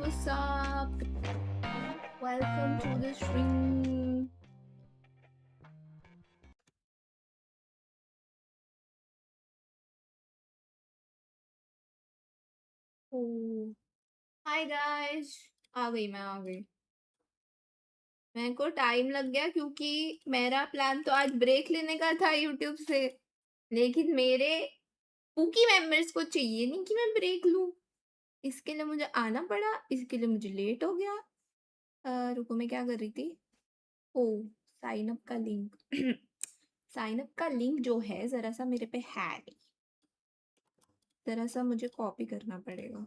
what's up? Welcome to the stream. Oh, hi guys. आ गई। मेरे को टाइम लग गया क्योंकि मेरा प्लान तो आज ब्रेक लेने का था यूट्यूब से, लेकिन मेरे पूकी मेंबर्स को चाहिए नहीं कि मैं ब्रेक लूं। इसके लिए मुझे आना पड़ा, इसके लिए मुझे लेट हो गया। रुको, मैं क्या कर रही थी? ओ, साइन अप का लिंक। साइन अप का लिंक जो है जरा सा मेरे पे है नहीं, जरा सा मुझे कॉपी करना पड़ेगा।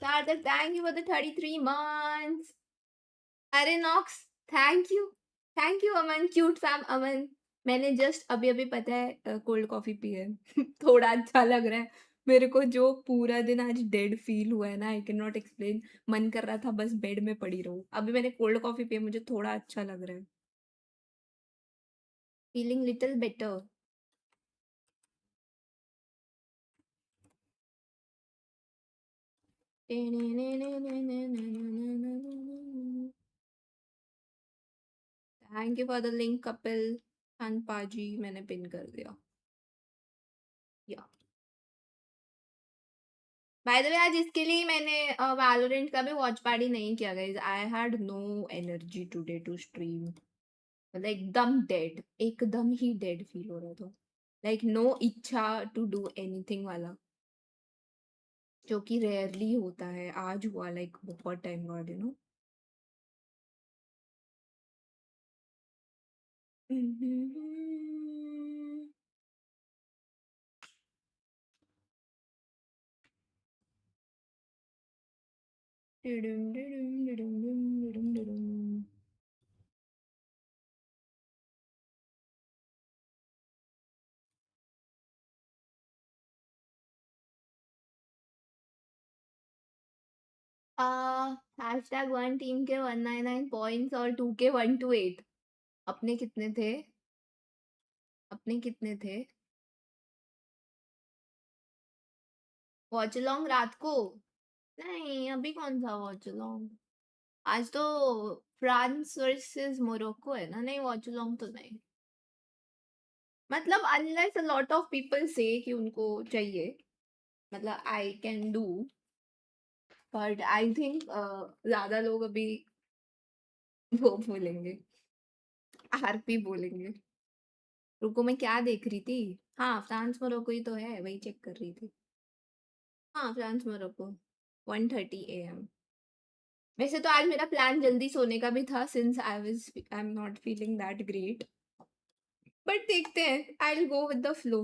Sarthak, thank you for the 33 months. अरे Knox, thank you Aman, cute fam Aman. मैंने जस्ट अभी अभी पता है कोल्ड कॉफी पी है। थोड़ा अच्छा लग रहा है मेरे को। जो पूरा दिन आज डेड फील हुआ है ना, आई कैन नॉट एक्सप्लेन। मन कर रहा था बस बेड में पड़ी रहूं। अभी मैंने कोल्ड कॉफी पी है, मुझे थोड़ा अच्छा लग रहा है। Feeling little better. Thank you for the link Kapil and पाजी, मैंने पिन कर दिया। या बाय द वे, आज इसके लिए मैंने वैलोरेंट का भी वॉच पार्टी नहीं किया guys. I had no energy today to stream. मतलब एकदम ही डेड फील हो रहा था। लाइक नो इच्छा टू डू एनीथिंग वाला, जो कि रेयरली होता है। आज हुआ लाइक बहुत टाइम बाद, you know. Hashtag one team के 199 पॉइंट्स और 2 के 128। अपने कितने थे? अपने कितने थे? वॉच अलोंग रात को? नहीं, अभी कौन सा वॉच अलोंग? आज तो फ्रांस वर्सेस मोरक्को है ना। नहीं, वॉच अलोंग तो नहीं। मतलब unless a lot of people से कि उनको चाहिए, मतलब I can do, but I think ज्यादा लोग अभी वो बोलेंगे, आरपी बोलेंगे। रुको, मैं क्या देख रही थी? हाँ, फ्रांस मोरक्को ही तो है, वही चेक कर रही थी। हाँ, फ्रांस मोरक्को 1:30 AM। वैसे तो आज मेरा प्लान जल्दी सोने का भी था, since I am not feeling that great, but देखते हैं। I will go with the flow.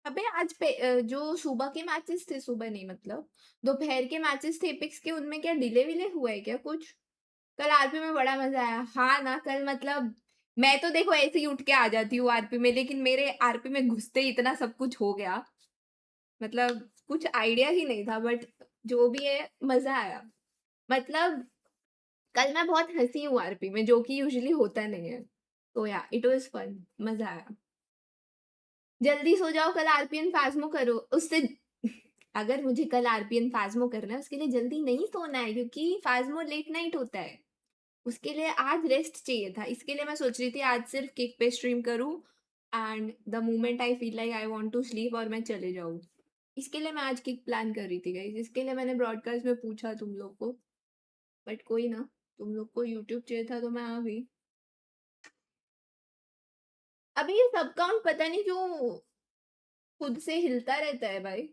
अबे आज जो सुबह के मैचेस थे, सुबह नहीं मतलब दोपहर के मैचेस थे एपिक्स के, उनमें क्या डिले विले हुआ है क्या कुछ? कल आरपी में बड़ा मजा आया। हाँ ना, कल मतलब मैं तो देखो ऐसे ही उठ के आ जाती हूँ आरपी में, लेकिन मेरे आरपी में घुसते ही इतना सब कुछ हो गया, मतलब कुछ आइडिया ही नहीं था। बट जो भी है, मजा आया। मतलब कल मैं बहुत हंसी हूँ आरपी में, जो कि यूजुअली होता नहीं है। तो या इट वाज फन, मजा आया। जल्दी सो जाओ, कल आरपीएन फाज्मो करो उससे। अगर मुझे कल आरपीएन फाज्मो करना है, उसके लिए जल्दी नहीं सोना है, क्योंकि फाज्मो लेट नाइट होता है। उसके लिए आज रेस्ट चाहिए था। इसके लिए मैं सोच रही थी आज सिर्फ किक पे स्ट्रीम करूं, and the moment I feel like I want to sleep और मैं चले जाऊं। इसके लिए मैं आज किक प्लान कर रही थी गाइस। इसके लिए मैंने ब्रॉडकास्ट में पूछा तुम लोग को, बट कोई ना, तुम लोग को यूट्यूब चाहिए था तो मैं आ गई। अभी ये सब काउंट पता नहीं क्यों खुद से हिलता रहता है भाई,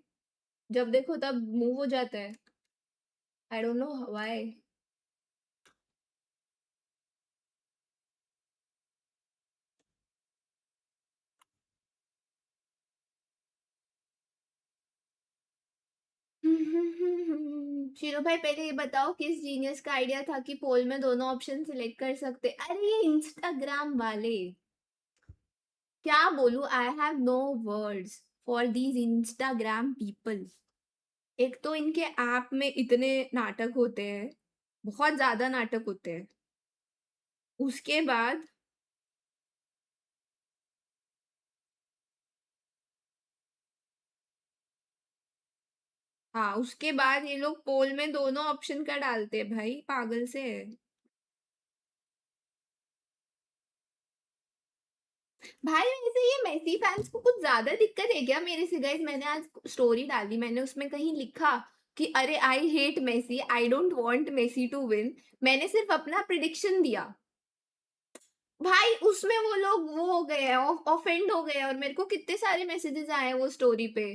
जब देखो तब मूव हो जाता है। I don't know why. Shero भाई, पहले ये बताओ किस जीनियस का आइडिया था कि पोल में दोनों ऑप्शन सिलेक्ट कर सकते? अरे ये इंस्टाग्राम वाले, क्या बोलूं, I have no words for these Instagram people. एक तो इनके ऐप में इतने नाटक होते हैं, बहुत ज्यादा नाटक होते हैं। उसके बाद हाँ, उसके बाद ये लोग पोल में दोनों ऑप्शन का डालते हैं भाई, पागल से है। भाई वैसे ये मेसी फैंस को कुछ ज्यादा दिक्कत है क्या मेरे से? गाइस मैंने आज स्टोरी डाली, मैंने उसमें कहीं लिखा कि अरे I hate Messi, I don't want Messi to win. मैंने सिर्फ अपना प्रिडिक्शन दिया। भाई उसमें वो लोग वो हो गए हैं, ऑफेंड हो गए हैं, और मेरे को कितने सारे मैसेजेस आए हैं वो स्टोरी पे।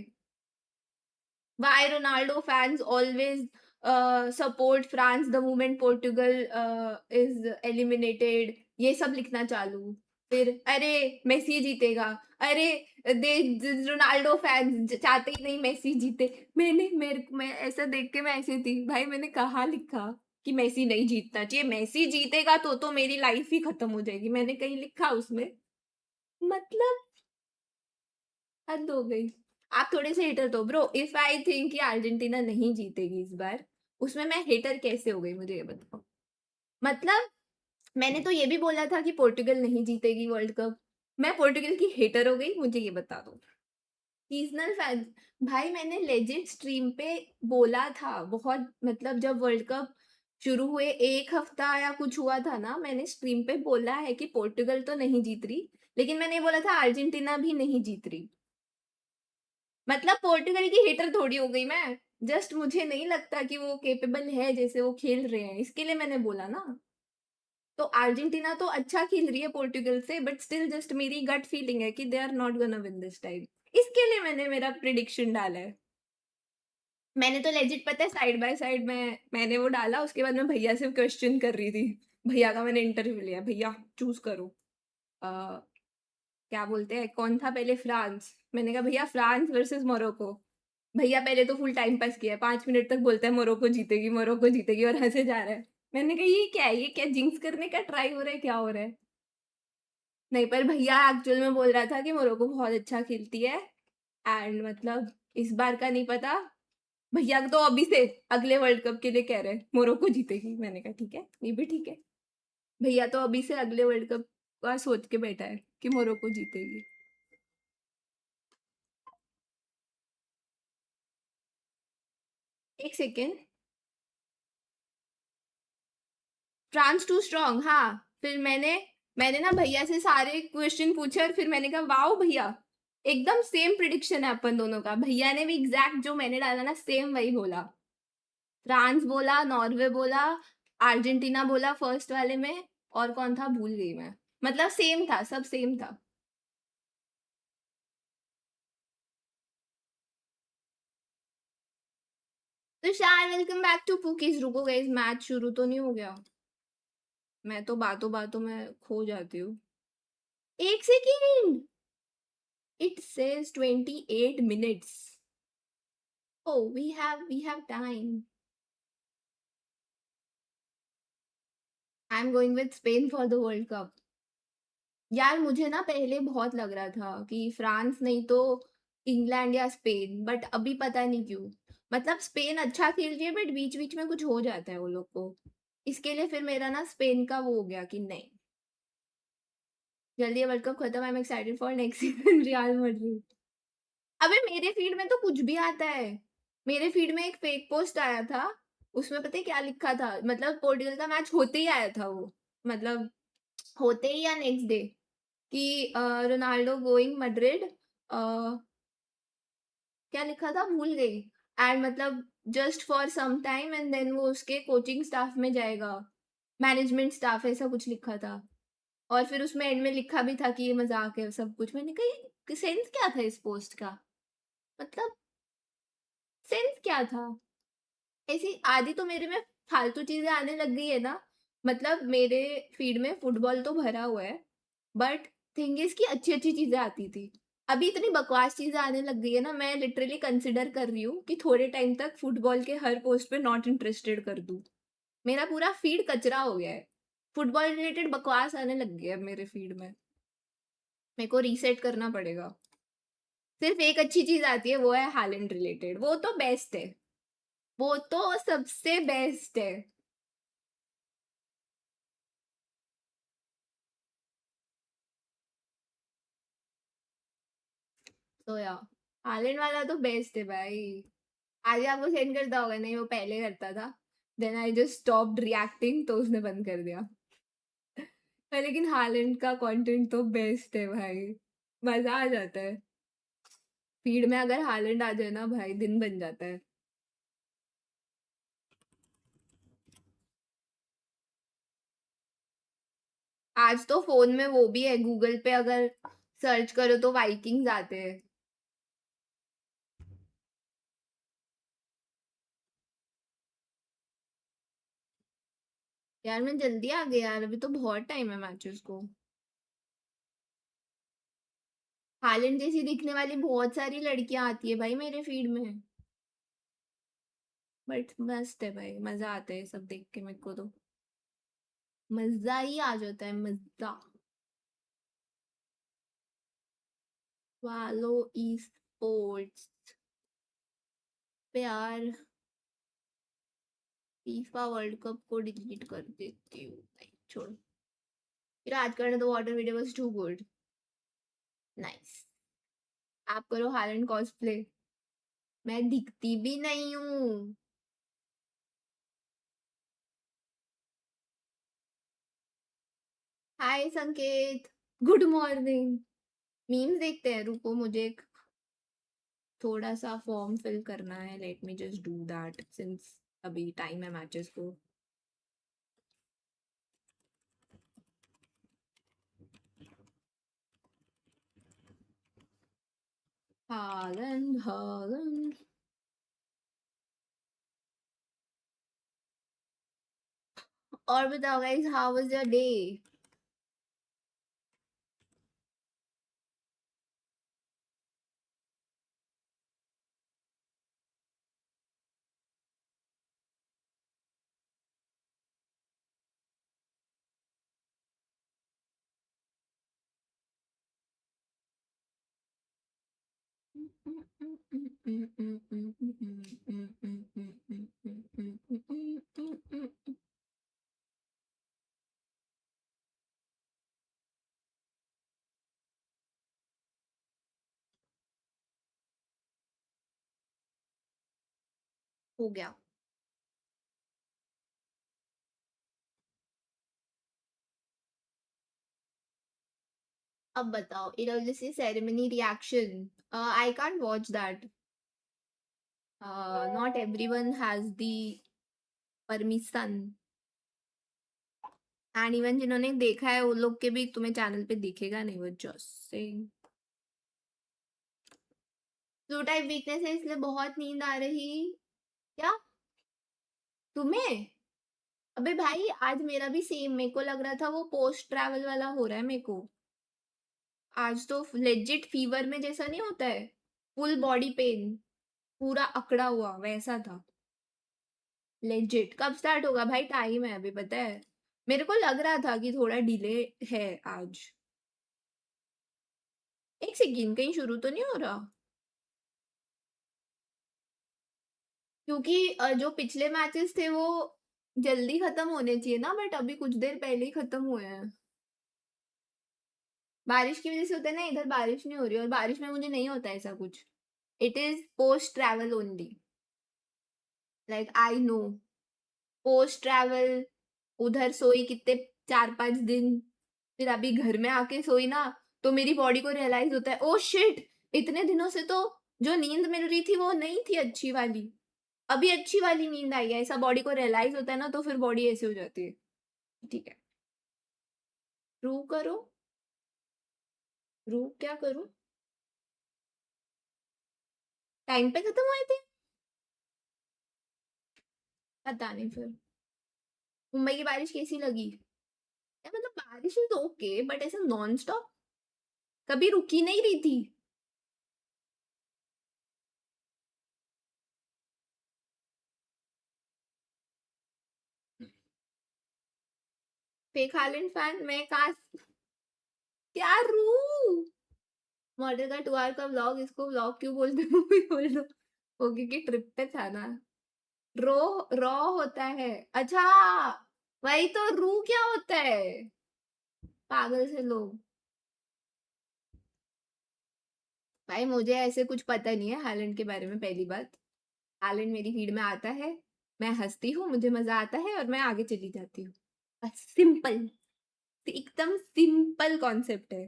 Why Ronaldo fans always support France the moment Portugal is eliminated, ये सब लिखना चालू। फिर अरे मेसी जीतेगा, अरे दे रोनाल्डो फैंस चाहते ही नहीं मेसी जीते। मैं ऐसा देख के मैं ऐसे थी भाई, मैंने कहा लिखा कि मेसी नहीं जीतना चाहिए, मेसी जीतेगा तो मेरी लाइफ ही खत्म हो जाएगी, मैंने कहीं लिखा उसमें? मतलब हद हो गई। आप थोड़े से हेटर तो ब्रो, इफ आई थिंक कि अर्जेंटीना नहीं जीतेगी इस बार, उसमें मैं हेटर कैसे हो गई मुझे ये बताओ? मतलब मैंने तो ये भी बोला था कि पोर्टुगल नहीं जीतेगी वर्ल्ड कप, मैं पोर्टुगल की हेटर हो गई? मुझे ये बता दो। Seasonal fan? भाई मैंने लेजेंड स्ट्रीम पे बोला था बहुत, मतलब जब वर्ल्ड कप शुरू हुए एक हफ्ता या कुछ हुआ था ना, मैंने स्ट्रीम पे बोला है कि पोर्टुगल तो नहीं जीत रही, लेकिन मैंने बोला था अर्जेंटीना भी नहीं जीत रही। मतलब पोर्टुगल की हेटर थोड़ी हो गई मैं, जस्ट मुझे नहीं लगता कि वो केपेबल है जैसे वो खेल रहे हैं, इसके लिए मैंने बोला ना। तो अर्जेंटीना तो अच्छा खेल रही है पोर्टुगल से, बट स्टिल जस्ट मेरी गट फीलिंग है कि they are not gonna win this time, इसके लिए मैंने मेरा प्रिडिक्शन डाला है। मैंने तो लेजिट पता है साइड बाय साइड में मैंने वो डाला, उसके बाद मैं भैया से क्वेश्चन कर रही थी। भैया का मैंने इंटरव्यू लिया, भैया चूज करो। क्या बोलते हैं, कौन था पहले, फ्रांस, मैंने कहा भैया फ्रांस वर्सेस मोरक्को। भैया पहले तो फुल टाइम पास किया है, 5 मिनट तक बोलता है मोरक्को जीतेगी मोरक्को जीतेगी, और हंसे जा रहा है। मैंने कहा ये क्या है, ये क्या जिंक्स करने का ट्राई हो रहा है, क्या हो रहा है? नहीं, पर भैया एक्चुअल में बोल रहा था कि मोरक्को बहुत अच्छा खेलती है, एंड मतलब इस बार का नहीं पता। भैया तो अभी से अगले वर्ल्ड कप के लिए कह रहे हैं मोरक्को जीतेगी, मैंने कहा ठीक है, ये भी ठीक है। भैया तो अभी से अगले वर्ल्ड कप का सोच के बैठा है कि मोरक्को जीतेगी। एक सेकेंड। फ्रांस टू स्ट्रांग, हाँ। फिर मैंने ना भैया से सारे क्वेश्चन पूछे, और फिर मैंने कहा वाओ भैया, एकदम सेम प्रिडिक्शन है अपन दोनों का। भैया ने भी एग्जैक्ट जो मैंने डाला ना सेम वही बोला। फ्रांस बोला, नॉर्वे बोला, अर्जेंटीना बोला फर्स्ट वाले में, और कौन था भूल गई मैं। मतलब सेम था, सब सेम था। तो शायद वेलकम बैक टू पुकीज। रुको गाइस, मैच शुरू तो नहीं हो गया? मैं तो बातों बातों में खो जाती हूँ। एक second, it says 28 minutes। Oh, we have time. I'm going with Spain for the World Cup. यार मुझे ना पहले बहुत लग रहा था कि फ्रांस नहीं तो इंग्लैंड या स्पेन, बट अभी पता नहीं क्यों। मतलब स्पेन अच्छा खेल रही है, बट बीच बीच में कुछ हो जाता है वो लोग को, इसके लिए फिर मेरा ना स्पेन का वो हो गया कि नहीं, जल्दी वर्ल्ड कप खत्म, I am excited for next season real Madrid. अबे मेरे फीड में तो कुछ भी आता है। मेरे फीड में एक फेक पोस्ट आया था, उसमें पता है क्या लिखा था, मतलब पोर्टुगल का मैच होते ही आया था वो, मतलब होते ही या नेक्स्ट डे, कि रोनाल्डो गोइंग मैड्रिड, क्या लिखा था भूल गई, एंड मतलब just for some time and then वो उसके कोचिंग स्टाफ में जाएगा, मैनेजमेंट स्टाफ, ऐसा कुछ लिखा था। और फिर उसमें एंड में लिखा भी था कि ये मजाक है सब कुछ। मैंने कहा ये सेंस क्या था इस पोस्ट का, मतलब सेंस क्या था? ऐसी आधी तो मेरे में फालतू चीजें आने लग गई है ना। मतलब मेरे फीड में फुटबॉल तो भरा हुआ है, बट थिंग इज की अच्छी अच्छी चीजें आती थी। अभी इतनी बकवास चीजें आने लग गई है ना, मैं लिटरली कंसिडर कर रही हूँ कि थोड़े टाइम तक फुटबॉल के हर पोस्ट पे नॉट इंटरेस्टेड कर दूं। मेरा पूरा फीड कचरा हो गया है, फुटबॉल रिलेटेड बकवास आने लग गया है मेरे फीड में। मेरे को रीसेट करना पड़ेगा। सिर्फ एक अच्छी चीज आती है, वो है हालैंड रिलेटेड, वो तो बेस्ट है, वो तो सबसे बेस्ट है। तो या हालैंड वाला तो बेस्ट है भाई। आज आपको सेंड करता होगा, नहीं वो पहले करता था। Then I just stopped reacting, तो उसने बंद कर दिया। लेकिन हालैंड का कंटेंट तो बेस्ट है भाई, मजा आ जाता है। फीड में अगर हालैंड आ जाए ना भाई, दिन बन जाता है। आज तो फोन में वो भी है, गूगल पे अगर सर्च करो तो वाइकिंग्स आते हैं। यार मैं जल्दी आ गया यार, अभी तो बहुत टाइम है मैचेस को। हालैंड जैसी दिखने वाली बहुत सारी लड़कियां आती है भाई मेरे फीड में। बट मस्त है भाई, मजा आता है सब देख के, मेरे को तो मजा ही आ जाता है, मजा। वालो ई स्पोर्ट्स पे यार, फीफा वर्ल्ड कप को डिलीट कर देती हूँ, नहीं छोड़। फिर आज करने दो, water video was too good. Nice. आप करो हालैंड कॉस्प्ले। मैं दिखती भी नहीं हूँ। हाय संकेत, गुड मॉर्निंग। मीम्स देखते हैं, रुको मुझे एक थोड़ा सा फॉर्म फिल करना है, let me just do that since अभी टाइम है मैचेस को। Holland Holland. और बताओ guys, how was your day? हो गया। अब बताओ, EWC ceremony reaction, I can't watch that. Not everyone has the permission, and even जिन्होंने देखा है वो लोग के भी तुम्हें चैनल पे दिखेगा नहीं, वो just saying. Flu type weakness है इसलिए बहुत नींद आ रही। क्या तुम्हें? अबे भाई आज मेरा भी सेम, मेरे को लग रहा था वो पोस्ट ट्रैवल वाला हो रहा है मेरे को। आज तो लेजिट फीवर में जैसा नहीं होता है, फुल बॉडी पेन, पूरा अकड़ा हुआ वैसा था। लेजिट। कब स्टार्ट होगा भाई, टाइम है अभी, पता है। मेरे को लग रहा था कि थोड़ा डिले है आज। एक सेकेंड, कहीं शुरू तो नहीं हो रहा? क्योंकि जो पिछले मैचेस थे वो जल्दी खत्म होने चाहिए ना, बट अभी कुछ देर पहले ही खत्म हुए हैं। बारिश की वजह से होता है ना, इधर बारिश नहीं हो रही, और बारिश में मुझे नहीं होता ऐसा कुछ। It is post travel only, like I know. Post travel, उधर सोई कितने, 4-5 दिन, फिर अभी घर में आके सोई ना, तो मेरी बॉडी को रियलाइज होता है, ओ शिट, इतने दिनों से तो जो नींद मिल रही थी वो नहीं थी अच्छी वाली, अभी अच्छी वाली नींद आई है, ऐसा बॉडी को रियलाइज होता है ना, तो फिर बॉडी ऐसे हो जाती है। ठीक है, रू करो। रू क्या करूं? टाइम पे खत्म हुए थे? पता नहीं फिर। मुंबई की बारिश कैसी लगी? या मतलब बारिश इज ओके, बट ऐसा नॉन स्टॉप कभी रुकी नहीं रही थी। फेक हालैंड फैन मैं कहा। क्या रू? मॉडल का 2 आवर का व्लॉग, इसको व्लॉग क्यों बोलते हो? मूवी बोल दो। वो क्योंकि ट्रिप पे था ना। रो, रॉ होता है, अच्छा। वही तो, रू क्या होता है? पागल से लोग। भाई मुझे ऐसे कुछ पता नहीं है हालैंड के बारे में, पहली बात। टैलेंट मेरी फीड में आता है, मैं हँसती हूँ, मुझे मज़ा आता है और मैं आगे चली जाती हूँ। बस सिंपल, एकदम सिंपल कॉन्सेप्ट है।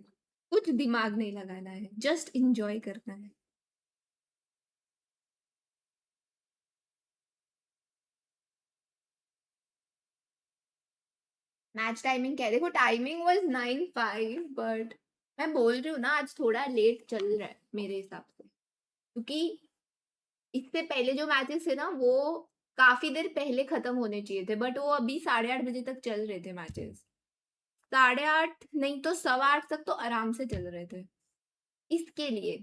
कुछ दिमाग नहीं लगाना है, जस्ट एन्जॉय करना है। मैच टाइमिंग क्या है? देखो टाइमिंग वाज़ 9:05 बट मैं बोल रही हूँ ना आज थोड़ा लेट चल रहा है मेरे हिसाब से। क्योंकि इससे पहले जो मैचेस थे ना वो काफ़ी देर पहले खत्म होने चाहिए थे बट वो अभी 8:30 बजे तक चल रहे थे मैचेस। 8:30 नहीं तो 8:15 तक तो आराम से चल रहे थे। इसके लिए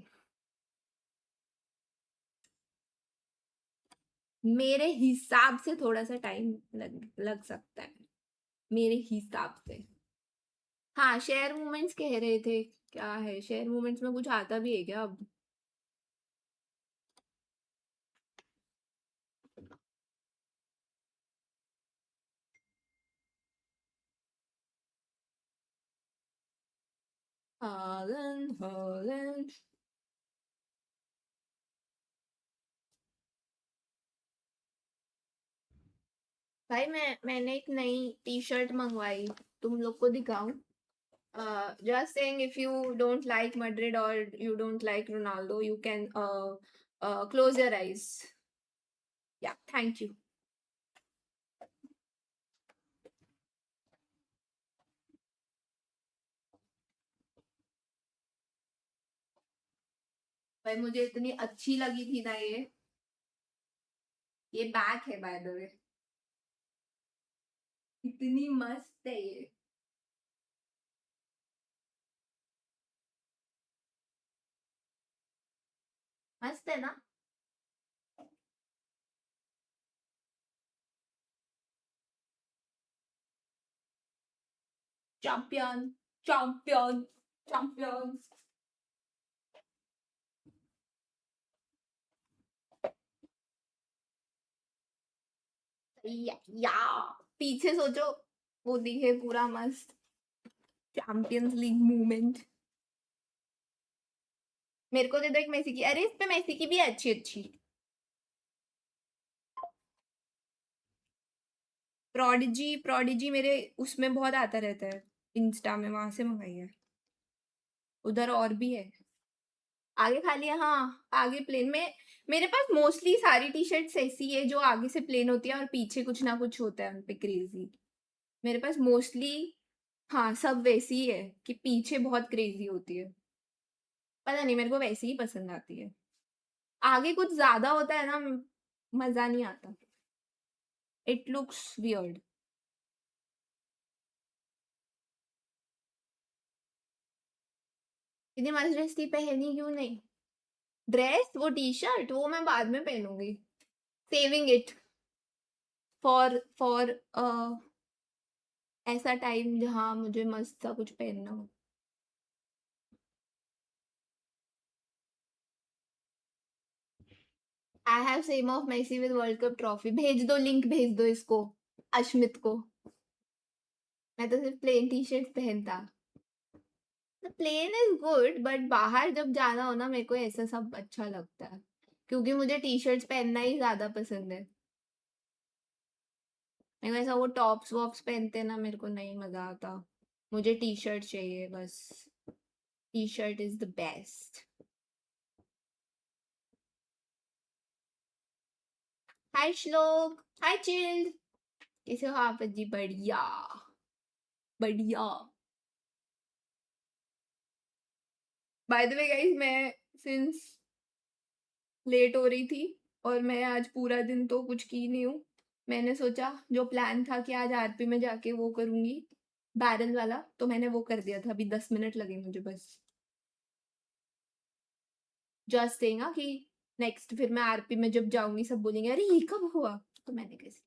मेरे हिसाब से थोड़ा-सा टाइम लग लग सकता है, मेरे हिसाब से। हाँ, शेयर मूवमेंट्स कह रहे थे, क्या है शेयर मूवमेंट्स में कुछ आता भी है क्या अब? Holland, Holland. भाई मैंने एक नई टी-शर्ट मँगवाई, तुम लोग को दिखाऊँ? Just saying if you don't like Madrid or you don't like Ronaldo, you can close your eyes. Yeah, thank you. भाई मुझे इतनी अच्छी लगी थी ना ये बैक है बाय द वे, इतनी मस्त है ये। मस्त है ना? Champion, champion, champion. या पीछे सोचो वो दिखे पूरा मस्त चैंपियंस लीग मूवमेंट। मेरे को दे दो एक मेसी की, अरे इस पे मेसी की भी है अच्छी अच्छी। प्रोडिजी प्रोडिजी मेरे उसमें बहुत आता रहता है, इंस्टा में, वहां से मंगाई है। उधर और भी है। आगे खाली है हाँ, आगे प्लेन में। मेरे पास मोस्टली सारी टी शर्ट्स ऐसी है जो आगे से प्लेन होती है और पीछे कुछ ना कुछ होता है उनपे क्रेजी। मेरे पास मोस्टली हाँ सब वैसी ही है कि पीछे बहुत क्रेजी होती है। पता नहीं मेरे को वैसी ही पसंद आती है। आगे कुछ ज्यादा होता है ना, मजा नहीं आता। It looks weird. इतनी मस्त ड्रेस थी, पहनी क्यों नहीं? ड्रेस वो टी शर्ट वो मैं बाद में पहनूंगी, सेविंग इट फॉर ऐसा टाइम जहाँ मुझे मस्त सा कुछ पहनना हो। I have same of Messi with World Cup trophy, भेज दो लिंक, भेज दो इसको, अश्मित को। मैं तो सिर्फ प्लेन टी शर्ट पहनता। प्लेन इज गुड बट बाहर जब जाना हो ना मेरे को ऐसा सब अच्छा लगता है, क्योंकि मुझे टी शर्ट्स पहनना ही ज्यादा पसंद है। मेरे को ऐसा वो टॉप्स वॉप्स पहनते ना मेरे को नहीं मजा आता। मुझे टी शर्ट चाहिए बस। T shirt is the best. Hi Shlok, hi चिल्ड, कैसे हो आप जी? बढ़िया, बढ़िया। बाय द वे गाइस, मैं सिंस लेट हो रही थी और मैं आज पूरा दिन तो कुछ की नहीं हूँ। मैंने सोचा जो प्लान था कि आज आरपी में जाके वो करूंगी बैरल वाला, तो मैंने वो कर दिया था। अभी 10 मिनट लगे मुझे बस। जस्ट सेइंग कि नेक्स्ट फिर मैं आरपी में जब जाऊंगी सब बोलेंगे अरे ये कब हुआ, तो मैंने कैसे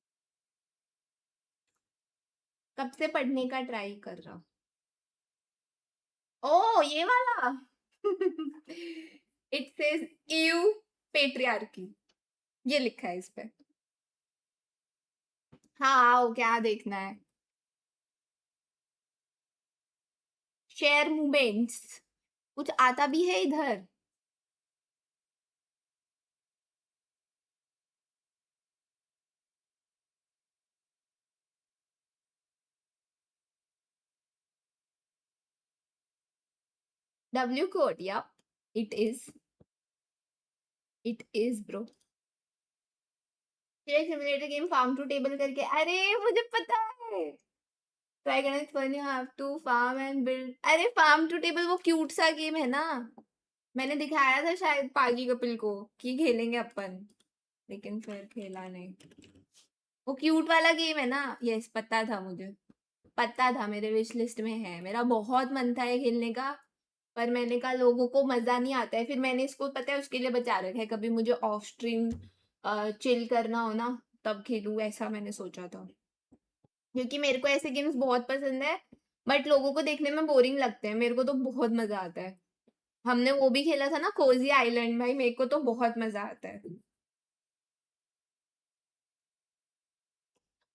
कब से पढ़ने का ट्राई कर रहा हूँ। ओ ये वाला इट सेज यू पेट्रियार्की, ये लिखा है इस पे। हाँ आओ, क्या देखना है? शेयर मूवमेंट्स कुछ आता भी है इधर? W code, yeah. It is. It is, bro. ये simulator game farm to table करके, अरे मुझे पता है। ट्राई करना it's fun, you have to farm and build. अरे फार्म टू टेबल वो क्यूट सा गेम है ना, मैंने दिखाया था शायद पागी कपिल को कि खेलेंगे अपन, लेकिन फिर खेला नहीं। वो क्यूट वाला गेम है ना, यस पता था मुझे, पता था, मेरे विश लिस्ट में है, मेरा बहुत मन था ये खेलने का, पर मैंने कहा लोगों को मजा नहीं आता है, फिर मैंने इसको पता है उसके लिए बचा रखा है, कभी मुझे ऑफ स्ट्रीम चिल करना हो ना तब खेलूँ, ऐसा मैंने सोचा था, क्योंकि मेरे को ऐसे गेम्स बहुत पसंद है, बट लोगों को देखने में बोरिंग लगते हैं, मेरे को तो बहुत मजा आता है। हमने वो भी खेला था ना कोजी आइलैंड, भाई मेरे को तो बहुत मजा आता है।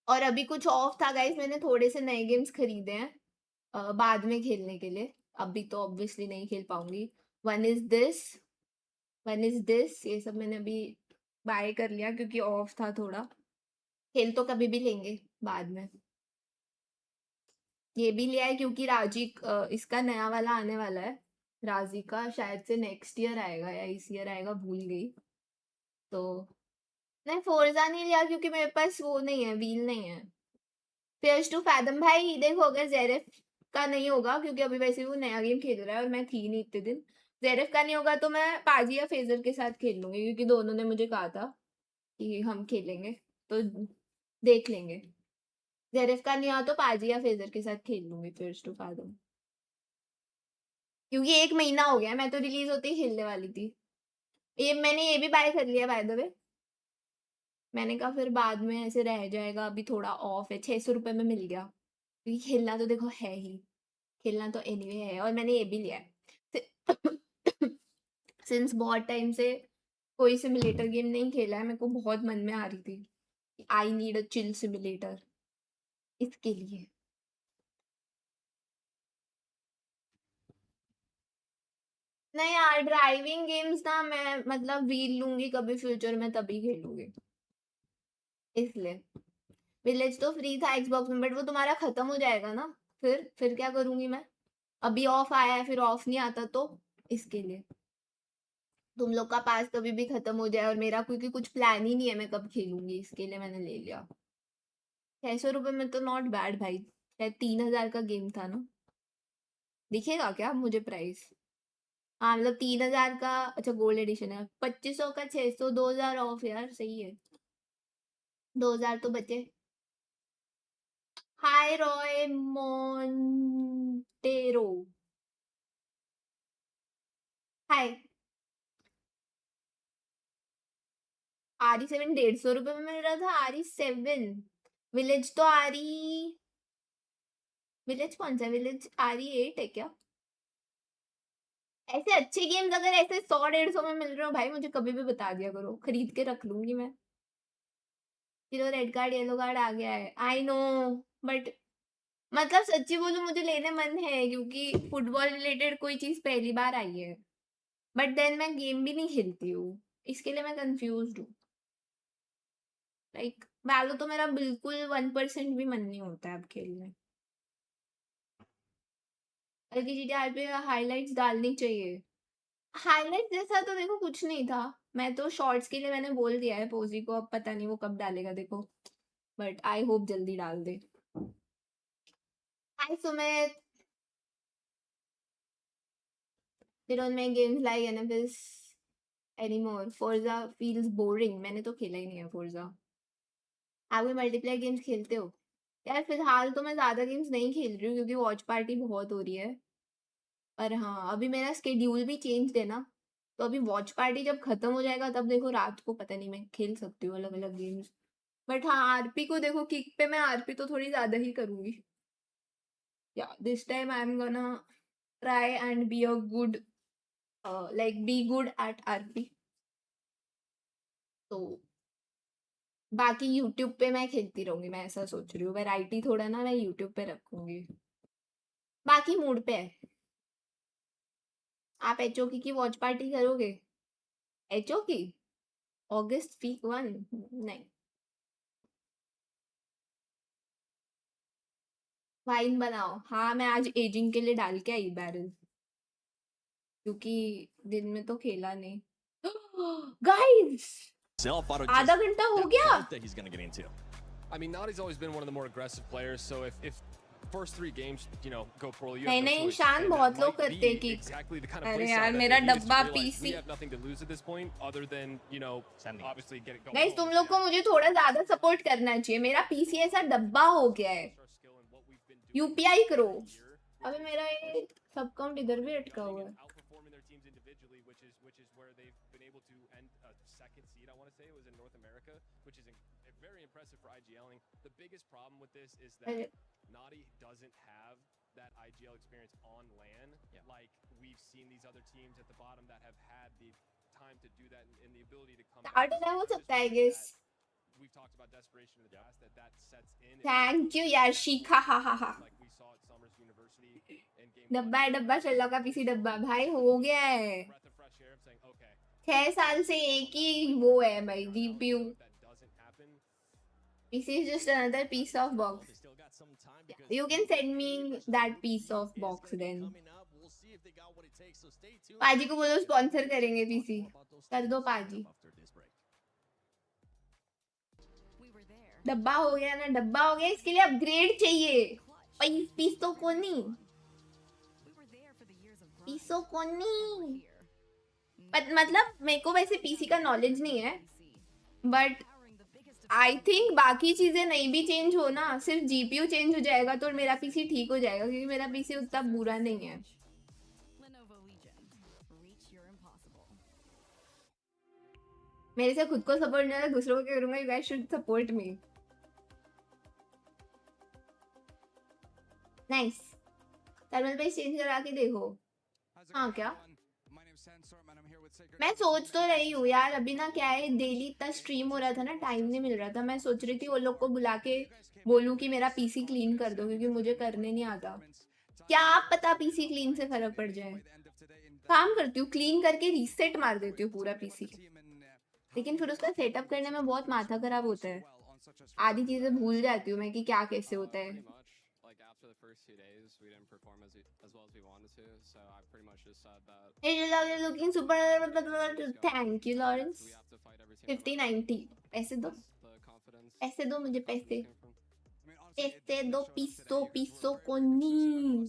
और अभी कुछ ऑफ था गाइस, मैंने थोड़े से नए गेम्स खरीदे हैं बाद में खेलने के लिए, अभी तो ऑब्वियसली नहीं खेल पाऊंगी। One is this, one is this, ये सब मैंने अभी बाय कर लिया क्योंकि ऑफ था थोड़ा, खेल तो कभी भी लेंगे बाद में। ये भी लिया है क्योंकि राजी इसका नया वाला आने वाला है, राजी का शायद से नेक्स्ट ईयर आएगा या इस ईयर आएगा, भूल गई। तो नहीं फोर्जा नहीं लिया क्योंकि मेरे पास वो नहीं है, व्हील नहीं है। फेयर्स टू फैदम भाई देखो, अगर जेरेफ का नहीं होगा, क्योंकि अभी वैसे वो नया गेम खेल रहा है और मैं थी नहीं इतने दिन, जेरेफ का नहीं होगा तो मैं पाजी या फेजर के साथ खेल लूंगी, क्योंकि दोनों ने मुझे कहा था कि हम खेलेंगे, तो देख लेंगे। जेरेफ का नहीं हुआ तो पाजी या फेजर के साथ खेल लूंगी फेयर्स टू फैदम, क्योंकि 1 महीना हो गया, मैं तो रिलीज होते ही खेलने वाली थी। ये मैंने ये भी बाय कर लिया बाय द वे, मैंने कहा फिर बाद में ऐसे रह जाएगा, अभी थोड़ा ऑफ है, 600 रुपये में मिल गया, क्योंकि खेलना तो देखो है ही, खेलना तो एनीवे है, और मैंने ये भी लिया है। सिंस बहुत टाइम से कोई सिमुलेटर गेम नहीं खेला है, मेरे को बहुत मन में आ रही थी I need a chill simulator, इसके लिए। नहीं यार ड्राइविंग गेम्स ना मैं मतलब व्हील लूंगी कभी फ्यूचर में तभी खेलूंगी, इसलिए। विलेज तो फ्री था एक्सबॉक्स में, बट वो तुम्हारा खत्म हो जाएगा ना, फिर क्या करूंगी मैं, अभी ऑफ आया है, फिर ऑफ नहीं आता तो, इसके लिए। तुम लोग का पास कभी भी खत्म हो जाए और मेरा क्योंकि कुछ प्लान ही नहीं है मैं कब खेलूंगी, इसके लिए मैंने ले लिया। 600 रुपये में तो नॉट बैड भाई, शायद 3000 का गेम था ना, दिखेगा क्या मुझे प्राइस? हाँ मतलब 3000 का, अच्छा गोल्ड एडिशन है, 2500 का 600, 2000 ऑफ यार, सही है, 2000 तो बचे। हाय रॉय मोन्टेरो, हाय। आरी 7 150 रुपये में मिल रहा था, आरी 7, विलेज तो विलेज कौन सा विलेज, आरी 8 है क्या? ऐसे अच्छे गेम्स अगर ऐसे 100 150 में मिल रहे हो भाई, मुझे कभी भी बता दिया करो, खरीद के रख लूंगी मैं। चलो रेड कार्ड येलो कार्ड आ गया है, आई नो, बट मतलब सच्ची बोलूं मुझे लेने मन है, क्योंकि फुटबॉल रिलेटेड कोई चीज पहली बार आई है, बट देन मैं गेम भी नहीं खेलती हूँ, इसके लिए मैं कंफ्यूज हूँ। लाइक वैलो तो मेरा बिल्कुल 1% भी मन नहीं होता है अब खेलने, बल्कि जीटीआर पे हाइलाइट्स डालनी चाहिए। हाइलाइट जैसा तो देखो कुछ नहीं था, मैं तो शॉर्ट्स के लिए मैंने बोल दिया है पोजी को, अब पता नहीं वो कब डालेगा देखो, बट आई होप जल्दी डाल दे। हाय Sumit, they don't make games like NFS anymore. Forza feels boring. मैंने तो खेला ही नहीं है Forza। आप कोई मल्टीप्लेयर गेम्स खेलते हो? यार फिलहाल तो मैं ज्यादा गेम्स नहीं खेल रही हूँ क्योंकि वॉच पार्टी बहुत हो रही है, पर हाँ अभी मेरा स्केड्यूल भी चेंज है ना, तो अभी वॉच पार्टी जब खत्म हो जाएगा तब देखो रात को पता नहीं मैं खेल सकती हूँ अलग अलग गेम्स, बट हाँ आरपी को देखो किक पे मैं आरपी तो थोड़ी ज्यादा ही करूंगी, या this time I am gonna try and be a good, like be good at RP, तो बाकी यूट्यूब पे मैं खेलती रहूंगी, मैं ऐसा सोच रही हूँ, वैरायटी थोड़ा ना मैं यूट्यूब पे रखूंगी, बाकी मूड पे है। आप एचओ की वॉच पार्टी करोगे? एचओ की August week 1, नहीं। वाइन बनाओ, हाँ मैं आज एजिंग के लिए डाल के आई बैरल, क्योंकि दिन में तो खेला नहीं। गाइस, आधा घंटा हो गया। I mean, Nadi's always been one of the more aggressive players, so if first 3 games, you know, go poorly, you have no choice. शान बहुत लोग करते हैं कि exactly the kind of अरे play यार style that मेरा they use to डब्बा realize PC. we have nothing to lose at this point other than, you know, obviously get it going. Guys, तुम लोग को मुझे थोड़ा ज्यादा सपोर्ट करना चाहिए। मेरा पीसी ऐसा डब्बा हो गया है। यूपीआई करो। अबे मेरा ये सब काउंट इधर भी अटका हुआ है। Outperforming their teams individually, which is where they've been able to end a second seed. I want to say it was in North America, which is very impressive for IGLing. The biggest problem with this is that Nadi doesn't have that IGL experience on LAN. Like we've seen these other teams at the bottom that have had the time to do that and the ability to come start ना हो सकता है guys। We've talked about desperation in the past that sets in. Thank you यार शिखा, हा हा हा। Like we saw at Summers University and game डब्बा है डब्बा, Sherlock का पीसी डब्बा भाई हो गया है। 6 साल से एक ही वो है भाई, GPU. PC is just another piece of box. You can send me that piece of box then. पाजी को बोलो स्पॉन्सर करेंगे पीसी। कर दो पाजी। डब्बा हो गया ना, डब्बा हो गया। इसके लिए अपग्रेड चाहिए। पीसो को नहीं, पीसो को नहीं। मतलब मेरे को वैसे पीसी का नॉलेज नहीं है, बट आई थिंक बाकी चीजें नहीं भी चेंज हो ना, सिर्फ जीपीयू चेंज हो जाएगा तो मेरा पीसी ठीक हो जाएगा, क्योंकि मेरा पीसी उतना बुरा नहीं है। मेरे से खुद को सपोर्ट नहीं, दूसरों को क्या करूंगा? You guys should support me. Nice. Thermal paste change करा के देखो। हाँ क्या? मैं सोच तो रही हूँ यार, अभी ना क्या है, डेली इतना स्ट्रीम हो रहा था ना, टाइम नहीं मिल रहा था। मैं सोच रही थी वो लोग को बुला के बोलूँ कि मेरा पीसी क्लीन कर दो, क्योंकि मुझे करने नहीं आता। क्या आप पता पीसी क्लीन से फर्क पड़ जाए? काम करती हूँ, क्लीन करके रीसेट मार देती हूँ पूरा पीसी, लेकिन फिर उसका सेटअप करने में बहुत माथा खराब होता है। आधी चीजें भूल जाती हूँ मैं कि क्या कैसे होता है। After the first 2 days, we didn't perform as well as we wanted to, so I pretty much just said that. Hey, looking super. Thank you, Lawrence. 50-90. पैसे दो, पैसे दो मुझे, पैसे पैसे दो। पीसो पीसो को नहीं।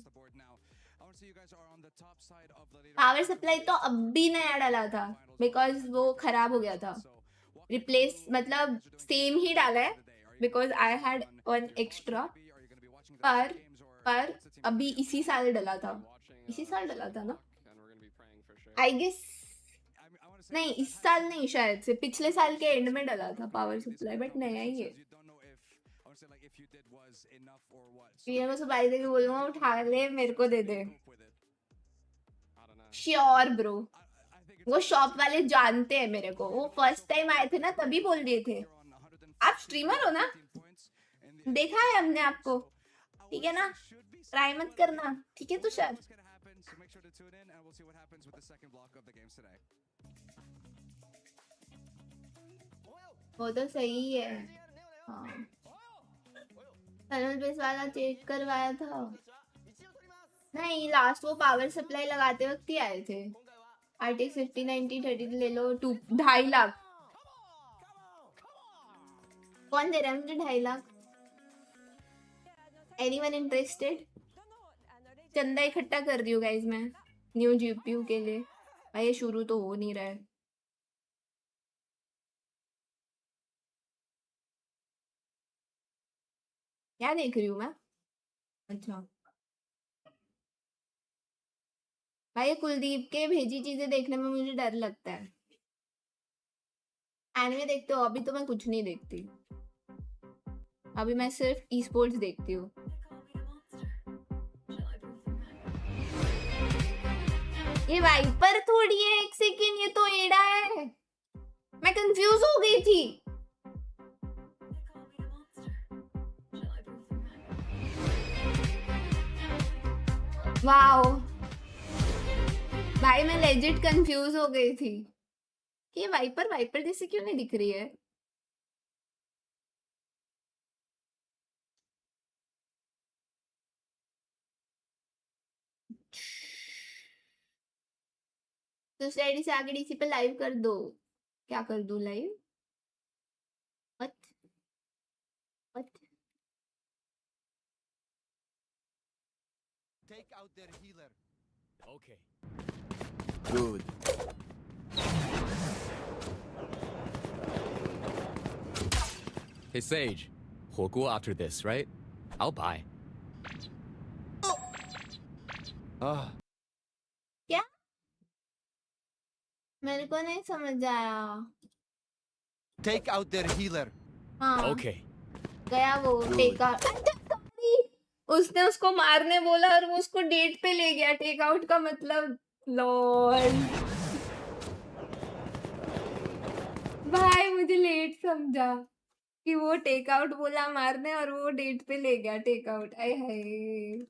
पावर सप्लाई तो अब भी नया डाला था, बिकॉज वो खराब हो गया था। रिप्लेस मतलब सेम ही डाला है, because I had one extra. पर अभी इसी साल डला था, इसी साल डला था ना, आई गेस। नहीं, इस साल नहीं, शायद से पिछले साल के एंड में डला था पावर सप्लाई, बट नया ही है। मैं सुपारी देके बोलूंगा उठा ले, मेरे को दे दे। श्योर ब्रो, वो शॉप वाले जानते हैं मेरे को, वो फर्स्ट टाइम आए थे ना तभी बोल दिए थे। आप स्ट्रीमर हो ना, देखा है हमने आपको, ठीक है ना? ट्राई मत करना, ठीक है तुषार? वो तो सही है। हाँ, थर्मल पेस्ट वाला चेक करवाया था। नहीं, लास्ट वो पावर सप्लाई लगाते वक्त ही आए थे। RTX 5090 30 ले लो, 2.5 लाख। कौन दे रहा है मुझे 2.5 लाख? Anyone interested? चंदा इकट्ठा कर रही हूँ गाइज मैं न्यू जीपीयू के लिए। भाई ये शुरू तो हो नहीं रहा है। क्या देख रही हूँ मैं? अच्छा भाई, कुलदीप के भेजी चीजें देखने में मुझे डर लगता है। एनिमे देखते हो? अभी तो मैं कुछ नहीं देखती, अभी मैं सिर्फ ई स्पोर्ट्स देखती हूँ। ये वाइपर थोड़ी है, एक सेकेंड, ये तो एडा है। मैं कंफ्यूज हो गई थी। वाओ भाई, मैं लेजिट कंफ्यूज हो गई थी कि ये वाइपर वाइपर जैसे क्यों नहीं दिख रही है। दूसरे आईडी से आगे डीसी पे लाइव कर दो। क्या कर दूं live? What what? Take out their healer. Okay. Good. Hey Sage, 火锅 after this, right? I'll buy. Ah, क्या? मेरे को नहीं समझ आया। take out their healer. हाँ Okay. गया वो टेक आउट। उसने उसको मारने बोला और वो उसको डेट पे ले गया। टेक आउट का मतलब लॉल। भाई मुझे लेट समझा कि वो टेक आउट बोला मारने और वो डेट पे ले गया टेक आउट। आय हाय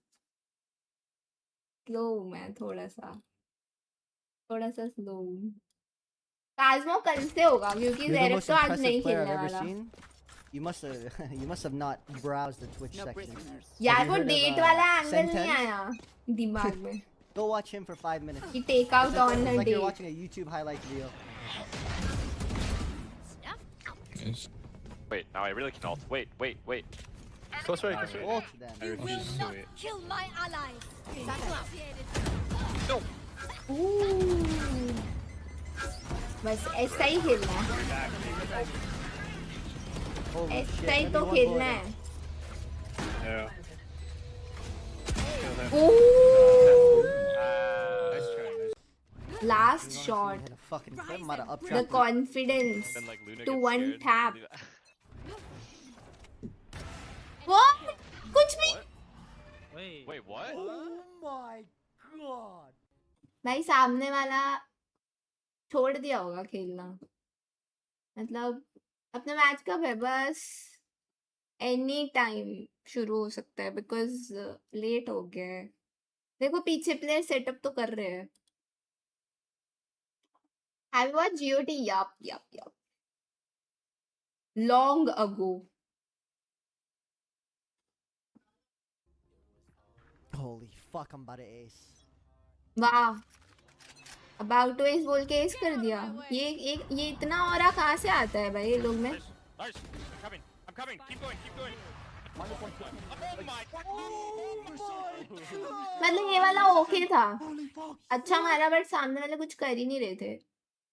स्लो मैं थोड़ा सा स्लो। काज़्मो कल से होगा क्योंकि You're the ज़ेरेफ most तो आज impressive नहीं player खेलने I've ever वाला। seen. You must have not browsed the Twitch section. यार you वो heard of, डेट वाला एंगल नहीं Sentence? आया दिमाग में Go watch him for 5 minutes. कि take out It's like, on it's a like you're date. watching a YouTube highlight video. Wait, now I really can ult. Wait. Close right, close right. Ult them. I refuse to it. Kill my allies. No! बस ऐसा ही खेलना है। Holy shit. ऐसा ही तो 71 खेलना bullet. है। Yeah. Nice try. Last You wanna see me shot hit a fucking clip? I'm about to the uptrap. Confidence Then like Luna two gets one scared tap. and do that. वो कुछ भी Wait, what? Oh my god. भाई सामने वाला छोड़ दिया होगा खेलना। मतलब अपना मैच कब है? बस एनी टाइम शुरू हो सकता है बिकॉज लेट हो गया है। देखो पीछे प्लेयर सेटअप तो कर रहे हैं। Have you watched GOT? Yup. Long ago. Holy fuck, I'm about to ace. वाह अबाउट टू एस बोल के एस कर दिया। ये इतना औरा कहाँ से आता है भाई ये लोग में? Lars, I'm coming. Keep going. Oh my! मतलब ये वाला ओके था, अच्छा मारा बट सामने वाले कुछ कर ही नहीं रहे थे।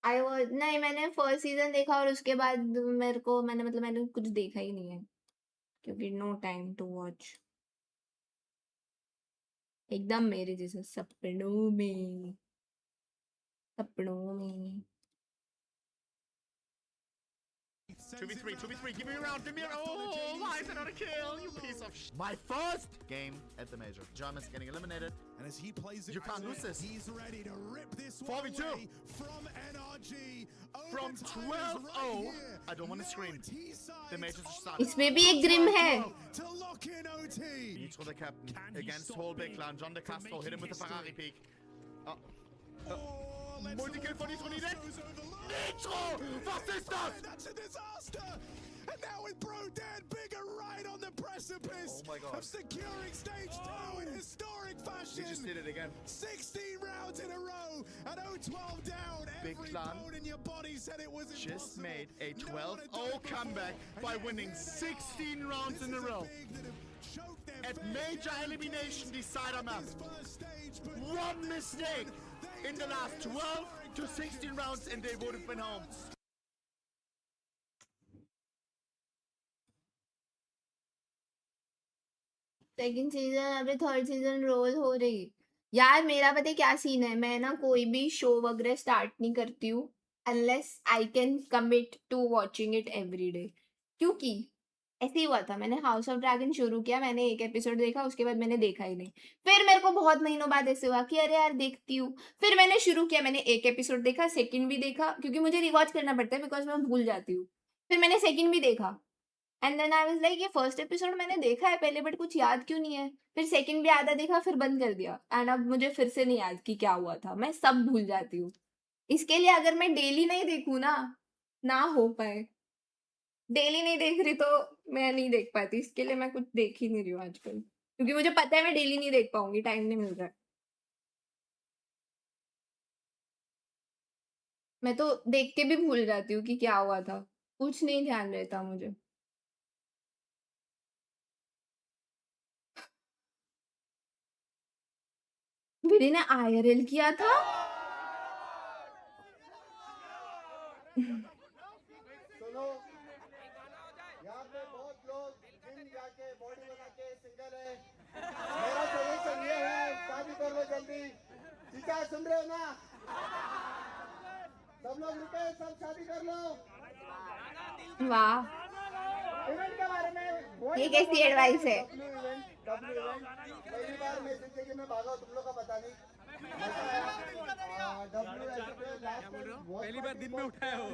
नहीं मैंने फर्स्ट सीजन देखा और उसके बाद मैंने कुछ देखा ही नहीं है क्योंकि नो टाइम टू वॉच। एकदम मेरे जैसे सपनों में। 2v3, give me a round, give me a round. Oh, why is it not a kill, you piece of sh**. My first game at the major. German's getting eliminated. And as he plays it, You can't lose this. He's ready to rip this 4v2. one away from NRG. From Overtime is 12-0. right here. I don't want to Now scream. it's his side. The major's just started. इसमें भी एक Grimm है। To lock in OT. Nitro the captain Can he against stop whole big Big clan. John de from Castro hit him with the making Ferrari history? peak. Oh, let's Multi-kill hope for Nitro Fast needed. goes overload. Nitro! Was ist das? That's a disaster. And now with Bro Dan Bigger right on the precipice Oh my God. of securing stage 2 in historic He fashion. just did it again. 16 rounds in a row and 0-12 down. Big Every Clan bone in your body said it was impossible. Just made a No one had done 12-0 it comeback before. by And yet winning here they 16 are. rounds This in a is row. big that have choked their At fair major share of elimination games decider on map. this first stage, but One mistake they in the did last it in 12 to historic 16 rounds and they would have been home. Second season अभी third season role हो रही। यार मेरा पता है क्या scene है, मैं ना कोई भी शो वगैरह स्टार्ट नहीं करती हूँ unless I can commit to watching it every day. क्योंकि ऐसे ही हुआ था, मैंने हाउस ऑफ ड्रैगन शुरू किया, मैंने एक एपिसोड देखा, उसके बाद मैंने देखा ही नहीं। फिर मेरे को बहुत महीनों बाद ऐसे हुआ कि अरे यार देखती हूँ, फिर मैंने शुरू किया, मैंने एक एपिसोड देखा, सेकंड भी देखा क्योंकि मुझे रिवॉच करना पड़ता है बिकॉज मैं भूल जाती हूँ। फिर मैंने सेकंड भी देखा and then I was like ये फर्स्ट एपिसोड मैंने देखा है पहले बट कुछ याद क्यों नहीं है। फिर सेकंड भी आधा देखा, फिर बंद कर दिया एंड अब मुझे फिर से नहीं याद कि क्या हुआ था, मैं सब भूल जाती हूँ। इसके लिए अगर मैं डेली नहीं देखूँ ना हो पाए। डेली नहीं देख रही तो मैं नहीं देख पाती, इसके लिए मैं कुछ देख ही नहीं रही हूँ आजकल क्योंकि मुझे पता है मैं डेली नहीं देख पाऊंगी, टाइम नहीं मिल रहा है। मैं तो देख के भी भूल जाती हूँ कि क्या हुआ था, कुछ नहीं ध्यान रहता मुझे। विरी ने IRL किया था? सुनो, यहाँ पे बहुत लोग जिम जाके बॉडी बना के सिंगल है। मेरा सजेशन ये है, शादी कर लो जल्दी। चीचा सुन रहे हो ना? सब लोग रुके, सब शादी कर लो। वाह, इवेंट के बारे में ये कैसी एडवाइस है? डब्ल्यू इवेंट पहली बार मैं जिंदगी में भागा, तुम लोग का पता नहीं। पहली बार दिन में उठाया हो।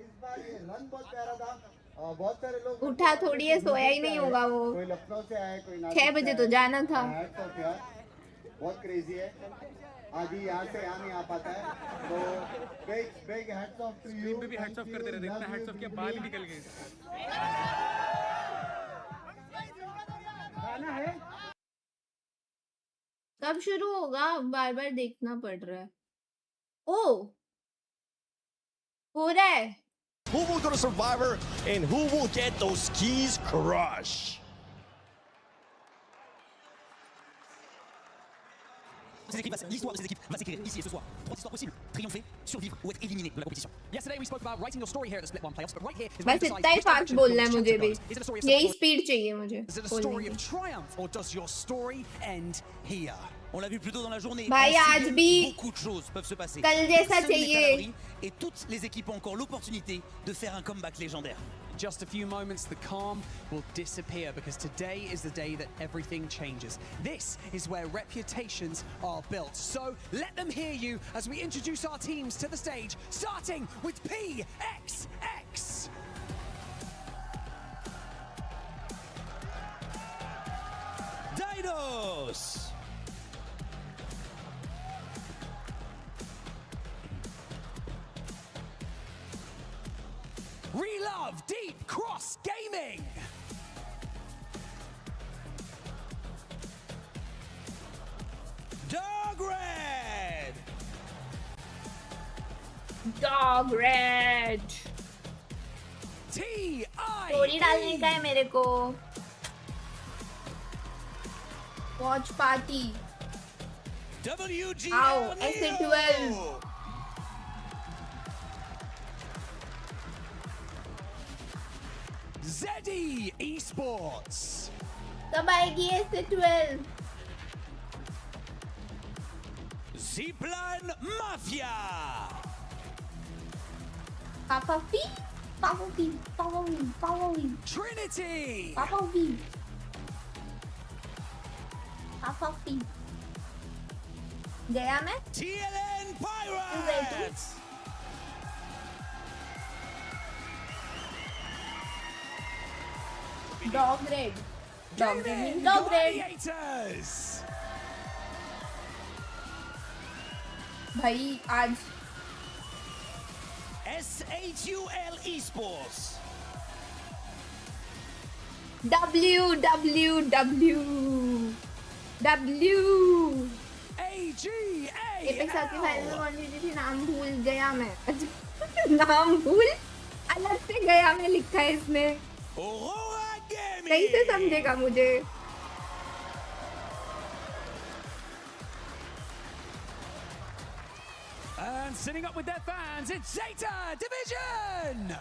इस बार ये रन बहुत प्यारा था। बहुत सारे लोग उठा थोड़ी है, सोया ही नहीं होगा वो। कोई लखनऊ से आए, कोई 6 बजे तो जाना था। बहुत क्रेजी है, आदि यहाँ से यहाँ नहीं आ पाता है, तो big hats off to you. पे भी हैट्स ऑफ करते रहते, इतना हैट्स ऑफ किया बाल ही निकल गए। गाना है कब शुरू होगा? बार बार देखना पड़ रहा है। ओ, हो रहा है। Who will go to Survivor and who will get those keys crushed? L'histoire de ces équipes va s'écrire ici et ce soir. 3 histoires possibles: triompher, survivre ou être éliminé de la compétition. Yesterday we spoke about writing your story here at the Split One playoffs, but right here is where बस you इतना ही decide fast which बोलना है direction मुझे your भी। chapter goes. Is it a story of यही support? Speed चाहिए मुझे Is it a बोलने story की। of triumph or does your story end here? On l'a vu plus tôt dans la journée. भाई En आज civil, भी beaucoup de choses peuvent se passer. कल जैसा Personne n'est à चाहिए। l'abri et toutes les équipes ont encore l'opportunité de faire un comeback légendaire. Just a few moments, the calm will disappear because today is the day that everything changes. This is where reputations are built. So let them hear you as we introduce our teams to the stage, starting with PXX. Dinos! Relove Deep Cross Gaming. Dog Red! Dog Red। Story डालने का है मेरे को। Watch party. WG! आओ, S8UL। Zeddy Esports. कब आएगी S8UL? Zipline Mafia! Papa V, Papa V, Papa V, Papa V, Trinity. Papa V, Papa V। गया मैं? TLN तू गई तू? Pirates! Dog Red। Dog Red means Dog Red। Gladiators. भाई आज S8UL Esports! WWW AGA. Apex आके final में कौन जीती थी? नाम भूल गया मैं। नाम भूल, अलग से गया मैं लिखा है इसमें। Aurora Gaming! सही से समझेगा मुझे। And sitting up with their fans, it's Zeta Division.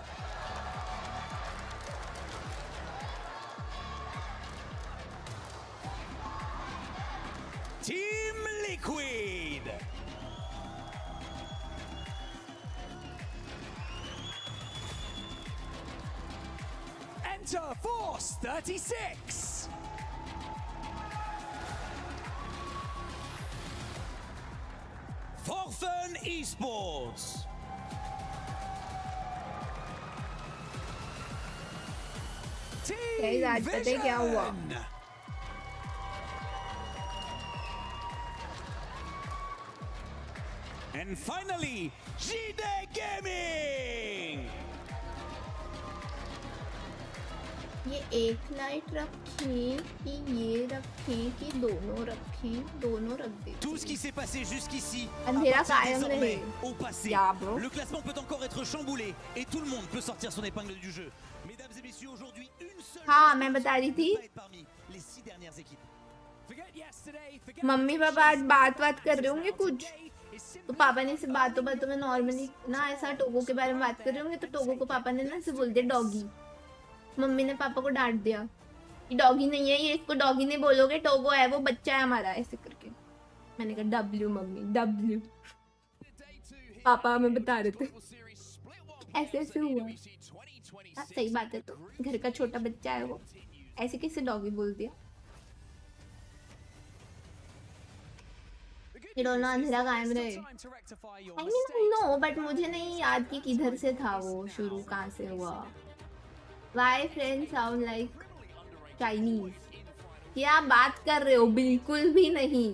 Team Liquid! Enter Force 36. Forfun Esports! Team आज पता है क्या हुआ? Vision. And finally, GD Gaming! ये एक लाइट रखें कि ये रखें कि दोनों रखें, दोनों रख दे। Tout ce qui s'est passé jusqu'ici अंधेरा appartient कायम désormais रहे। au passé. Yeah, bro. Le classement peut encore être chamboulé et tout le monde peut sortir son épingle du jeu. Mesdames et messieurs, aujourd'hui, une seule हाँ मैं बता रही थी, va être parmi les 6 dernières équipes. Mummy papa आज बात कर रहे होंगे कुछ, तो पापा ने सिर्फ बातों में नॉर्मली ना ऐसा टोगो के बारे में बात कर रहे होंगे, तो टोगो को पापा ने ना ऐसे बोल दिया डॉगी। मम्मी ने पापा को डांट दिया कि डॉगी नहीं है ये, इसको डॉगी नहीं बोलोगे, टोगो है वो, बच्चा है हमारा, ऐसे करके। मैंने कहा डब्ल्यू मम्मी डब्ल्यू। पापा हमें बता रहे थे ऐसे हुआ। हाँ, सही बात है, तो घर का छोटा बच्चा है वो, ऐसे कैसे डॉगी बोल दिया। ये दोनों अंधेरा कायम रहे। आई मीन नो, बट मुझे नहीं याद कि किधर से था वो, शुरू कहाँ से हुआ। Why friends sound like Chinese? क्या बात कर रहे हो, बिल्कुल भी नहीं।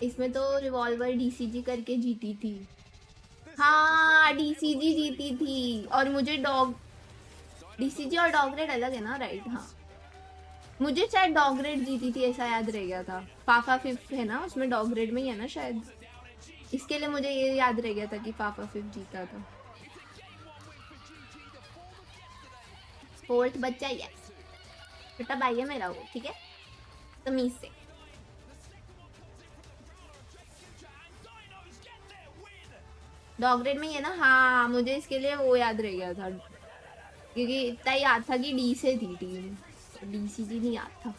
इसमें तो रिवॉल्वर डीसीजी करके जीती थी। हाँ डीसीजी जीती थी, और मुझे डॉग, डीसीजी और डॉग रेड अलग है ना, राइट? हाँ मुझे शायद डॉग रेड जीती थी ऐसा याद रह गया था। फाफा फिफ्थ है ना उसमें, डॉग रेड में ही है ना शायद, इसके लिए मुझे ये याद रह गया था कि फाफा फिफ्थ जीता था। फोर्थ बच्चा, यस छोटा भाई है मेरा वो, ठीक है, तमीज से। डॉग रेड में ही है ना, हाँ मुझे इसके लिए वो याद रह गया था, क्योंकि इतना याद था कि डी से थी टीम, डीसीजी नहीं याद था।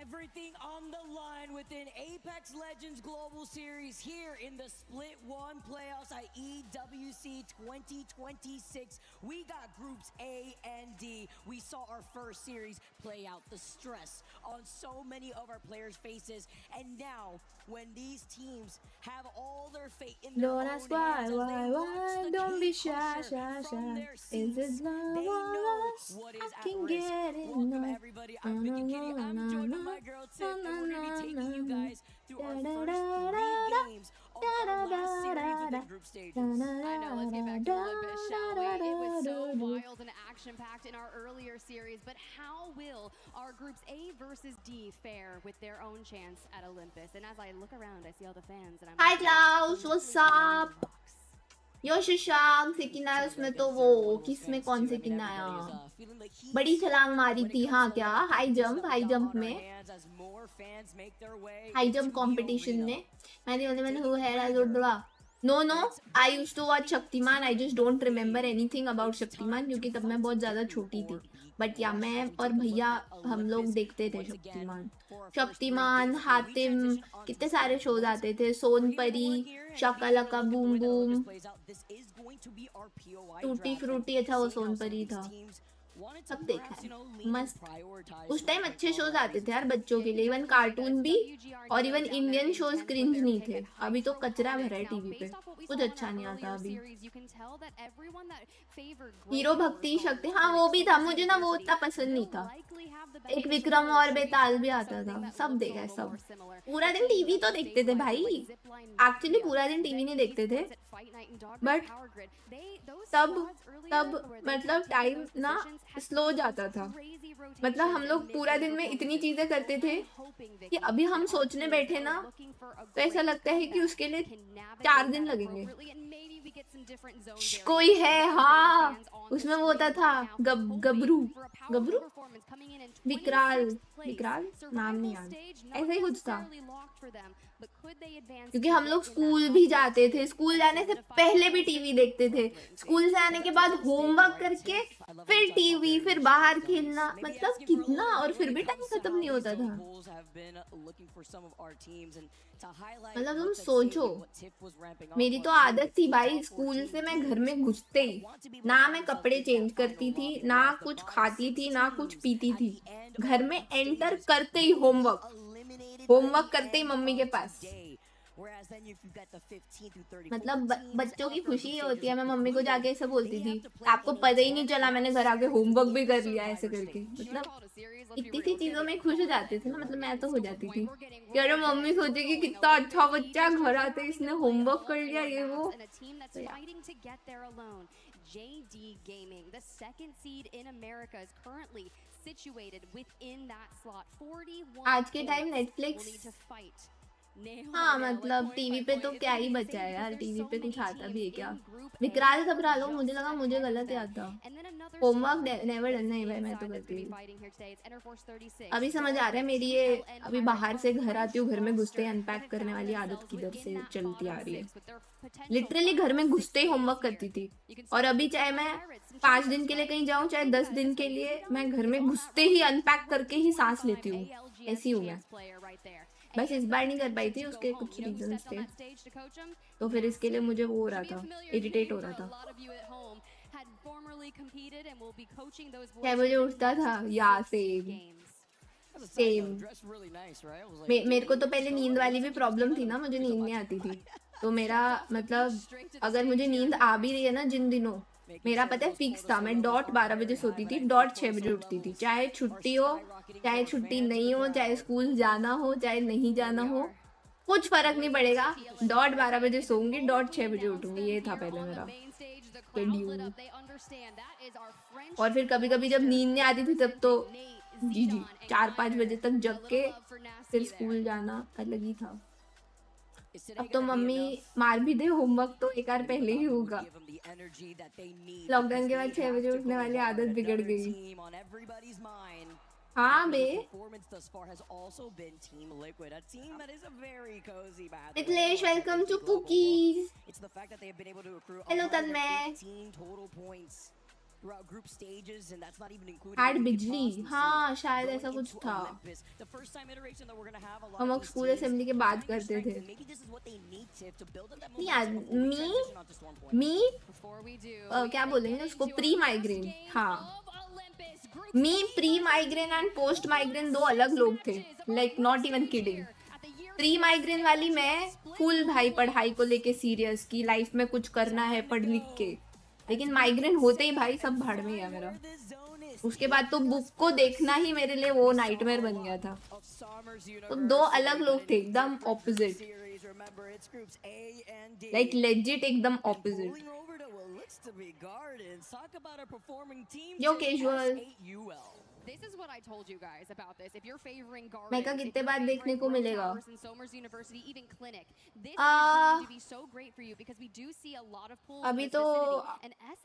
Everything on the line within Apex Legends Global Series here in the Split 1 playoffs at EWC 2026. We got groups A and D. We saw our first series play out, the stress on so many of our players' faces. And now, when these teams have all their fate in their own hands, why, don't be shy, is it love or lust? I can get it, welcome everybody, I'm Vicky Kitty, I'm joined by my girl Tip, and we're going to be taking you guys through our first 3 games of our last series within group stages. I know, let's get back to Olympus, shall we? It was so wild and action-packed in our earlier series, but how will our groups A versus D fare with their own chance at Olympus? And as I look around, I see all the fans, and I'm Hi Klaus, what's up? यो शशांक से किनाया, उसमें तो वो किसमें कौन से किनाया, बड़ी छलांग मारी थी। हाँ क्या, हाई जंप में, हाई जंप कंपटीशन में मैंने हु है No, I used to watch Shaktimaan, I just don't remember anything about Shaktimaan, क्योंकि तब मैं बहुत ज़्यादा छोटी थी। बट या मैं और भैया हम लोग देखते थे शक्तिमान, हातिम, कितने सारे शोज आते थे, Sonpari, Shakalaka boom boom, tutti frutti, अच्छा वो सोनपरी था, सब देखा है, मस्त। उस टाइम अच्छे शोज आते थे यार बच्चों के लिए, इवन कार्टून भी, और इवन इंडियन शोज क्रिंज नहीं थे। अभी तो कचरा भरा है टीवी पे, कुछ अच्छा नहीं आता अभी। हीरो भक्ति शक्ति, हाँ वो भी था, मुझे ना वो इतना पसंद नहीं था। एक विक्रम और बेताल भी आता था, सब देखा है सब। पूरा दिन टीवी तो देखते थे भाई, एक्चुअली पूरा दिन टीवी नहीं देखते थे, बट तब मतलब टाइम ना स्लो जाता था। मतलब हम लोग पूरा दिन में इतनी चीजें करते थे कि अभी हम सोचने बैठे ना तो ऐसा लगता है कि उसके लिए 4 दिन लगेंगे। we get some different zones there. कोई है हाँ Fans on the उसमें वो होता screen था right now, hoping Gabru for a powerful Gabru performance coming in विकराल 26th place. विकराल नाम नहीं Survival याद stage ऐसा not ही कुछ था necessarily locked for them, but could they advance क्योंकि to हम get लोग in that स्कूल top भी four? जाते थे स्कूल जाने से पहले भी टीवी देखते थे स्कूल से आने के बाद होमवर्क करके फिर टीवी फिर बाहर खेलना मतलब कितना और फिर भी टाइम खत्म नहीं होता था मतलब तुम सोचो मेरी तो आदत थी भाई स्कूल से मैं घर में घुसते ही ना मैं कपड़े चेंज करती थी ना कुछ खाती थी ना कुछ पीती थी घर में एंटर करते ही होमवर्क करते ही मम्मी के पास मतलब बच्चों की खुशी ये होती है मैं मम्मी को जाके ऐसे बोलती थी आपको पता ही नहीं चला मैंने घर आके होमवर्क भी कर लिया ऐसे करके मतलब इतनी सी चीजों में खुश हो जाते थे ना मतलब मैं तो हो जाती थी कि अरे मम्मी सोचेगी कितना अच्छा बच्चा घर आते इसने होमवर्क कर लिया ये वो JD Gaming, the second seed in America, is currently situated within that slot. 41 आज के टाइम नेटफ्लिक्स हाँ मतलब टीवी पे तो क्या ही बचा है यार टीवी पे कुछ आता भी है क्या विकराल घबरा लो मुझे लगा मुझे गलत याद था होमवर्क नेवर डन नहीं भाई मैं तो करती हूँ अभी समझ आ रहा है मेरी ये अभी बाहर से घर आती हूँ घर में घुसते ही अनपैक करने वाली आदत किधर से चलती आ रही है लिटरली घर में घुसते ही होमवर्क करती थी और अभी चाहे मैं 5 दिन के लिए कहीं जाऊँ चाहे 10 दिन के लिए मैं घर में घुसते ही अनपैक करके ही सांस लेती हूँ ऐसी हूँ मैं बस इस बार नहीं कर पाई थी उसके कुछ रीजंस थे तो फिर इसके लिए मुझे वो हो रहा था इरिटेट हो रहा था 6 बजे उठता था या सेम मेरे को तो पहले नींद वाली भी प्रॉब्लम थी ना मुझे नींद नहीं आती थी तो मेरा मतलब अगर मुझे नींद आ भी रही है ना जिन दिनों मेरा पता है फिक्स था मैं डॉट 12 बजे सोती थी डॉट 6 बजे उठती थी चाहे छुट्टी हो चाहे छुट्टी नहीं हो चाहे स्कूल जाना हो चाहे नहीं जाना हो कुछ फर्क नहीं पड़ेगा डॉट 12 बजे सोऊंगी डॉट 6 बजे उठूंगी ये था पहले मेरा शेड्यूल और फिर कभी कभी जब नींद नहीं आती थी तब तो जी 4-5 बजे तक जग के फिर स्कूल जाना अलग ही था अब तो मम्मी मार भी दे होमवर्क तो एक बार पहले ही होगा लॉकडाउन के बाद 6 बजे उठने वाली आदत बिगड़ गई हाँ बे Mithilesh welcome to cookies hello Tanmay hard बिजली हाँ शायद ऐसा कुछ था हम लोग स्कूल असेंबली के बाद करते थे नहीं यार मी क्या बोलेंगे उसको प्री माइग्रेन हाँ me pre migraine and post migraine 2 अलग लोग थे like not even kidding pre migraine वाली मैं फुल भाई पढ़ाई को लेके सीरियस की लाइफ में कुछ करना है पढ़ लिख के लेकिन माइग्रेन होते ही भाई सब भाड़ में गया मेरा उसके बाद तो बुक को देखना ही मेरे लिए वो नाइटमेयर बन गया था तो 2 अलग लोग थे एकदम ऑपोजिट लाइक लेजिट एकदम opposite yo casual This is what I told you guys about this. If you're favoring Gardens, मैं का कितने बार देखने को मिलेगा Somers University, even Clinic, this is going to be so great for you because we do see a lot of pools. अभी तो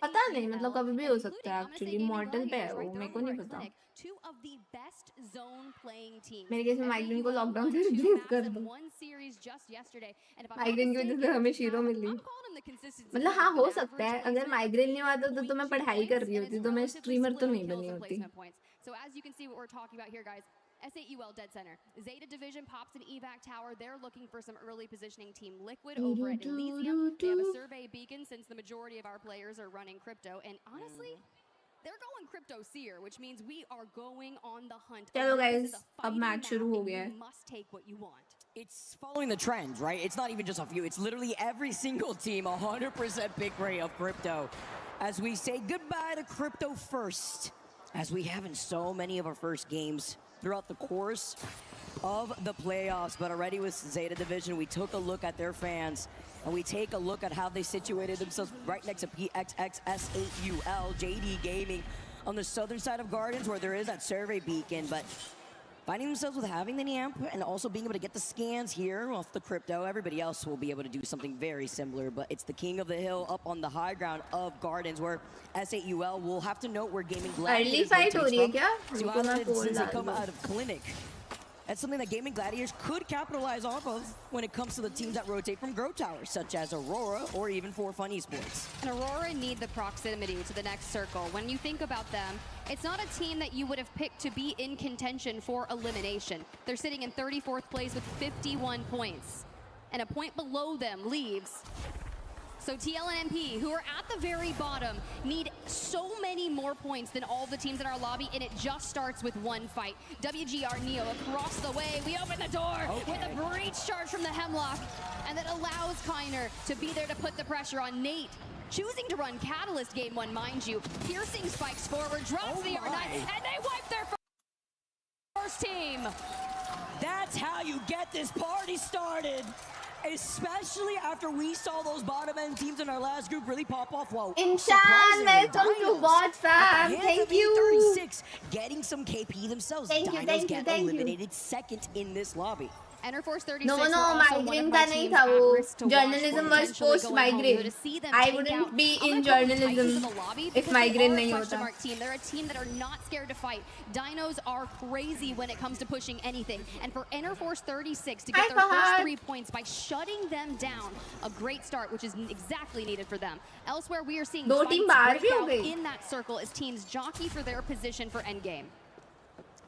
पता नहीं मतलब कभी भी हो सकता है एक्चुअली मॉडल पे है वो मेरे को नहीं पता Two of the best zone playing teams. मेरे केस में माइग्रेन को लॉकडाउन से रिलीज कर दो माइग्रेन की वजह से हमें शीरो मिली मतलब हाँ हो सकता है अगर माइग्रेन नहीं हुआ तो मैं पढ़ाई कर रही होती तो मैं स्ट्रीमर तो नहीं बनी होती So as you can see what we're talking about here, guys, S8UL dead center. Zeta Division pops an evac tower. They're looking for some early positioning. Team Liquid over at Elysium. They have a survey beacon since the majority of our players are running crypto. And honestly, they're going crypto seer, which means we are going on the hunt. चलो guys, अब match शुरू हो गया है. You must take what you want. It's following the trends, right? It's not even just a few. It's literally every single team 100% pick rate of crypto. As we say goodbye to crypto first. As we have in so many of our first games throughout the course of the playoffs. But already with Zeta Division, we took a look at their fans, and we take a look at how they situated themselves right next to PXX, S8UL, JD Gaming on the southern side of Gardens, where there is that survey beacon. But finding themselves with having the amp and also being able to get the scans here off the crypto. Everybody else will be able to do something very similar, but it's the king of the hill up on the high ground of Gardens, where S8UL will have to note where Gaming Gladiators fight हो रही है क्या? to Aladdin since they come out of Clinic. That's something that Gaming Gladiators could capitalize off of when it comes to the teams that rotate from Grow Towers, such as Aurora or even For Fun Esports. And Aurora need the proximity to the next circle. When you think about them, it's not a team that you would have picked to be in contention for elimination. They're sitting in 34th place with 51 points. And a point below them leaves. So TL and MP, who are at the very bottom, need so many more points than all the teams in our lobby, and it just starts with one fight. WGR Neo across the way. We open the door with a breach charge from the Hemlock, and that allows Kiner to be there to put the pressure on Nate. Choosing to run Catalyst game one, mind you. Piercing spikes forward, drops the R9, and they wipe their first team. That's how you get this party started. Especially after we saw those bottom end teams in our last group really pop off. Well, Inshan, welcome to Watch fam. Thank you. 36 getting some KP themselves. Thank you, Dinos get eliminated second in this lobby. Enterforce 36 No, were also one migrant of का my नहीं teams था at वो. risk to watch Journalism for was potentially post going home. So migrant. to see them I take wouldn't out be other in top Titans journalism in the lobby if because migrant they are नहीं a होता. question mark team. They're a team that are not scared to fight. Dinos are crazy when it comes to pushing anything. And for Enterforce 36 to get their first 3 points by shutting them down, a great start, which is exactly needed for them. Elsewhere, we are seeing दो fights team बाहर break भी हो out गई. in that circle as teams jockey for their position for endgame.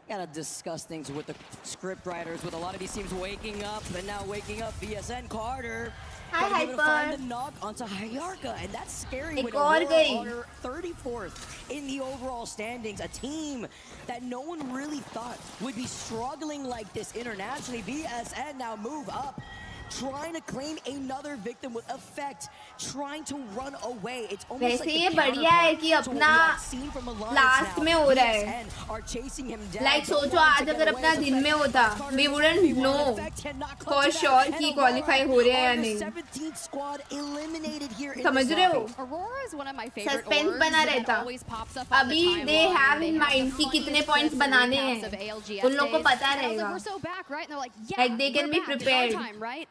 Gotta discuss things with the script writers, with a lot of these teams waking up, and now waking up VSN Carter. Hi, Gotta be able to find Hyper. the knock onto Hyarka, and that's scary एक when और Aurora गई. on her 34th in the overall standings. A team that no one really thought would be struggling like this internationally. VSN now move up, trying to claim another victim with effect, trying to run away. It's almost वैसे like ये the बढ़िया है कि counterpart to what we अपना have seen from Alliance last now. में हो रहा है. VSN are chasing him down. Like Don't सोचो want to आज get अगर away अपना as दिन में effect. होता, Carter we is wouldn't everyone. know Effect cannot for clutch it sure out. कि And qualify Aurora हो रहे हैं या are the नहीं. 17th squad eliminated here in समझ this रहे हो? lobby. Aurora is one of my favorite Suspense orgs बना that रहता. always pops up on the अभी timeline. they have They in have the mind कि कितने funniest points clips and बनाने recaps हैं. of ALGS उन लोगों को days. पता And I was like, रहेगा. we're so back, right? And they're like, yeah, Like they can we're be back. It's prepared. showtime, right?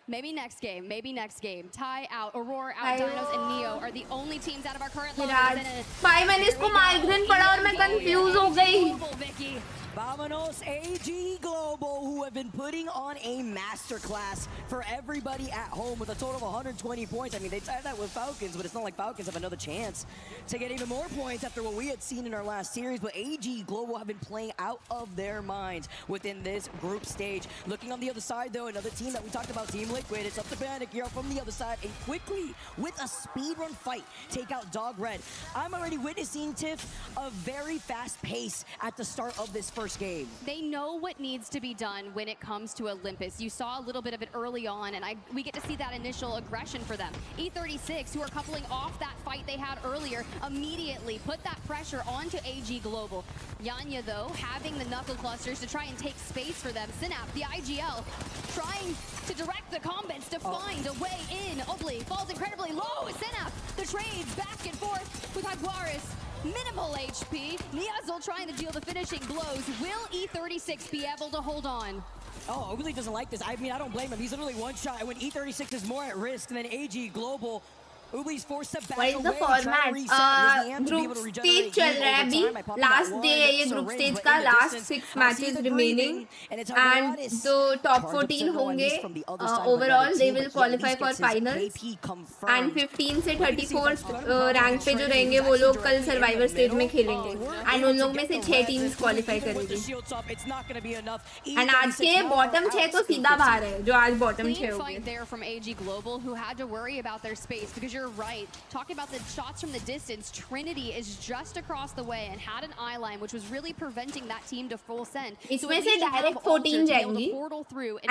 Maybe next game. Maybe next game. Ty out, Aurora out, Ayo. Dinos and Neo are the only teams out of our current Miraj. lobbies. भाई मैंने इसको migrant पढ़ा और मैं confused हो गई. Vicky. Vamonos AG Global, who have been putting on a masterclass for everybody at home with a total of 120 points. I mean, they tied that with Falcons, but it's not like Falcons have another chance to get even more points after what we had seen in our last series. But AG Global have been playing out of their minds within this group stage. Looking on the other side, though, another team that we talked about, Team Liquid. It's up to Panic here from the other side, and quickly, with a speedrun fight, take out Dog Red. I'm already witnessing, Tiff, a very fast pace at the start of this first game. They know what needs to be done when it comes to Olympus. You saw a little bit of it early on, and we get to see that initial aggression for them. E36, who are coupling off that fight they had earlier, immediately put that pressure onto AG Global. Yanya, though, having the knuckle clusters to try and take space for them. Synap, the IGL, trying to direct the combats to find a way in. Ugly falls incredibly low. Synap, the trades back and forth with Jaguaris. Minimal HP. Niazul trying to deal the finishing blows. Will E36 be able to hold on? Oh, Ugly doesn't like this. I mean, I don't blame him. He's literally one shot. And when E36 is more at risk than AG Global, Ugli's forced to back What is away, the trying to format? reset. He has the amp to be able Group to stage regenerate चल heal रहा है over अभी. time by popping Last that day है ये one group syringe, stage but का in the last distance, 6 I see matches the remaining. breathing, and it's And Jaguaris. the top Charge up 14 to no one होंगे. miss from the other side of Overall another they team, will but he at qualify least for gets his finals. KP confirmed. And 15 से Wait to see if 34th that's gonna rank पे जो रहेंगे वो लोग कल survivor stage में खेलेंगे. And उन लोग में से 6 टीम्स क्वालिफाई करेंगी. And आज के बॉटम 6 तो सीधा बाहर है जो आज बॉटम 6 Clean हो fight गए. there from AG Global, who had to worry about their space, because you're right. Talking about the shots from the distance, Trinity is just across the way and had an eye line, which was really preventing that team to full send. इसमें से direct 14 जाएंगी.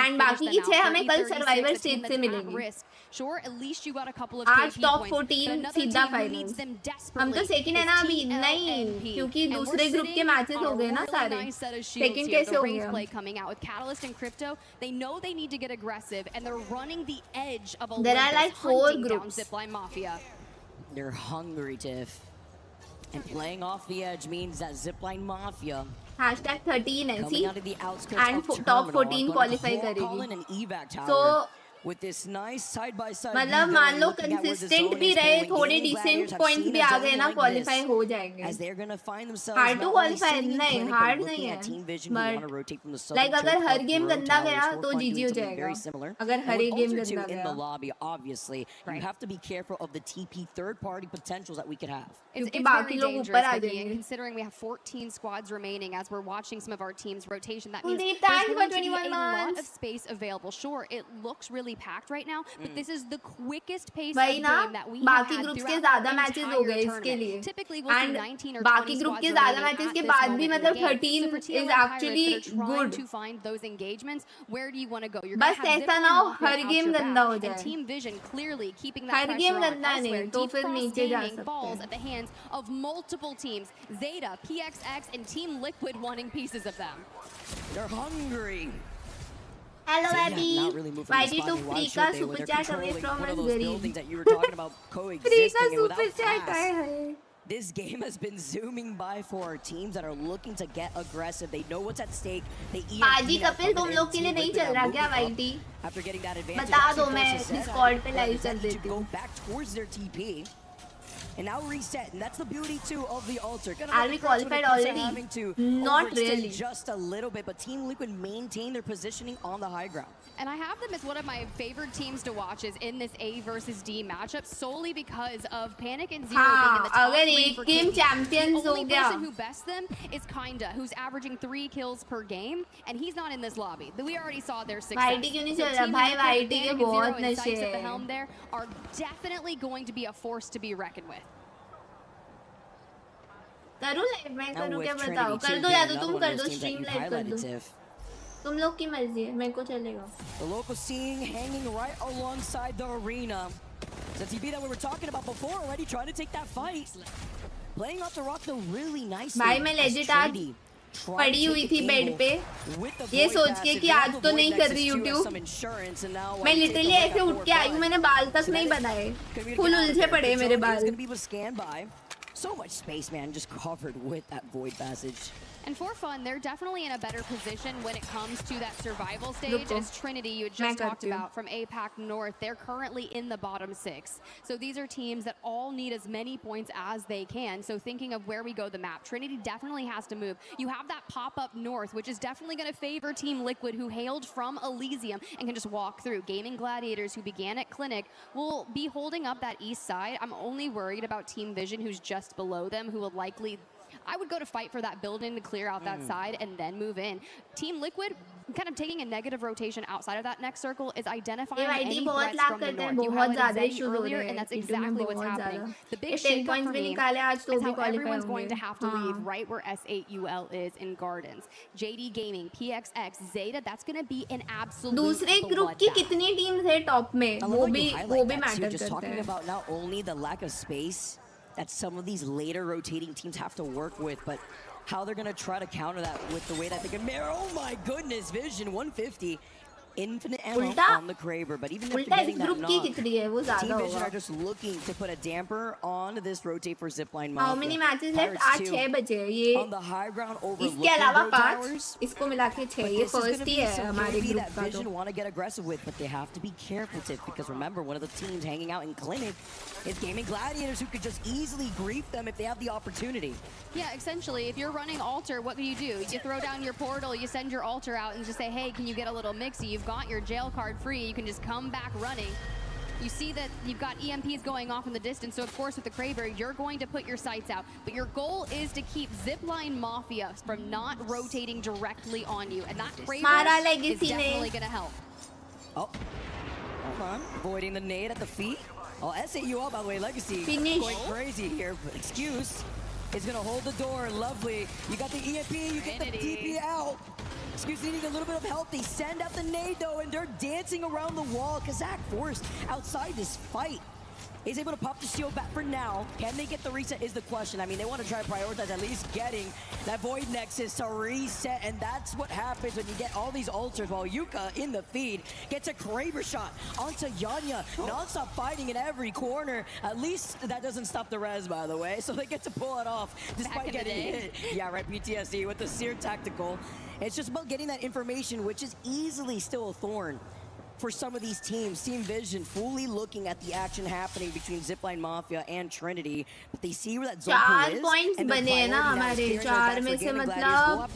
And बाकी की 6 हमें कल survivor stage से मिलेंगी. Sure, at least you got a couple of आज KP top points, but 14 another सीधा team who finals. needs them हम तो desperately सेकंड है is ना अभी नहीं TLNP. क्योंकि And we're दूसरे ग्रुप के sitting मैचेस on हो a गए ना really सारे. nice set of shields second here. कैसे The हो range गया? play coming out with Catalyst and Crypto. They know they need to get aggressive, and they're running the edge of There are Olympus, like 4 hunting down groups. Zipline Mafia. They're hungry, Tiff. And playing off the edge means that Zipline Mafia Hashtag 13 है coming see out of the outskirts and of top Terminal 14 are qualify gonna call in करेगी. an evac tower. So with this nice side by side मतलब मान लो consistent भी रहे, थोड़े decent points भी आ गए ना, क्वालिफाई हो जाएंगे. as they're going to find themselves hard to not only qualify sitting in नहीं, clinic, हार्ड but नहीं looking है, at Team Vision who want to rotate from the southern like अगर choke हर up game row गंदा towers. गया For तो fun, जीजी doing हो something जाएगा. very similar. अगर And हर with एक गेम Ultra 2 गंदा in गया the lobby, obviously you have to be careful of the TP third party potentials that we could have. क्योंकि It's बाकी very लोग dangerous, ऊपर आ Vicky, and जाएंगे. considering we have 14 squads remaining as we're watching some of our teams rotation, that means Kuldeep, there's thanks for going to be 21 a lot of months. space available. Sure, it looks really packed right now, but this is the quickest pace of वही ना, game that we have बाकी had groups के throughout ज्यादा the matches हो entire गए इसके tournament. लिए. Typically, we'll see And 19 or 20 बाकी ग्रुप squads के ज्यादा remaining मैचेस at के this बाद moment भी in the मतलब game. 13 So for is TLM pirates actually that are trying good. to find those engagements, where do you want to go? You're बस going to have ऐसा Zipline ना हो Mafia her out game your गंदा back, हो and जाए. Team Vision clearly keeping that her pressure game on. गंदा Elsewhere, नहीं, तो Deep फिर Frost नीचे जा Gaming सकते falls हैं. at the hands of multiple teams. Zeta, PXX, and Team Liquid wanting pieces of them. They're hungry. Hello So, yeah, Abby. not really moving from the YG spot. to I mean, why free should का they when super they're chat away controlling from one us of those buildings गरीब. that you were talking about free coexisting का and without super chat pass. आए हैं. This game has been zooming by for our teams that are looking to get aggressive. They know what's at stake. They पाजी कपिल तुम लोग के लिए नहीं चल रहा क्या YT? after getting that advantage. बता actually दो मैं forces Zeta Discord पे to लाइव चल to देती go हूँ. back towards their TP. And now reset, and that's the beauty too of the altar. Are we qualified already? Having to Not overextend really. just a little bit, but Team Liquid maintain their positioning on the high ground. And I have them as one of my favorite teams to watch is in this A versus D matchup solely because of Panic and Zero being in the top अगर 3 एक for game KD. Champions The हो only गया. person who bests them is Kinda, who's averaging 3 kills per game, and he's not in this lobby. We already saw their success. YT क्यों नहीं So चल रहा? Team भाई Liquid, YT के Panic and Zero बहुत and नशे Sykes at the हैं. helm there are definitely going to be a force to be reckoned with. करूँ लाइव मैं Now करूँ with क्या Trinity बताओ? कर too दो being या तो another तुम one कर of दो, those teams that stream you live कर highlighted, दो. Tiff. तुम लोग की मर्जी है, मेरे को चलेगा. The local scene hanging right alongside the arena. The TP that we were talking about before already trying to take that fight. Playing off the rock though really nicely. भाई मैं legit आज पड़ी हुई थी बेड पे ये सोच के कि आज तो नहीं कर रही YouTube. मैं लिटरली ऐसे उठ के आई हूँ, मैंने बाल तक नहीं बनाए, फुल उलझे पड़े मेरे बाल. So much space, man, just covered with that void passage. And for fun, they're definitely in a better position when it comes to that survival stage. As Trinity, you had just talked about from APAC North, they're currently in the bottom 6. So these are teams that all need as many points as they can. So thinking of where we go the map, Trinity definitely has to move. You have that pop-up north, which is definitely going to favor Team Liquid, who hailed from Elysium and can just walk through. Gaming Gladiators, who began at Clinic, will be holding up that east side. I'm only worried about Team Vision, who's just below them, who will likely... I would go to fight for that building to clear out that side and then move in. Team Liquid, kind of taking a negative rotation outside of that next circle, is identifying any threats from the north. You highlighted Zenny earlier, and that's exactly what's happening. The big shakeup for me is how everyone's going to have to leave right where S8UL is in Gardens. JD Gaming, PXX, Zeta, that's going to be an absolute दूसरे group की कितनी teams है top में, वो भी matter just करते talking हैं. about not only the lack of space that some of these later rotating teams have to work with, but how they're going to try to counter that with the way that they can mirror. Oh my goodness, Vision 150. Infinite ammo on the Kraber, but even after getting that knock, Team Vision are just looking to put a damper on this rotate for Zipline Mafia. How many matches left? आज 6 बचे ये. On the high ground overlooking इसके अलावा road 5, towers. इसको मिला के 6. ये first ही है हमारे ग्रुप that का तो. Vision want to get aggressive with, but they have to be careful, Tiff, because remember, one of the teams hanging out in Clinic is Gaming Gladiators, who could just easily grief them if they have the opportunity. Yeah, essentially, if you're running altar, what can you do? You throw down your portal, you send your altar out and just say, hey, can you get a little mixy? You've got your jail card free, you can just come back running. You see that you've got EMPs going off in the distance, so of course with the Kraber, you're going to put your sights out. But your goal is to keep Zipline Mafia from not rotating directly on you, and that Kraber is definitely going to help. Oh, hold on. Avoiding the nade at the feet. Oh, S8UL, by the way, Legacy going crazy here, but Excuse is going to hold the door. Lovely. You got the EMP, you get the DP out. Excuse needing a little bit of help. They send out the nade, though, and they're dancing around the wall. Kazakh forced outside this fight. is able to pop the shield back for now. Can they get the reset is the question. I mean, they want to try to prioritize at least getting that Void Nexus to reset, and that's what happens when you get all these ultras, while Yuka in the feed gets a Kraber shot onto Yanya. Non-stop fighting in every corner. At least that doesn't stop the res, by the way, so they get to pull it off despite getting hit. Yeah, right, PTSD with the Seer Tactical. It's just about getting that information, which is easily still a thorn for some of these teams. Team Vision fully looking at the action happening between Zipline Mafia and Trinity, but they see where that zone चार is, points and बने ना हमारे चार में से मतलब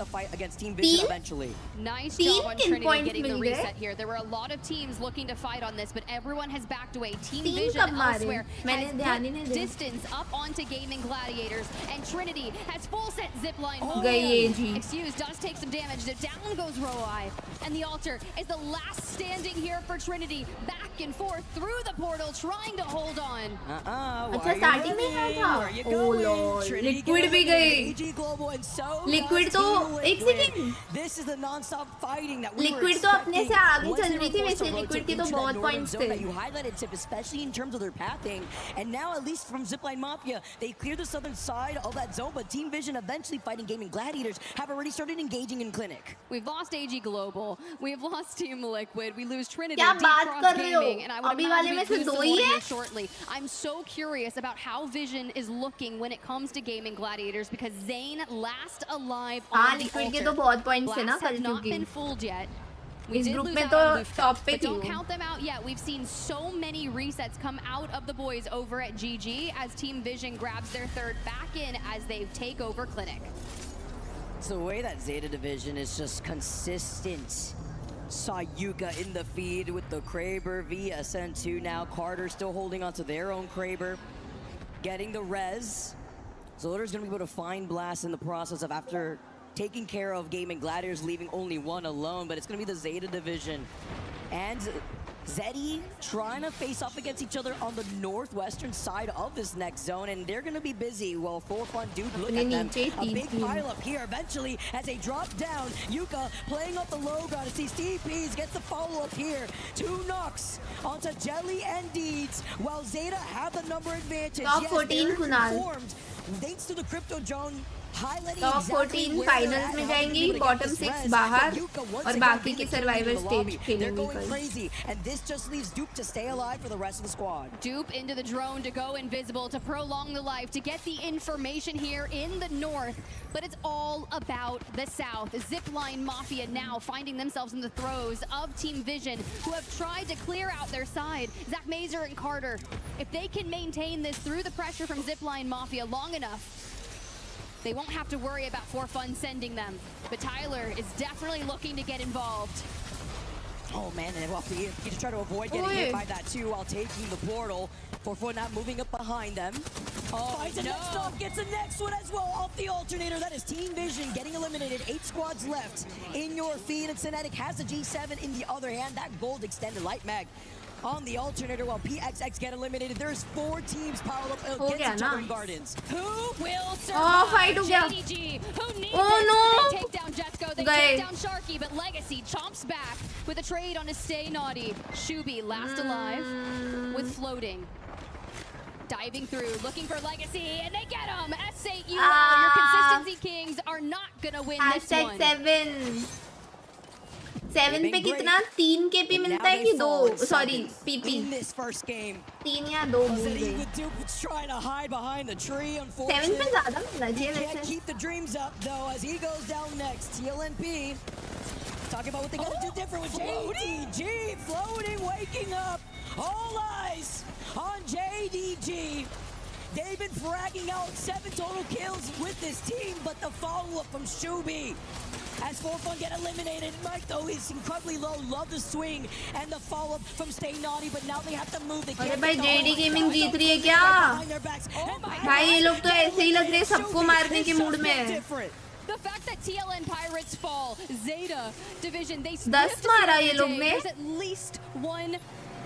Nice तीन job on किन Trinity points getting the मिल गए? reset here. There were a lot of teams looking to fight on this, but everyone has backed away. Team तीन Vision कब मारे? elsewhere मैंने has ध्यान ही नहीं put दिया। distance up onto Gaming Gladiators, and Trinity has full set zipline. गई ये जी। Excuse does take some damage. Down goes Roai, and the Altar is the last standing here for Trinity. Back and forth through the portal, trying to hold on. अच्छा starting में है था। Oh lord, liquid भी गई। Liquid तो एक second. This is the non-stop fighting that we liquid तो अपने से आगे चल रही थी, वैसे लिक्विड के तो बहुत पॉइंट्स थे। You highlighted Tip, especially in terms of their pathing, and now at least from Zipline Mafia, they cleared the southern side of that zone, but Team Vision eventually fighting Gaming Gladiators have already started engaging in Clinic. We've lost AG Global, we have lost Team Liquid, we lose Trinity, क्या Deep बात Cross कर रहे हो? Gaming, and I would अभी वाले imagine में we से lose some दो more ही here हैं? shortly. I'm so curious about how Vision is looking when it comes to Gaming Gladiators, because Zane last alive हाँ on the लिक्विड के Altar. तो बहुत पॉइंट्स थे ना Blasts कल have not क्योंकि been fooled yet. We इस did group lose में out तो on Lufa, टॉप पे but थी don't वो। count them out yet. We've seen so many resets come out of the boys over at GG as Team Vision grabs their third back in as they take over Clinic. It's the way that Zeta Division is just consistent. Saw Yuka in the feed with the Kraber VSN2 now. Carter still holding on to their own Kraber, getting the res. Zolder's gonna be able to find Blast in the process of after taking care of Gaming Gladiators, leaving only one alone, but it's gonna be the Zeta Division. And Zeddy trying to face off against each other on the northwestern side of this next zone, and they're gonna be busy while For Fun Dude look at them. A big pile up here eventually as they drop down. Yuka playing up the low ground to see Steve Pease gets the follow up here. 2 knocks onto Jelly and Deeds while Zeta have the number advantage. Top 14 Kunal. Thanks to the Crypto Drone. Top 14 finals में जाएंगी, bottom 6 बाहर और बाकी के survivor stage खेलेंगी कल। And this just leaves Dupe to stay alive for the rest of the squad. Dupe into the drone to go invisible, to prolong the life, to get the information here in the north. But it's all about the south. Zipline Mafia now finding themselves in the throes of Team Vision, who have tried to clear out their side. Zach Mazer and Carter, if they can maintain this through the pressure from Zipline Mafia long enough, they won't have to worry about For Fun sending them. But Tyler is definitely looking to get involved. Oh man, and well, he just try to avoid getting hit by that too while taking the portal. For Fun not moving up behind them. Oh, finds the next stop, gets the next one as well off the alternator. That is Team Vision getting eliminated. 8 squads left in your feed, and Synetic has the G7 in the other hand. That gold extended light mag on the alternator while PXX get eliminated. There's 4 teams piled up against each other in Gardens. Who will survive? fight हो गया। JDG, who needs no! They take down Jesco, they गए। take down Sharky, but Legacy chomps back with a trade on his Stay Naughty. Shubi last alive with floating. Diving through, looking for Legacy, and they get him! S8UL, your consistency kings are not gonna win this one. #7 7 पे कितना 3 KP मिलता है कि 2 sorry PP in this first game. 3 या 2 भूल गई। 7 पे ज़्यादा मिलना चाहिए Can't वैसे। keep the dreams up though as he goes down next. TLNP talking about what they gotta do different with JDG floating, waking up. All eyes on JDG. They've been fragging out 7 total kills with this team, but the follow-up from Shubi as For Fun get eliminated. Mike though is incredibly low, love the swing and the follow-up from Stay Naughty, but now they have to move. They अरे can't भाई JD gaming जीत रही है क्या? भाई ये लोग तो ऐसे ही लग रहे हैं सबको मारने के मूड में है। The fact that TLN Pirates fall, Zeta Division, they 10 मारा ये लोग ने। There's at least 1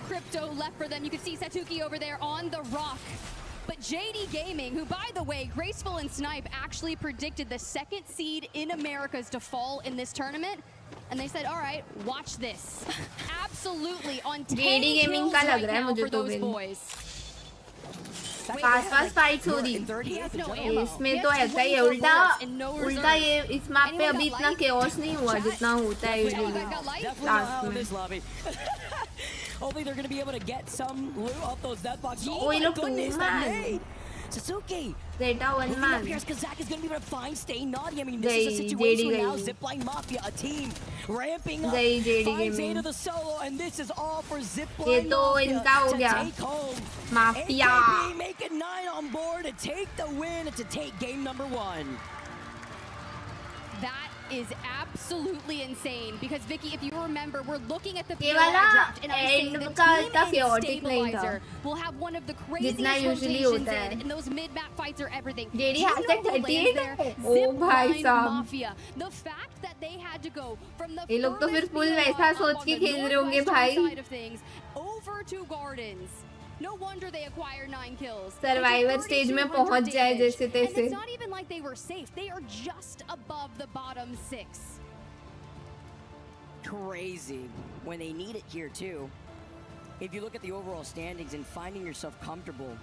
crypto left for them. You can see Satuki over there on the rock. But JD Gaming, who by the way, Graceful and Snipe actually predicted the 2nd seed in Americas to fall in this tournament. And they said, all right, watch this. Absolutely on 10 JD Gaming kills का लग right रहा है now मुझे for तो those win। boys. Pass fights हो रही इसमें तो ऐसा ही है उल्टा ये इस मैप पे अभी इतना केओस नहीं हुआ जितना होता है यूजुअली लास्ट में Hopefully they're going to be able to get some loot off those death boxes. Oh my goodness, man. Suzuki. Zeta one man. Here because Zach is going to be able to find Stay Naughty. I mean, this is a situation where now Zipline Mafia, a team ramping up, finds Zeta the solo, and this is all for Zipline Mafia to take home. Mafia. AKB making 9 on board to take the win and to take game number 1. That is absolutely insane because Vicky, if you remember, we're looking at the draft and I'm saying the team in Stabilizer will have one of the craziest rotations in those mid-map fights or everything. JD has like 38 there. Oh bhai sahab. Mafia. The fact that they had to go from the ये लोग तो फिर full वैसा सोच के खेल रहे होंगे भाई. Over to Gardens. No wonder they acquired 9 kills. Survivor stage में पहुंच जाए जैसे तैसे. And it's not even like they were safe. They are just above the bottom 6. Crazy when they need it here too. If you look at the overall standings and finding yourself comfortable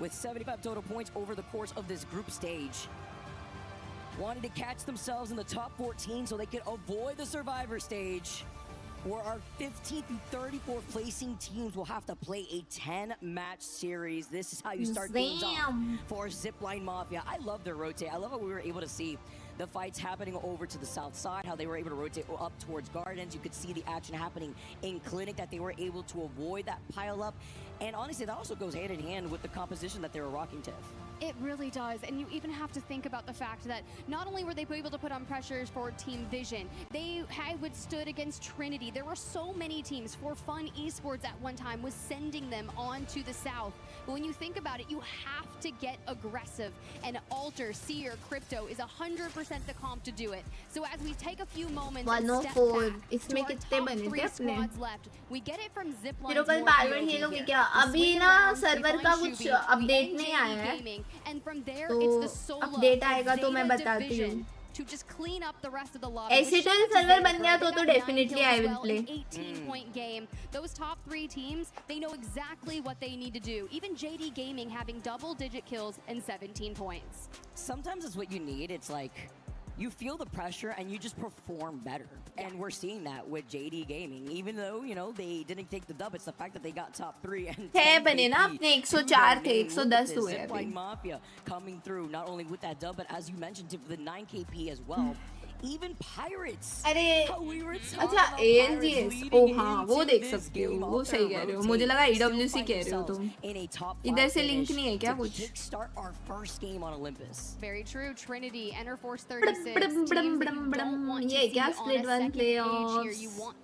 with 75 total points over the course of this group stage, wanting to catch themselves in the top 14 so they could avoid the Survivor stage, where our 15th through 34th placing teams will have to play a 10-match series. This is how you start things off for Zipline Mafia. I love their rotate. I love how we were able to see the fights happening over to the south side, how they were able to rotate up towards Gardens. You could see the action happening in Clinic, that they were able to avoid that pile-up. And honestly, that also goes hand in hand with the composition that they were rocking, Tiff. It really does, and you even have to think about the fact that not only were they able to put on pressures for Team Vision, they had withstood against Trinity. There were so many teams. For Fun Esports at one time was sending them on to the south. But when you think about it, you have to get aggressive, and Alter, Seer, Crypto is 100% the comp to do it. So as we take a few moments and step back to our top 3 squads left, we get it from Zipline's अभी ना server का कुछ update नहीं आया है तो update आएगा तो मैं बताती हूँ to just clean up the rest of the lobby. S8UL server बन गया तो definitely I will play. 18-point game. Those top 3 teams, they know exactly what they need to do. Even JD Gaming having double-digit kills and 17 points. Sometimes it's what you need. It's like you feel the pressure and you just perform better. And we're seeing that with JD Gaming. Even though, you know, they didn't take the dub, it's the fact that they got top 3 and बने ना अपने 104 थे 110 हुए अभी. Zipline Mafia coming through not only with that dub but as you mentioned to the 9KP as well. Even Pirates. अरे अच्छा ALGS ओ हाँ वो देख सकते हो वो सही कह रहे हो मुझे लगा EWC कह रहे हो तुम इधर से लिंक नहीं है क्या कुछ Very true. Trinity, Enterforce 36. ये क्या split 1 playoffs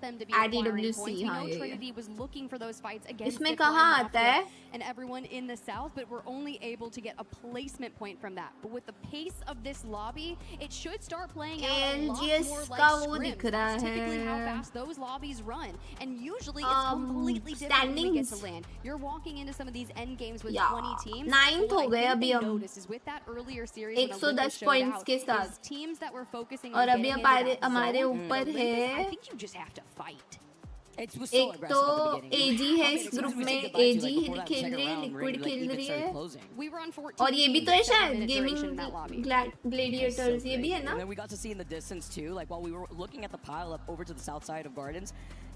at EWC हाँ ये Trinity was looking for those fights against इसमें कहाँ आता है and everyone in the south, but we're only able to get a placement point from that. But with the pace of this lobby, it should start playing out ALGS का वो दिख रहा है typically how fast those lobbies run, and usually it's completely different when we get to land. You're walking into some of these end games with 20 teams. 9th हो गए अभी हम with that earlier series 110 points के साथ teams that were focusing और अभी हमारे ऊपर है I think you just have to fight. एक तो AG है इस ग्रुप में AG खेल रही है लिक्विड खेल रही है और ये भी तो है शायद गेमिंग ग्लैडिएटर्स ये भी है ना we got to see in the distance too, like while we were looking at the pile up over to the south side of Gardens,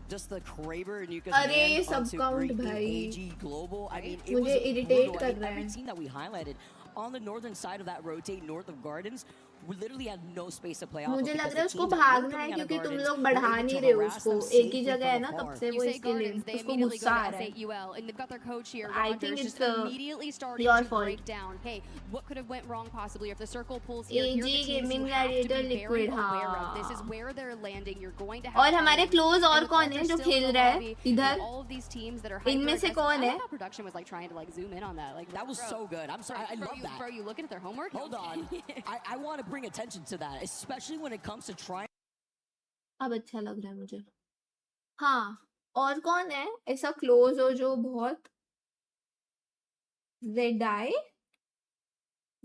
just the Kraber and Yuka's अरे सब count भाई AG Global. I mean, it मुझे irritate कर रहा है every team that we highlighted on the northern side of that rotate north of Gardens, we literally had no space to play off. मुझे लग रहा है उसको भागना है क्योंकि तुम लोग बढ़ा नहीं रहे हो उसको एक ही जगह है ना तब से वो इसके लिए उसको गुस्सा आ रहा है I think it's your fault Hey, what could have went wrong possibly if the circle pulls AG Gaming Gladiator Liquid हाँ this is where they're landing. You're going to have और हमारे क्लोज और कौन है जो खेल रहा है इधर इनमें से कौन है production was like trying to like zoom in on that. Like that was so good. I'm sorry. I love that. Bro, you looking at their homework? Hold on. I want to bring attention to that, especially when it comes to trying. अब अच्छा लग रहा है मुझे हाँ और कौन है ऐसा क्लोज हो जो बहुत Zedai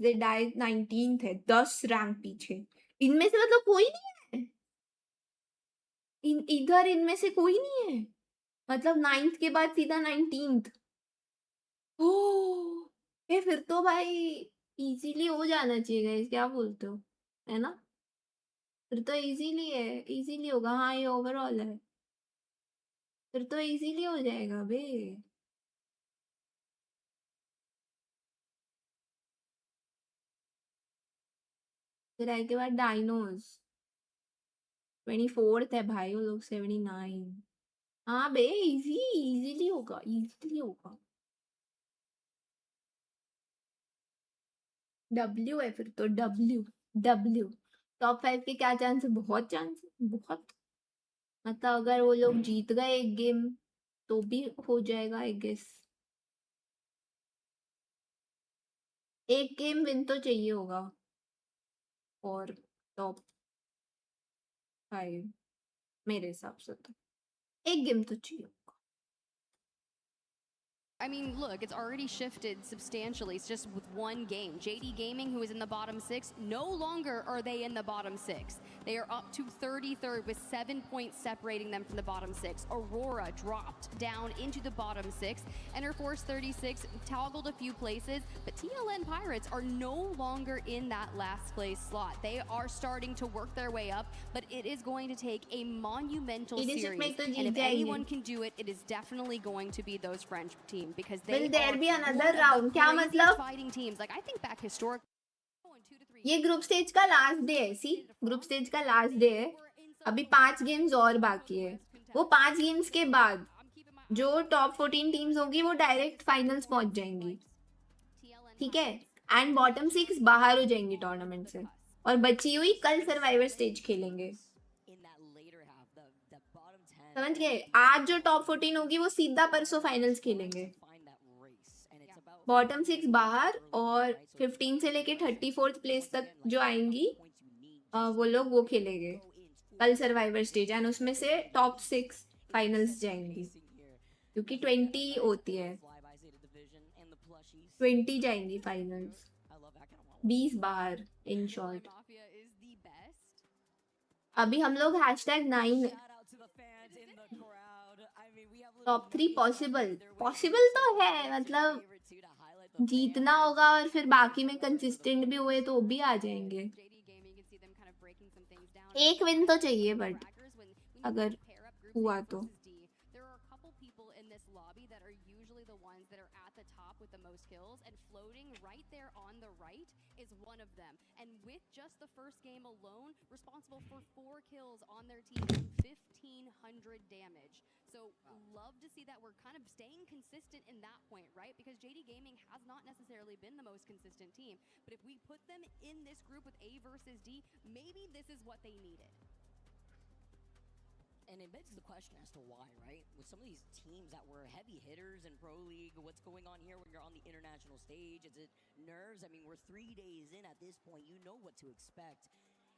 19th है 10 रैंक पीछे इनमें से मतलब कोई नहीं है इधर इनमें से कोई नहीं है मतलब 9th के बाद सीधा 19th फिर तो भाई इजीली हो जाना चाहिए गाइस, क्या बोलते हो, है ना? फिर तो इजीली है, इजीली होगा। हाँ ये ओवरऑल है, फिर तो इजीली हो जाएगा बे। फिर आए के बाद डायनोस 24th है भाई, वो लोग 79। हाँ बे इजीली होगा, इजीली होगा। डब्ल्यू है फिर तो, डब्ल्यू टॉप 5 के क्या चांस है? बहुत चांस है, बहुत। मतलब अगर वो लोग जीत गए एक गेम तो भी हो जाएगा आई गेस। एक गेम विन तो चाहिए होगा और टॉप 5 मेरे हिसाब से तो एक गेम तो चाहिए। I mean, look, it's already shifted substantially. It's just with one game. JD Gaming, who is in the bottom 6, no longer are they in the bottom 6. They are up to 33rd with 7 points separating them from the bottom 6. Aurora dropped down into the bottom 6. Enterforce 36 toggled a few places, but TLN Pirates are no longer in that last place slot. They are starting to work their way up, but it is going to take a monumental series. And if anyone can do it, it is definitely going to be those French teams. Because they Will there are be another one of round? the क्या craziest मतलब? fighting teams. Like I think back historic. ये group stage का last day है। सी group stage का last day है, अभी 5 games और बाकी है। वो 5 गेम्स के बाद जो टॉप 14 टीम्स होंगी वो डायरेक्ट फाइनल्स पहुंच जाएंगी, ठीक है? एंड बॉटम 6 बाहर हो जाएंगी टूर्नामेंट से, और बची हुई कल सर्वाइवर स्टेज खेलेंगे। समझ गए? आज जो टॉप 14 होगी वो सीधा परसों फाइनल्स खेलेंगे। बॉटम 6 बाहर, और 15 से लेके 34th प्लेस तक जो आएंगी वो लोग वो खेलेंगे कल सर्वाइवर स्टेज, एंड उसमें से टॉप 6 फाइनल्स जाएंगी, क्योंकि 20 होती है, 20 जाएंगी फाइनल्स, 20 बाहर इन शॉर्ट। अभी हम लोग #9 टॉप 3 पॉसिबल तो है, मतलब जीतना होगा और फिर बाकी में कंसिस्टेंट भी हुए तो भी आ जाएंगे। एक विन तो चाहिए, बट अगर हुआ तो with the most kills, and floating right there on the right is one of them. And with just the first game alone, responsible for 4 kills on their team and 1,500 damage. So love to see that we're kind of staying consistent in that point, right? Because JD Gaming has not necessarily been the most consistent team, but if we put them in this group with A versus D, maybe this is what they needed. And it begs the question as to why, right? With some of these teams that were heavy hitters in Pro League, what's going on here when you're on the international stage? Is it nerves? I mean, we're 3 days in at this point. You know what to expect.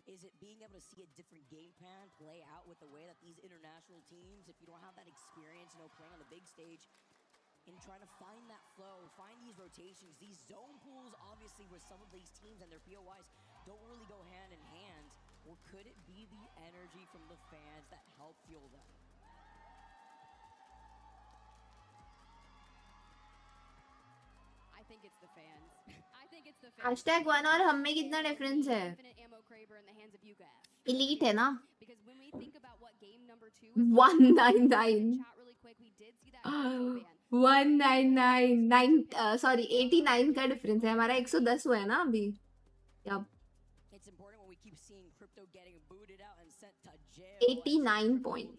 Is it being able to see a different game plan play out with the way that these international teams, if you don't have that experience, you know, playing on the big stage, in trying to find that flow, find these rotations, these zone pools, obviously, with some of these teams and their POIs don't really go hand in hand. Or could it be the energy from the fans that help fuel them? I think it's the fans. I think it's the fans. #1 और हम में कितना difference है? Elite है ना? 199 199 sorry 89 का difference है हमारा। 110 हुआ है ना अभी। Yup 89 points.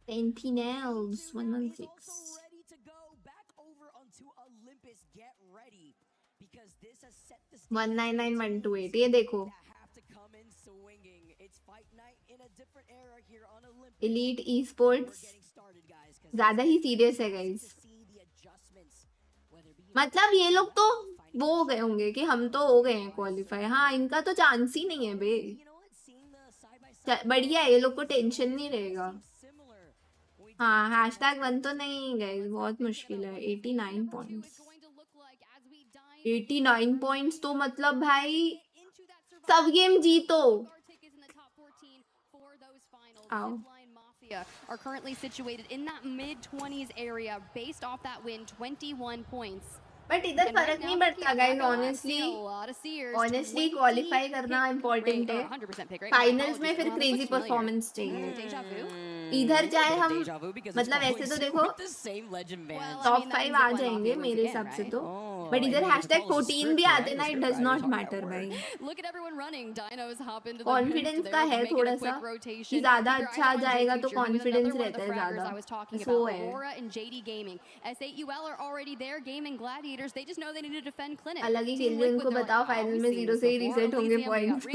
Sentinels 116. 199 128 ये देखो। Elite esports ज्यादा ही सीरियस है गाइस। मतलब ये लोग तो वो हो गए होंगे कि हम तो हो गए हैं क्वालिफाई। हाँ इनका तो चांस ही नहीं है बे। बढ़िया है, ये लोग को टेंशन नहीं रहेगा। हाँ #1 तो नहीं गाइस, बहुत मुश्किल है। 89 पॉइंट्स 89 पॉइंट्स तो मतलब भाई सब गेम जीतो। आओ are currently situated in that mid-20s area based off that win, 21 points. But इधर फर्क नहीं पड़ता गाइस ऑनेस्टली क्वालिफाई करना इम्पोर्टेंट है फाइनल्स में फिर क्रेजी परफॉर्मेंस चाहिए इधर जाए हम मतलब ऐसे तो देखो टॉप 5 आ जाएंगे मेरे हिसाब से तो बट इधर #14 भी आते ना इट डज नॉट मैटर भाई कॉन्फिडेंस का है थोड़ा सा कि ज्यादा अच्छा आ जाएगा तो कॉन्फिडेंस रहता है ज्यादा वो है S8UL are already there gaming gladiators they just know they need to defend clinic अलग ही खेल रहे उनको बताओ फाइनल में 0 से ही रीसेट होंगे पॉइंट्स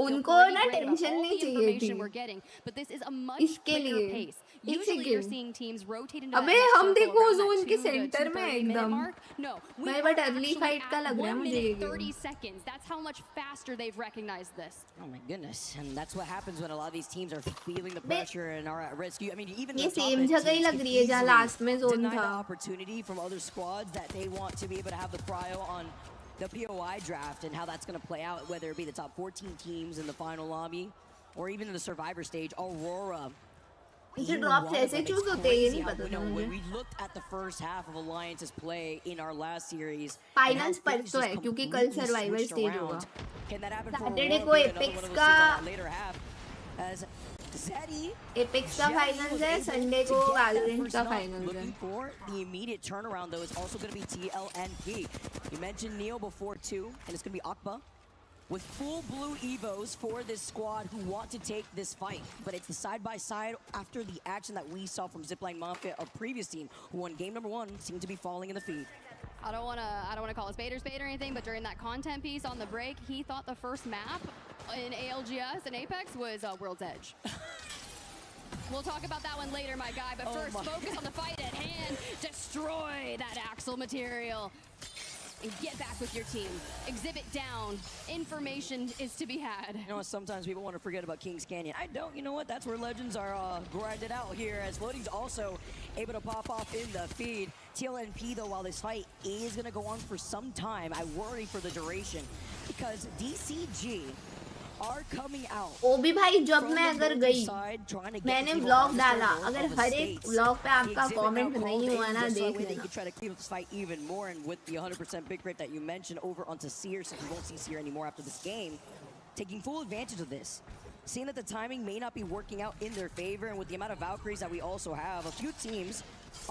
उनको ना टेंशन नहीं चाहिए थी इसके लिए अबे हम देखो जोन के सेंटर में एकदम भाई बट अर्ली फाइट का लग रहा है मुझे ये 30 seconds that's how much faster they've recognized this oh my goodness and that's what happens when a lot of these teams are feeling the pressure and are at risk I mean even ये same जगह ही लग रही है जहाँ last में zone था opportunity from other squads that they want to be able to have the prio on the POI draft and how that's going to play out whether it be the top 14 teams in the final lobby or even in the survivor stage Aurora इसे drop कैसे choose होते हैं ये नहीं पता था मुझे we looked at the first half of Alliance's play in our last series finals पर तो है क्योंकि कल सर्वाइवर स्टेज होगा सैटरडे को एपेक्स का एपेक्स का फाइनल्स है संडे को वैलोरेंट का फाइनल्स है the immediate turnaround though is also going to be TLNP you mentioned Neo before too and it's going to be Akba with full blue evos for this squad who want to take this fight but it's the side by side after the action that we saw from Zipline Mafia a previous team who won game number 1 seemed to be falling in the feed I don't want to call it spade or anything but during that content piece on the break he thought the first map in ALGS and Apex was World's Edge We'll talk about that one later, my guy. But first, focus on the fight at hand. Destroy that Axel material. And get back with your team. Exhibit down. Information is to be had. You know what? Sometimes people want to forget about Kings Canyon. I don't. You know what? That's where legends are grinded out here. As Floating's also able to pop off in the feed. TLNP, though, while this fight is going to go on for some time, I worry for the duration. Because DCG are coming out. वो भी भाई जब मैं अगर गई मैंने vlog डाला अगर हर एक व्लॉग पे आपका कमेंट नहीं हुआ ना देख लेना try to clean up this fight even more and with the 100% pick rate that you mentioned over onto Seer since we won't see Seer anymore after this game taking full advantage of this seeing that the timing may not be working out in their favor and with the amount of Valkyries that we also have a few teams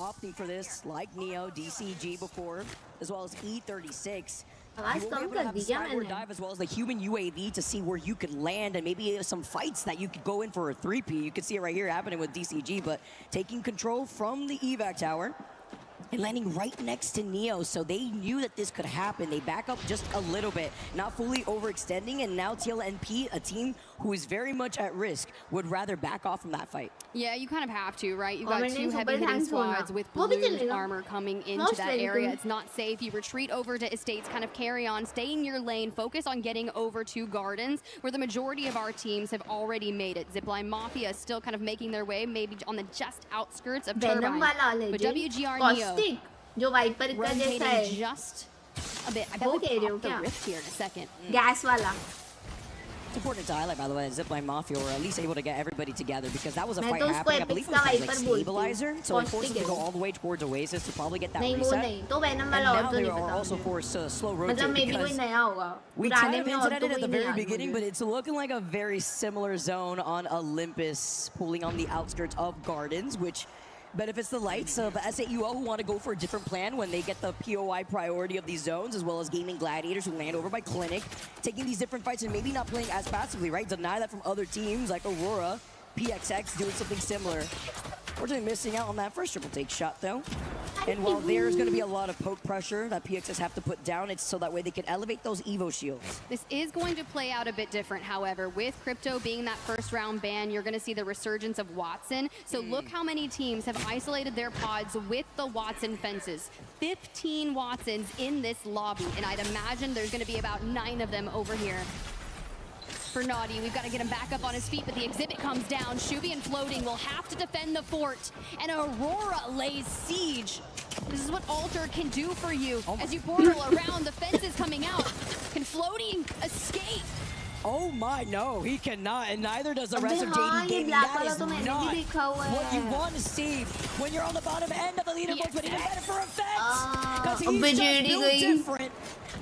opting for this like Neo DCG before as well as E36 आवाज कम कर दी क्या मैंने dive as well as the human UAV to see where you could land and maybe some fights that you could go in for a 3P. You can see it right here happening with DCG, but taking control from the evac tower and landing right next to Neo, so they knew that this could happen. They back up just a little bit, not fully overextending, and now TLNP, a team who is very much at risk, would rather back off from that fight. Yeah, you kind of have to, right? You've got two heavy-hitting squads with blue armor coming into that area. It's not safe. You retreat over to Estates, kind of carry on, stay in your lane, focus on getting over to Gardens, where the majority of our teams have already made it. Zipline Mafia is still kind of making their way, maybe on the just outskirts of Turbine. But WGR Neo जो wiper का जैसा है just a bit. I bet we pop the rift here in a second. Gas वाला It's important to highlight, by the way, that Zipline Mafia were at least able to get everybody together because that was a fight happening. I believe it was like Stabilizer, so they forced them to go all the way towards Oasis to probably get that reset. And now they are also forced to slow rotate because we kind of hinted at it at the very beginning, but it's looking like a very similar zone on Olympus, pulling on the outskirts of Gardens, which benefits the likes of S8UL who want to go for a different plan when they get the POI priority of these zones, as well as gaming gladiators who land over by Clinic, taking these different fights and maybe not playing as passively, right? Deny that from other teams like Aurora, PXX doing something similar. Unfortunately missing out on that first triple take shot though. And while there's going to be a lot of poke pressure that PXS have to put down, it's so that way they can elevate those Evo shields. This is going to play out a bit different, however. With Crypto being that first round ban, you're going to see the resurgence of Watson. So look how many teams have isolated their pods with the Watson fences. 15 Watsons in this lobby, and I'd imagine there's going to be about 9 of them over here. For Naughty, we've got to get him back up on his feet, but the exhibit comes down. Shubi and Floating will have to defend the fort, and Aurora lays siege. This is what Alter can do for you. As you portal around, the fence is coming out. Can Floating escape? Oh my, no, he cannot, and neither does the rest of हाँ, JD ये Gaming. black That वाला is तो मैंने भी not देखा हुआ what you है। want to see when you're on the bottom end of the leaderboard, but even better for effect, because अबे he's just JD built गई। different.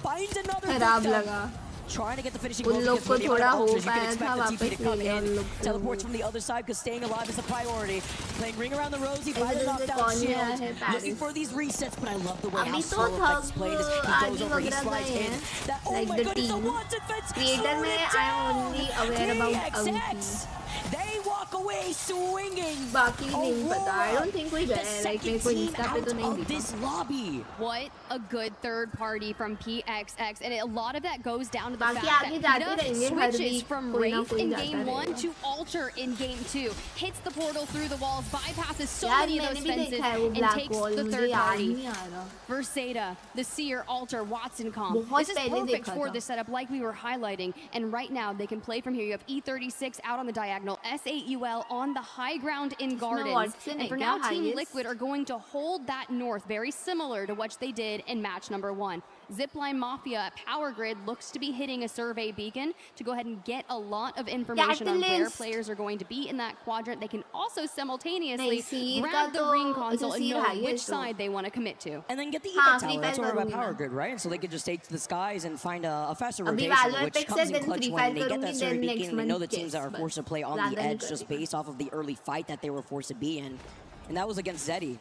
Finds another खराब victim. लगा। Trying to get the finishing उन blow लोग because को when you have थोड़ा हो ultras, you can पाया expect था, the TP वापस to come ले लिया उन in. लोग को। Teleports from the other side because staying alive is a priority. Playing ring around the rosy, by the इधर से knockdown कौन shield. आया है Looking Paris? for these resets, but I love the way how अभी तो slow effects थक play this. He goes आदि over, he वगैरह slides गए in. हैं। That, oh Like my the goodness, the team. watch defense Creator slowed में it I am down. only aware about PXX, they walk away swinging. बाकी नहीं पता। I don't think कोई गया है। Like मेरे को Insta पे तो नहीं of दिखा। this lobby. What a good third party from PXX, and a lot of that goes down to the बाकी fact आगे that जाते रहेंगे, PETA her switches week from कोई ना Wraith कोई in जाता game 1 रहेगा। to Alter in game 2, hits the portal through the walls, bypasses so यार many of मैंने those भी fences, देखा है वो and black takes wall, the मुझे third याद party. नहीं आ रहा। Verseda, the Seer, Alter, Watson comp. बहुत This is पहले perfect देखा for था। this setup, like we were highlighting. And right now, they can play from here. You have E36 out on the diagonal, S8UL on the high ground in Gardens. Watson And for है now, क्या Team highest? Liquid are going to hold that north, very similar to what they did in match number 1. Zipline Mafia at Power Grid looks to be hitting a survey beacon to go ahead and get a lot of information on where Catalyst. players are going to be in that quadrant. They can also simultaneously नहीं, Seer grab का the तो- ring console and Seer know highest which तो। side they want to commit to. And then get the हाँ, eco Free tower. Fire That's what about करूँगी Power मैं। Grid, right? And so they could just take to the skies and find a faster अभी rotation, Valor which Apex comes है, in then clutch Free when Fire they get that करूँगी, survey then beacon. next They know month the teams that are Kiss, forced to play on ज़्यादा the नहीं edge just करूँगी। based off of the early fight that they were forced to be in. And that was against Zeddy.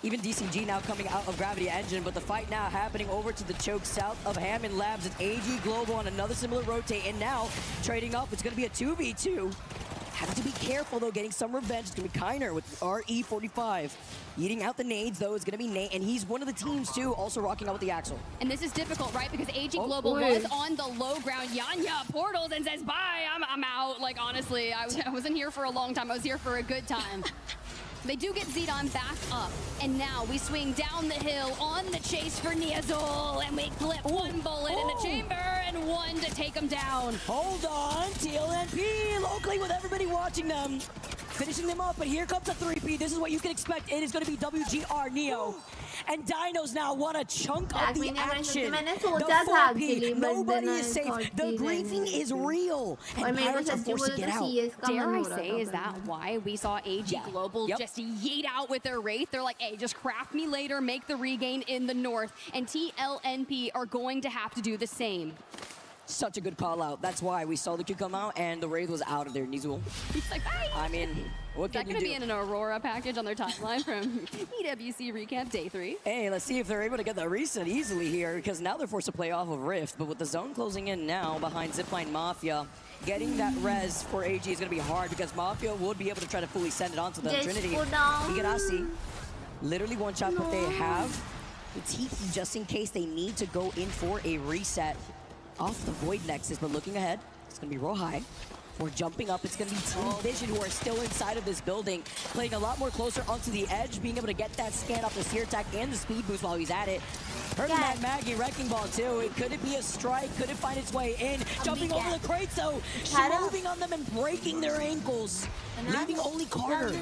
Even DCG now coming out of Gravity Engine, but the fight now happening over to the choke south of Hammond Labs. It's AG Global on another similar rotate, and now trading up. It's going to be a 2v2. Having to be careful, though, getting some revenge. It's going to be Kiner with RE45. Eating out the nades, though, is going to be Nate, and he's one of the teams, too, also rocking out with the Axel. And this is difficult, right? Because AG Oh, Global wait. was on the low ground. Yanya portals and says, bye, I'm out. Like, honestly, I wasn't here for a long time. I was here for a good time. They do get Zidane back up, and now we swing down the hill on the chase for Niazul, and we clip one bullet in the chamber and one to take him down. Hold on, TLNP locally with everybody watching them. Finishing them up, but here comes a 3P. This is what you can expect. It is going to be WGR Neo. And Dinos now want a chunk of the action. मैंने The सोचा था 4P, actually, but nobody then is I safe. thought The कि griefing नहीं, is नहीं। real. और And मेरे को Pirates are सच्ची forced to बोले get तो out. CS का Dare मन I हो रहा say, था is that पहले। why we saw AG Yeah. Global Yep. just yeet out with their Wraith? They're like, hey, just craft me later, make the regain in the north. And TLNP are going to have to do the same. Such a good call out. That's why we saw the Q come out and the Wraith was out of there, Nizul. He's like, bye. I mean, what Is that can you going to do? be in an Aurora package on their timeline from EWC Recap Day 3? Hey, let's see if they're able to get the reset easily here, because now they're forced to play off of Rift, but with the zone closing in now behind Zipline Mafia, getting that res for AG is going to be hard, because Mafia would be able to try to fully send it onto the Just Trinity. go down. Igarashi, literally one shot what they have. It's Heat just in case they need to go in for a reset off the Void Nexus, but looking ahead, it's going to be Rohai. We're jumping up. It's going to be Team Vision who are still inside of this building, playing a lot more closer onto the edge, being able to get that scan off the Seer attack and the speed boost while he's at it. Heard of that Maggie Wrecking Ball too. Could it be a strike? Could it find its way in? Jumping over the crates though, moving on them and breaking their ankles, leaving only Carter.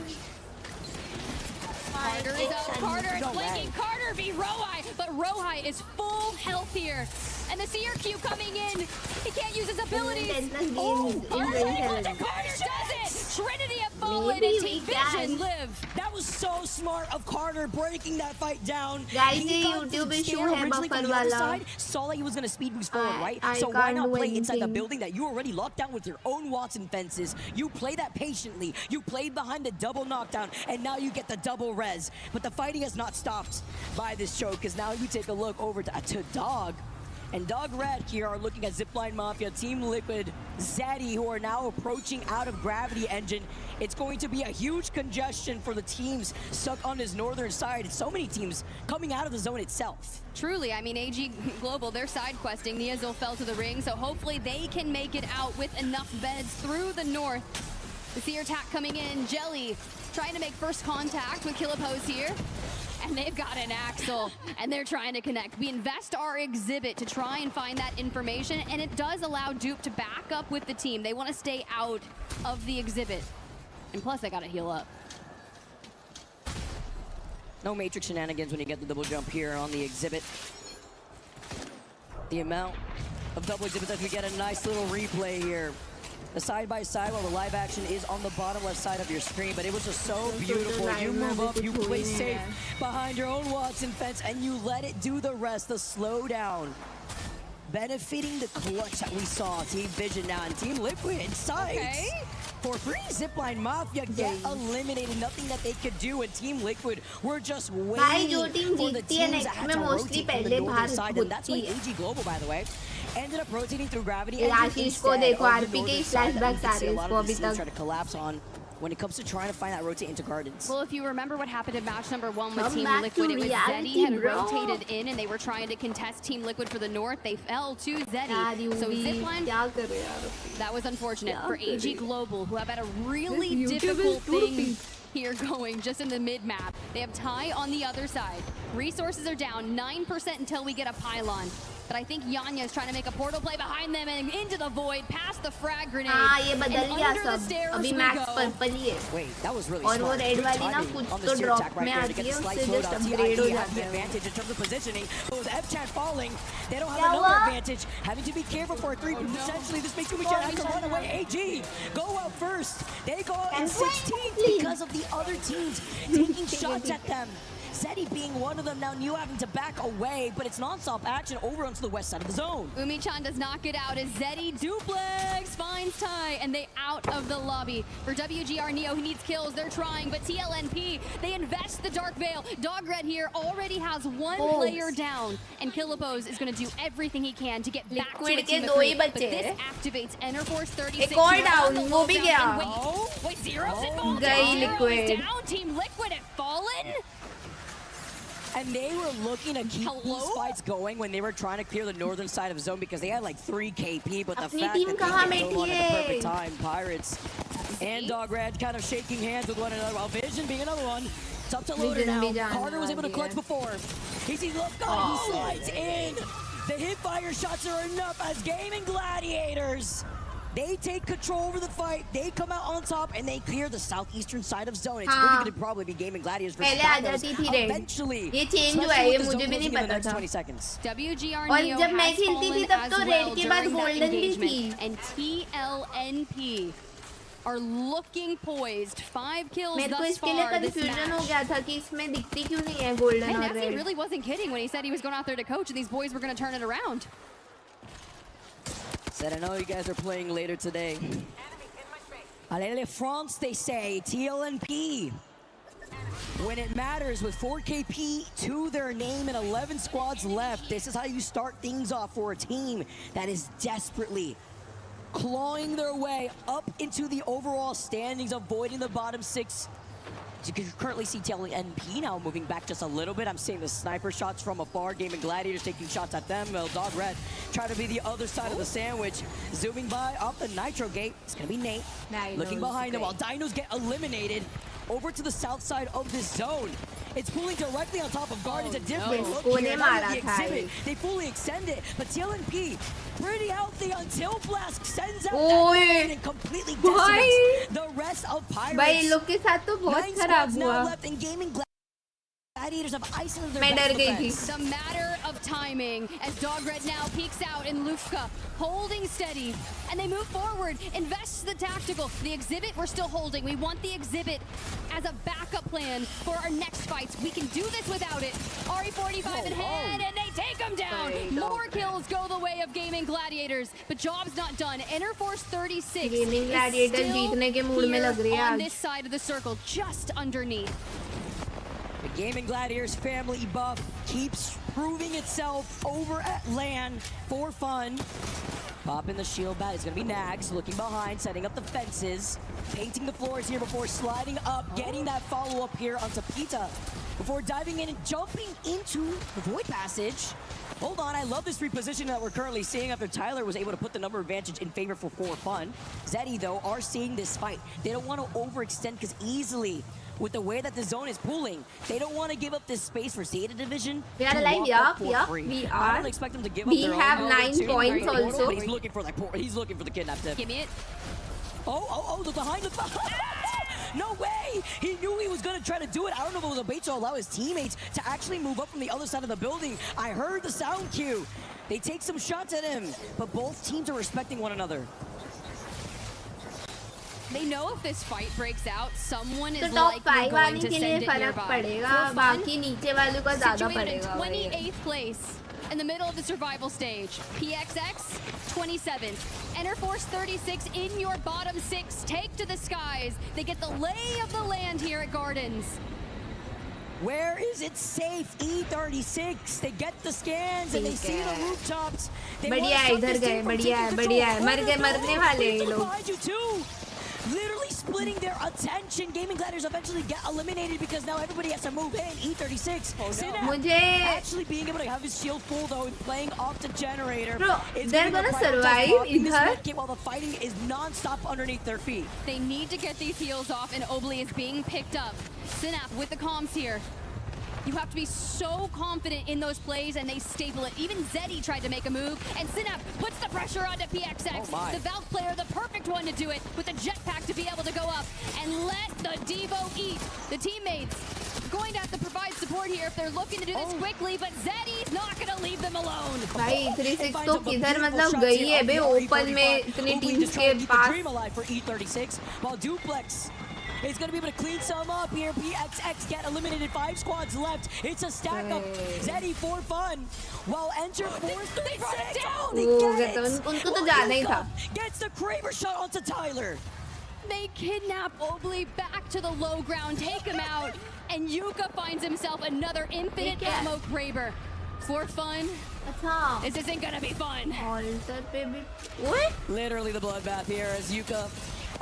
Carter is up. Carter is No blinking. way. Carter v. Rohai, but Rohai is full health here. And the Seer Q coming in. He can't use his abilities. Carter does it! Trinity have fallen Maybe and we Team can. Vision live. That was so smart of Carter breaking that fight down. Guys, He ये got YouTube the issue scare है originally from buffer the other वाला. side, saw that he was going to speed boost forward, right? I So why can't not do play inside the anything. building that you already locked down with your own Watson fences? You play that patiently. You played behind the double knockdown, and now you get the double res. But the fighting has not stopped by this choke, because now you take a look over to Dog. And Dog Red here are looking at Zipline Mafia, Team Liquid, Zaddy, who are now approaching out of Gravity Engine. It's going to be a huge congestion for the teams stuck on this northern side. So many teams coming out of the zone itself. Truly, I mean, AG Global, they're side questing. Niazul fell to the ring, so hopefully they can make it out with enough beds through the north. The Seer attack coming in. Jelly trying to make first contact with Killapose here. And they've got an Axel, and they're trying to connect. We invest our exhibit to try and find that information, and it does allow Dupe to back up with the team. They want to stay out of the exhibit. And plus, they got to heal up. No Matrix shenanigans when you get the double jump here on the exhibit. The amount of double exhibits as we get a nice little replay here. The side-by-side while the live action is on the bottom left side of your screen, but it was just so beautiful. You move up, you play safe behind your own Watson fence, and you let it do the rest, the slowdown. Benefiting the clutch that we saw. Team Vision now and Team Liquid inside. Okay. For free, Zipline Mafia get eliminated. Nothing that they could do, and Team Liquid were just waiting for the teams that had to rotate from the northern side, and that's why AG Global, by the way, ended up rotating through gravity. And instead of the northern side that we can see a lot of the teams try to collapse on when it comes to trying to find that rotate into gardens. Well, if you remember what happened in match number 1 with Team Liquid, it was Zeddy had rotated in and they were trying to contest Team Liquid for the north. They fell to Zeddy. So Zipline, that was unfortunate for AG Global, who have had a really difficult thing here going just in the mid-map. They have Ty on the other side. Resources are down 9% until we get a pylon. But I think Yanya is trying to make a portal play behind them and into the void, past the frag grenade. And under the stairs we go. Wait, that was really smart. Good timing on the steer attack right there to get the slight slowdown. TIE has the advantage in terms of positioning. But with F-Chat falling, they don't have a number advantage. Having to be careful for a 3, but essentially this makes Umi-chan have to run away. AG, go out first. They go out in 16 because of the other teams taking shots at them. Zeddy being one of them now, New having to back away, but it's non-stop action over onto the west side of the zone. Umi-chan does not get out as Zeddy duplex finds Ty, and they out of the lobby. For WGR Neo, he needs kills. They're trying, but TLNP, they invest the Dark Veil. Dog Red here already has one player down, and Killapose is going to do everything he can to get back to a team of 3. But this activates Enerforce 36. down, वो भी गया. Wait, Zero's involved. Liquid. Zero is down. Team Liquid had fallen. And they were looking to keep these fights going when they were trying to clear the northern side of the zone because they had like 3 KP, but the fact that they didn't go on at the perfect time, Pirates and Dog Red kind of shaking hands with one another, while Vision being another one. It's up to Loader now. Carter was able to clutch before. He sees Lufka, he slides in. The hip fire shots are enough as Gaming Gladiators. They take control over the fight. They come out on top and they clear the southeastern side of zone. It's really going to probably be Gaming Gladiators versus eventually. ये change हुआ है, ये मुझे भी नहीं पता था. 20 seconds. WGR और Neo जब मैं has खेलती थी fallen तब as तो well रेड के बाद during that गोल्डन भी engagement. थी. And TLNP are looking poised. 5 kills मेरे को thus इसके लिए far this confusion हो match. गया था कि इसमें दिखती क्यों नहीं है गोल्डन Hey, और Nancy red. really wasn't kidding when he said he was going out there to coach and these boys were going to turn it around. Said I know you guys are playing later today. Allez France, they say. TLNP. When it matters, with 4 KP to their name and 11 squads left, this is how you start things off for a team that is desperately clawing their way up into the overall standings, avoiding the bottom 6. You can currently see TLNP now moving back just a little bit. I'm seeing the sniper shots from afar. Gaming Gladiators taking shots at them. Well, Dog Red trying to be the other side of the sandwich. Zooming by off the Nitro gate. It's going to be Nate. Looking behind him while Dinos get eliminated over to the south side of this zone. It's pulling directly on top of Guardians. A different look here. The exhibit. They fully extend it, but TLNP pretty healthy until Blask sends out that and completely decimates the rest of Pirates. भाई लोग के साथ तो बहुत खराब हुआ. Left in Gaming Gladiators have isolated their मैं डर गई थी. It's a matter of timing as Dog Red now peeks out in Lufka, holding steady, and they move forward, invest the tactical. The exhibit we're still holding. We want the exhibit as a backup plan for our next fights. We can do this without it. RE45 in hand, and they take him down. More kills go the way of Gaming Gladiators, but job's not done. Enerforce 36 Gaming Gladiators जीतने के mood में लग रही है on आज. this side of the circle, just underneath. The Gaming Gladiators family buff keeps proving itself over at LAN for fun. Popping the shield bat is going to be Nags, looking behind, setting up the fences, painting the floors here before sliding up, getting that follow-up here onto Pita, before diving in and jumping into the Void Passage. Hold on, I love this repositioning that we're currently seeing after Tyler was able to put the number advantage in favor for fun. Zeddy, though, are seeing this fight. They don't want to overextend because easily, with the way that the zone is pulling, they don't want to give up this space for Zeta Division. We are alive, yeah, we are. I don't expect them to give up We their have own 9 points also. But he's looking for he's looking for the kidnap tip. Give me it. Oh, the behind the no way! He knew he was gonna try to do it. I don't know if it was a bait to allow his teammates to actually move up from the other side of the building. I heard the sound cue. They take some shots at him, but both teams are respecting one another. They know if this fight breaks out, someone तो is top likely 5 going आने to के लिए send it फर्क nearby. पड़ेगा, For fun, बाकी नीचे वालों का ज़्यादा situated in पड़ेगा भाई। 28th place in the middle of the survival stage. PXX 27th. Enterforce 36 in your bottom 6. Take to the skies. They get the lay of the land here at Gardens. Where is it safe? E36. They get the scans and they see the rooftops. बढ़िया है, इधर गए, बढ़िया है, बढ़िया है, मरने वाले हैं ये लोग। Literally splitting their attention. Gaming Gladiators eventually get eliminated because now everybody has to move in. E36. मुझे actually being able to have his shield full though and playing off the generator. Bro, they're gonna survive इधर. While the fighting is non-stop underneath their feet. They need to get these heals off, and Obli is being picked up. Synap with the comms here. You have to be so confident in those plays, and they staple it. Even Zeddy tried to make a move, and Synap puts the pressure onto PXX. The Valve player, the perfect one to do it, with a jetpack to be able to go up and let the Devo eat. The teammates going to have to provide support here if they're looking to do this quickly, but Zeddy's not going to leave them alone. भाई 36 तो किधर मतलब गई है बे open में इतनी teams के पास। For E36, while Duplex is going to be able to clean some up here. PXX get eliminated. 5 squads left. It's a stack up. Zeddy for fun. While Enter Force, they brought it down. They get it. उनको तो जाना ही था। Gets the Kraber shot onto Tyler. They kidnap Obli back to the low ground, take him out, and Yuka finds himself another infinite ammo Kraber. For fun. This isn't gonna be fun. What? Literally the bloodbath here as Yuka.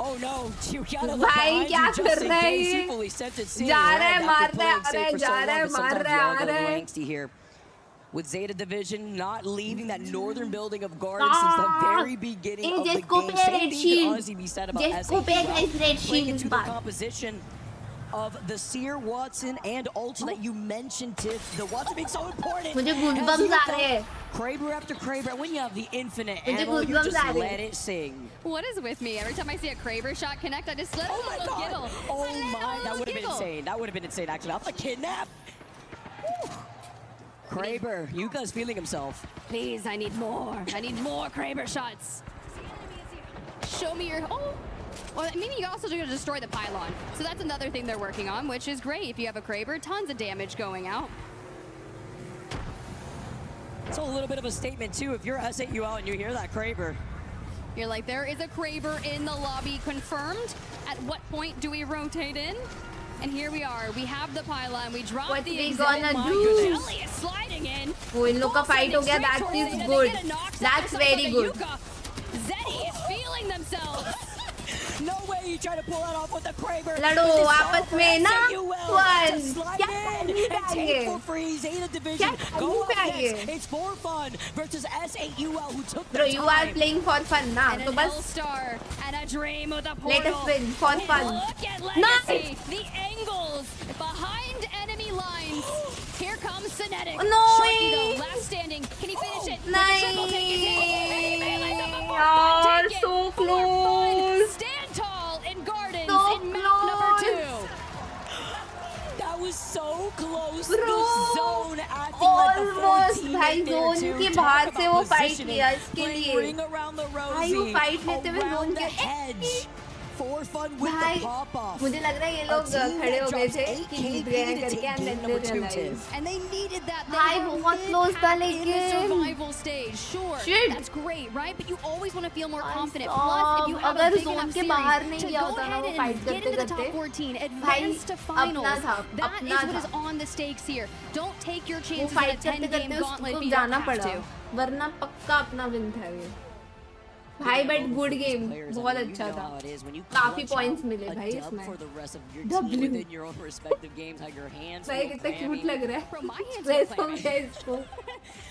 Oh no, you gotta look भाई behind क्या you just कर in रहा है case. ये? You fully sent it. जा रहा है, मार रहा है, आ रहा है, जा रहा है, मार रहा है, आ रहा है। Angsty here. With Zeta Division not leaving that northern building of Gardens since the very beginning of the game. Same thing can honestly be said about S8UL. Playing into the composition of the Seer, Watson, and Ultra that you mentioned, Tiff. The Watson being so important. मुझे goosebumps आ रहे हैं। Kraber after Kraber, when you have the infinite मुझे ammo, you goosebumps just आ रहे हैं। let it sing. What is with me? Every time I see a Kraber shot connect, I just let a little giggle. Oh my, that would have been insane. That would have been insane, actually. Off the kidnap. Kraber, Yuka's feeling himself. Please, I need more. I need more Kraber shots. Show me your... Oh! Well, I mean, you also going to destroy the pylon. So that's another thing they're working on, which is great. If you have a Kraber, tons of damage going out. It's a little bit of a statement, too. If you're S8UL and you hear that Kraber, you're like, there is a Kraber in the lobby confirmed. At what point do we rotate in? And here we are. We have the pylon. We drop What the we exit. gonna My do? goodness, Ellie is sliding in. वो इन लोग का fight हो गया. That is good. That's very good. Zeddy is feeling themselves. No way you try to pull that off with the Kraber. लड़ो आपस में ना one. क्या करनी चाहिए? For free, Zeta Division. Go up next. It's for fun versus S8UL who took Bro, the you time. are playing for fun ना And तो an बस L-star and a dream with a portal. let us win for And fun. look at Legacy. The angles behind enemy lines. Here comes Synetic. Oh, no Sharky way. though, last standing. Can he finish it? With नहीं the triple take it in. And he melees up a यार, take it. so For close. fun. Stand tall in Gardens So in map number close. 2. That was so close. Bro, The zone acting like the almost 14 भाई right there zone too. के Talk बाहर about से वो fight positioning. किया इसके Playing लिए ring around the भाई वो rosy, fight लेते हुए around zone the के edge. For fun with भाई the pop off. मुझे लग रहा है ये लोग खड़े हो गए थे कि जीत गए हैं करके and then they realized. And they needed that. They भाई were बहुत close था in the लेकिन survival stage. Sure, Shit. that's great, right? But you always want to feel more confident. stop. Plus, if you have a अगर big zone enough के series बाहर नहीं to गया go होता ना ahead वो and fight get into the top करते 14, भाई advance to finals. अपना था That is अपना what था is on the stakes here. Don't take your वो chances fight in a करते 10-game करते gauntlet if उसको you don't जाना have पड़ा to. वरना पक्का अपना विन था ये भाई बट गुड गेम बहुत अच्छा था काफी पॉइंट्स मिले भाई इसमें W भाई कितना क्यूट लग रहा है स्ट्रेस हो गया इसको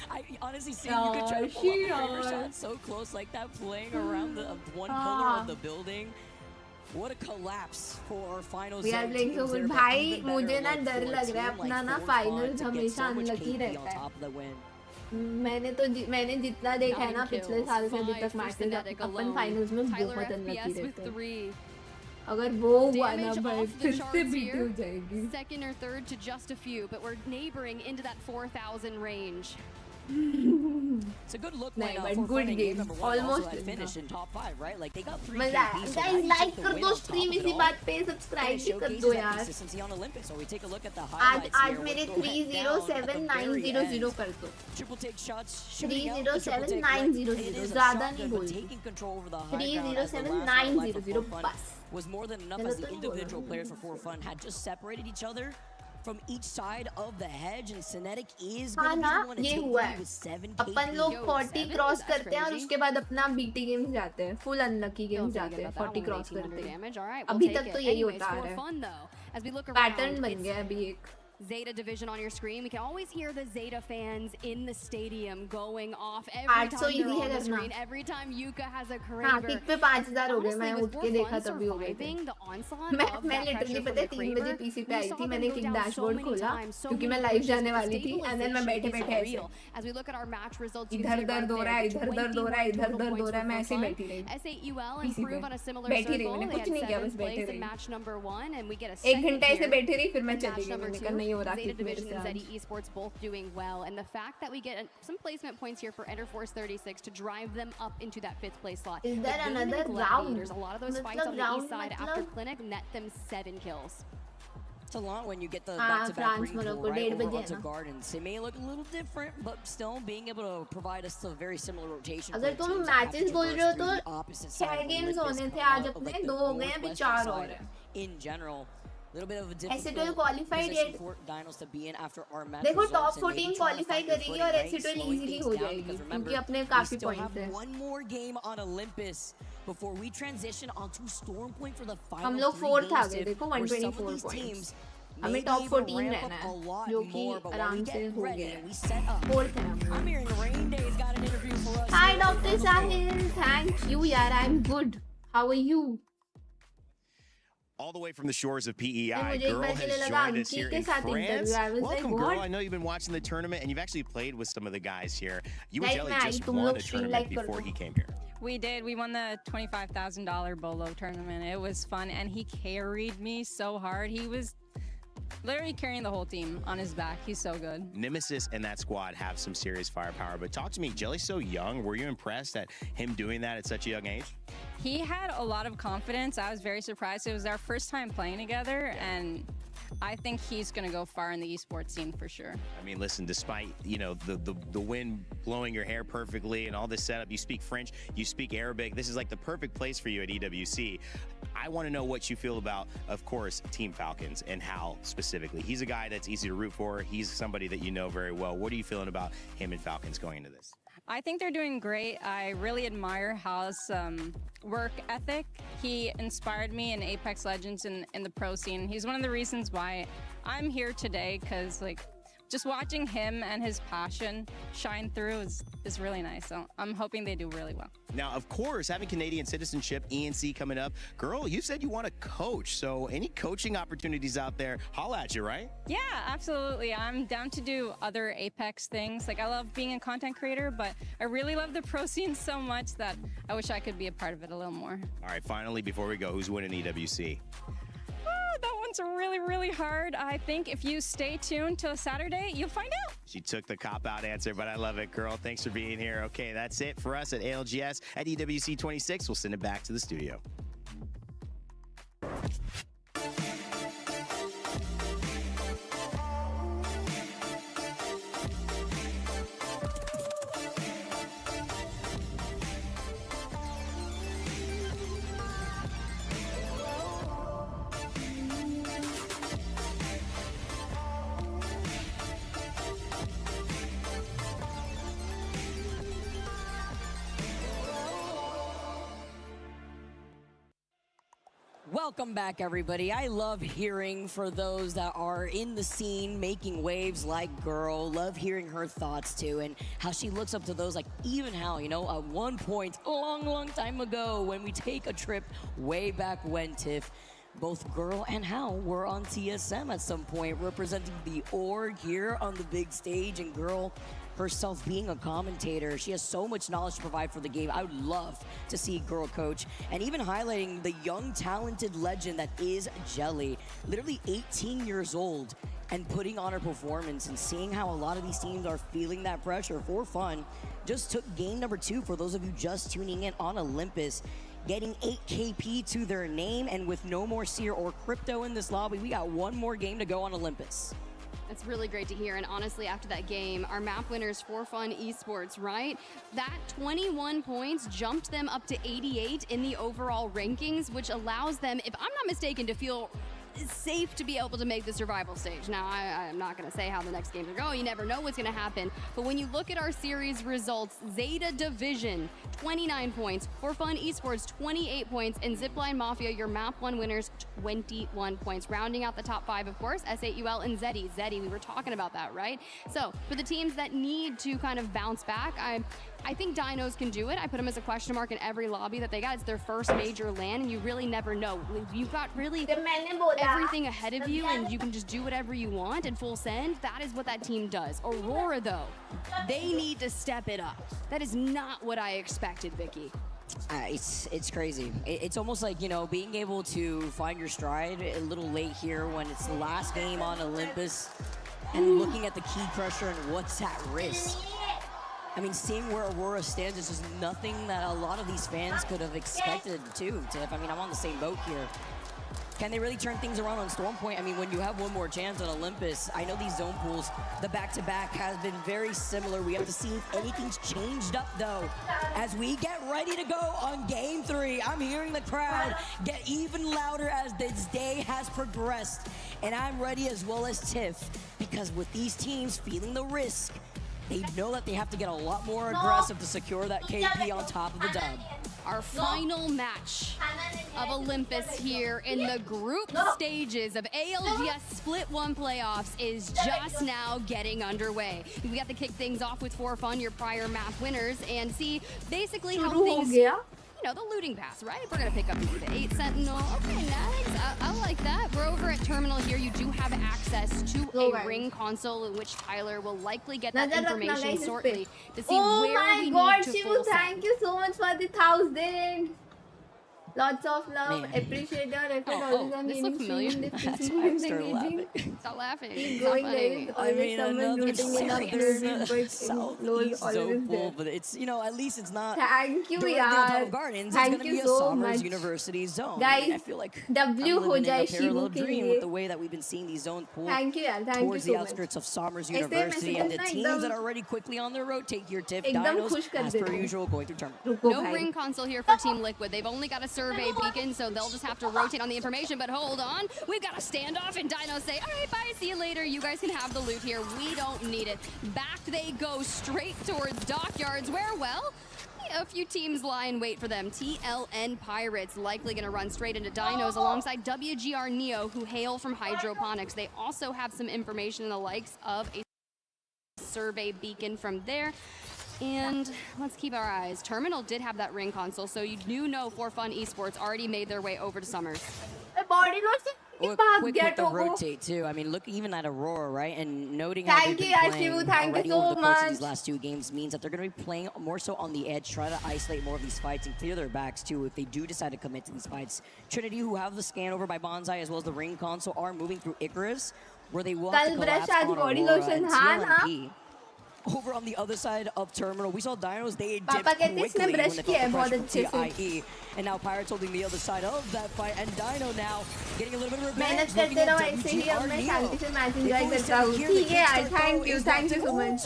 I honestly see you could try to pull up a Kraber shot so close like that, playing around the one pillar of the building. What a collapse for our finals. We are playing so good. भाई मुझे ना डर लग रहा है अपना ना finals हमेशा अनलकी रहता है मैंने जितना देखा है ना पिछले साल से अभी तक मैचेस अपन फाइनल्स में बहुत अनलकी रहते हैं अगर वो हुआ ना भाई फिर से बीटी हो जाएगी Second or third to just a few, but we're neighboring into that 4,000 range. It's a good look नहीं, when but for good fun in game. number 1 Almost also had good, finished in top 5, right? Like they got 3 मजा आया। KPs, so Guys, now you like take the कर win दो on top stream of it इसी all. बात पे And subscribe it भी कर showcases दो that यार। consistency on Olympics. So we take a look at the आज highlights आज here. मेरे We'll go head down at the very 307900 end. कर दो। Triple take shots, shooting out the triple take. 307900 It is a ज़्यादा shotgun, नहीं but बोलती। taking control over the high ground as the last round life for 307900 fun बस। was more than enough as the individual players for fun had just separated each other from each side of the hedge, and Synetic is हाँ going to be ना, the one to ये take the हुआ lead है। with 7 अपन लोग 40 cross करते हैं और उसके बाद अपना बीटी गेम्स जाते हैं, फुल अनलकी गेम्स जाते हैं, 40 क्रॉस करते हैं। अभी तक तो यही होता आ रहा है, पैटर्न बन गया अभी एक। Zeta division on your screen. We can always hear the Zeta fans in the stadium going off every time they're on the screen. Every time Yuka has a हाँ, Kraber. पिक पे 5000 हो गए, मैं उठ के देखा तभी हो गए थे। The onslaught of मैं that लिटरली pressure पता है from 3 the बजे Kraber. पीसी पे We आई saw थी, them मैंने go एक down so डैशबोर्ड many खोला times, so क्योंकि many मैं लाइव pushes. जाने The वाली थी, एंड देन मैं बैठे stabilization बैठे is ऐसे real. As we look at our match results, you इधर see right दर्द हो there, रहा है, इधर दर्द हो रहा है, 21 इधर total दर्द हो points रहा है, for मैं ऐसे ही fun. बैठी रही S8UL पीसी पे improve on a similar बैठी रही, circle. मैंने They कुछ had नहीं किया, 7th बस बैठे place in रही। match number 1, and we get a 1 second घंटा ऐसे here बैठी रही, फिर मैं in चली match गई, number मैंने 2. कहा नहीं हो रहा Zeta किक मेरे division से and आज। Zeta esports both doing well, and the fact that we get some placement points here for Enter Force 36 to drive them up into that 5th place slot. Is there The Game another and round? Gladiators, a lot of those fights मतलब on the round east side after मतलब? Clinic net them 7 kills. It's a lot when you get the हाँ, back-to-back France green pool Morocco, right 1:30 over बजे है onto ना। Gardens. It may look a little different, but still being able to provide us a very similar rotation. अगर तुम matches बोल रहे हो तो 6 गेम्स होने थे आज अपने, 2 हो गए, अभी 4 और हैं। In general, little bit of a S8UL difficult qualified position yet? for Dinos to be in after our match देखो results, top and maybe 14 trying to qualify find their करेगी footing, और right? S8UL Slowing easily things हो down, जाएगी because remember, क्योंकि अपने we काफी still points have हैं। one more game on Olympus before we transition onto Storm Point for the final हम लोग 3 4th आ games, गए, देखो where some of 124 these points. teams हमें may टॉप even 14 ramp रहना up a है, lot जो कि more, but while आराम we से get हो ready गया and we है। set up, 4th है हम। I'm hearing Rain Day's got an interview for us. Hi here on Dr. the Sahil, thank you यार, I'm good. How are you? All the way from the shores of PEI, मुझे एक Girl बार के लिए has लगा joined us अंकी here के in साथ France. Interview. I was like, Welcome, Girl. what? I know you've been watching the tournament, and you've actually played with some of the guys here. You and Like Jelly मैं आई, just तुम won लोग a stream tournament like कर before दो। he came here. We did. We won the $25,000 Bolo tournament. It was fun, and he carried me so hard. He was literally carrying the whole team on his back. He's so good. Nemesis and that squad have some serious firepower, but talk to me. Jelly's so young. Were you impressed at him doing that at such a young age? He had a lot of confidence. I was very surprised. It was our first time playing together, and I think he's going to go far in the esports scene for sure. I mean, listen, despite, you know, the wind blowing your hair perfectly and all this setup, you speak French, you speak Arabic. This is like the perfect place for you at EWC. I want to know what you feel about, of course, Team Falcons and Hal specifically. He's a guy that's easy to root for. He's somebody that you know very well. What are you feeling about him and Falcons going into this? I think they're doing great. I really admire Hal's work ethic. He inspired me in Apex Legends and in the pro scene. He's one of the reasons why I'm here today, because like just watching him and his passion shine through is really nice. So I'm hoping they do really well. Now, of course, having Canadian citizenship, ENC coming up. Girl, you said you want to coach. So any coaching opportunities out there, holla at you, right? Yeah, absolutely. I'm down to do other Apex things. Like I love being a content creator, but I really love the pro scene so much that I wish I could be a part of it a little more. All right, finally, before we go, who's winning EWC? That one's really, really hard. I think if you stay tuned till Saturday, you'll find out. She took the cop-out answer, but I love it, girl. Thanks for being here. Okay, that's it for us at ALGS at EWC 26. We'll send it back to the studio. Welcome back, everybody. I love hearing for those that are in the scene making waves like Girl. Love hearing her thoughts too, and how she looks up to those like even Hal, you know, at one point a long time ago when we take a trip way back when, Tiff, both Girl and Hal were on TSM at some point representing the org here on the big stage, and Girl herself being a commentator. She has so much knowledge to provide for the game. I would love to see Girl coach, and even highlighting the young, talented legend that is Jelly. Literally 18 years old, and putting on a performance and seeing how a lot of these teams are feeling that pressure for fun. Just took game number 2 for those of you just tuning in on Olympus, getting 8 KP to their name, and with no more Seer or Crypto in this lobby, we got one more game to go on Olympus. That's really great to hear. And honestly, after that game, our map winners for Fun Esports, right? That 21 points jumped them up to 88 in the overall rankings, which allows them, if I'm not mistaken, to feel safe to be able to make the survival stage. Now, I'm not going to say how the next games are going. You never know what's going to happen. But when you look at our series results, Zeta Division, 29 points. For Fun Esports, 28 points. And Zipline Mafia, your map 1 winners, 21 points. Rounding out the top 5, of course, S8UL and Zeddy. Zeddy, we were talking about that, right? So for the teams that need to kind of bounce back, I think Dinos can do it. I put them as a question mark in every lobby that they got. It's their first major LAN, and you really never know. You've got really everything ahead of you, and you can just do whatever you want and full send. That is what that team does. Aurora, though, they need to step it up. That is not what I expected, Vicky. It's crazy. It's almost like, you know, being able to find your stride a little late here when it's the last game on Olympus and looking at the key pressure and what's at risk. I mean, seeing where Aurora stands is just nothing that a lot of these fans could have expected too, Tiff. I mean, I'm on the same boat here. Can they really turn things around on Stormpoint? I mean, when you have one more chance on Olympus, I know these zone pools, the back-to-back has been very similar. We have to see if anything's changed up, though. As we get ready to go on Game 3, I'm hearing the crowd get even louder as this day has progressed. And I'm ready as well as Tiff, because with these teams feeling the risk, they know that they have to get a lot more aggressive to secure that KP on top of the dub. Our final match of Olympus here in the group stages of ALGS Split 1 playoffs is just now getting underway. We got to kick things off with For Fun, your prior map winners, and see basically how things, you know, the looting pass, right? We're gonna pick up the 8 Sentinel. Okay, nice. I like that. We're over at Terminal here. You do have access to a ring console in which Tyler will likely get that information shortly to see where we need to full send. Thank you so much for the 1,000. Lots of love. Appreciate your effort. Always on this look familiar. That's why I started laughing. Stop laughing. Keep going, guys. Always someone rooting in pool, but it's, you know, at least it's not. Thank you, during the Atomic Gardens. Thank it's gonna you be a so Somers much. University zone. Guys, I mean, I feel like W I'm living in a Shivu parallel ke dream liye. with the way that we've been seeing these zones pool Thank you, thank towards you the so outskirts of Somers ऐसे University, and the messages teams ना that are already quickly on their road. Take your tip, एकदम Dinos, खुश कर as per देते हैं। usual, going through terminal. No ring console here for Team Liquid. They've only got a survey beacon, so they'll just have to rotate on the information. But hold on, we've got a standoff, and Dinos say, all right, bye, see you later. You guys can have the loot here. We don't need it. Back they go straight towards Dockyards, where, well, a few teams lie in wait for them. TLN Pirates likely going to run straight into Dinos alongside WGR Neo, who hail from Hydroponics. They also have some information in the likes of a survey beacon from there. And let's keep our eyes. Terminal did have that ring console, so you do know For Fun Esports already made their way over to Summers. Quick with the rotate too. I mean, look even at Aurora, right? And noting how they've been playing already over the course of these last 2 games means that they're going to be playing more so on the edge, try to isolate more of these fights and clear their backs too if they do decide to commit to these fights. Trinity, who have the scan over by Bonsai as well as the ring console, are moving through Icarus, where they will have to collapse on Aurora and TLNP. Over on the other side of Terminal, we saw Dinos, they dipped quickly when they felt the pressure from TIE. And now Pirates holding the other side of that fight, and Dino now getting a little bit of revenge. मेहनत करते रहो ऐसे ही अब मैं शांति से match enjoy करता हूँ ठीक है यार थैंक यू so much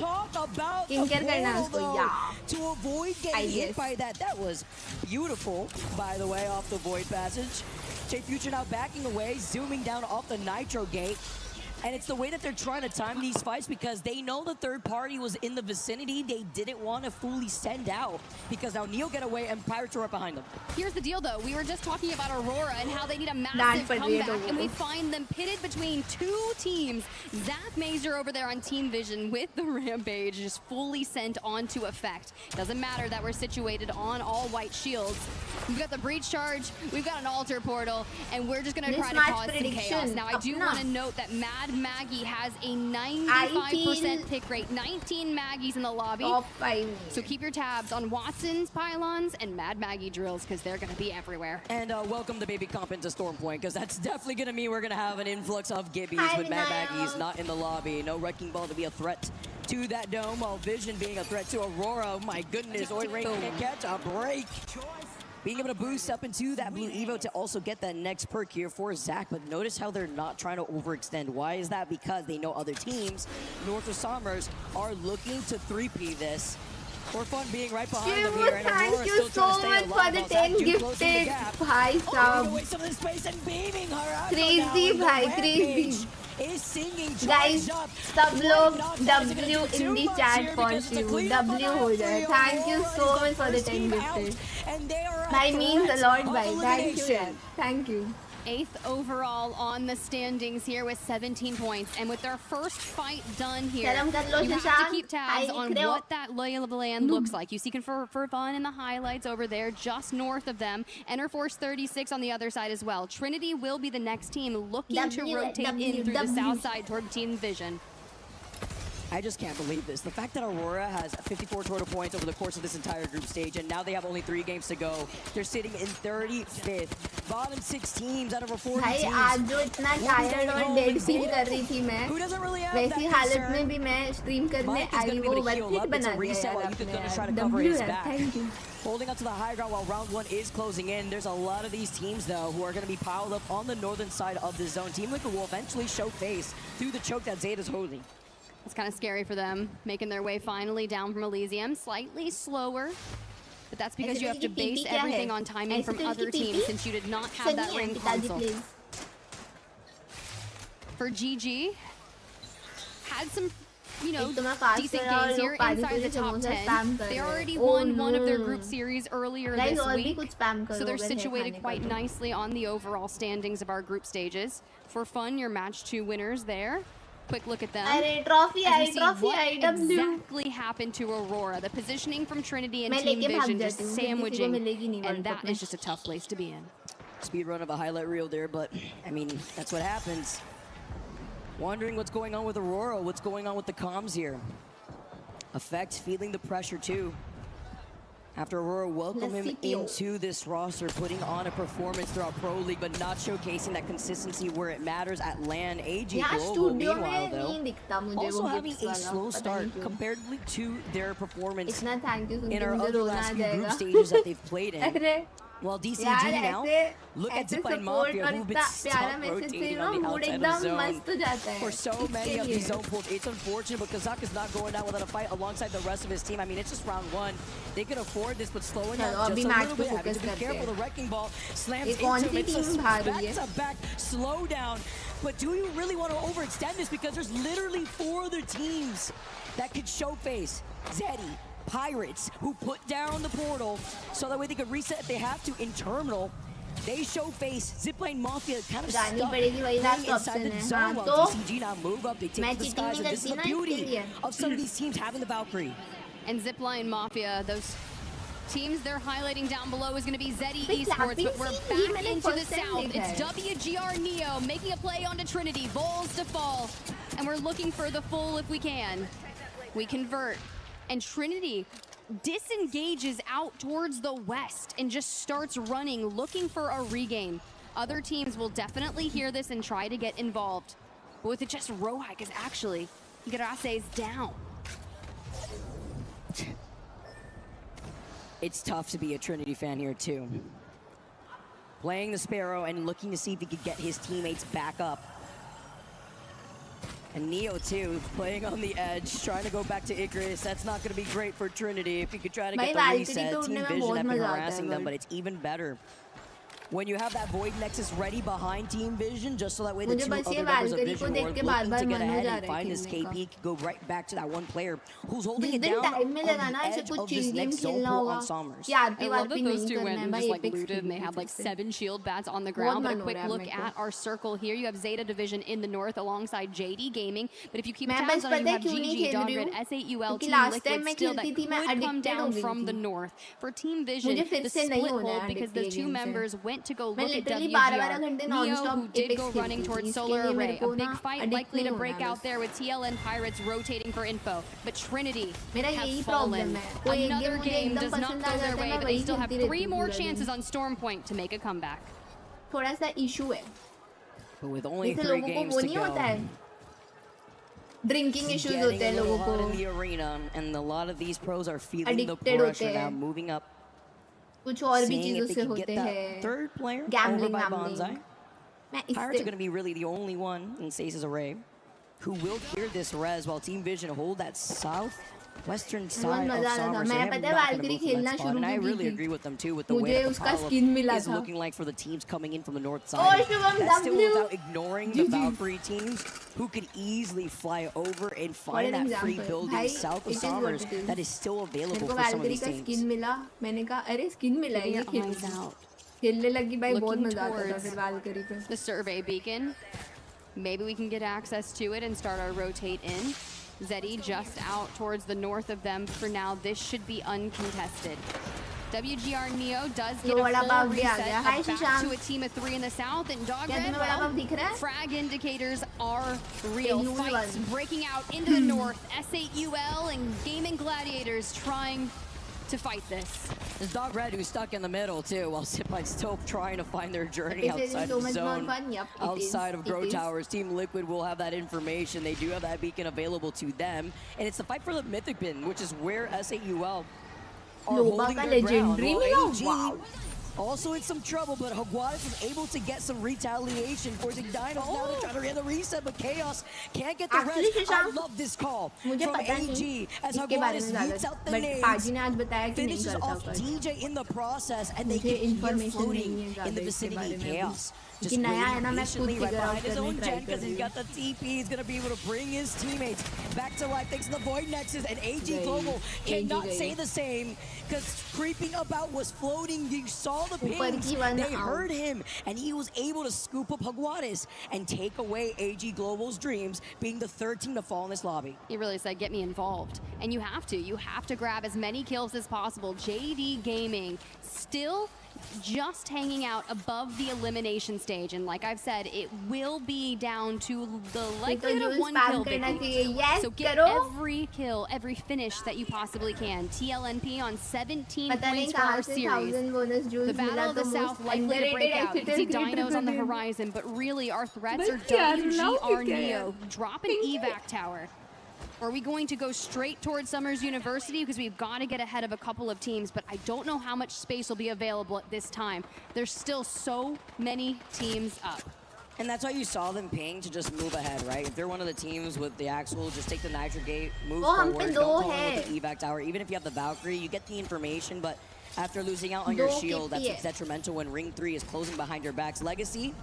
किंकर करना उसको यार to avoid getting hit by that. That was beautiful, by the way, off the void passage. Jay Future now backing away, zooming down off the Nitro gate. And it's the way that they're trying to time these fights because they know the third party was in the vicinity. They didn't want to fully send out because now Neo get away and Pirates are right behind them. Here's the deal, though. We were just talking about Aurora and how they need a massive comeback, and we find them pitted between 2 teams. Zach Mazer over there on Team Vision with the Rampage just fully sent onto effect. Doesn't matter that we're situated on all white shields. We've got the Breach Charge, we've got an Altar Portal, and we're just going to try to cause some chaos. Now, I do want to note that Mad Maggie has a 95% pick rate. 19 Maggies in the lobby. Top 5. So keep your tabs on Watson's pylons and Mad Maggie drills because they're going to be everywhere. And welcome the baby comp into Storm Point, because that's definitely going to mean we're going to have an influx of Gibbies with Mad Maggies not in the lobby. No Wrecking Ball to be a threat to that dome, while Vision being a threat to Aurora. Oh my goodness, Oitrain can't catch a break. Being able to boost up into that blue Evo to also get that next perk here for Zach, but notice how they're not trying to overextend. Why is that? Because they know other teams, North of Somers, are looking to 3P this. For Fun being right behind them here, and Aurora Thank you still so trying to much stay for the alive. Zach 10 too close in the gifted. gap. Bhai Oh, sahab. away some of the space and beaming her out. Crazy bhai, crazy. Is singing, Guys, up. सब लोग W in the chat wants you. W हो जाए. Thank you so much for the 10 gifted. That means a lot, bhai. Thank you, yaar. Thank you. 8th overall on the standings here with 17 points. And with their first fight done here, Salam kar lo, you have Shashank. to keep tabs Hi, on Creo. what that lay of the land looks like. You see for Fun in the highlights over there, just north of them. Enter Force 36 on the other side as well. Trinity will be the next team looking to rotate in through the south side toward Team Vision. I just can't believe this. The fact that Aurora has 54 total points over the course of this entire group stage, and now they have only 3 games to go. They're sitting in 35th. Bottom 6 teams out of a 40 भाई teams. आज जो इतना tired और dead feel कर रही थी मैं, वैसी हालत में भी मैं स्ट्रीम करने आई, वो वर्थ इट बना दिया यार आपने. W यार, thank you. Holding up to the high ground while round 1 is closing in. There's a lot of these teams, though, who are going to be piled up on the northern side of the zone. Team Liquid will eventually show face through the choke that Zeta's holding. It's kind of scary for them, making their way finally down from Elysium. Slightly slower, but that's because you have to base everything on timing from other teams since you did not have that ring console. For GG, had some, decent games here inside the top 10. They already won one of their group series earlier this week, so they're situated quite nicely on the overall standings of our group stages. For Fun, your match 2 winners there. Quick look at them. Trophy, As you see trophy, what IW. exactly happened to Aurora. The positioning from Trinity and Team Vision just sandwiching, and that is just a tough place to be in. Speed run of a highlight reel there, but I mean, that's what happens. Wondering what's going on with Aurora, what's going on with the comms here. Effect feeling the pressure too. After Aurora welcomed him into this roster, putting on a performance throughout Pro League, but not showcasing that consistency where it matters at LAN. AG Global, meanwhile, though, also having a slow start comparatively to their performance in our other last few group stages that they've played in. Well, DCG now, look at Zipline Mafia, who've been stuck rotating on the outside of the zone for so many of these zone pools. It's unfortunate, but Kazak is not going out without a fight alongside the rest of his team. I mean, it's just round 1. They can afford this, but slowing down just a little bit, having to be careful. The Wrecking Ball slams into him. It's a back-to-back slowdown. But do you really want to overextend this? Because there's literally 4 other teams that could show face. Zeddy, Pirates, who put down the portal so that way they could reset if they have to in terminal. They show face. Zipline Mafia kind of stuck inside the zone while DCG now move up. They take to the skies, and this is the beauty of some of these teams having the Valkyrie. And Zipline Mafia, those teams they're highlighting down below is going to be Zeddy Esports, but we're back into the south. It's WGR Neo making a play onto Trinity, Vols to fall, and we're looking for the full if we can. We convert. And Trinity disengages out towards the west and just starts running, looking for a regain. Other teams will definitely hear this and try to get involved. But with it just Rohai, because actually, Higarase is down. It's tough to be a Trinity fan here, too. Playing the Sparrow and looking to see if he could get his teammates back up. And Neo, too, playing on the edge, trying to go back to Icarus. That's not going to be great for Trinity if he could try to get the reset. Team Vision have been harassing them, but it's even better when you have that Void Nexus ready behind Team Vision, just so that way the 2 other members of Vision were looking to get ahead and find this KP, go right back to that one player who's holding it down on the edge of this next zone pool on Somers. I love that those 2 went and just like looted, and they had like 7 shield bats on the ground. But a quick look at our circle here. You have Zeta Division in the north alongside JD Gaming. But if you keep tabs on it, you have GG, Dogred, S8UL, Team Liquid still that could come down from the north. For Team Vision, the split hold because the 2 members went want to go मैं look at literally WGR. 12 घंटे Neo, non-stop who did Apex go खेलती running थी, towards इसके Solar लिए Array. मेरे A को big ना fight addict likely नहीं to होना break है out बस। there with TLN Pirates rotating for info. But Trinity मेरा have यही fallen. problem है, कोई एक Another game मुझे game एकदम does not पसंद go आ their जाता है, way, मैं but they वही still have खेलती 3 रहती हूँ more पूरा chances दिन। on Storm Point to make a comeback. थोड़ा सा issue है, But with only जैसे 3 लोगों को games वो to नहीं go, होता है, drinking issues getting होते a हैं little लोगों hot को, in the arena, and a lot of these pros are feeling the addicted होते pressure now, हैं, moving up, कुछ और भी seeing चीजों if they से can get होते that हैं, third player over gambling by gambling, Bonsai. मैं Pirates are इससे going to be really the only one in Stace's array who will clear this res while Team Vision hold that southwestern बहुत side of मजा आ रहा था। Somers. मैं They पता have है not going to वालकिरी move from खेलना that spot, शुरू and I की really थी, agree with them too with the way मुझे that the उसका pile-up skin मिला is था। looking like for the teams coming in from the north Oh, side. Shubham That's still W. without ignoring the Valkyrie teams who could easily fly over and For find an that free example, building भाई, south it of is what Somers it is. that is still मेरे available को for some of वालकिरी these का teams. Skin मिला, मैंने कहा अरे skin मिला है, Keeping ये your eyes खेल out. खेलने लगी भाई, बहुत Looking मजा आता था towards फिर वालकिरी पे। the survey beacon. Maybe we can get access to it and start our rotate in. Zeddy just out towards the north of them. For now, this should be uncontested. WGR Neo does get Yo, a vada full पाव भी आ reset गया। up Hi, back शीशांक। to a team of 3 in the south. And Dog क्या Red, तुम्हें वड़ा पाव दिख रहा है? frag indicators are real. Hey, you Fights one. breaking out into the north. S8UL and Gaming Gladiators trying to fight this. There's Dog Red who's stuck in the middle too, while Zipline still trying to find their journey This is outside so of the much more zone. fun. Yep, it Outside is. of Grow It is. Towers, Team Liquid will have that information. They do have that beacon available to them, and it's the fight for the Mythic Pin, which is where S8UL are Nova holding का their ground. legendary Well, मिला, AG wow. also in some trouble, but Hogwarts was able to get some retaliation, forcing Dinos now to try to get the reset, but Chaos can't get the Actually, rest. I Shashank, love this call मुझे from पता नहीं AG as इसके बारे Hogwarts में beats out the but nades. पाजी ने आज बताया कि नहीं Finishes करता off कर। DJ in the process, and they मुझे get here information floating नहीं है in the ज़्यादा इसके vicinity बारे of में Chaos. अभी। Just कि नया है waiting ना, मैं खुद patiently right figure out behind his करने own try gen कर because रही he's हूँ। got the TP. He's going to be able to bring his teammates back to life thanks to the Void Nexus, and AG गई, Global AG cannot गई। say the same because creeping about was floating. You saw the ऊपर pings. की one They out। heard him, and he was able to scoop up Hogwarts and take away AG Global's dreams, being the third team to fall in this lobby. He really said, get me involved. And you have to. You have to grab as many kills as possible. JD Gaming still just hanging out above the elimination stage. And like I've said, it will be down to the likelihood of one kill. Yes, so get करो। every kill, every finish that you possibly can. TLNP on 17 पता नहीं points for our कहाँ से series. 1000 bonus jewels The Battle मिला of the तो South most likely to break out. You can see underrated dinos on the creator horizon, but really our threats बस are यार, लाओ WGR क्या Neo. यार? Drop an evac tower. Are we going to go straight towards Summers University? Because we've got to get ahead of a couple of teams, but I don't know how much space will be available at this time. There's still so many teams up. And that's why you saw them ping to just move ahead, right? If they're one of the teams with the Axel, just take the Nitro Gate, move वो हम forward, पे don't दो go in है। with the evac tower. Even if you have the Valkyrie, you get the information, but after losing out on your दो shield, that's KP what's detrimental when Ring 3 is closing behind your backs. Legacy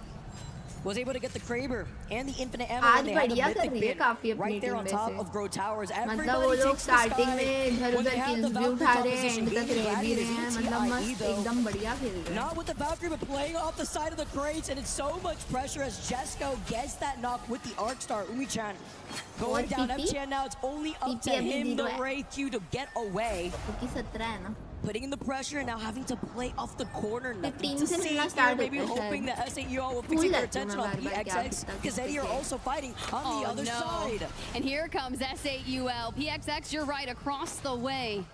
was able to get the Kraber and the infinite ammo, आज and they had the बढ़िया कर mythic रही है pin काफी अपनी right there team on में top से। of Grow Towers. मतलब वो Everybody लोग takes the स्टार्टिंग sky में इधर when they उधर have the किल्स भी Valkyrie उठा रहे हैं, composition. एंड तक Gaming रह भी रहे Gladiators हैं, in मतलब TIE मस्त though. एकदम बढ़िया खेल रहे हैं। Not with the Valkyrie, but playing off the side of the crates, and it's so much pressure as Jesco gets that knock with the arc star. Umi-chan going down. TP? FTN now, it's only up to TP अभी him, the 0 है। Wraith Q, to get away. क्योंकि 17 है ना। Putting in the pressure and now having to play off the corner. Nothing 15 to से see मिलना here. start Maybe होता है hoping शायद। that S8UL will भूल fix their जाती हूँ attention मैं on बार-बार क्या PXX कितना because Eddie are किसके। also fighting on the other side. And here comes S8UL. PXX, you're right, across the way.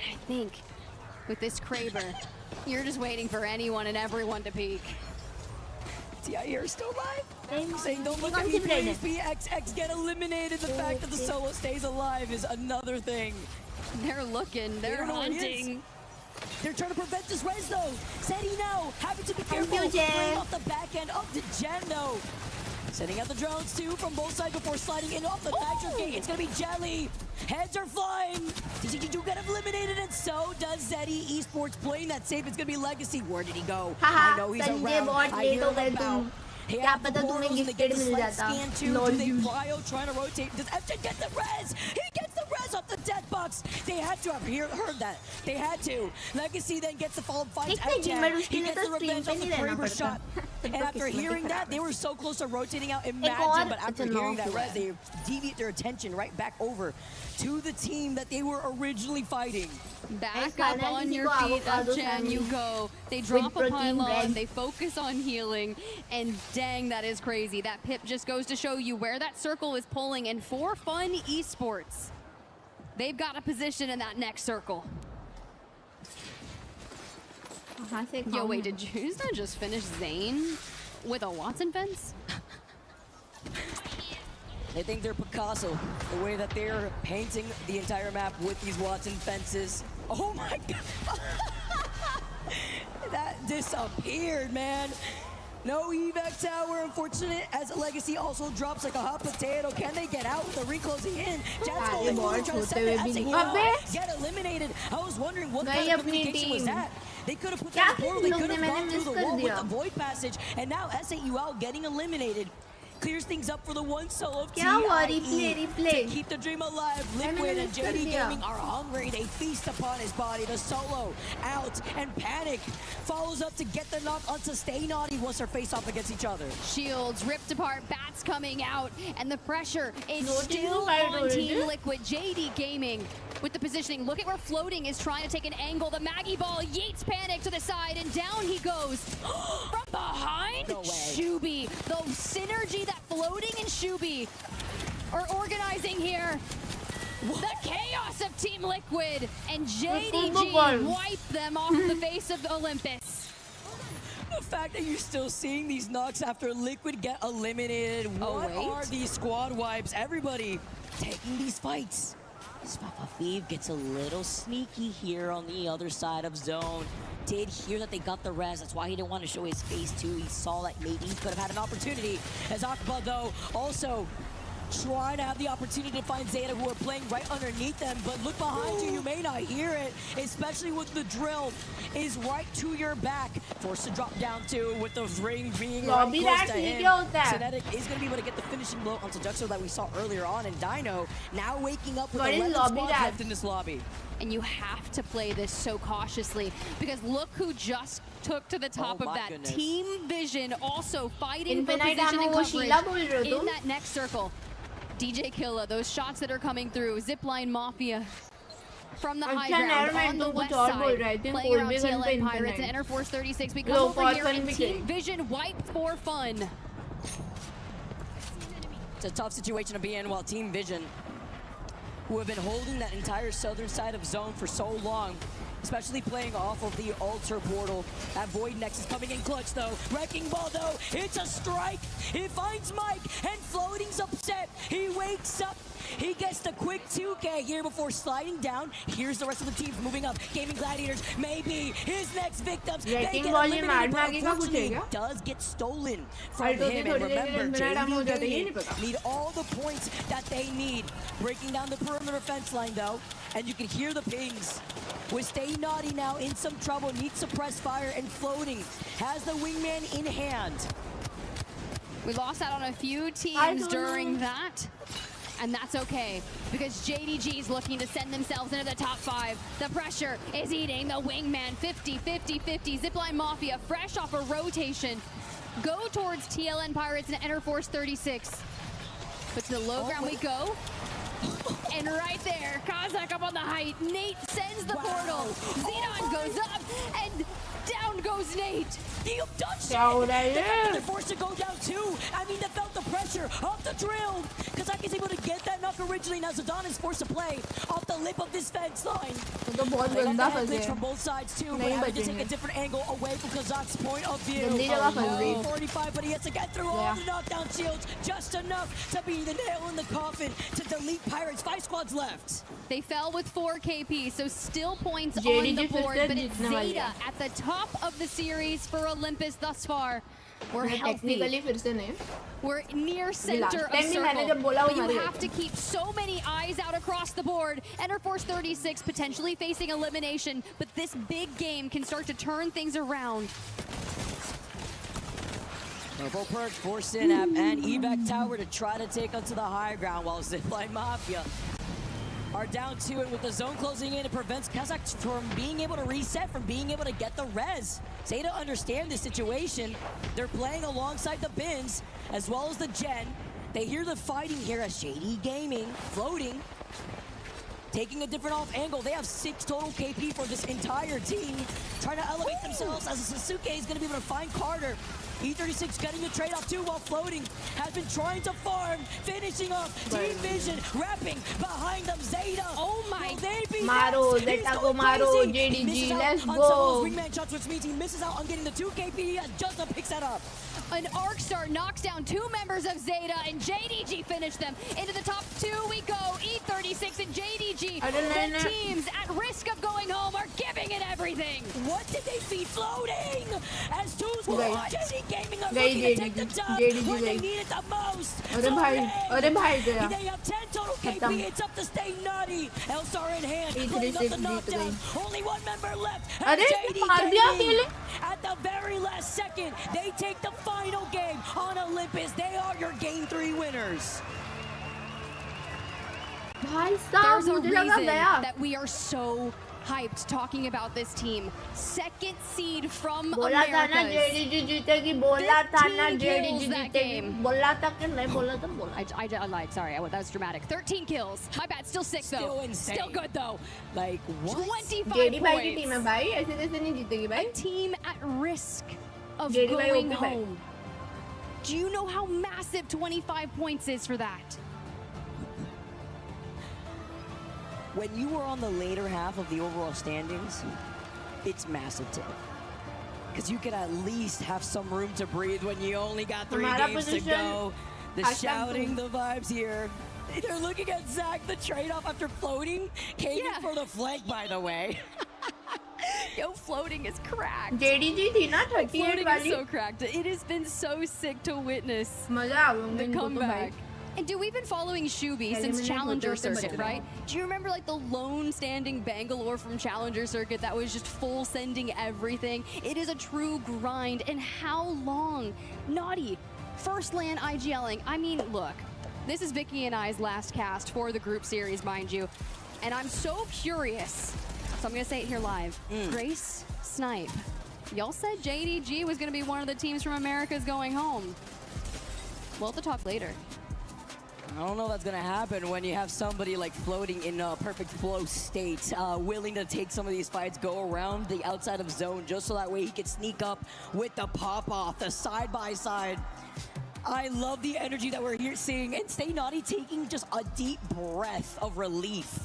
I think with this Kraber, you're just waiting for anyone and everyone to peek. TIE are still alive. Saying, don't look at me, please. PXX get eliminated. The fact that the solo stays alive is another thing. They're looking, they're don't know where he is. hunting. They're trying to prevent this res though. Zeddy now, having to be careful. Jen. Bring off the back end of the Gen though. Sending out the drones too from both sides before sliding in off the Nitro Gate. It's gonna be Jelly. Heads are flying. TCG2 got eliminated, and so does Zeddy. Esports playing that safe. It's gonna be Legacy. Where did he go? I know he's Sanjay around. बहुत I late hear हो him गए about. तुम। He क्या has the पता तुम्हें portals, and they gifted get the mill slight जाता। scan too. Lord Do they use. cryo trying to rotate? Does FJ get the res? He gets the res off the death box. They had to have heard that. They had to. Legacy then gets the follow-up fight out Jan. He gets the revenge on the Kraber shot. And after hearing that, they were so close to rotating out. Imagine, but after hearing that res, they deviate their attention right back over to the team that they were originally fighting. Back up on your feet, up Jan, you go. They drop a pylon, they focus on healing, and dang, that is crazy. That pip just goes to show you where that circle is pulling, and for Fun Esports, they've got a position in that next circle. Yo, wait, did Juzna just finish Zane with a Watson fence? They think they're Picasso, the way that they're painting the entire map with these Watson fences. Oh my god! That disappeared, man. No evac tower, unfortunate, as Legacy also drops like a hot potato. Can they get out with the reclosing in? Jazz going to try to send it as a get eliminated. I was wondering what kind of communication was that. They could have put that in the portal, they could have gone through the wall with the void passage, and now S8UL getting eliminated. Clears things up for the one solo of TIE to keep the dream alive. Liquid and JD Gaming are hungry. They feast upon his body. The solo out and Panic follows up to get the knock onto Stay Naughty once they're face off against each other. Shields ripped apart, bats coming out, and the pressure is still on Team Liquid. JD Gaming with the positioning. Look at where Floating is trying to take an angle. The Maggie ball yeets Panic to the side, and down he goes. From behind, no way. Shubi. The synergy that Floating and Shubi are organizing here. What? The chaos of Team Liquid, and JDG wipe them off the face of Olympus. The fact that you're still seeing these knocks after Liquid get eliminated. What are these squad wipes? Everybody taking these fights. Spafafiv gets a little sneaky here on the other side of zone. Did hear that they got the res, that's why he didn't want to show his face too. He saw that maybe he could have had an opportunity. As Akba though also trying to have the opportunity to find Zeta, who are playing right underneath them, but look behind you, you may not hear it, especially with the drill is right to your back. Forced to drop down too with the ring being right close to him. Synetic is going to be able to get the finishing blow onto Juxo that we saw earlier on, and Dino now waking up with 11 squads left in this lobby. And you have to play this so cautiously, because look who just took to the top of that. Goodness. Team Vision also fighting for position and coverage in that next circle. DJ Killa, those shots that are coming through. Zipline Mafia from the high ground on the west side, playing around TLN Pirates and Enter Force 36. We come over here and Team Vision wipe for fun. It's a tough situation to be in while Team Vision, who have been holding that entire southern side of zone for so long, especially playing off of the altar portal. That Void Nexus coming in clutch though. Wrecking Ball though, it's a strike. It finds Mike, and Floating's upset. He wakes up. He gets the quick 2K here before sliding down. Here's the rest of the teams moving up. Gaming Gladiators, maybe his next victims. They get eliminated, but unfortunately it does get stolen from him. And remember, JD need all the points that they need. Breaking down the perimeter fence line though, and you can hear the pings. With Stay Naughty now in some trouble, needs suppress fire, and Floating has the wingman in hand. We lost out on a few teams during that. And that's okay, because JDG is looking to send themselves into the top 5. The pressure is eating the wingman. 50-50-50. Zipline Mafia, fresh off a rotation, go towards TLN Pirates and Enter Force 36. But to the low ground we go. And right there, Kazakh up on the height. Nate sends the portal. Xenon goes up, and down goes Nate. You've done shit! They're forced to go down too. I mean, they felt the pressure off the drill. Kazakh is able to get that knock originally. Now Zidane is forced to play off the lip of this fence line. They got the head glitch from both sides too, but having to take a different angle away from Kazakh's point of view. 45, but he has to get through all the knockdown shields. Just enough to be the nail in the coffin to delete Pirates. 5 squads left. They fell with 4 KP, so still points on the board, but it's Zeta at the top of the series for Olympus thus far. We're healthy. We're near center of circle, but you have to keep so many eyes out across the board. Enter Force 36 potentially facing elimination, but this big game can start to turn things around. Purple Perk, Force Synap, and Evac Tower to try to take onto the high ground, while Zipline Mafia are are down 2, and with the zone closing in, it prevents Kazakh from being able to reset, from being able to get the res. Zeta understand this situation. They're playing alongside the bins, as well as the Gen. They hear the fighting here as Shady Gaming, floating, taking a different off angle. They have 6 total KP for this entire team, trying to elevate themselves as Sasuke is going to be able to find Carter. E36 getting the trade off too while floating, has been trying to farm, finishing off Team Vision, wrapping behind them. Zeta. Oh my. They be Maro, next? Zeta He's go going maro, crazy. JDG, Misses out let's on some of go. those wingman shots, which means he misses out on getting the 2 KP as Justin picks that up. An arc star knocks down 2 members of Zeta, and JDG finished them. Into the top 2 we go. E36 and JDG. The teams at risk of going home are giving it everything. What did they feed floating? As 2's Guys. JD Gaming are Guys, looking to take the JDG, top JDG, when they guys. need it the most. अरे भाई गया. They have 10 total KP. खत्म. It's up to stay naughty. L-Star in hand. E36 Playing up the Jeet knockdown. गई. Only 1 member left. अरे JD मार दिया Gaming. अकेले. At the very last second, they take the final game on Olympus. They are your Game 3 winners. भाई साहब There's a मुझे लगा reason गया. that we are so hyped talking about this team. 2nd seed from बोला था ना Americas. JDG जीतेगी, बोला था ना 15 JDG kills that जीतेगी, game. बोला था कि नहीं बोला था बोला. I lied. Sorry, that was dramatic. 13 kills. My bad. Still 6 though. Still insane. Still good though. Like what? 25 JD भाई की points. टीम है भाई, ऐसे कैसे नहीं जीतेगी भाई. A team at risk of JD भाई going ओके भाई. home. Do you know how massive 25 points is for that? When you were on the later half of the overall standings, it's massive too. Because you could at least have some room to breathe when you only got 3 हमारा games to position, go. The hashtag shouting, boom. the vibes here. They're looking at Zach, the trade-off after floating. Came in for the flank, by the way. Yo, floating is cracked. JDG थी ना 38 Floating is वाली. so cracked. It has been so sick to witness मजा आ गया the इनको तो comeback. भाई. And dude, we've been following Shubi since Eliminate Challenger होते होते Circuit, बच right? Do you remember like the lone standing Bangalore from Challenger Circuit that was just full sending everything? It is a true grind. And how long? Naughty, first land IGLing. I mean, look, this is Vicky and I's last cast for the group series, mind you. And I'm so curious, so I'm gonna say it here live. Grace, Snipe, y'all said JDG was gonna be one of the teams from Americas going home. We'll have to talk later. I don't know if that's going to happen when you have somebody like floating in a perfect flow state, willing to take some of these fights, go around the outside of zone just so that way he can sneak up with the pop-off, the side-by-side. I love the energy that we're here seeing, and Stay Naughty taking just a deep breath of relief.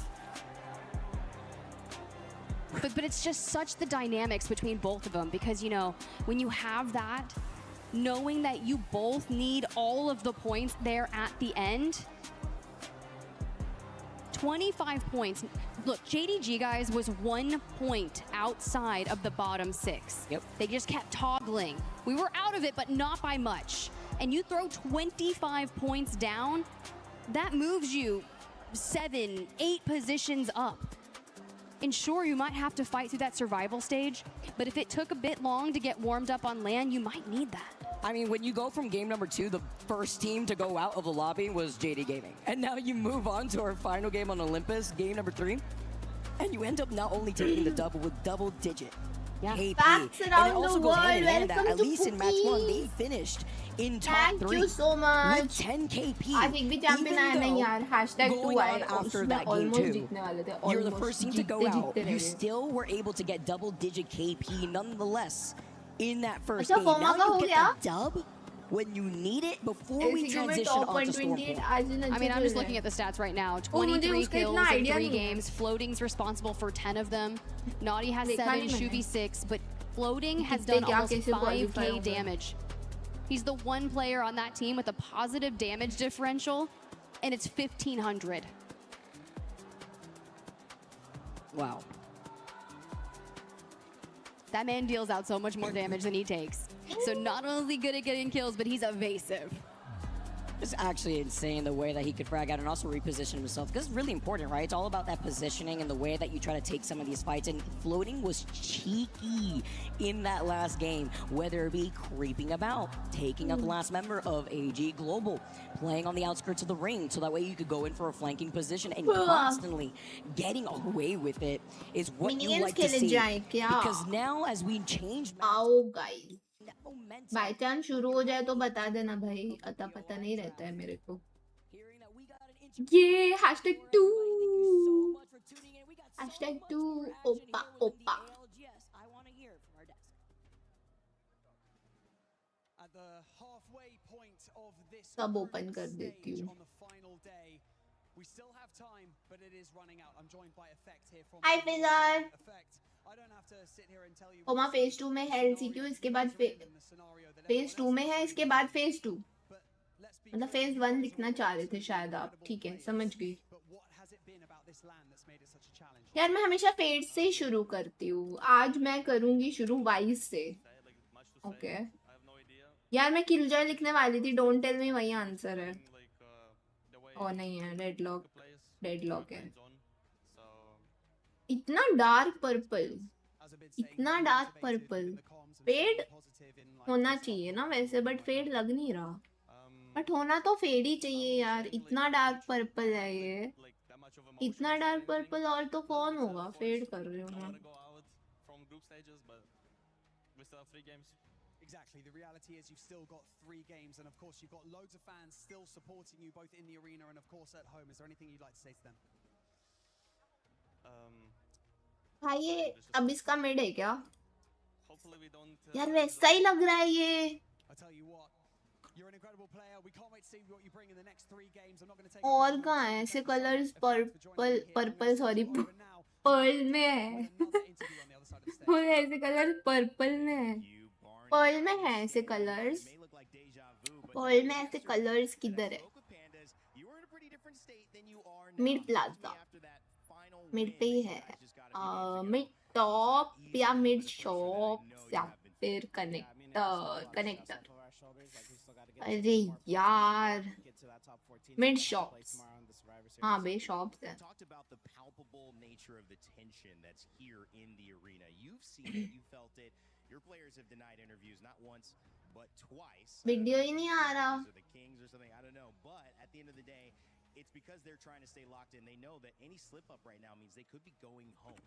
But it's just such the dynamics between both of them because, you know, when you have that, knowing that you both need all of the points there at the end. 25 points. Look, JDG, guys, was 1 point outside of the bottom 6. Yep. They just kept toggling. We were out of it, but not by much. And you throw 25 points down, that moves you 7, 8 positions up. And sure, you might have to fight through that survival stage, but if it took a bit long to get warmed up on land, you might need that. I mean, when you go from game number 2, the first team to go out of the lobby was JD Gaming. And now you move on to our final game on Olympus, game number 3, and you end up not only taking the double with double-digit KP. Facts And it around also the goes hand in world. hand that Welcome at to least in match 1, Pookie. they finished in top Thank 3 you so much. with 10 KP. आज एक भी champion आया नहीं यार. Hashtag 2 going आए. on after उसमें that game almost 2, जीतने वाले थे. you're the Almost. first team to go जीतते out. रह You गए. still were able to get double-digit KP nonetheless in that first अच्छा game. फॉर्मा Now का हो you गया. get the dub when you need it before we LCQ में transition top onto 128 Stormpoint. आज ही I mean, I'm just looking at the stats right now. 23 उसका kills इतना in idea 3 नहीं है. games. Floating's responsible for 10 of them. Naughty has देखा 7, नहीं मैंने. Shubi 6, but Floating has कितने done क्या almost कैसे qualify 5k होंगे. damage. He's the one player on that team with a positive damage differential, and it's 1,500. Wow. That man deals out so much more damage than he takes. So not only is he good at getting kills, but he's evasive. It's actually insane the way that he could frag out and also reposition himself, because it's really important, right? It's all about that positioning and the way that you try to take some of these fights, and floating was cheeky in that last game, whether it be creeping about, taking out the last member of AG Global, playing on the outskirts of the ring so that way you could go in for a flanking position, and constantly getting away with it is what you like to see. Because now as we change... आओ guys, by chance शुरू हो जाए तो बता देना भाई, अता पता नहीं रहता है मेरे को. ये #2 ओपा ओपा. सब ओपन कर देती हूँ. हाय फिजर. ओमा फेज 2 में है LCQ, इसके बाद फेज 2 में है, इसके बाद फेज 2. मतलब फेज 1 लिखना चाह रहे थे शायद आप. ठीक है, समझ गई. यार मैं हमेशा फेज से ही शुरू करती हूँ. आज मैं करूंगी शुरू वाइज से. ओके यार मैं किलजॉय लिखने वाली थी. डोंट टेल मी वही आंसर है. ओ नहीं है, डेडलॉक है. इतना डार्क पर्पल. फेड होना चाहिए ना वैसे, बट फेड लग नहीं रहा. बट होना तो फेड ही चाहिए यार. इतना डार्क पर्पल है ये. इतना डार्क पर्पल और तो कौन होगा. फेड कर रही हूँ मैं. Exactly. The reality is you've still got 3 games, and of course you've got loads of fans still supporting you both in the arena and of course at home. Is there anything you'd like to say to them? भाई ये अब इसका mid है क्या. यार वैसा ही लग रहा है ये. और कहाँ है ऐसे कलर्स. पर्पल सॉरी पर्ल में है. ऐसे कलर पर्पल में है. पर्ल में है ऐसे कलर्स. पर्ल में ऐसे कलर्स किधर है. मिड प्लाजा, मिड पे ही है. मिड टॉप या मिड शॉप या फिर कनेक्टर. अरे यार मिड शॉप्स. हाँ बे शॉप्स है. वीडियो ही नहीं आ रहा. It's because they're trying to stay locked in. They know that any slip up right now means they could be going home.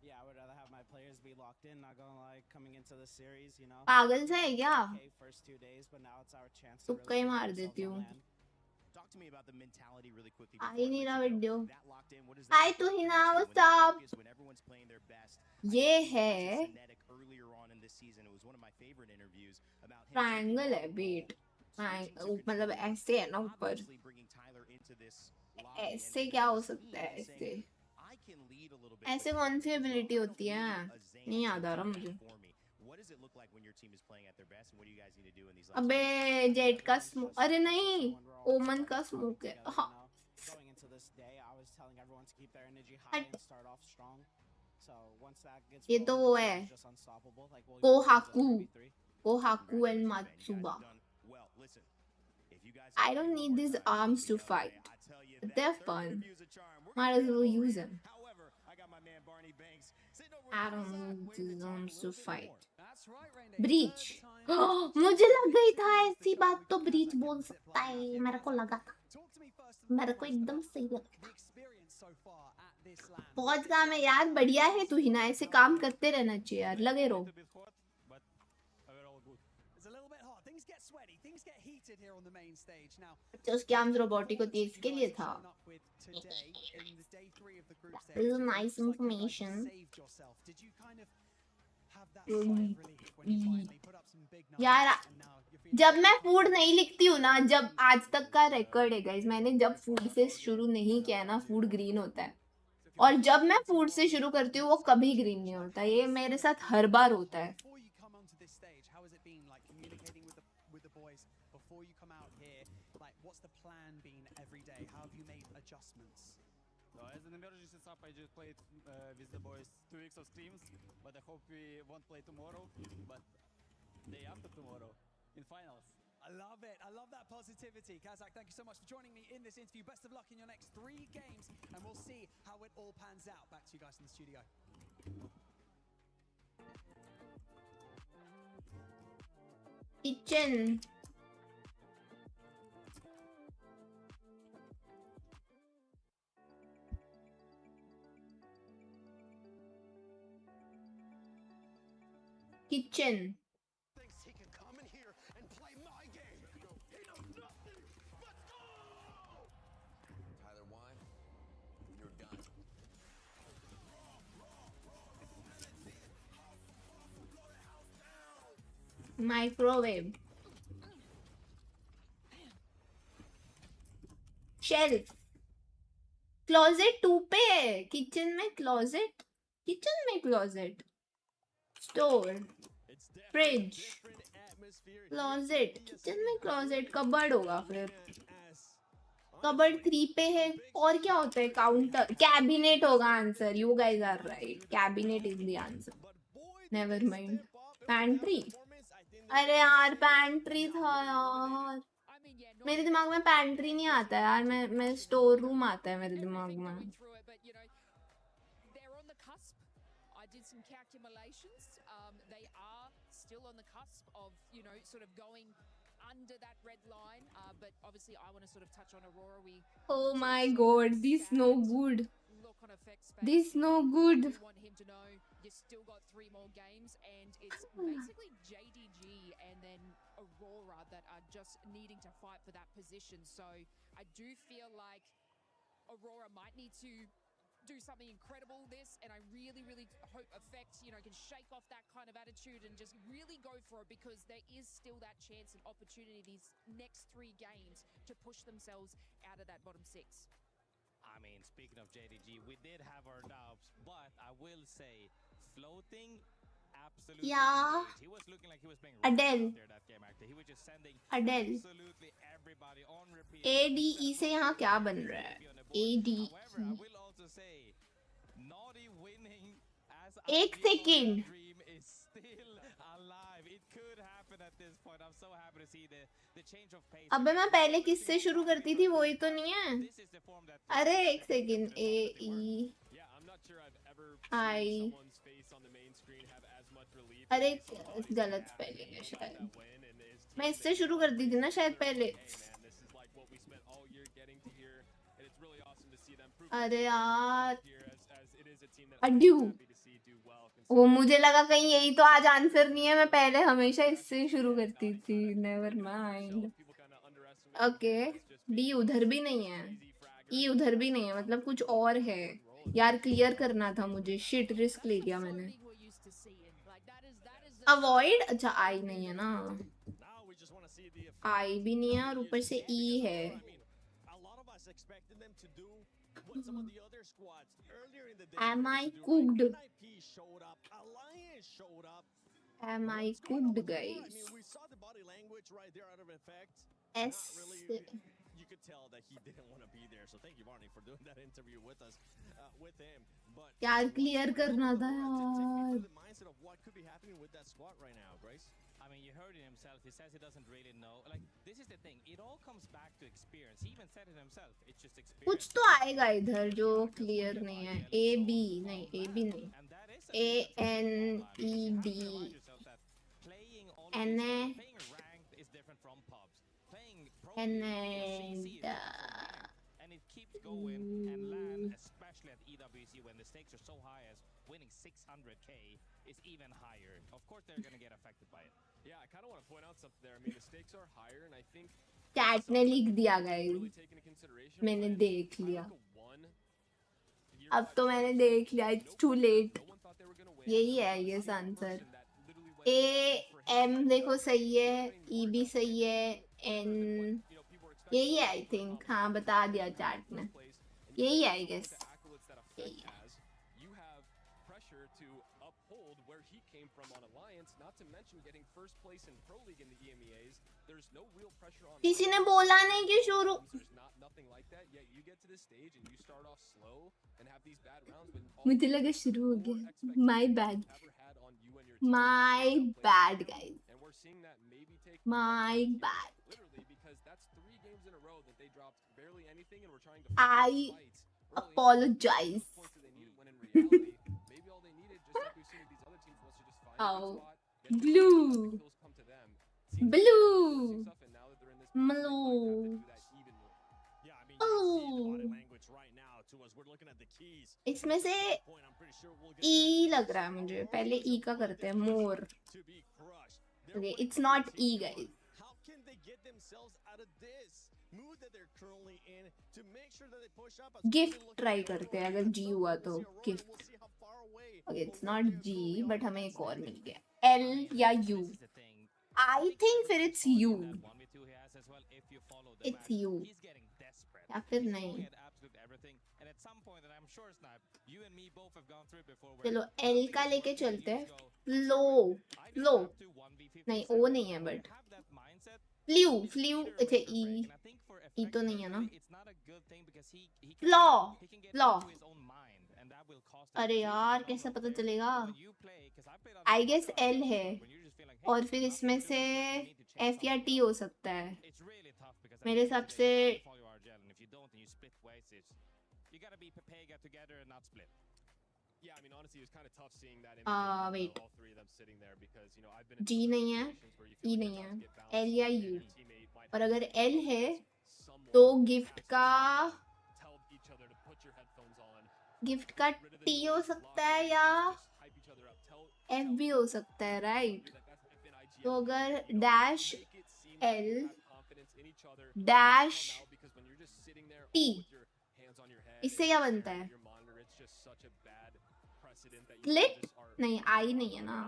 Yeah, I would rather have my players be locked in, not gonna lie, coming into the series, you know. पागल सा है क्या. First 2 days, but now it's our chance to तुक्का ही मार देती हूँ. Talk to me about the mentality really quickly. आ ही नहीं रहा वीडियो. हाय तू ही ना. What's up. ये है ट्रायंगल है. बेट मतलब ऐसे है ना ऊपर. ऐसे क्या हो सकता है. ऐसे कौन सी एबिलिटी होती है. नहीं याद आ रहा मुझे. अबे जेट का स्मोक. अरे नहीं ओमन का स्मोक है. हाँ ये तो वो है कोहाकू and मात्सुबा. I don't need these arms to fight. They're fun. Might as well use them. I don't need these arms to fight. Breach. मुझे लग गई था ऐसी बात तो ब्रीच बोल सकता है. मेरे को लगा था. मेरे को एकदम सही लगा था. बहुत काम है यार. बढ़िया है तू ही ना. ऐसे काम करते रहना चाहिए यार. लगे रहो. तो उसके आर्म्स रोबोटिक होती है इसके लिए था. This is nice information. यार जब मैं फूड नहीं लिखती हूँ ना, जब आज तक का रिकॉर्ड है गाइस, मैंने जब फूड से शुरू नहीं किया ना फूड ग्रीन होता है. और जब मैं फूड से शुरू करती हूँ वो कभी ग्रीन नहीं होता. ये मेरे साथ हर बार होता है. As an emergency sub, I just played with the boys 2 weeks of streams, but I hope we won't play tomorrow, but day after tomorrow in finals. I love it. I love that positivity. Kazakh, thank you so much for joining me in this interview. Best of luck in your next 3 games, and we'll see how it all pans out. Back to you guys in the studio. Kitchen. Kitchen. Thinks he can come in here and play my game. He knows nothing. Let's go! Tyler Wine, you're done. Microwave. Shelf. Closet 2 पे है. Kitchen में closet. Kitchen में closet. Store. Fridge. Closet. Kitchen में closet. Cupboard होगा फिर. Cupboard 3 पे है. और क्या होता है? काउंटर. कैबिनेट होगा answer. You guys are right. Cabinet is the answer. Never mind. Pantry. अरे यार पैंट्री था यार. मेरे दिमाग में पैंट्री नहीं आता है यार. मैं स्टोर रूम आता है मेरे दिमाग में. I did some calculations. They are still on the cusp of, you know, sort of going under that red line. But obviously, I want to sort of touch on Aurora. Oh my god, this no good. This no good. We want him to know you still got 3 more games, and it's basically JDG and then Aurora that are just needing to fight for that position. So I do feel like Aurora might need to do something incredible this, and I really hope Effect, you know, can shake off that kind of attitude and just really go for it, because there is still that chance and opportunity these next 3 games to push themselves out of that bottom 6. I mean, speaking of JDG, we did have our doubts, but I will say, floating, absolutely. Yeah. He was looking like he was playing Adele. there that game. Actually, he was just sending Adele. absolutely everybody on repeat. ADE से यहाँ क्या बन रहा है? ADE. However, I will also say, Naughty winning as एक second. dream is still alive. It could happen at this point. I'm so happy to see the change of pace. अबे मैं पहले किससे शुरू करती थी? वही तो नहीं है. अरे एक सेकंड. AE. I. अरे गलत स्पेलिंग है शायद. मैं इससे शुरू करती थी ना शायद पहले. अरे यार. अड्यू. वो मुझे लगा कहीं यही तो आज आंसर नहीं है. मैं पहले हमेशा इससे शुरू करती थी. Never mind. ओके. डी उधर भी नहीं है. ई उधर भी नहीं है. मतलब कुछ और है यार. क्लियर करना था मुझे. शिट, रिस्क ले लिया मैंने. अवॉइड. अच्छा आई नहीं है ना. आई भी नहीं है और ऊपर से ई है. Am I cooked? Am I cooked, guys? S. You could tell that he didn't want to be there, so thank you, Barney, for doing that interview with us, with him. But यार clear करना था यार. the mindset of what could be happening with that squad right now, Grace. I mean, you heard it himself. He says he doesn't really know. Like, this is the thing. It all comes back to experience. He even said it himself. It's just experience. कुछ तो आएगा इधर जो clear नहीं है. A B नहीं. A B नहीं. A N E D. N A. And it keeps going and land, especially at EWC when the stakes are so high as winning 600k is even higher. Of course, they're going to get affected by it. Yeah, I kind of want to point out something there. I mean, the stakes are higher, and I think chat ने लिख दिया guys. मैंने देख लिया. अब तो मैंने देख लिया. It's too late. यही है ये आंसर. A M देखो सही है. E भी सही है. N यही है आई थिंक. हाँ बता दिया चैट ने. यही है आई गेस. यही है. किसी ने बोला नहीं कि शुरू. मुझे लगा शुरू हो गया. My bad. My bad guys. My bad. They dropped barely anything and were trying to I apologize. when in reality, maybe all they needed, just like we've seen with these other teams, was to just find a good Oh, spot, get blue, kills come to them. Seems like blue, stuff, and now that they're in this position, they might have to blue. do that even more. Yeah, I mean, you can see the Oh, body language right now to us. We're looking at the keys. इसमें से Point, I'm pretty sure we'll get E लग रहा है मुझे. पहले E का करते हैं. More. to be crushed. Okay, it's not E, guys. How can they get themselves out of this mood that they're currently in to make sure that they push up? Gift try करते हैं. अगर G हुआ तो gift. Okay, it's not G, but हमें एक और मिल गया. L या U. I think फिर it's U. It's U. या फिर नहीं. चलो L का लेके चलते हैं. Flow. Flow. नहीं O नहीं है but. Flew. Flew. अच्छा E. E तो नहीं है ना. Flaw. Flaw. अरे यार कैसे पता चलेगा? I guess L है. और फिर इसमें से F या T हो सकता है. मेरे हिसाब से Yeah, I mean, honestly, it was kind of tough seeing that image wait. all three of them sitting there because, you know, I've been in G नहीं है, E नहीं है, L या U. और अगर L है तो गिफ्ट का T हो सकता है या F भी हो सकता है, राइट? तो अगर डैश L डैश T इससे क्या बनता है? स्प्लिट? नहीं, आई नहीं है ना.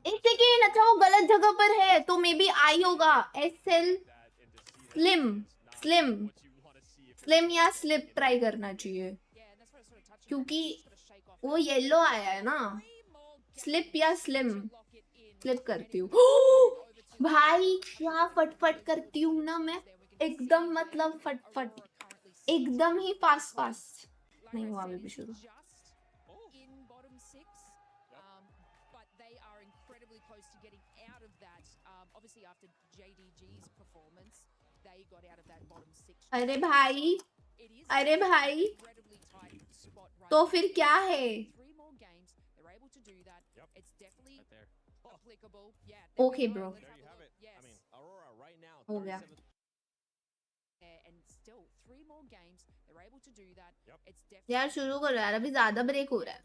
एक सेकेंड, अच्छा वो गलत जगह पर है तो मे बी आई होगा. SL स्लिम या स्लिप ट्राई करना चाहिए क्योंकि वो येलो आया है ना. स्लिप या स्लिम. स्लिप करती हूँ. भाई क्या फटफट करती हूँ ना मैं. एकदम मतलब फटफट. एकदम ही फास्ट. नहीं हुआ अभी भी शुरू. अरे भाई तो फिर क्या है? ओके ब्रो, हो गया. यार शुरू करो यार, अभी ज्यादा ब्रेक हो रहा है.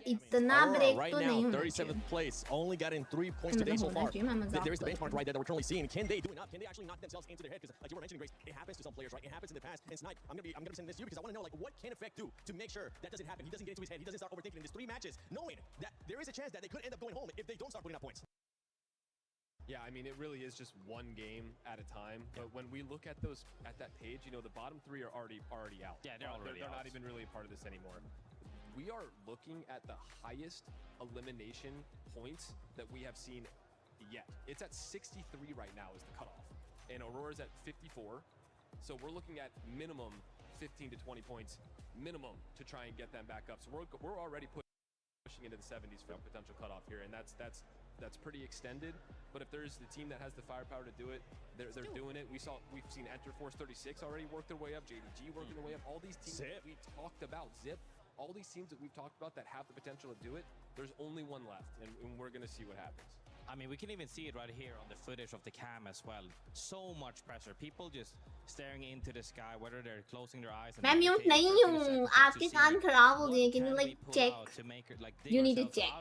इतना ब्रेक तो नहीं होना चाहिए. 37th place, only gotten 3 points today so far. There is the benchmark right there that we're currently seeing. Can they do enough? Can they actually knock themselves into their head? Because like you were mentioning, Grace, it happens to some players, right? It happens in the past. And Snipe, I'm gonna be sending this to you because I want to know like what can Effect do to make sure that doesn't happen. He doesn't get into his head. He doesn't start overthinking in these 3 matches, knowing that there is a chance that they could end up going home if they don't start putting up points. Yeah, I mean, it really is just one game at a time. But when we look at that page, you know, the bottom 3 are already out. Yeah, they're not even really a part of this anymore. We are looking at the highest elimination points that we have seen yet. It's at 63 right now is the cutoff. And Aurora's at 54. So we're looking at minimum 15 to 20 points minimum to try and get them back up. So we're already pushing into the 70s for a potential cutoff here, and that's pretty extended. But if there's the team that has the firepower to do it, they're doing it. We've seen Enter Force 36 already work their way up, JDG working their way up. All these teams that we talked about, Zip, all these teams that we've talked about that have the potential to do it, there's only one left, and we're going to see what happens. I mean, we can even see it right here on the footage of the cam as well. So much pressure. People just staring into the sky, whether they're closing their eyes. मैं mute नहीं हूँ. आपके कान खराब हो गए. Can you like check? You need to check.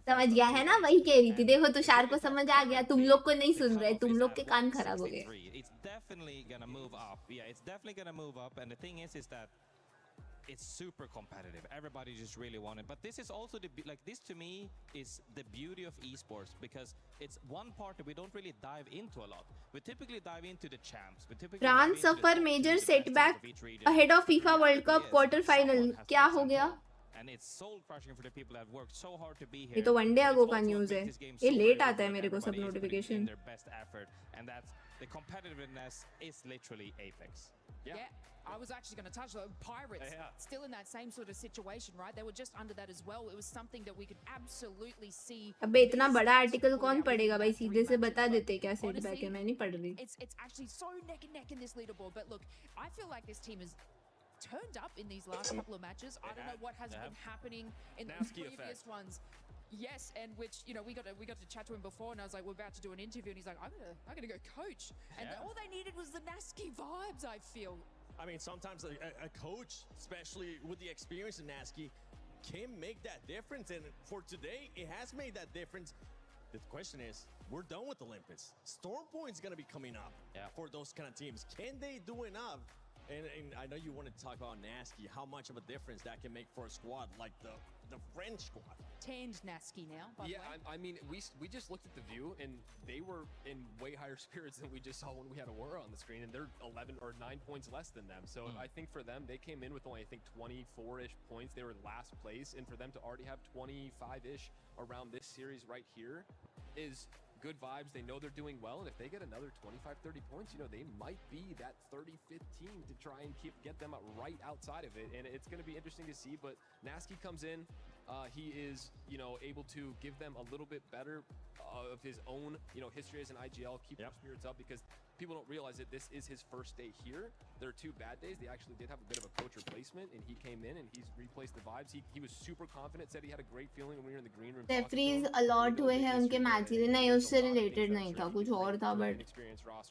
समझ गया है ना? वही कह रही थी. देखो तुषार को समझ आ गया. तुम लोग को नहीं सुन रहे. तुम लोग के कान खराब हो गए. It's definitely gonna move up. Yeah, it's definitely gonna move up. And the thing is that it's super competitive. Everybody just really want it. But this is also this to me is the beauty of esports, because it's one part that we don't really dive into a lot. We typically dive into the champs. We typically France suffer major setback ahead of FIFA World Cup quarter final. क्या हो गया? And it's soul crushing for the people that have worked so hard to be here. ये तो one day अगो का news है. ये late आता है मेरे को सब notification. Their best effort, and that's the competitiveness is literally Apex. Yeah. I was actually going to touch on Pirates. Still in that same sort of situation, right? They were just under that as well. It was something that we could absolutely see. अबे इतना बड़ा article कौन पढ़ेगा भाई, सीधे से बता देते क्या सेटबैक है, मैं नहीं पढ़ रही. It's actually so neck and neck in this leaderboard, but look, I feel like this team has turned up in these last couple of matches. I don't know what has been happening in the previous ones. Yes, and which, you know, we got to chat to him before, and I was like, we're about to do an interview, and he's like, I'm gonna go coach, and all they needed was the Nasky vibes. I feel. I mean, sometimes a coach, especially with the experience in Nasky, can make that difference, and for today, it has made that difference. The question is, we're done with Olympus. Stormpoint's gonna be coming up for those kind of teams. Can they do enough? And I know you wanted to talk about Nasky, how much of a difference that can make for a squad like the French squad. Tanned Nasky now, by the way. I mean, we just looked at the view, and they were in way higher spirits than we just saw when we had Aurora on the screen, and they're 11 or 9 points less than them. So I think for them, they came in with only, I think, 24-ish points. They were last place, and for them to already have 25-ish around this series right here is good vibes. They know they're doing well, and if they get another 25-30 points, you know, they might be that 30-15 to try and get them right outside of it, and it's going to be interesting to see. But Nasky comes in, he is, you know, able to give them a little bit better of his own, you know, history as an IGL, keep their spirits up, because people don't realize that this is his first day here. There are 2 bad days. They actually did have a bit of a coach replacement, and he came in and he's replaced the vibes. He was super confident, said he had a great feeling when we were in the green room. Referees allot हुए हैं उनके matches, नहीं उससे related नहीं था, कुछ और था, but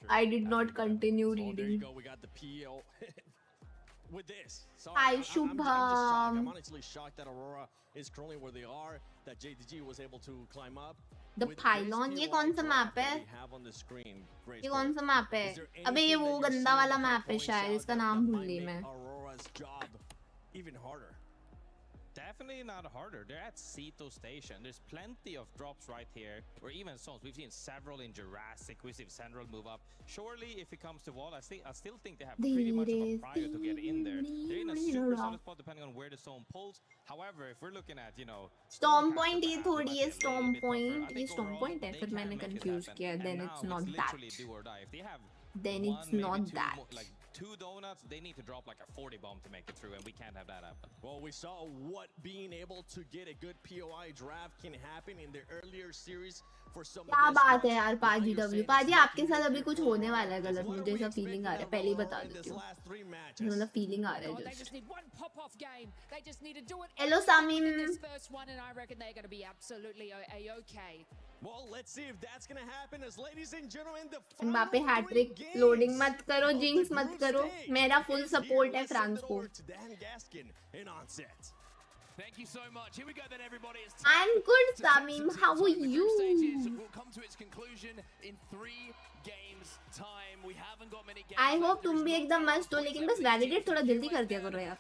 I did not continue reading. We got the PL with this. Hi, Shubham. I'm honestly shocked that Aurora is currently where they are, that JDG was able to climb up. The Pylon, ये कौन सा map है? ये कौन सा map है? अबे ये वो गंदा वाला मैप है शायद, इसका नाम भूल गई मैं. Aurora's job even harder. Definitely not harder. They're at Sito Station. There's plenty of drops right here, or even zones. We've seen several in Jurassic. We've seen Central move up. Surely, if it comes to wall, I still think they have pretty much of a prior to get in there. They're in a super solid spot depending on where the zone pulls. However, if we're looking at, you know, Storm Point, ये थोड़ी है Storm Point. ये Storm Point है, फिर मैंने confuse किया. Then it's not that. Then it's not that. Like 2 donuts, they need to drop like a 40 bomb to make it through, and we can't have that happen. Well, we saw what being able to get a good POI draft can happen in the earlier series for some. क्या बात है यार पाजी W, पाजी आपके साथ अभी कुछ होने वाला है गलत, मुझे ऐसा फीलिंग आ रहा है, पहले ही बता देती हूँ. मतलब फीलिंग आ रहा है They just need one pop-off game. They just need to do it. Hello Samim. This first one, and I reckon they're going to be absolutely a-okay. Well, let's see if that's going to happen, as ladies and gentlemen, the Mbappe hat trick, loading मत करो, jinx मत करो, मेरा full support है France को. Thank you so much. Here we go then, everybody. I'm good, Samim. How are you? We'll come to its conclusion in 3 games time. We haven't got many games. I hope तुम भी एकदम मस्त हो, लेकिन बस validate थोड़ा जल्दी कर दिया करो यार.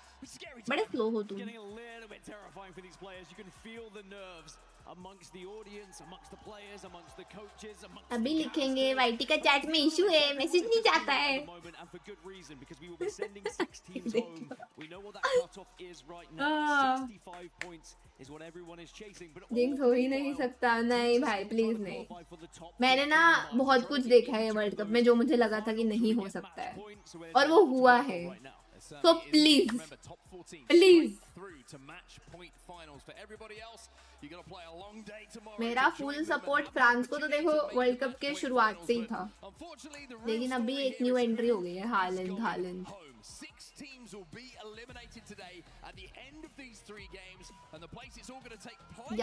बड़े स्लो हो तुम. Getting a little bit terrifying for these players. You can feel the nerves amongst the audience, amongst the players, amongst the coaches, amongst. अभी लिखेंगे वाईटी का चैट में इशू है, मैसेज नहीं जाता है. And for good reason, because we will be sending 6 teams home. We know what that cutoff is right now. 65 points is what everyone is chasing. But jinx हो ही नहीं सकता, नहीं भाई प्लीज नहीं. मैंने ना बहुत कुछ देखा है वर्ल्ड कप में जो मुझे लगा था कि नहीं हो सकता है, और वो हुआ है. So please, please. मेरा फुल सपोर्ट फ्रांस को तो देखो वर्ल्ड कप के शुरुआत से ही था, लेकिन अभी एक न्यू एंट्री हो गई है, Holland. 6 teams will be eliminated today at the end of these 3 games, and the place it's all going to take place.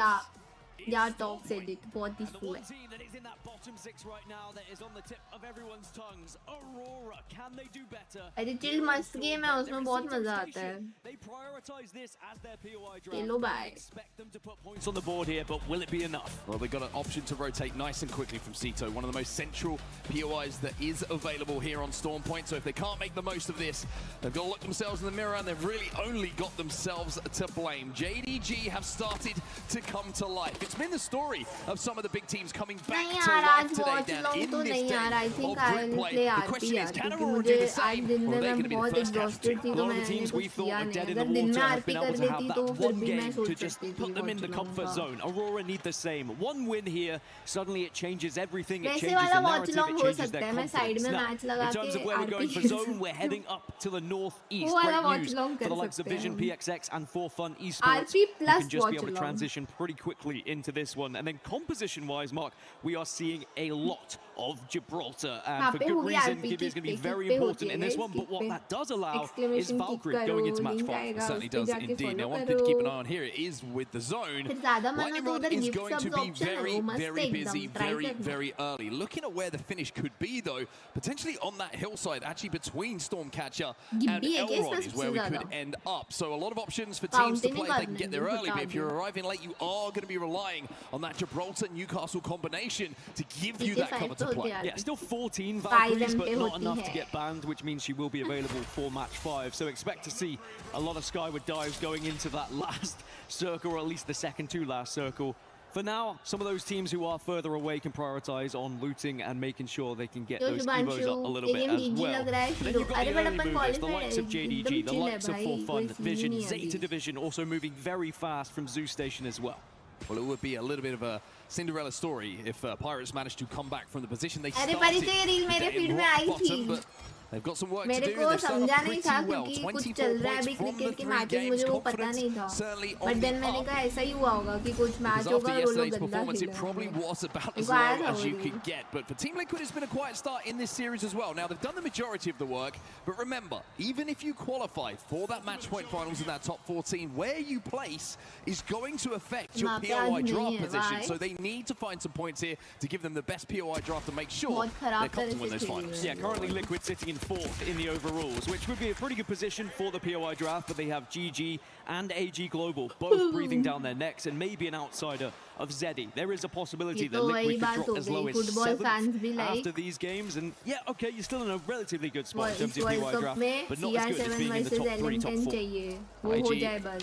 Yeah, talk said it. बहुत ही स्लो है. Team that is in that bottom 6 right now, that is on the tip of everyone's tongues. Aurora, can they do better? अरे chill मस्त game है, उसमें बहुत मजा आता है. They prioritize this as their POI draft. Hello, bye. Expect them to put points on the board here, but will it be enough? Well, they've got an option to rotate nice and quickly from Sito, one of the most central POIs that is available here on Storm Point. So if they can't make the most of this, they've got to look themselves in the mirror, and they've really only got themselves to blame. JDG have started to come to life. It's been the story of some of the big teams coming back नहीं to यार life आज today watch Dan, long in तो this नहीं day यार I of think group I'll play. play The RP question यार is, can क्योंकि Aurora do मुझे the आज same, दिन or में are they मैं going to be the बहुत first exhausted casualty? थी A तो lot of the मैंने teams we कुछ thought किया were नहीं dead in अगर the दिन में water have RP been कर able to have देती तो that फिर one भी मैं game सोच to just सकती थी put them in watch the long comfort का zone. Aurora need the same. One win here, suddenly it changes everything. It वैसे changes वाला the watch narrative, long it हो changes सकता their है मैं साइड confidence. में Now, मैच लगा in terms के of where we're going RP for खेल zone, we're सकती heading हूँ up to the northeast. वो वाला Great watch news long for कर the likes of सकते Vision, हैं PXX, and For Fun Esports. RP You plus can just be watch able to long transition pretty quickly into this one. And then composition-wise, Mark, we are seeing a lot of Gibraltar. And हाँ for पे good होगी reason, RP Gibby is kick going to be पे very kick पे important होती in है this guys one. But kick what पे that does allow is exclamation kick Valkyrie करो going into match link 5. आएगा It certainly उस पे does जाके indeed. Now, follow one thing to keep an करो eye on here is with the zone. फिर ज़्यादा मन हो Lightning तो Rod उधर is gift going to subs be option है very, वो मस्त है very busy, एकदम try very, करना very early. Looking at where the finish could be, though, potentially on that hillside, actually between Stormcatcher and गिब्बी है क्या Elrod इसमें is where सबसे we could ज़्यादा end up. So a lot of options for teams to Fountain play he if they can करना get है there जो early. But बता if you're दो arriving late, you are going to be relying on that Gibraltar-Newcastle combination to give you that cover to play. Yeah, still 14 5 Valkyries, but MP not होती enough to है get banned, which means she will be available for match 5. So expect to see a lot of skyward dives going into that last circle, or at least the second to last circle. For now, some of those teams who are further away can prioritize on looting and making sure they can get तो those evos Shubhanshu up a little ये bit game as DG well. लग रहा है But then शुरू you've got अरे the but early upon movers, the qualified likes of JDG, the एकदम chill है likes of भाई For कोई Fun, सीन Vision, नहीं है Zeta अभी Division also moving very fast from Zoo Station as well. Well, it would be a little bit of a Cinderella story if Pirates managed to come back from the position they अरे started परिचय ये reel मेरे today feed in में rock आई bottom, थी but they've got some work to मेरे do. को They've started समझा off नहीं pretty था well. क्योंकि कुछ 24 चल रहा है अभी points from the क्रिकेट के 3 मैचेस games. मुझे वो पता Confidence नहीं था certainly but on then the मैंने up. कहा ऐसा ही हुआ होगा कि कुछ मैच Because होगा after और वो लोग yesterday's गंदा performance, it खेले probably होंगे was about मेरे as को आया low था as वो you reel could get. But for Team Liquid, it's been a quiet start in this series as well. Now, they've done the majority of the work, but remember, even if you qualify for that match point finals in that top 14, where you place is going to affect your वहाँ पे POI आज नहीं draft है position. भाई So they need to find some points here to give them the best POI draft and make sure बहुत they're खराब come तरह to win से those खेली finals. है Yeah, currently Liquid sitting in 4th in the overalls, which would be a pretty good position for the POI draft, but they have GG and AG Global both breathing down their necks, and maybe an outsider of Zeddy. There is a possibility ये that तो Liquid वही could बात drop हो as गई low as football fans 7th भी like after these games, and yeah, okay, you're still in a relatively good spot in इस terms of world POI cup draft, में but not as good as CR7 being in the versus top 3, top LM10 4. चाहिए वो हो IG. जाए बस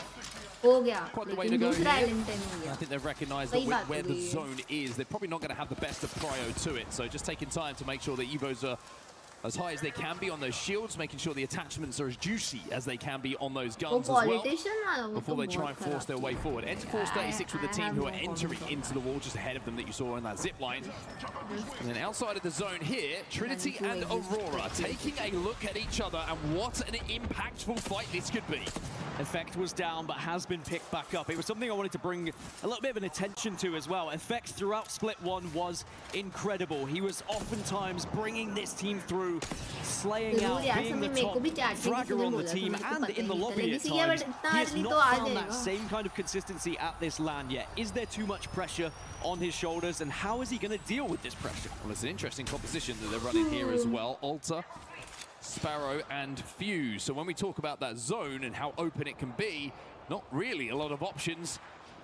हो गया Quite the way to लेकिन go दूसरा here. LM10 हो I गया think they've recognised वही that बात where हो the गई है zone is, they're probably not going to have the best of prio to it. So just taking time to make sure the Evos are as high as they can be on those shields, making sure the attachments are as juicy as they can be on those वो guns as well politician वाला वो before तो they try बहुत and force खराब their way forward. Enter Force 36 with the I team have who are no entering confidence. into the wall just ahead of them that you saw in that zip line. And then outside of the zone here, Trinity and Aurora taking a look at each other, and what an impactful fight this could be. Effect was down, but has been picked back up. It was something I wanted to bring a little bit of an attention to as well. Effect throughout Split 1 was incredible. He was oftentimes bringing this team through, slaying out, being the top fragger on the team, and in the lobby at times. He has not found that same kind of consistency at this LAN yet. Is there too much pressure on his shoulders, and how is he going to deal with this pressure? Well, it's an interesting composition that they're running here as well. Alta, Sparrow and Fuse. So when we talk about that zone and how open it can be, not really a lot of options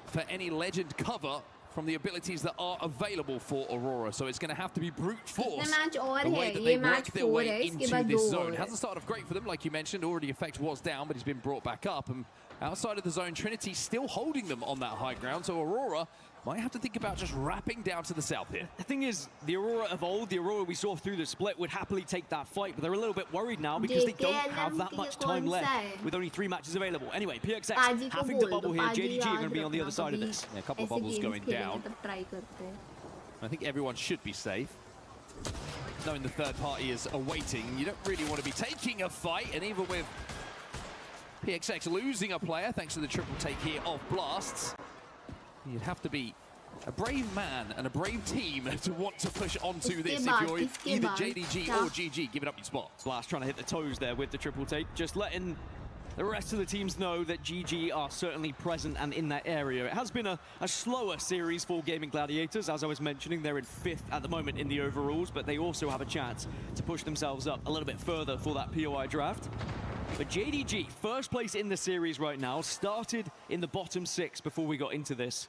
for any legend cover from the abilities that are available for Aurora. So it's going to have to be brute force the way that they work their way into this zone. Hasn't started off great for them, like you mentioned. Already Effect was down, but he's been brought back up. And outside of the zone, Trinity still holding them on that high ground. So Aurora might have to think about just wrapping down to the south here. The thing is, the Aurora of old, the Aurora we saw through the split, would happily take that fight, but they're a little bit worried now because they don't have that much time left with only 3 matches available. Anyway, PXX having to bubble here. JDG are going to be on the other side of this. Yeah, a couple of bubbles going down. I think everyone should be safe. Knowing the third party is awaiting, you don't really want to be taking a fight, and even with PXX losing a player thanks to the triple take here of Blasts, you'd have to be a brave man and a brave team to want to push onto this if you're either JDG or GG giving up your spot. Blast trying to hit the toes there with the triple take, just letting the rest of the teams know that GG are certainly present and in that area. It has been a slower series for Gaming Gladiators. As I was mentioning, they're in 5th at the moment in the overalls, but they also have a chance to push themselves up a little bit further for that POI draft. But JDG, first place in the series right now, started in the bottom 6 before we got into this.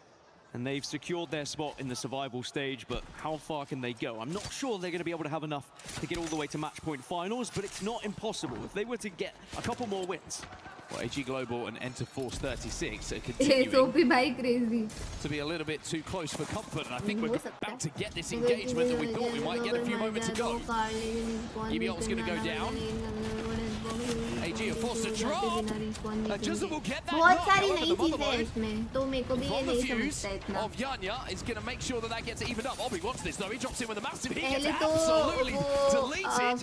And they've secured their spot in the survival stage, but how far can they go? I'm not sure they're going to be able to have enough to get all the way to match point finals, but it's not impossible. If they were to get a couple more wins, Well, AG Global and Enter Force 36 are continuing to be a little bit too close for comfort, and I think we're about to get this engagement that we thought we might get a few moments ago. EWC's going to go down. AG are forced to drop. Jizzle will get that knock. However, the fuse of Yanya is going to make sure that that gets evened up. Obi wants this though. He drops in with a massive hit. Gets absolutely deleted. And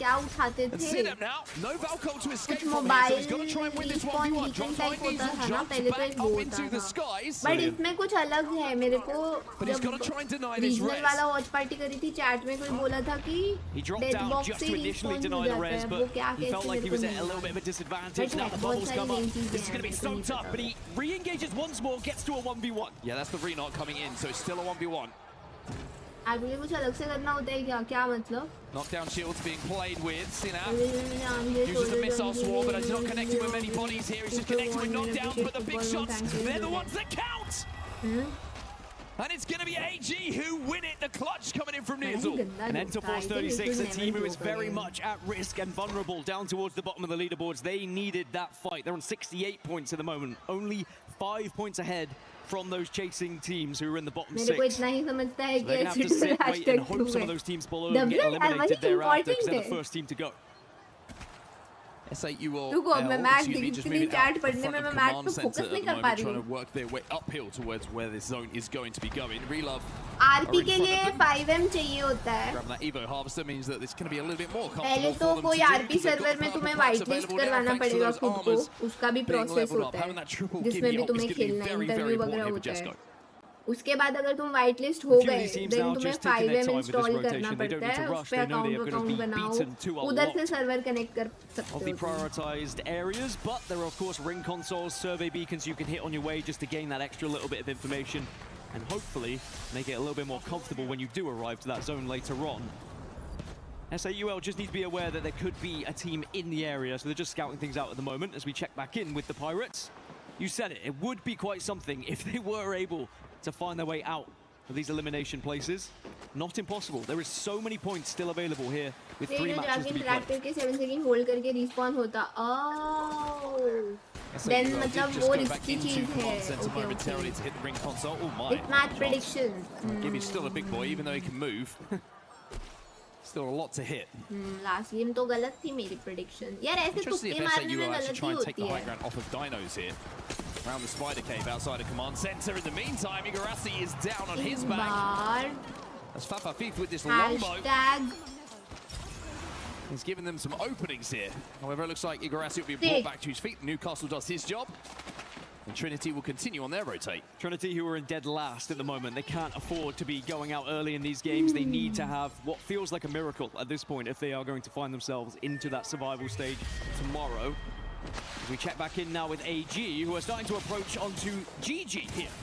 Sidem now. No Valkyrie to escape from here, so he's got to try and win this 1v1. Drops by Diesel, jumps back up into the skies. But इसमें कुछ अलग है मेरे को. But he's got to try and deny this res. Regional वाला watch party करी थी chat में कोई बोला था कि डेड बॉक्स से रिस्पॉन्स हो जाता है. वो क्या he felt like he was at a little bit of a disadvantage. Now the bubbles come up. This is going to be so tough, but he re-engages once more, gets to a 1v1. Yeah, that's the re-knock coming in, so it's still a 1v1. आगे कुछ अलग से करना होता है क्या? क्या मतलब? Knockdown shields being played with. Sinap uses the missile swarm, but he's not connecting with many bodies here. He's just connecting with knockdowns, but the big shots, they're the ones that count. And it's going to be AG who win it. The clutch coming in from Neazul. And Enter Force 36, a team who is very much at risk and vulnerable down towards the bottom of the leaderboards. They needed that fight. They're on 68 points at the moment, only 5 points ahead from those chasing teams who are in the bottom 6. So they're going to have to sit, wait, and hope some of those teams below them get eliminated thereafter because they're the first team to go. S8UL just moving out the front of command center at the moment, trying to work their way uphill towards where this zone is going to be going. Relove RP के लिए 5M चाहिए होता है. Grabbing that Evo Harvester means that it's going to be a little bit more पहले comfortable तो for them कोई RP server में तुम्हें whitelist करवाना पड़ेगा खुद को. उसका भी प्रोसेस होता है जिसमें भी तुम्हें खेलना है, इंटरव्यू वगैरह होता है. उसके बाद अगर तुम वाइट लिस्ट हो गए देन तुम्हें 5M इंस्टॉल करना पड़ता है. उस पे अकाउंट बनाओ, उधर से सर्वर कनेक्ट कर सकते हो. Of the prioritized areas, but there are of course ring consoles, survey beacons you can hit on your way just to gain that extra little bit of information and hopefully make it a little bit more comfortable when you do arrive to that zone later on. S8UL just need to be aware that there could be a team in the area, so they're just scouting things out at the moment as we check back in with the Pirates. You said it, it would be quite something if they were able to find their way out of these elimination places. Not impossible. There is so many points still available here with 3 matches to be played. करके 7 second hold करके respawn होता. Then मतलब वो risky चीज है. momentarily to hit the ring console. Oh my. It's match prediction. Gibby's still a big boy even though he can move. Still a lot to hit. Last game तो गलत थी मेरी prediction. यार ऐसे तुक्के मारने में गलती try and take होती the high है. ground off of Dinos here. Around the spider cave outside of command center. In the meantime, Igarashi is down on his back. As Fafa Fif with this longbow. He's giving them some openings here. However, it looks like Igarashi will be brought back to his feet. Newcastle does his job. And Trinity will continue on their rotate. Trinity, who are in dead last at the moment, they can't afford to be going out early in these games. They need to have what feels like a miracle at this point if they are going to find themselves into that survival stage tomorrow. As we check back in now with AG, who are starting to approach onto GG here.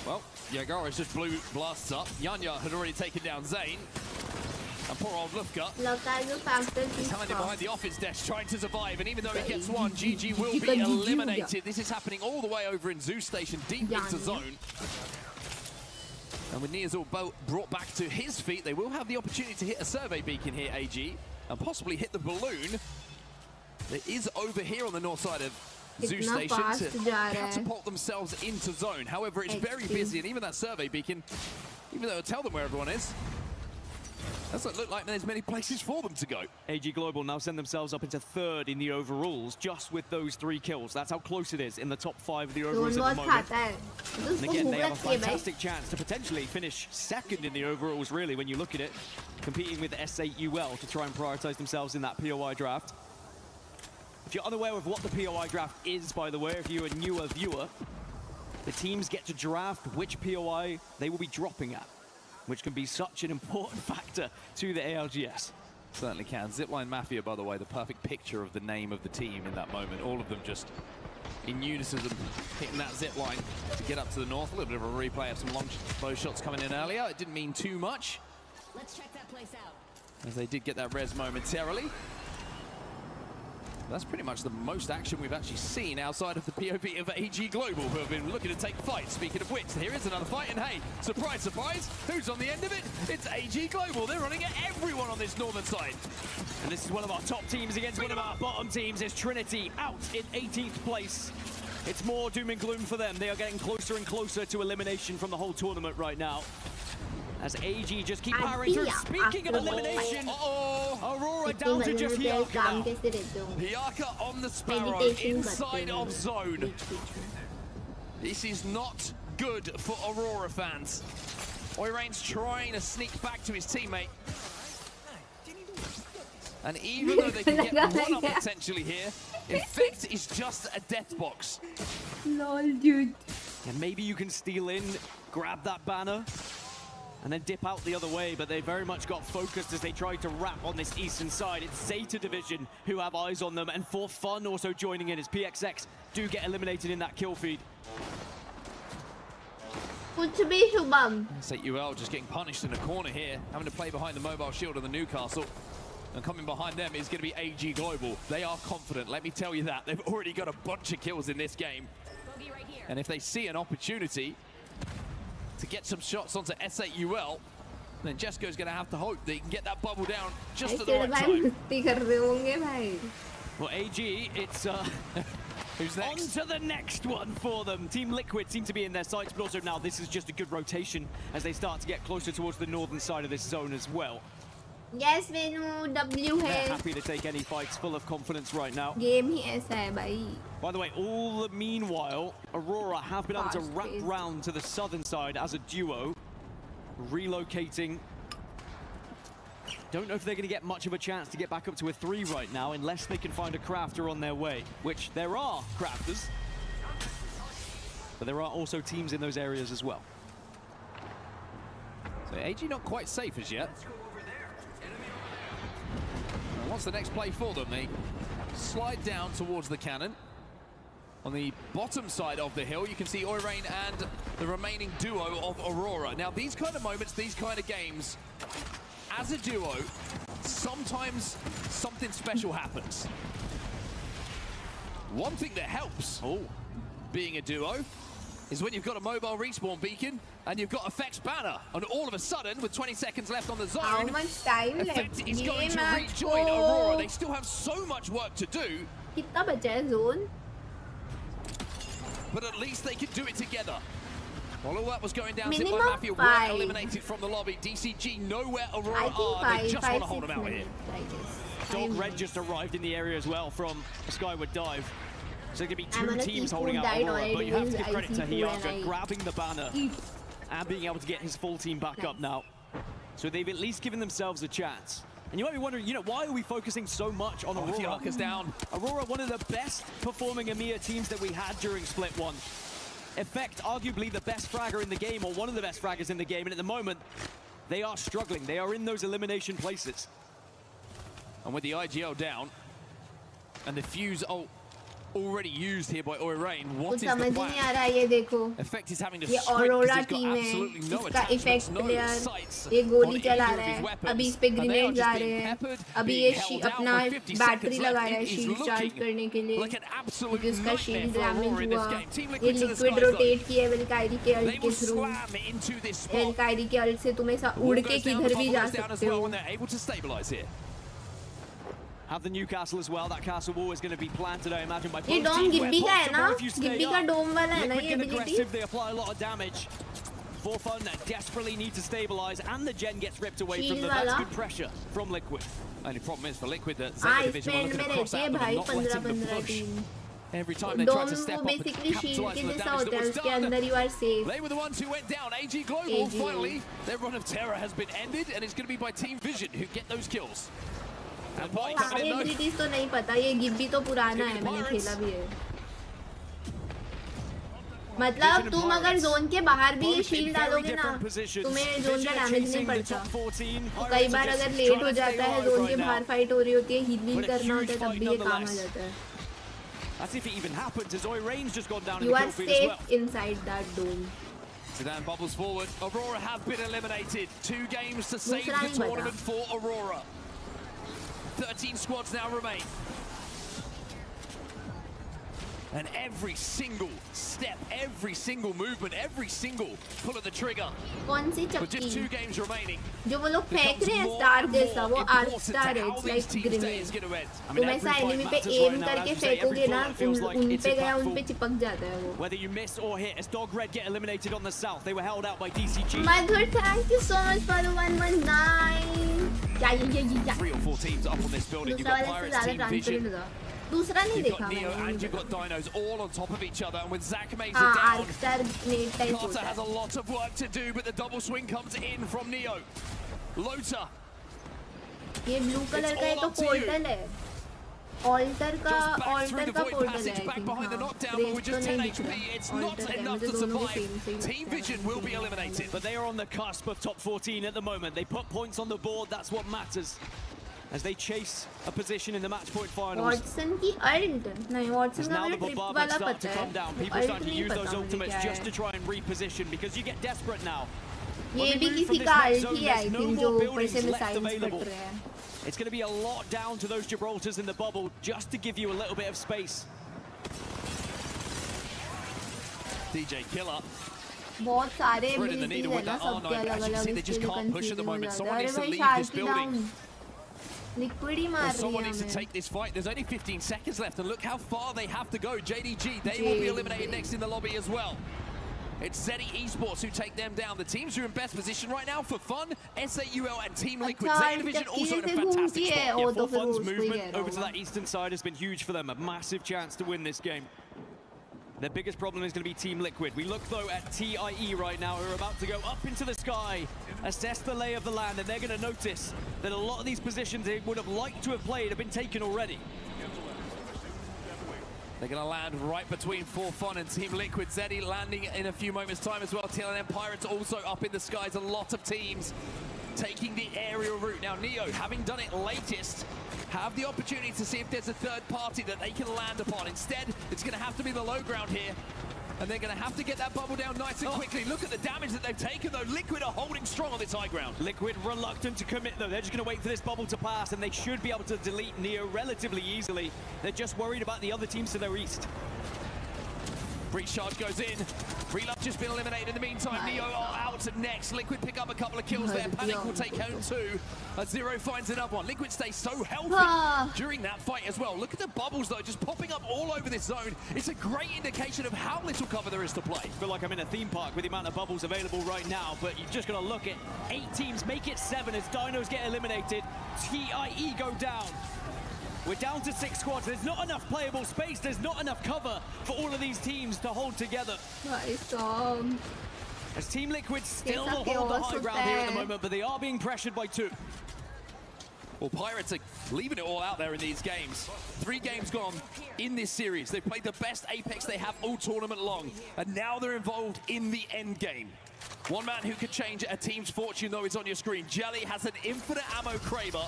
Well, Yagaris just blew blasts up. Yanya had already taken down Zane. And poor old Lufka is hiding behind the office desk trying to survive, and even though he gets one, GG will be eliminated. This is happening all the way over in Zeus Station, deep into zone. And with Neazul brought back to his feet, they will have the opportunity to hit a survey beacon here, AG, and possibly hit the balloon that is over here on the north side of Zeus Station to catapult themselves into zone. However, it's very busy, and even that survey beacon, even though it'll tell them where everyone is, doesn't look like there's many places for them to go. AG Global now send themselves up into 3rd in the overalls, just with those 3 kills. That's how close it is in the top 5 of the overalls at the moment. And again, they have a fantastic chance to potentially finish 2nd in the overalls, really, when you look at it, competing with S8UL to try and prioritize themselves in that POI draft. If you're unaware of what the POI draft is, by the way, if you're a newer viewer, the teams get to draft which POI they will be dropping at, which can be such an important factor to the ALGS. Certainly can. Zipline Mafia, by the way, the perfect picture of the name of the team in that moment. All of them just in unison hitting that zipline to get up to the north. A little bit of a replay of some long bow shots coming in earlier. It didn't mean too much. Let's check that place out. As they did get that res momentarily. That's pretty much the most action we've actually seen outside of the POV of AG Global, who have been looking to take fights. Speaking of which, here is another fight, and hey, surprise, surprise, who's on the end of it? It's AG Global. They're running at everyone on this northern side. And this is one of our top teams against one of our bottom teams. Is Trinity out in 18th place. It's more doom and gloom for them. They are getting closer and closer to elimination from the whole tournament right now. As AG just keep powering through. Speaking of elimination, Aurora down to just Hiaka now. Hiaka on the Sparrow inside of zone. This is not good for Aurora fans. Oirain's trying to sneak back to his teammate. And even though they can get one up potentially here, Effect is just a death box. Lol, dude. And maybe you can steal in, grab that banner, and then dip out the other way, but they very much got focused as they tried to wrap on this eastern side. It's Zeta Division who have eyes on them, and for fun also joining in as PXX do get eliminated in that kill feed. S8UL just getting punished in the corner here, having to play behind the mobile shield of the Newcastle. And coming behind them is going to be AG Global. They are confident, let me tell you that. They've already got a bunch of kills in this game. And if they see an opportunity to get some shots onto S8UL, then Jesco's going to have to hope they can get that bubble down just at the right time. Well, AG, it's who's next? On to the next one for them. Team Liquid seem to be in their sights, but also now this is just a good rotation as they start to get closer towards the northern side of this zone as well. Yes, Venu, W They're है. happy to take any fights, full of confidence right now. Game ही ऐसा है भाई. By the way, all the meanwhile, Aurora have been able to wrap round to the southern side as a duo, relocating. Don't know if they're going to get much of a chance to get back up to a 3 right now, unless they can find a crafter on their way, which there are crafters. But there are also teams in those areas as well. So AG not quite safe as yet. What's the next play for them? They slide down towards the cannon. On the bottom side of the hill, you can see Oirain and the remaining duo of Aurora. Now, these kind of moments, these kind of games, as a duo, sometimes something special happens. One thing that helps being a duo is when you've got a mobile respawn beacon and you've got Effect's banner, and all of a sudden, with 20 seconds left on the zone, How much time Effect left? is going to rejoin Aurora. They still have so much work to do. कितना बचा है zone? But at least they can do it together. While all that was going down, Minimum Zip Mafia were 5. eliminated from the lobby. DCG know where Aurora I think are. They just want to 5, hold them 6 out here. minutes, I guess. Dog Red just arrived in the area as well from a Skyward Dive. So there's going to be I'm 2 on a teams seafood holding out diet Aurora, but you have to give already. credit to Seafood and Hiaka I grabbing the banner and being able to get his full team back up now. So they've at least given themselves a chance. And you might be wondering, you know, why are we focusing so much on Aurora? Hiaka's down. Aurora, one of the best performing EMEA teams that we had during Split 1. Effect, arguably the best fragger in the game, or one of the best fraggers in the game, and at the moment, they are struggling. They are in those elimination places. And with the IGL down, and the fuse already used here by Oirain, what is कुछ the समझ plan? नहीं आ रहा है ये देखो. Effect is having to ये sprint because Aurora he's got team है. absolutely no इसका attachments, effect no player sights ये गोली on चला either रहा of his है. weapons. अभी इस पे And they are grenade just जा being रहे हैं. peppered, अभी being ये held out अपना with 50 बैटरी seconds लगा left. रहा है It is shield charge looking करने के लिए. like an absolute क्योंकि उसका nightmare shield for damage Aurora in this हुआ. game. Team ये Liquid to the liquid sky zone. Rotate किया वेलकायरी के They अल्ट के will through. slam into this spot. वेलकायरी के अल्ट से तुम ऐसा उड़ के किधर भी जा down as सकते well हो. when they're able to stabilize here. Have the Newcastle as well. That castle wall is going to be planted, I imagine, by both ये डोम teams. गिब्बी का है ना? If you stay गिब्बी का up. डोम वाला है ना Liquid ये get ability? aggressive, they apply a lot of damage. For fun, desperately need to stabilize, and the gen gets ripped away from them. That's good pressure from Liquid. Only problem is for Liquid that हाँ Zeta Division were spend looking में to cross रहती है out, but भाई not letting them 15-15 push. Team. Every time they tried डोम to वो step up and basically shield capitalize के on the जैसा damage होता that है. was उसके done. अंदर you are safe. They were the ones who went down. AG Global, AG. finally, their run of terror has been ended, and it's going to be by Team Vision who get those kills. And Party coming सारे in though. Abilities तो नहीं पता. ये गिब्बी तो पुराना है, मैंने खेला भी है. मतलब तुम अगर जोन के बाहर भी ये शील्ड डालोगे ना, तुम्हें जोन का डैमेज नहीं पड़ता. तो कई बार अगर लेट हो जाता है, जोन के बाहर फाइट हो रही होती है, हील करना होता है, तब भी ये काम आ जाता है. That's if it even happens, as Oirain's just gone down in You the are kill feed as well. safe inside that dome. Sedan bubbles forward. Aurora have been eliminated. 2 games to save दूसरा the नहीं tournament for Aurora. 13 squads now remain. And every single step, every single movement, every single pull of the trigger. कौन सी With just 2 चक्की games remaining. जो वो लोग फेंक रहे हैं स्टार जैसा वो आर्क स्टार है लाइक ग्रेनेड तुम ऐसा एनिमी पे एम करके फेंकोगे ना उन पे गया उन पे चिपक जाता है वो Whether you miss or hit, as Dog Red get eliminated on the south, they were held out by DCG. My good, thank you so much for the 119. Yeah. 3 or 4 teams up on this building. You've got Pirates, Team Vision. दूसरा नहीं You've देखा got Neo मैंने and you've got Dinos all on top of each other, and with Zach Mesa हाँ down, arc star net type Carter होता has है a lot of work to do, but the double swing comes in from Neo. Lota. ये blue colour का तो portal है alter का portal है Back behind the knockdown, but with just 10 HP, it's not enough to survive. Team Vision will be eliminated. But they are on the cusp of top 14 at the moment. They put points on the board, that's what matters. As they chase a position in the match point finals. Watson की ult नहीं Watson का मुझे trip वाला पता है People start to use those ultimates just to try and reposition because you get desperate now. ये भी किसी का ult ही है I think जो ऊपर से मिसाइल्स फट रहे हैं It's going to be a lot down to those Gibraltars in the bubble just to give you a little bit of space. DJ Killer. बहुत सारे Threading the needle with that R9, but as you can see, they just can't push at the moment. Someone needs to leave this building. Liquid ही मार रही Someone है needs to take this fight. There's only 15 seconds left, and look how far they have to go. JDG, they will be eliminated next in the lobby as well. It's Zeddy Esports who take them down. The teams who are in best position right now for fun, S8UL and Team Liquid. Zeta Division also in a fantastic spot. Yeah, for fun's movement over to that eastern side has been huge for them. A massive chance to win this game. Their biggest problem is going to be Team Liquid. We look, though, at TIE right now, who are about to go up into the sky, assess the lay of the land, and they're going to notice that a lot of these positions they would have liked to have played have been taken already. They're going to land right between For Fun and Team Liquid. Zeddy landing in a few moments' time as well. TLNM Pirates also up in the skies. A lot of teams taking the aerial route. Now, Neo, having done it latest, have the opportunity to see if there's a third party that they can land upon. Instead, it's going to have to be the low ground here. And they're going to have to get that bubble down nice and quickly. Look at the damage that they've taken, though. Liquid are holding strong on this high ground. Liquid reluctant to commit, though. They're just going to wait for this bubble to pass, and they should be able to delete Neo relatively easily. They're just worried about the other teams to their east. Breach charge goes in. Relove just been eliminated in the meantime. Neo are out next. Liquid pick up a couple of kills there. Panic will take home 2. As Zero finds another one. Liquid stays so healthy during that fight as well. Look at the bubbles though, just popping up all over this zone. It's a great indication of how little cover there is to play. I feel like I'm in a theme park with the amount of bubbles available right now, but you've just got to look at 8 teams, make it 7 as Dinos get eliminated. TIE go down. We're down to 6 squads. There's not enough playable space. There's not enough cover for all of these teams to hold together. As Team Liquid still hold the high ground here at the moment, but they are being pressured by 2. Well, Pirates are leaving it all out there in these games. 3 games gone in this series. They've played the best Apex they have all tournament long, and now they're involved in the end game. One man who could change a team's fortune, though, is on your screen. Jelly has an infinite ammo Kraber,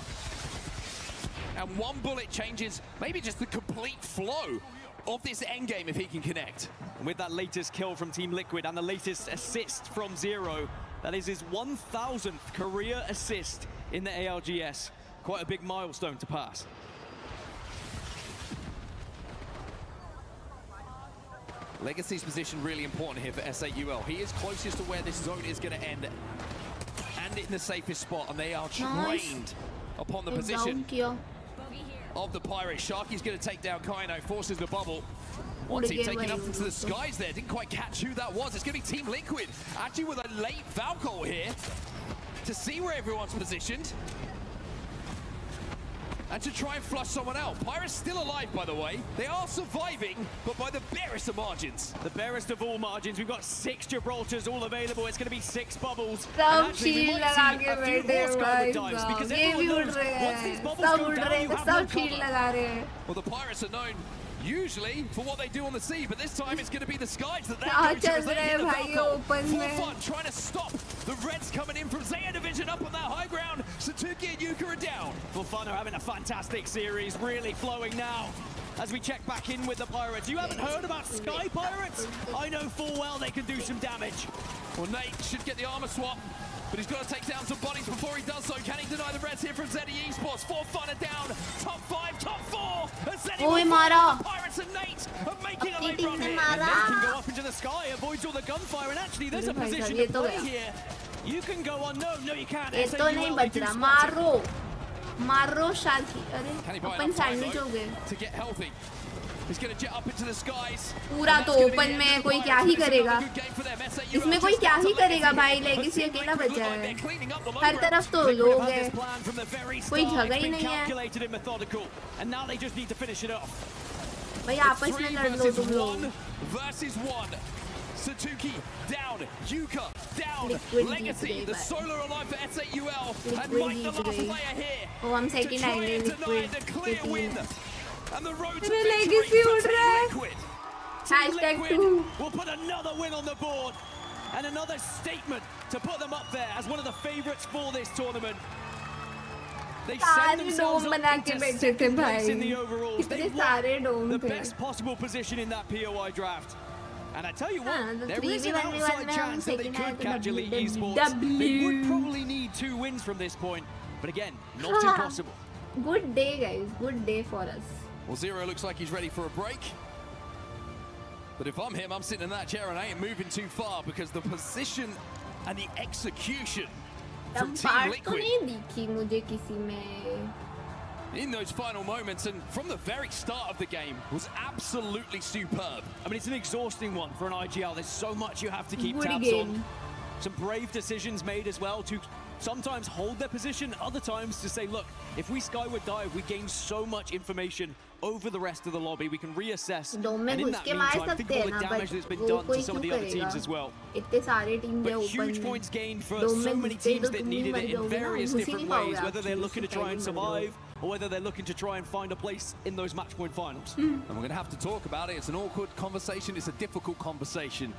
and one bullet changes maybe just the complete flow of this endgame if he can connect. And with that latest kill from Team Liquid and the latest assist from Zero, that is his 1,000th career assist in the ALGS. Quite a big milestone to pass. Legacy's position really important here for S8UL. He is closest to where this zone is going to end, and in the safest spot, and they are trained upon the position of the Pirates. Sharky's going to take down Kaino, forces the bubble. One team taking up into the skies there. Didn't quite catch who that was. It's going to be Team Liquid, actually with a late Valkyrie here to see where everyone's positioned and to try and flush someone out. Pirates still alive, by the way. They are surviving, but by the barest of margins. The barest of all margins. We've got 6 Gibraltars all available. It's going to be 6 bubbles. सब shield लगा के बैठे भाई साहब ये भी उड़ रहे हैं सब उड़ रहे हैं सब शील्ड लगा रहे हैं. Well, the Pirates are known usually for what they do on the sea, but this time it's going to be the skies that they go to as they hit the Valkyrie. For fun, trying to stop the Reds coming in from Zeta Division up on that high ground. Satuki and Yuka are down. For fun are having a fantastic series, really flowing now. as we check back in with the Pirates. You haven't heard about Sky Pirates? I know full well they can do some damage. Well, Nate should get the armor swap, but he's got to take down some bodies before he does so. Can he deny the Reds here from Zeddy Esports? 4 fun are down. Top 5, top 4. And Zeddy will find the Pirates and Nate are making a late run here. And Nate can go up into the sky, avoids all the gunfire, and actually there's a position to play here. You can go unknown. No, you can't. ये तो नहीं बच रहा. मारो, मारो शाकी. अरे अपन sandwich हो गए. To get healthy. He's going to jet up into the skies. पूरा तो ओपन में कोई क्या ही करेगा. इसमें कोई क्या ही करेगा भाई. लेगेसी अकेला बचा है. हर तरफ तो लोग हैं. कोई जगह ही नहीं है. भाई आपस में लड़ लो तुम लोग. Satuki down, Yuka down, Legacy, the solo alive for S8UL, and Mike the last player here. Oh, I'm second to deny the clear win. And the road to Legacy उड़ रहा है. #2 will put another win on the board and another statement to put them up there as one of the favorites for this tournament. They send themselves up into second place in the overalls. They won the best possible position in that POI draft. And I tell you what, there is an outside chance that they could catch Elite Esports. They would probably need 2 wins from this point. But again, not impossible. Good day, guys. Good day for us. Well, Zero looks like he's ready for a break. But if I'm him, I'm sitting in that chair and I ain't moving too far because the position and the execution from Team Liquid in those final moments and from the very start of the game was absolutely superb. I mean, it's an exhausting one for an IGL. There's so much you have to keep tabs on. Some brave decisions made as well to sometimes hold their position, other times to say, look, if we skyward dive, we gain so much information over the rest of the lobby, we can reassess. And in that meantime, think of all the damage that's been done to some of the other teams as well. But huge points gained for so many teams that needed it in various different ways, whether they're looking to try and survive or whether they're looking to try and find a place in those match point finals. And we're going to have to talk about it. It's an awkward conversation. It's a difficult conversation.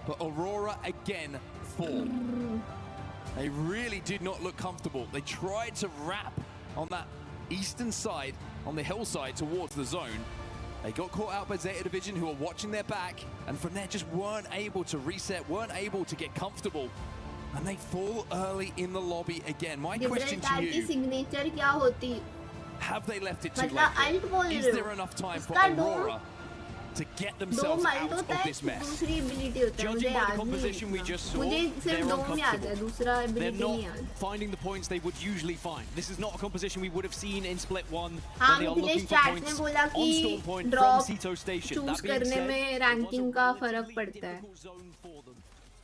But Aurora again fall. They really did not look comfortable. They tried to wrap on that eastern side, on the hillside towards the zone. They got caught out by Zeta Division, who are watching their back, and from there just weren't able to reset, weren't able to get comfortable. And they fall early in the lobby again. My question to you, have they left it too late? Is there enough time for Aurora to get themselves out of this mess? Judging by the composition we just saw, they're uncomfortable. They're not finding the points they would usually find. This is not a composition we would have seen in Split 1 when they are looking for points on Storm Point from Sito Station. That being said,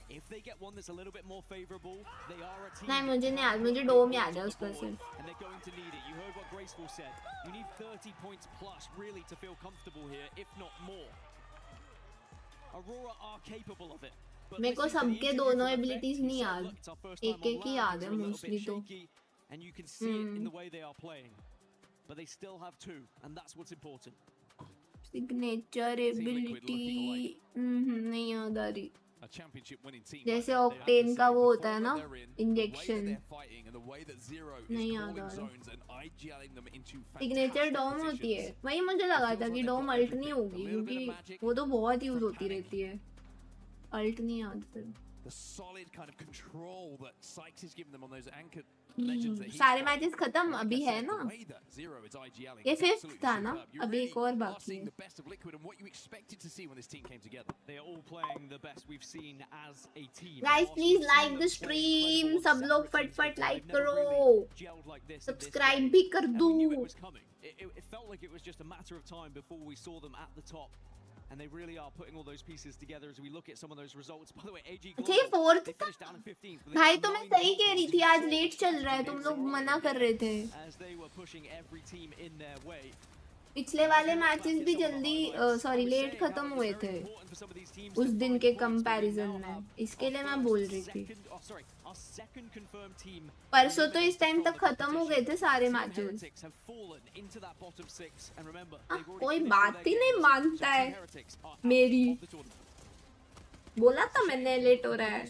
if they get one that's a little bit more favorable, they are a team. नहीं मुझे नहीं याद मुझे डोम याद है उस पर सिर्फ. And they're going to need it. You heard what Graceful said. You need 30 points plus really to feel comfortable here, if not more. Aurora are capable of it. मेरे को सबके दोनों abilities नहीं याद. एक ही याद है mostly तो. And you can see it in the way they are playing. But they still have 2, and that's what's important. Signature ability नहीं याद आ रही. A championship winning team जैसे ऑक्टेन का वो होता है ना इंजेक्शन नहीं याद आ रहा. सिग्नेचर डोम होती है. वही मुझे लगा था कि डोम अल्ट नहीं होगी क्योंकि वो तो बहुत यूज होती रहती है. अल्ट नहीं याद फिर. The solid kind of control that Sykes is giving them on those anchored सारे मैचेस खत्म अभी है ना. ये 5th था ना. अभी एक और बाकी है. Guys, please like the stream. सब लोग फट like करो. Subscribe भी कर दो. It felt like it was just a matter of time before we saw them at the top. And they really are putting all those pieces together as we look at some of those results. By the way, AG Global, they finished down in 15th. भाई तो मैं सही कह रही थी आज late चल रहा है. तुम लोग मना कर रहे थे. As they were pushing every team in their way. पिछले वाले मैचेस भी जल्दी लेट खत्म हुए थे उस दिन के कंपैरिजन में. इसके लिए मैं बोल रही थी. परसों तो इस टाइम तक खत्म हो गए थे सारे मैचेस. कोई बात ही नहीं मानता है मेरी. बोला था मैंने लेट हो रहा है.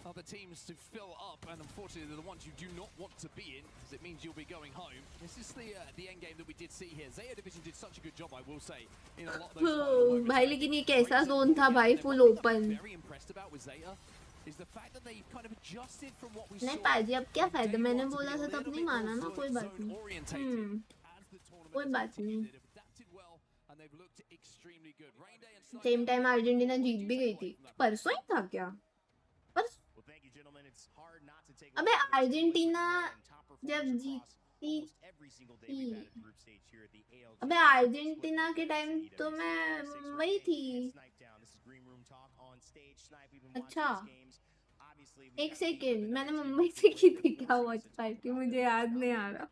other teams to fill up, and unfortunately they're the ones you do not want to be in, because it means you'll be going home. This is the end game that we did see here. Zeta Division did such a good job, I will say, in a lot of those final moments. भाई लेकिन ये कैसा zone था भाई, full open. Very impressed about with Zeta is the fact that they kind of adjusted from what we नहीं saw. पाजी, अब क्या फायदा, मैंने बोला था तब नहीं माना ना, कोई बात नहीं. कोई बात नहीं. सेम टाइम अर्जेंटीना जीत भी गई थी. परसों ही था क्या? अबे अर्जेंटीना जब जीती थी, अबे अर्जेंटीना के टाइम तो मैं मुंबई थी. अच्छा एक सेकेंड, मैंने मुंबई से की थी क्या वॉच पार्टी? मुझे याद नहीं आ रहा.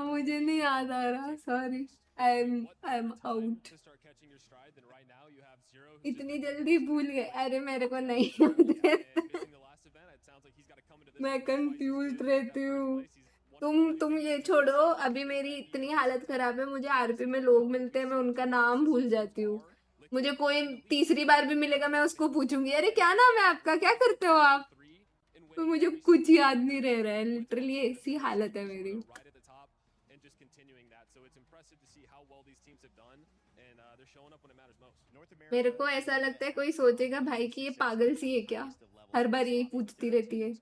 मुझे नहीं याद आ रहा, सॉरी. I am out. इतनी जल्दी भूल गए. अरे मेरे को नहीं याद रहता. मैं कंफ्यूज रहती हूँ. तुम ये छोड़ो, अभी मेरी इतनी हालत खराब है, मुझे आरपी में लोग मिलते हैं, मैं उनका नाम भूल जाती हूँ. मुझे कोई तीसरी बार भी मिलेगा, मैं उसको पूछूंगी अरे क्या नाम है आपका, क्या करते हो आप? तो मुझे कुछ याद नहीं रह रहा है. लिटरली ऐसी हालत है मेरी. मेरे को ऐसा लगता है कोई सोचेगा भाई कि ये पागल सी है क्या, हर बार यही पूछती रहती है.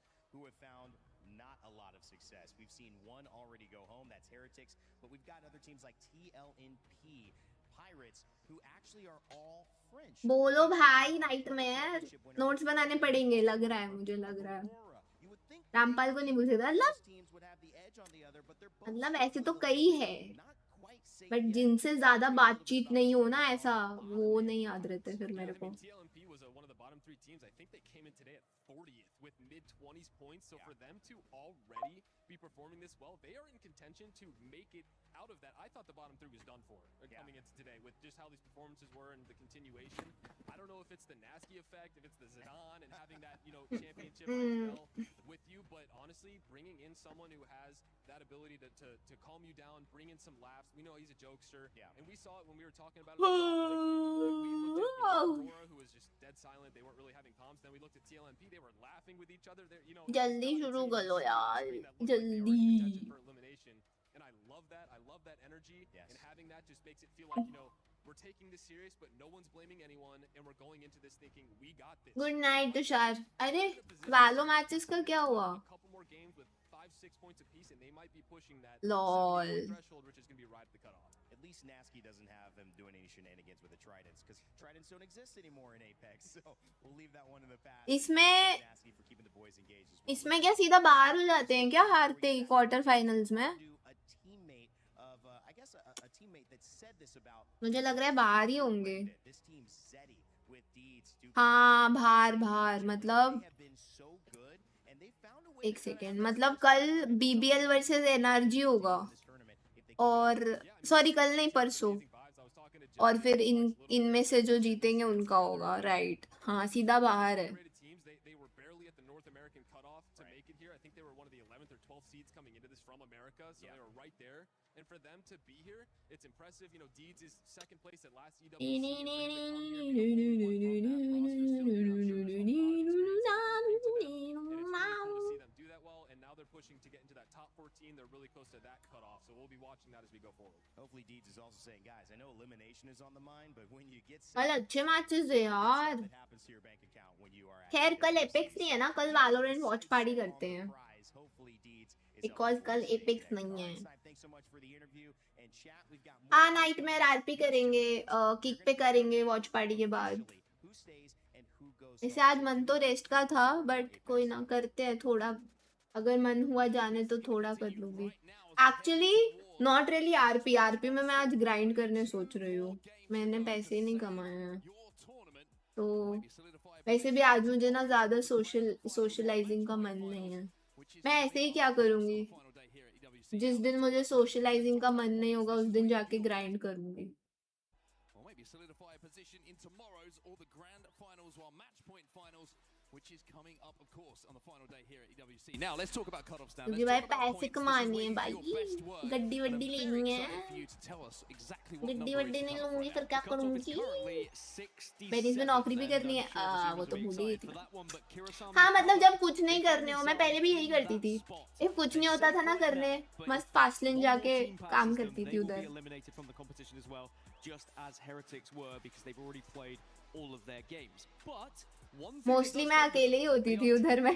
बोलो भाई नाइटमेयर. नोट्स बनाने पड़ेंगे लग रहा है, मुझे लग रहा है. रामपाल को नहीं भूल सकता. मतलब ऐसे तो कई है, बट जिनसे ज्यादा बातचीत नहीं हो ना, ऐसा वो नहीं याद रहते फिर मेरे को. with mid-20s points, so for them to already be performing this well, they are in contention to make it out of that. I thought the bottom three was done for coming into today with just how these performances were and the continuation. I don't know if it's the Nasky effect, if it's the Zidane and having that, you know, championship with you, but honestly, bringing in someone who has that ability to calm you down, bring in some laughs. We know he's a jokester, and we saw it when we were talking about it. We looked at Aurora, who was just dead silent. They weren't really having comms. Then we looked at TLMP. They were laughing with each other. You know, जल्दी शुरू करो यार, जल्दी. And I love that. I love that energy, and having that just makes it feel like, you know, we're taking this serious, but no one's blaming anyone, and we're going into this thinking we got this. Good night Tushar. अरे वालो matches का क्या हुआ? Couple more games with 5-6 points apiece, and they might be pushing that lol threshold, which is going to be right at the cutoff. At least Nasky doesn't have them doing any shenanigans with the Tridents, because Tridents don't exist anymore in Apex, so we'll leave that one in the past. इसमें क्या सीधा बाहर हो जाते हैं क्या हारते ही quarter finals में? मुझे लग रहा है बाहर ही होंगे. हाँ बाहर मतलब एक सेकेंड, मतलब कल BBL वर्सेस एनआरजी होगा, और सॉरी कल नहीं परसों, और फिर इनमें से जो जीतेंगे उनका होगा. राइट, हाँ सीधा बाहर है. And for them to be here, it's impressive. You know, Deeds is second place at last EWC. They're pushing to get into that top 14. They're really close to that cutoff, so we'll be watching that as we go forward. Hopefully Deeds is also saying, guys, I know elimination is on the mind, but when you get कल अच्छे matches है यार. खैर कल apex नहीं है ना, कल वैलोरेंट वॉच पार्टी करते हैं, बिकॉज कल एपेक्स नहीं है. हाँ नाइट में आरपी करेंगे, किक पे करेंगे वॉच पार्टी के बाद. ऐसे आज मन तो रेस्ट का था, बट कोई ना, करते हैं थोड़ा. अगर मन हुआ जाने तो थोड़ा कर लूंगी. एक्चुअली नॉट रियली आरपी में मैं आज ग्राइंड करने सोच रही हूँ. मैंने पैसे नहीं कमाए हैं, तो वैसे भी आज मुझे ना ज्यादा सोशलाइजिंग का मन नहीं है. मैं ऐसे ही क्या करूंगी, जिस दिन मुझे सोशलाइजिंग का मन नहीं होगा उस दिन जाके ग्राइंड करूंगी. which is coming up, of course, on the final day here at EWC. Now, let's talk about cutoffs now. क्योंकि भाई पैसे कमाने हैं भाई, गड्डी वड्डी लेनी है, गड्डी वड्डी नहीं लूंगी फिर क्या करूंगी, पेरिस में नौकरी भी करनी है, वो तो भूल ही थी। हाँ मतलब जब कुछ नहीं करने हो, मैं पहले भी यही करती थी, if कुछ नहीं होता था ना करने, मस्त फास्ट लेन जाके काम करती थी उधर। मोस्टली मैं अकेले ही होती थी उधर में,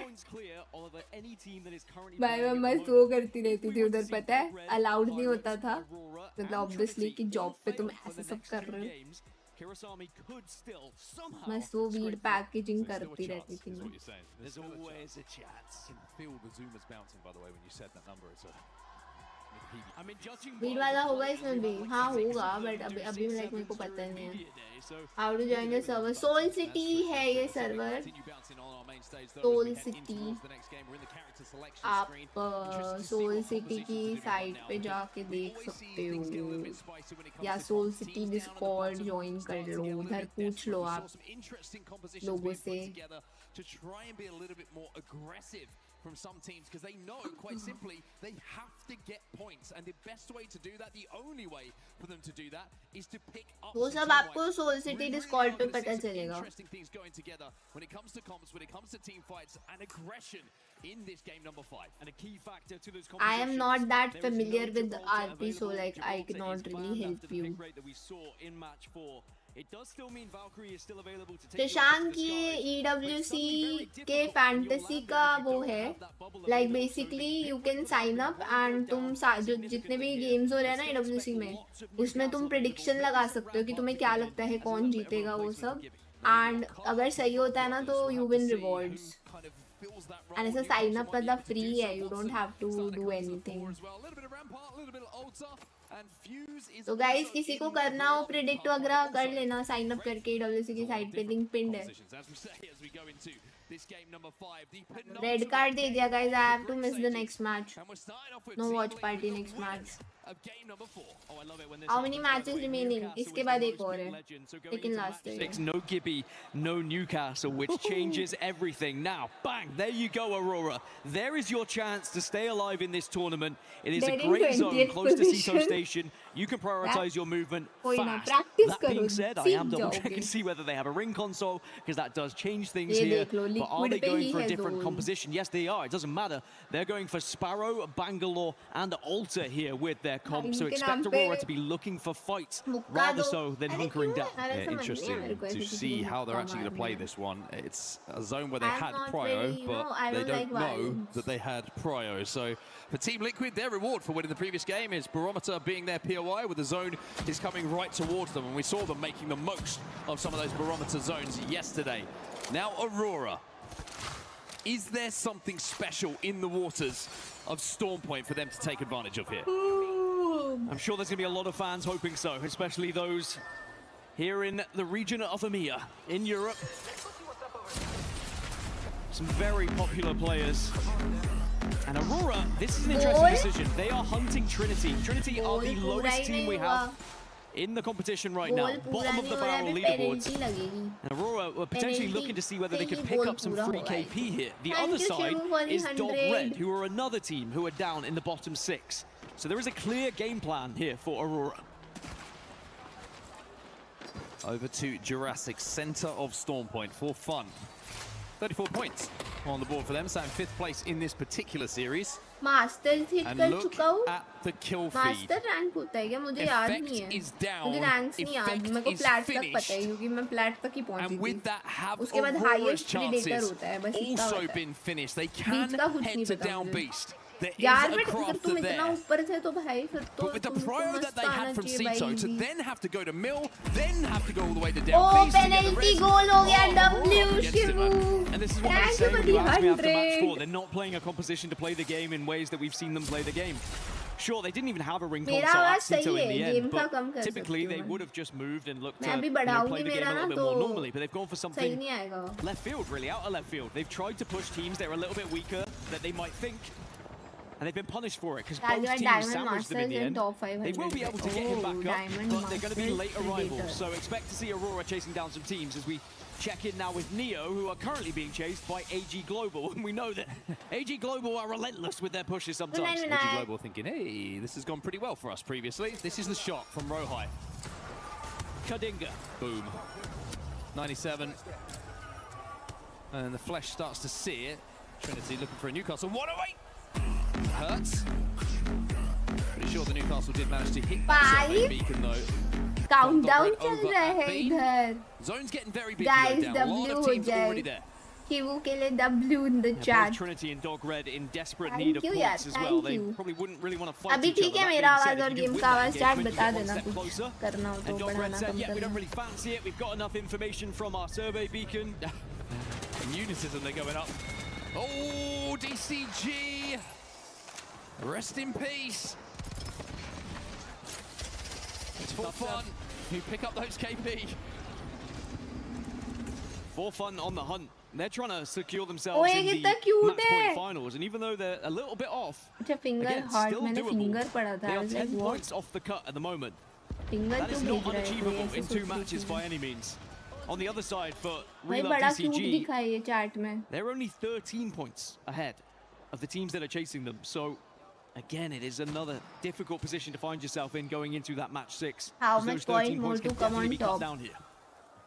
भाई मैं मस्त वो करती रहती थी उधर, पता है अलाउड नहीं होता था, मतलब ऑब्वियसली कि जॉब पे तुम ऐसे सब कर रहे हो, मस्त वो वीड पैकेजिंग करती रहती थी मैं। वीड वाला होगा इसमें भी, हाँ होगा, बट अभी लाइक मेरे को पता नहीं है। How to join the server, soul city है ये सर्वर, सोल सिटी, आप सोल सिटी की साइट पे जाके देख सकते हो, या सोल सिटी डिस्कॉर्ड ज्वाइन कर लो, उधर पूछ लो आप लोगों से। From some teams, because they know quite simply they have to get points, and the best way to do that, the only way for them to do that, is to pick up. वो सब आपको soul city Discord पे पता चलेगा। Interesting things going together when it comes to comps, when it comes to team fights and aggression in this game number 5. And a key factor to those I am not that familiar with RP, so like I cannot really help you. It does still mean Valkyrie is still available to take. Shashank की EWC के fantasy का वो है, like basically you can sign up and तुम जो जितने भी games हो रहे हैं ना EWC में, उसमें तुम प्रेडिक्शन लगा सकते हो कि तुम्हें क्या लगता है कौन जीतेगा वो सब, and अगर सही होता है ना तो you win rewards, and ऐसा sign up मतलब free है, you don't have to do anything. तो गाइस किसी को करना हो प्रेडिक्ट वगैरह कर लेना साइन अप करके, EWC की साइट पे लिंक पिन्ड है। रेड कार्ड दे दिया guys, I have to miss the next match, no watch party next match. How many matches remaining? इसके बाद एक और है, लेकिन लास्ट है। No Gibby, no Newcastle, which changes everything. Now, bang, there you go, Aurora. There is your chance to stay alive in this tournament. It is a great zone close to Sito Station. You can prioritize your movement fast. That being said, I am double checking to see whether they have a ring console, because that does change things here. But are they going for a different composition? Yes, they are. It doesn't matter. They're going for Sparrow, Bangalore, and Alta here with their comp. So expect Aurora to be looking for fights rather so than hunkering down. Yeah, interesting to see how they're actually going to play this one. It's a zone where they had Prio, but they don't know that they had Prio. So for Team Liquid, their reward for winning the previous game is Barometer being their POI, with the zone is coming right towards them, and we saw them making the most of some of those Barometer zones yesterday. Now Aurora, is there something special in the waters of Storm Point for them to take advantage of here? I'm sure there's going to be a lot of fans hoping so, especially those here in the region of EMEA in Europe. Some very popular players. And Aurora, this is an interesting decision. They are hunting Trinity. Trinity are the lowest team we have in the competition right now. Bottom of the barrel leaderboards. And Aurora were potentially looking to see whether they could pick up some free KP here. The other side is Dog Red, who are another team who are down in the bottom 6. So there is a clear game plan here for Aurora. Over to Jurassic, center of Storm Point for fun. 34 points on the board for them, so in 5th place in this particular series. Master hit कर चुका हूँ। The kill feed. Master rank होता है क्या? मुझे याद नहीं है। मुझे रैंक्स नहीं याद, मेरे को प्लैट तक पता है क्योंकि मैं प्लैट तक ही पहुंची थी। उसके बाद हाईएस्ट प्रेडेटर होता है, बस इतना also been finished. They can head to down beast. यार बट अगर तुम इतना ऊपर थे तो भाई फिर तो but with the Prio that they had from Sito to then have to go to Mill, then have to go all the way to down beast. Penalty goal हो गया W Shibu. And this is what I'm saying, you asked me after match 4. They're not playing a composition to play the game in ways that we've seen them play the game. Sure, they didn't even have a ring console at Sito in the end, but typically they would have just moved and looked to play the game a little bit more normally. But they've gone for something left field, really, out of left field. They've tried to push teams that are a little bit weaker that they might think. And and they've been punished for it because both Target teams Diamond sandwiched them in the Masters in end. top 500. They will be able to get him back up, Diamond but they're going to be Masters late arrivals. Predator. So expect to see Aurora chasing down some teams as we check in now with Neo, who are currently being chased by AG Global. And we know that AG Global are relentless with their pushes sometimes. AG Global thinking, hey, this has gone pretty well for us previously. This is the shot from Rohai. Kadinga. Boom. 97. And the flesh starts to see it. Trinity looking for a Newcastle. What away! Hurts. Pretty sure the Newcastle did manage to hit that survey beacon though. Countdown चल रहा है इधर. Zone's getting very big. Guys, down. A lot W of हो teams already जाए. there. Kivu के लिए W in the chat. Both Trinity and Dog Red in desperate Thank need of you, points yeah, as thank well. They you. probably wouldn't really want to fight अभी each other. ठीक है That मेरा being said, आवाज और if you game win का that आवाज game, chat you बता get one देना step कुछ closer. करना हो तो And Dog Red बढ़ाना said, come yeah, we don't करना. really fancy it. We've got enough information from our survey beacon. In unison, they're going up. Oh, DCG. Rest in peace. It's for fun. You pick up those KP. For fun on the hunt. They're trying to secure themselves ओए in the कितना cute match point है. finals, and even though they're a little bit off, अच्छा finger again, hard still मैंने doable. finger पढ़ा था. They I are was like 10 what? points off the cut at the moment. Finger That is क्यों not भेज रहा है unachievable कोई ऐसे in two सोच matches रही by थी. any means. On the other side, for भाई Real बड़ा cute DCG, दिखा है ये chat में. they're only 13 points ahead of the teams that are chasing them. So, again, it is another difficult position to find yourself in going into that match 6. How Those much 13 point more points to can come definitely on be cut top? down here.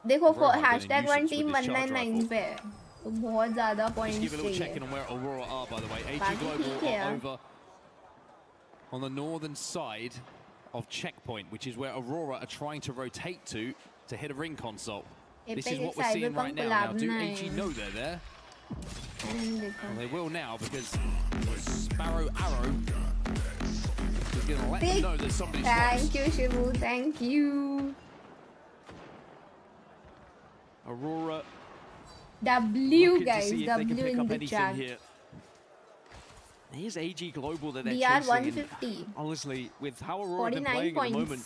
देखो Rohai hashtag getting one nuisance team with this charge 199 rifle. पे है. तो बहुत ज़्यादा Just points give a little check चाहिए. in on where Aurora are, by the way. AG बाकी Global ठीक है are यार. over on the northern side of Checkpoint, which is where Aurora are trying to rotate to hit a ring console. This is what we're seeing right now. Now, do AG know they're there? Well, they will now because Sparrow Arrow is going to let them know that somebody's Thank you, Shivu. Thank you. Aurora W looking to guys, see if they can W pick in up the anything chat. here. Here's AG Global that they're We are chasing. and 150. honestly, with how Aurora have been 49 playing at the moment,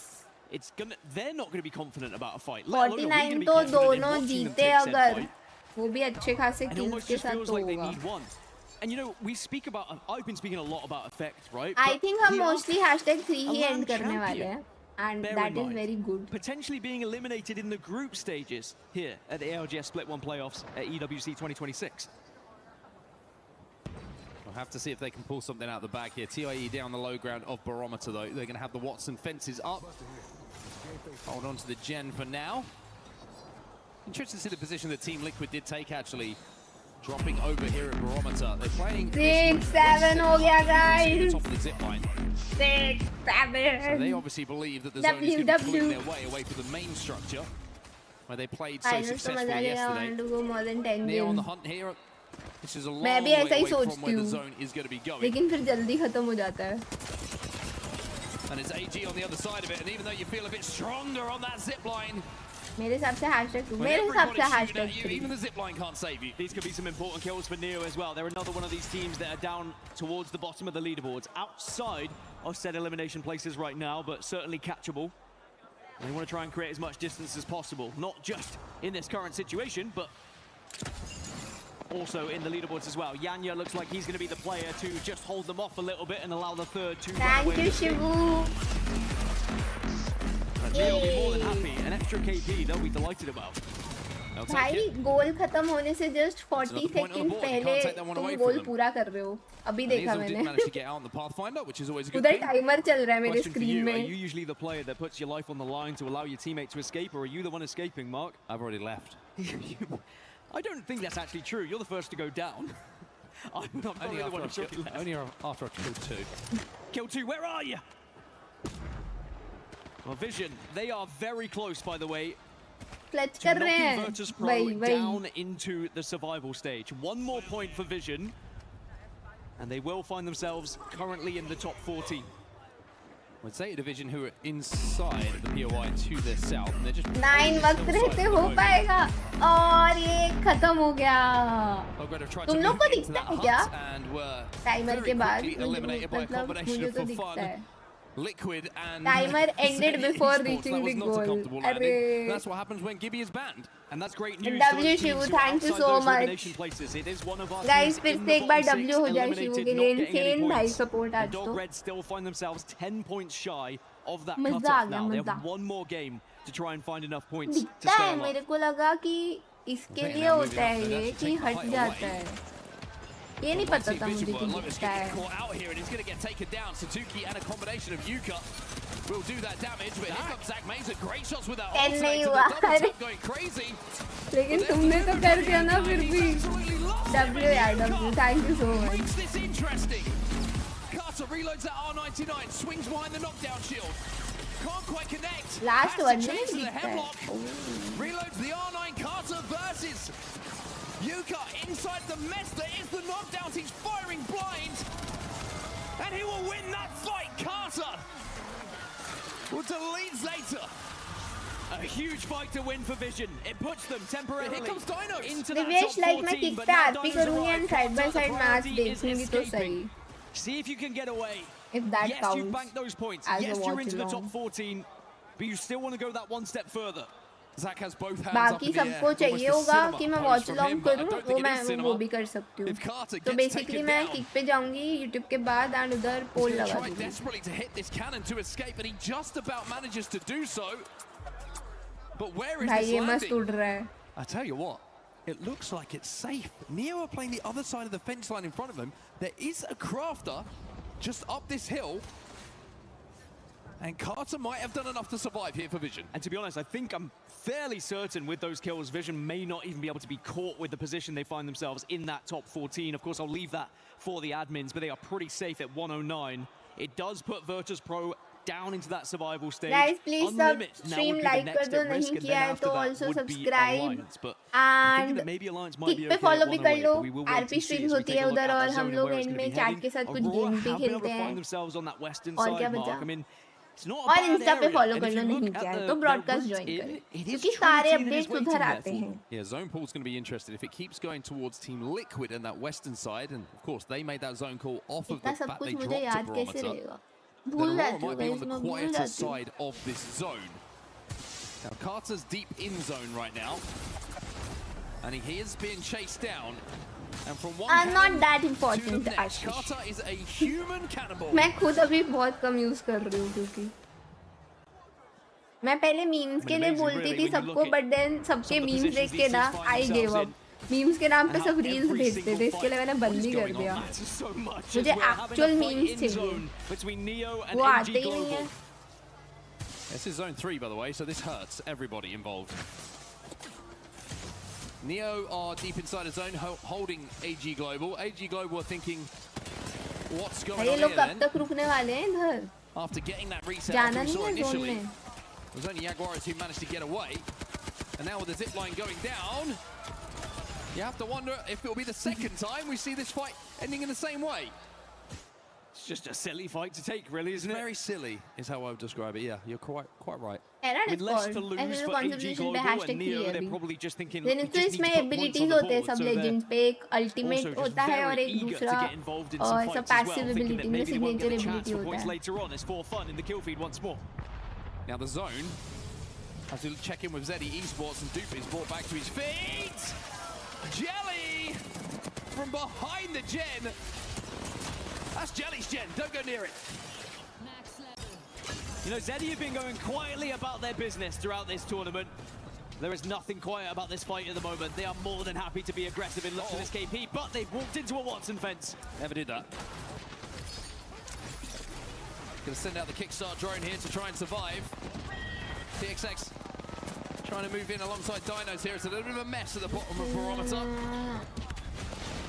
points. they're not going to be confident about a fight. Let alone are we 49 gonna be तो confident in दोनों watching them जीते take said अगर fight. वो भी अच्छे खासे And it kills almost के just साथ feels तो like they होगा. need one. And you know, we speak about, I've been speaking a lot about effect, right? I But think हम here, mostly hashtag 3 he a end land करने वाले champion. हैं. And Bear that in is mind, very good. potentially being eliminated in the group stages here at the ALGS Split 1 playoffs at EWC 2026. We'll have to see if they can pull something out of the bag here. TIE down the low ground of Barometer, though. They're going to have the Watson fences up. Hold on to the Gen for now. Interesting to see the position that Team Liquid did take, actually. Dropping over here at Barometer. They're playing... 6, 7 हो गया guys. Top of the zip line. 6, So they 7. obviously believe that the zone is going to be pulling their way away from the main structure, where they played so Finals तो मजा successfully आएगा. I yesterday. want to go more than 10 Neo on the games. hunt here. This is a long मैं भी way ऐसा ही away from सोचती where the हूँ. zone is going to be going. लेकिन फिर जल्दी खत्म हो जाता है. And it's AG on the other side of it, and even though you feel a bit stronger on that zip line, मेरे हिसाब से hashtag 2. when मेरे हिसाब everybody's से shooting hashtag at you, 3. even the zip line can't save you. These could be some important kills for Neo as well. They're another one of these teams that are down towards the bottom of the leaderboards, outside of said elimination places right now, but certainly catchable. And they want to try and create as much distance as possible, not just in this current situation, but also in the leaderboards as well. Yanya looks like he's going to be the player to just hold them off a little bit and allow the third to run Thank away you, with the two. Shivu. And Neo will be more than happy. An extra KP they'll be delighted about. भाई गोल खत्म होने से just 40 seconds पहले तुम गोल पूरा कर रहे हो. अभी And देखा Israel did मैंने. manage to get out on the Pathfinder, which is always a good उधर thing. टाइमर चल रहा है मेरे Question for screen you, are में. you usually the player that puts your life on the line to allow your teammate to escape, or are you the one escaping, Mark? I've already left. I don't think that's actually true. You're the first to go down. I'm probably the one who's already left. Only after I've killed 2. Kill 2, where are you? Well, Vision, they are very close, by the way, clutch to कर रहे knocking हैं. Virtus Pro वही वही. down into the survival stage. One more point for Vision, and they will find themselves currently in the top 14. Would say a division who are inside the POI to their south, and they're just 9 वक्त रहते हो पाएगा और ये खत्म हो गया. तुम लोग को दिखता है क्या? टाइमर के बाद eliminated by a मतलब combination मुझे of तो for दिखता fun है. Liquid and timer ended before Esports. reaching That was the not a goal. comfortable landing. Arre. That's what happens when Gibby is banned. And that's great news. W Shivu, thank you so much. It is one of our Guys, teams फिर in से the एक बार bottom W six हो जाए eliminated, Shibu के not लिए getting any insane भाई points. support The आज Dog तो Reds still find themselves 10 points shy of that मजा आ cutoff गया now. They have मजा one more game to try and find enough points to दिखता stay है alive. मेरे को लगा कि इसके लिए होता है ये कि हट जाता है ये नहीं पता था मुझे कि दिखता है Out here and he's going to get taken down. Suzuki and a combination of Yuka will do that damage, but here comes Zach Mazer. Great shots with that Ten नहीं alternator. हुआ The double अरे tap going crazy. लेकिन तुमने तो कर दिया ना फिर भी W यार W thank you so much Makes this interesting. Carter reloads that R99, swings behind the knockdown shield. Can't quite connect. Last Has to one में chase to the दिखता है hemlock. Reloads the R9. Carter versus Yuka inside the mess that is the knockdowns. He's firing blind. And he will win that fight. Carter will delete Zeta. A huge fight to win for Vision. It puts them temporarily Here comes Dinos. into that Divesh top like मैं 14, kick but पे now RP Dinos करूंगी arrive. And side by Carter, the side match priority is देखूंगी तो सही escaping. See if you can get away. if that Yes, you counts banked those points. as a Yes, you're watch into the top along 14, but you still want to go that one step further. Zach has both hands up बाकी in the air. सबको चाहिए Almost a होगा cinema कि मैं pose watch from long him, but I करूं don't वो think it मैं is वो cinema. भी कर सकती हूँ If Carter तो gets बेसिकली taken मैं down, किक पे जाऊंगी यूट्यूब के बाद एंड उधर पोल he's लगा try दूंगी desperately to hit this cannon to escape, and he just about manages to do so. But where is भाई this ये मस्त landing? उड़ रहा है I tell you what, it looks like it's safe. Neo are playing the other side of the fence line in front of them. There is a crafter just up this hill. And Carter might have done enough to survive here for Vision. And to be honest, I think I'm fairly certain with those kills, Vision may not even be able to be caught with the position they find themselves in that top 14. Of course, I'll leave that for the admins, but they are pretty safe at 109. It does put Virtus Pro down into that survival stage. Guys, please Unlimit now stream would be the like next कर दो at risk, नहीं and किया then है after तो that also would be subscribe Alliance. But I'm thinking and that maybe Alliance might be kick पे okay follow at भी कर 108, लो but we will wait RP and see stream as we होती take है a look उधर at और that हम zone लोग and where it's and going to में be चैट heading. के साथ कुछ Aurora गेम्स भी have been able खेलते to हैं find themselves on that western और side क्या mark. बचा I mean, it's not a और bad इंस्टा पे area. फॉलो And कर if लो you नहीं look किया at है the तो ब्रॉडकास्ट routes ज्वाइन in, करें it is क्योंकि सारे Trinity that is updates waiting उधर there आते for हैं Yeah, zone pool's going to be interesting if it keeps going towards Team Liquid and that western side. And of course, they made that zone call off of the इतना सब fact they कुछ मुझे dropped a याद कैसे barometer. रहेगा Then भूल Aurora जाती हूँ might be on guys the मैं भूल quieter जाती हूँ side of this zone. Now, Carter's deep in zone right now. And he is being chased down. And from one I'm not cannon that to the important next, Ashish Carter is a human cannibal. मैं खुद अभी बहुत कम use कर रही हूँ क्योंकि मैं पहले मीम्स के लिए बोलती थी सबको बट देन सबके मीम्स देख के ना आई गिव अप मीम्स के नाम पे सब रील्स भेजते थे इसके लिए मैंने बंद ही कर दिया मुझे एक्चुअल मीम्स चाहिए वो आते ही नहीं है This is zone 3, by the way, so this hurts everybody involved. Neo are deep inside a zone, holding AG Global. AG Global are thinking, what's going ये on लोग here कब then? तक रुकने वाले हैं इधर After getting that reset, जाना as we नहीं saw है जोन initially, में it was only Jaguars who managed to get away. And now with the zip line going down, you have to wonder if it'll be the second time we see this fight ending in the same way. It's just a silly fight to take, really, isn't it? Very silly is how I would describe it. Yeah, you're quite right. Error I mean, less to Discord lose ऐसे for AG कॉन्सेप्टेशन पे Global hashtag and थी Neo. They're अभी probably just thinking, लेकिन we तो just need इसमें to put points abilities on the होते हैं board. सब So they're लेजेंड्स पे एक also अल्टीमेट just होता है और very एक eager to दूसरा get involved in some और सब fights as well, passive thinking ability that में maybe they won't signature get a chance ability for होता points है later on. It's for fun in the kill feed once more. Now the zone, as we check in with Zeddy Esports, and Dupe is brought back to his feet. Jelly from behind the gen. That's Jelly's gen. Don't go near it. You know, Zeddy have been going quietly about their business throughout this tournament. There is nothing quiet about this fight at the moment. They are more than happy to be aggressive in looks of this KP, but they've walked into a Watson fence. Never did that. Gonna send out the kickstart drone here to try and survive. TXX trying to move in alongside Dinos here. It's a little bit of a mess at the bottom of the barometer.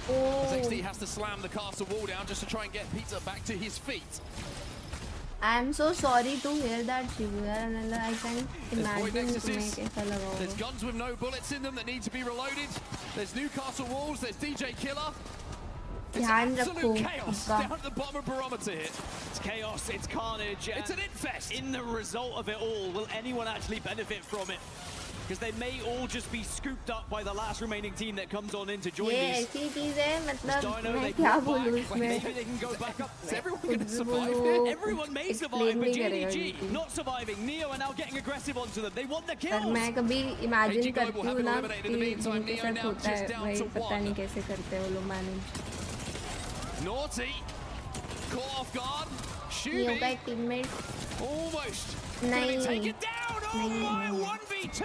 As XD has to slam the castle wall down just to try and get Peter back to his feet. I'm so sorry to hear that Shivu यार I can imagine तुम्हें कैसा लगा होगा There's guns with no bullets in them that need to be reloaded. There's Newcastle walls. There's DJ Killer. It's ध्यान रखो absolute chaos उसका down at the bottom of barometer here. It's chaos, it's carnage. It's an infest. In the result of it all, will anyone actually benefit from it? because they may all just be scooped up by the last remaining team that comes on in to join ये these. ऐसी चीज है मतलब Dino, मैं they क्या come बोलूँ back. इसमें Maybe they can go back up. Is everyone going to कुछ survive बोलो, here? Everyone may explain survive, but नहीं करेगा JDG ये चीज। not surviving. Neo are now getting aggressive onto them. They want the पर kills. मैं कभी imagine AG Global करती have हूँ been ना eliminated कि in the meantime. जिनके Neo साथ now होता just है down भाई to पता one. नहीं कैसे करते हैं वो लोग manage. Naughty. Caught off guard. Neo का Shubi. एक टीममेट Almost. Gonna be नहीं taken down. Oh my, नहीं 1v2.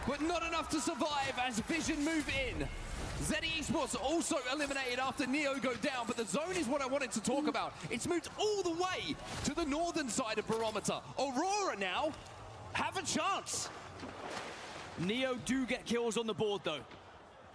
But not enough to survive as Vision move in. Zeddy Esports also eliminated after Neo go down, but the zone is what I wanted to talk about. It's moved all the way to the northern side of Barometer. Aurora now have a chance. Neo do get kills on the board though.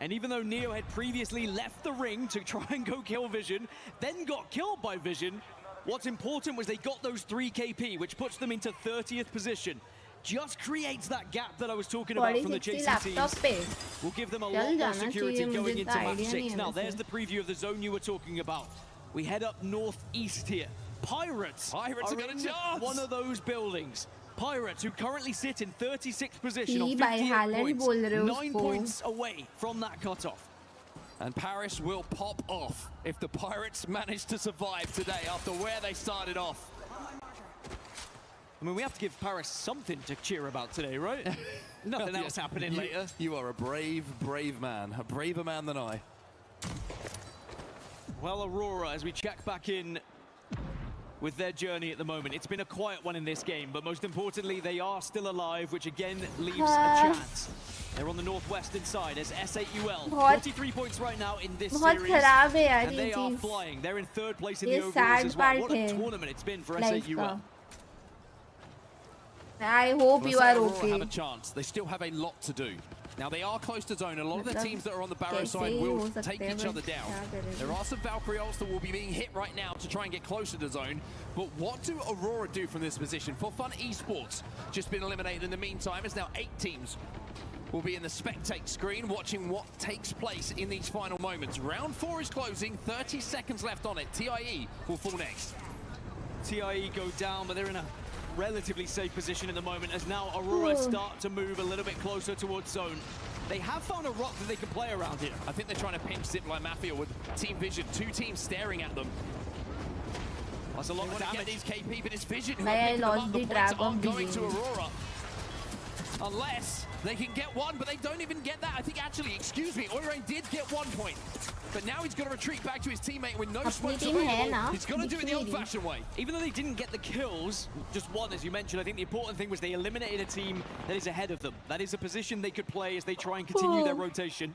And even though Neo had previously left the ring to try and go kill Vision, then got killed by Vision, what's important was they got those 3 KP, which puts them into 30th position. Just creates that gap that I was talking about from the chasing teams. Will give them a lot more security going into map 6. Now, there's the preview of the zone you were talking about. We head up northeast here. Pirates are got in a chance. One of those buildings. Pirates, who currently sit in 36th position on ई भाई 58 हालत points, बोल रहे हो 9 उसको। points away from that cutoff. And Paris will pop off if the Pirates manage to survive today after where they started off. I mean, we have to give Paris something to cheer about today, right? Nothing else happening later. You are a brave, brave man. A braver man than I. Well, Aurora, as we check back in with their journey at the moment, it's been a quiet one in this game, but most importantly, they are still alive, which again leaves a chance. They're on the northwestern side as S8UL. 43 points right now in this series. And they are flying. They're in 3rd place in the overalls as well. What a tournament it's been for S8UL. I hope you are Aurora okay. have a chance. They still have a lot to do. Now, they are close to zone. A lot of the teams that are on the Barrow side will take each other down. There are some Valkyrie ults that will be being hit right now to try and get closer to zone. But what do Aurora do from this position? For Fun Esports, just been eliminated in the meantime, as now 8 teams will be in the spectate screen watching what takes place in these final moments. Round 4 is closing, 30 seconds left on it. TIE will fall next. TIE go down, but they're in a relatively safe position at the moment as now Aurora start to move a little bit closer towards zone. They have found a rock that they can play around here. I think they're trying to pinch Zipline Mafia with Team Vision. 2 teams staring at them. That's a lot of damage. Get these KP, but it's Vision who I are picking them lost up. the The points track aren't of the going to game. Aurora. Unless they can get one, but they don't even get that. I think actually, excuse me, Oirain did get 1 point. But now he's got to retreat back to his teammate with no smokes available. He's got to do it the old-fashioned way. Even though they didn't get the kills, just one as you mentioned, I think the important thing was they eliminated a team that is ahead of them. That is a position they could play as they try and continue their rotation.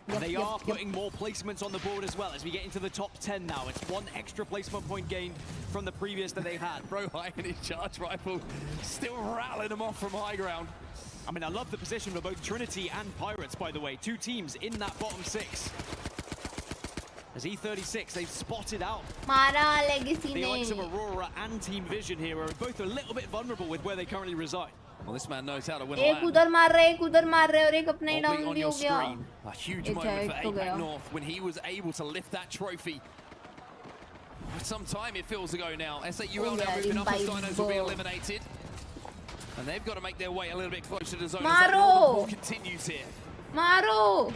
They are putting more placements on the board as well as we get into the top 10 now. It's 1 extra placement point gained from the previous that they had. Bro high in his charge rifle, still rattling them off from high ground. I mean, I love the position for both Trinity and Pirates, by the way. 2 teams in that bottom 6. As E36, they've spotted out मारा legacy the likes of ने Aurora and Team Vision here are both a little bit vulnerable with where they currently reside. Well, this man knows how to win a एक lap. उधर मार रहे और एक अपना ही I'll be down on भी your हो गया screen. A huge moment for APAC North when he was able to lift that trophy. Some time it feels ago now. S8UL now moving up as Dinos will be eliminated. And they've got to make their way a little bit closer to zone. As that northern pull continues here. मारो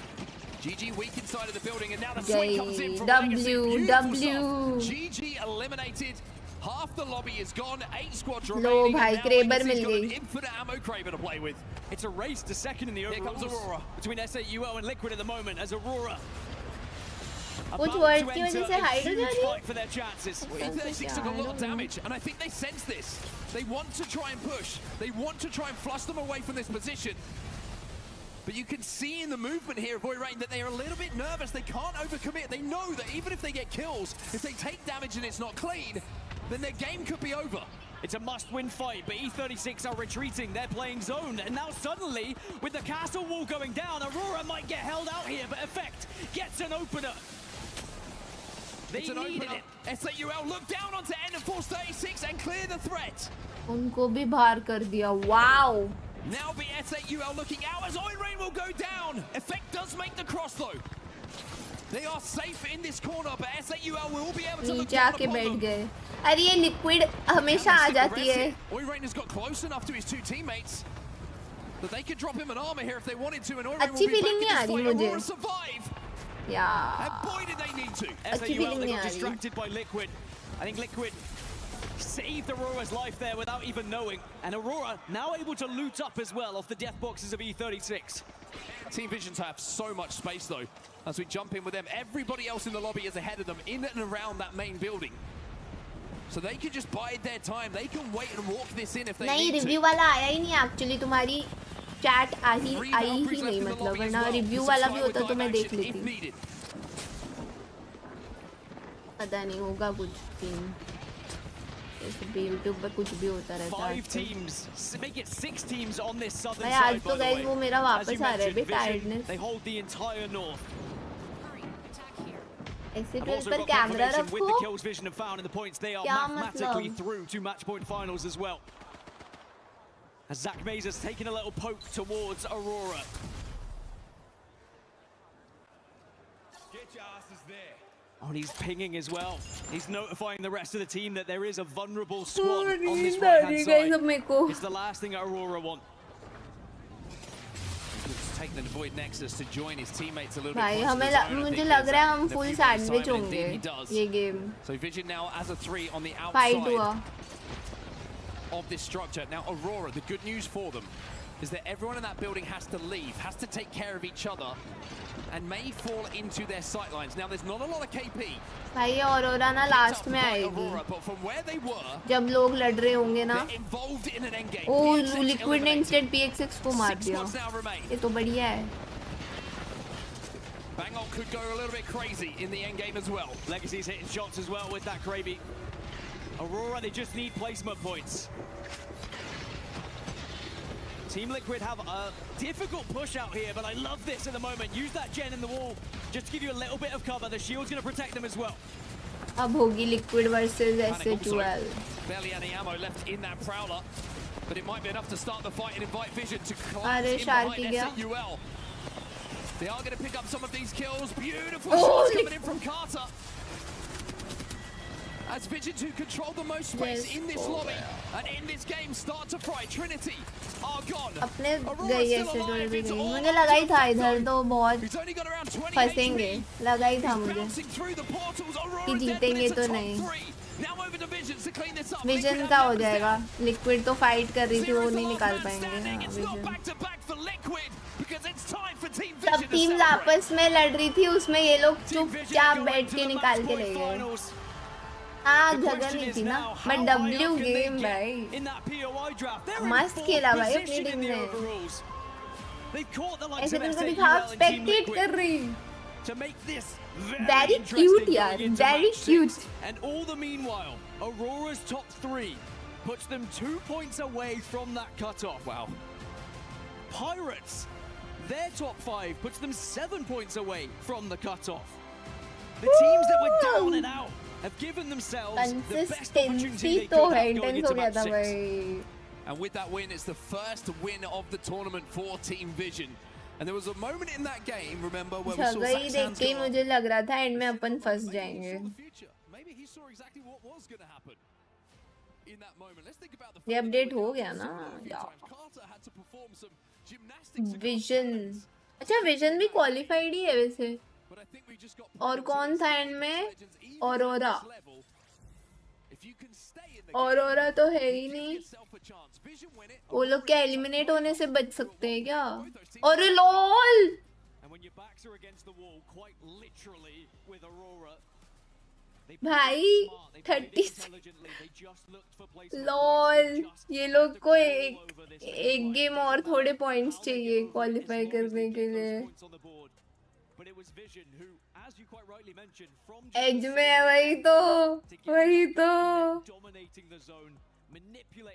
GG weak inside of the building, and now the swing comes in from Legacy. W Beautiful stuff. GG eliminated. Half the lobby is gone. 8 squads low remaining. भाई And now क्रेबर Legacy's mill got an गई infinite ammo Kraber to play with. It's a race to second in the Here comes overalls Aurora. between S8UL and Liquid at the moment as Aurora कुछ about word to की enter वजह से a hide हो जा huge रही है fight for their chances. E36 took a lot of damage, and I think they sense this. They want to try and push. They want to try and flush them away from this position. But you can see in the movement here of Oirain that they are a little bit nervous. They can't overcommit. They know that even if they get kills, if they take damage and it's not clean, then their game could be over. It's a must-win fight, but E36 are retreating. They're playing zone, and now suddenly, with the castle wall going down, Aurora might get held out here, but Effect gets an opener. They needed it. S8UL look down onto N and force 36 and clear the threat. उनको भी बाहर कर दिया wow Now be S8UL looking out as Oirain will go down. Effect does make the cross though. They are safe in this corner, but S8UL will be able to look नीचे down आके upon बैठ them. गए। अरे ये liquid हमेशा आ जाती है। Oirainer's got close enough to his two teammates that they could drop him an armor here if they wanted to, and Oirai अच्छी will be back feeling in नहीं आ this रही fight. मुझे। Aurora survive. Yeah. And boy did they need to. अच्छी S8UL, feeling they नहीं got आ रही। distracted by Liquid. I think Liquid saved Aurora's life there without even knowing. And Aurora now able to loot up as well off the death boxes of E36. Team Visions have so much space though. As we jump in with them, everybody else in the lobby is ahead of them in and around that main building. So they can just bide their time. They can wait and walk this in if they नहीं need review to. वाला आया ही नहीं actually तुम्हारी chat आई ही नहीं मतलब वरना review वाला भी होता तो मैं देख लेती। पता नहीं होगा कुछ टीम YouTube पर कुछ भी होता रहता है। 5 teams, make it 6 teams on this southern भाई side. आज तो गाइस वो मेरा वापस आ रहा है बे tiredness. They hold the entire north. ऐसे I've तो also पर got camera confirmation with the रखो। kills Vision have found in the points. They are क्या mathematically मतलब? through to match point finals as well. As Zach Mazer's taking a little poke towards Aurora. Get your asses there. Oh, and he's pinging as well. He's notifying the rest of the team that there is a vulnerable squad on this नींद आ right-hand रही है guys अब side. मेरे को। It's the last thing that Aurora want. Taking the Void Nexus to join his teammates a little bit भाई closer to हमें the zone. I मुझे think लग there's रहा है a- हम a full few minutes sandwich time, and होंगे indeed he does. ये game. So Vision now as a 3 on the fight outside हुआ। of this structure. Now Aurora, the good news for them is that everyone in that building has to leave, has to take care of each other, and may fall into their sightlines. Now there's not a lot of KP. भाई ये aurora ना last में by आएगी Aurora, but from where they were, जब लोग लड़ रहे होंगे ना। they're involved in an endgame. Oh PXX liquid ने eliminated. इंस्टेंट PXX को मार 6 दिया। squads now remain. ये तो बढ़िया है। Bangol could go a little bit crazy in the endgame as well. Legacy's hitting shots as well with that Krabi. Aurora, they just need placement points. Team Liquid have a difficult push out here, but I love this at the moment. Use that gen in the wall just to give you a little bit of cover. The shield's going to protect them as well. अब होगी liquid versus S8UL। Barely any ammo left in that Prowler, but it might be enough to start the fight and invite Vision to अरे collapse in shark behind गया। S8UL. They are going to pick up some of these kills. Beautiful Oh, shots coming in from Carter. As Vision 2 control the most space Yes, in this oh, lobby and in this game start to fry. Trinity are gone. अपने Aurora गई still S8UL alive. भी It's गई। all मुझे up लगा to ही था the इधर तो बहुत He's only got around 20 फंसेंगे। लगा ही था मुझे bouncing through the portals. कि Aurora dead, but जीतेंगे it's a तो top नहीं। 3. Now over to Vision to clean this up. Vision Liquid का have हो numbers जाएगा। down. लिक्विड तो फाइट कर रही थी वो Zero's the नहीं last निकाल man पाएंगे। standing. हाँ, It's not vision. back to back for Liquid because it's time for Team सब Vision to टीम्स celebrate. आपस में लड़ रही थी उसमें ये लोग चुपचाप बैठ के निकाल के ले गए। हाँ जगह नहीं थी ना बट W गेम भाई मस्त खेला भाई अपनी टीम ने। ऐसे तुमको दिखाओ स्पेक्टेट कर रही। Very cute यार, very cute. And all the meanwhile, Aurora's top 3 puts them 2 points away from that cutoff. Wow. Pirates, their top 5 puts them 7 points away from the cutoff. The teams that were down and out have given themselves the best opportunity they तो could है have going intense हो into गया match था 6. भाई। And with that win, it's the first win of the tournament for Team Vision. And there was a moment in that game, remember, where we saw जगह ही Zach's देख hands के ही go up. मुझे लग रहा था and में अपन फंस जाएंगे। Maybe he saw exactly what was going to happen in that moment. Let's think about the ये अपडेट हो गया ना यार। विजन अच्छा विजन भी क्वालिफाइड ही है वैसे। और कौन था एंड में? ऑरोरा। ऑरोरा तो है ही नहीं। वो लोग क्या एलिमिनेट होने से बच सकते हैं क्या? अरे लोल भाई 30 लॉल ये लोग को एक गेम और थोड़े पॉइंट्स चाहिए क्वालिफाई करने के लिए। एज में है वही तो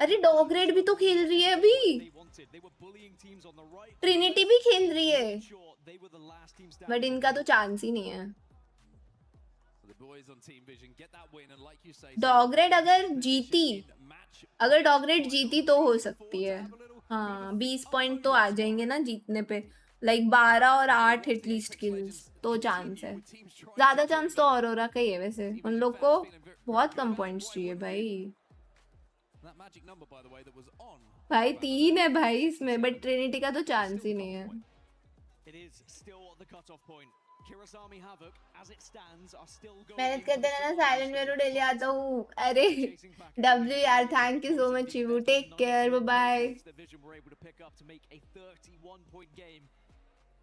अरे डॉगरेड भी तो खेल रही है अभी। ट्रिनिटी भी खेल रही है बट इनका तो चांस ही नहीं है। डॉगरेड अगर डॉगरेड जीती तो हो सकती है। हाँ 20 पॉइंट तो आ जाएंगे ना जीतने पे। लाइक 12 और 8 हिटलिस्ट किल्स तो चांस है, ज्यादा चांस तो ऑरोरा का ही है वैसे। उन लोग को बहुत कम पॉइंट्स चाहिए भाई। भाई 3 है भाई इसमें, बट ट्रिनिटी का तो चांस ही नहीं है। मेहनत करते रहना, साइलेंट वेरू डेली आता हूँ। अरे डब्ल्यू यार, thank you so much you, take care, bye bye.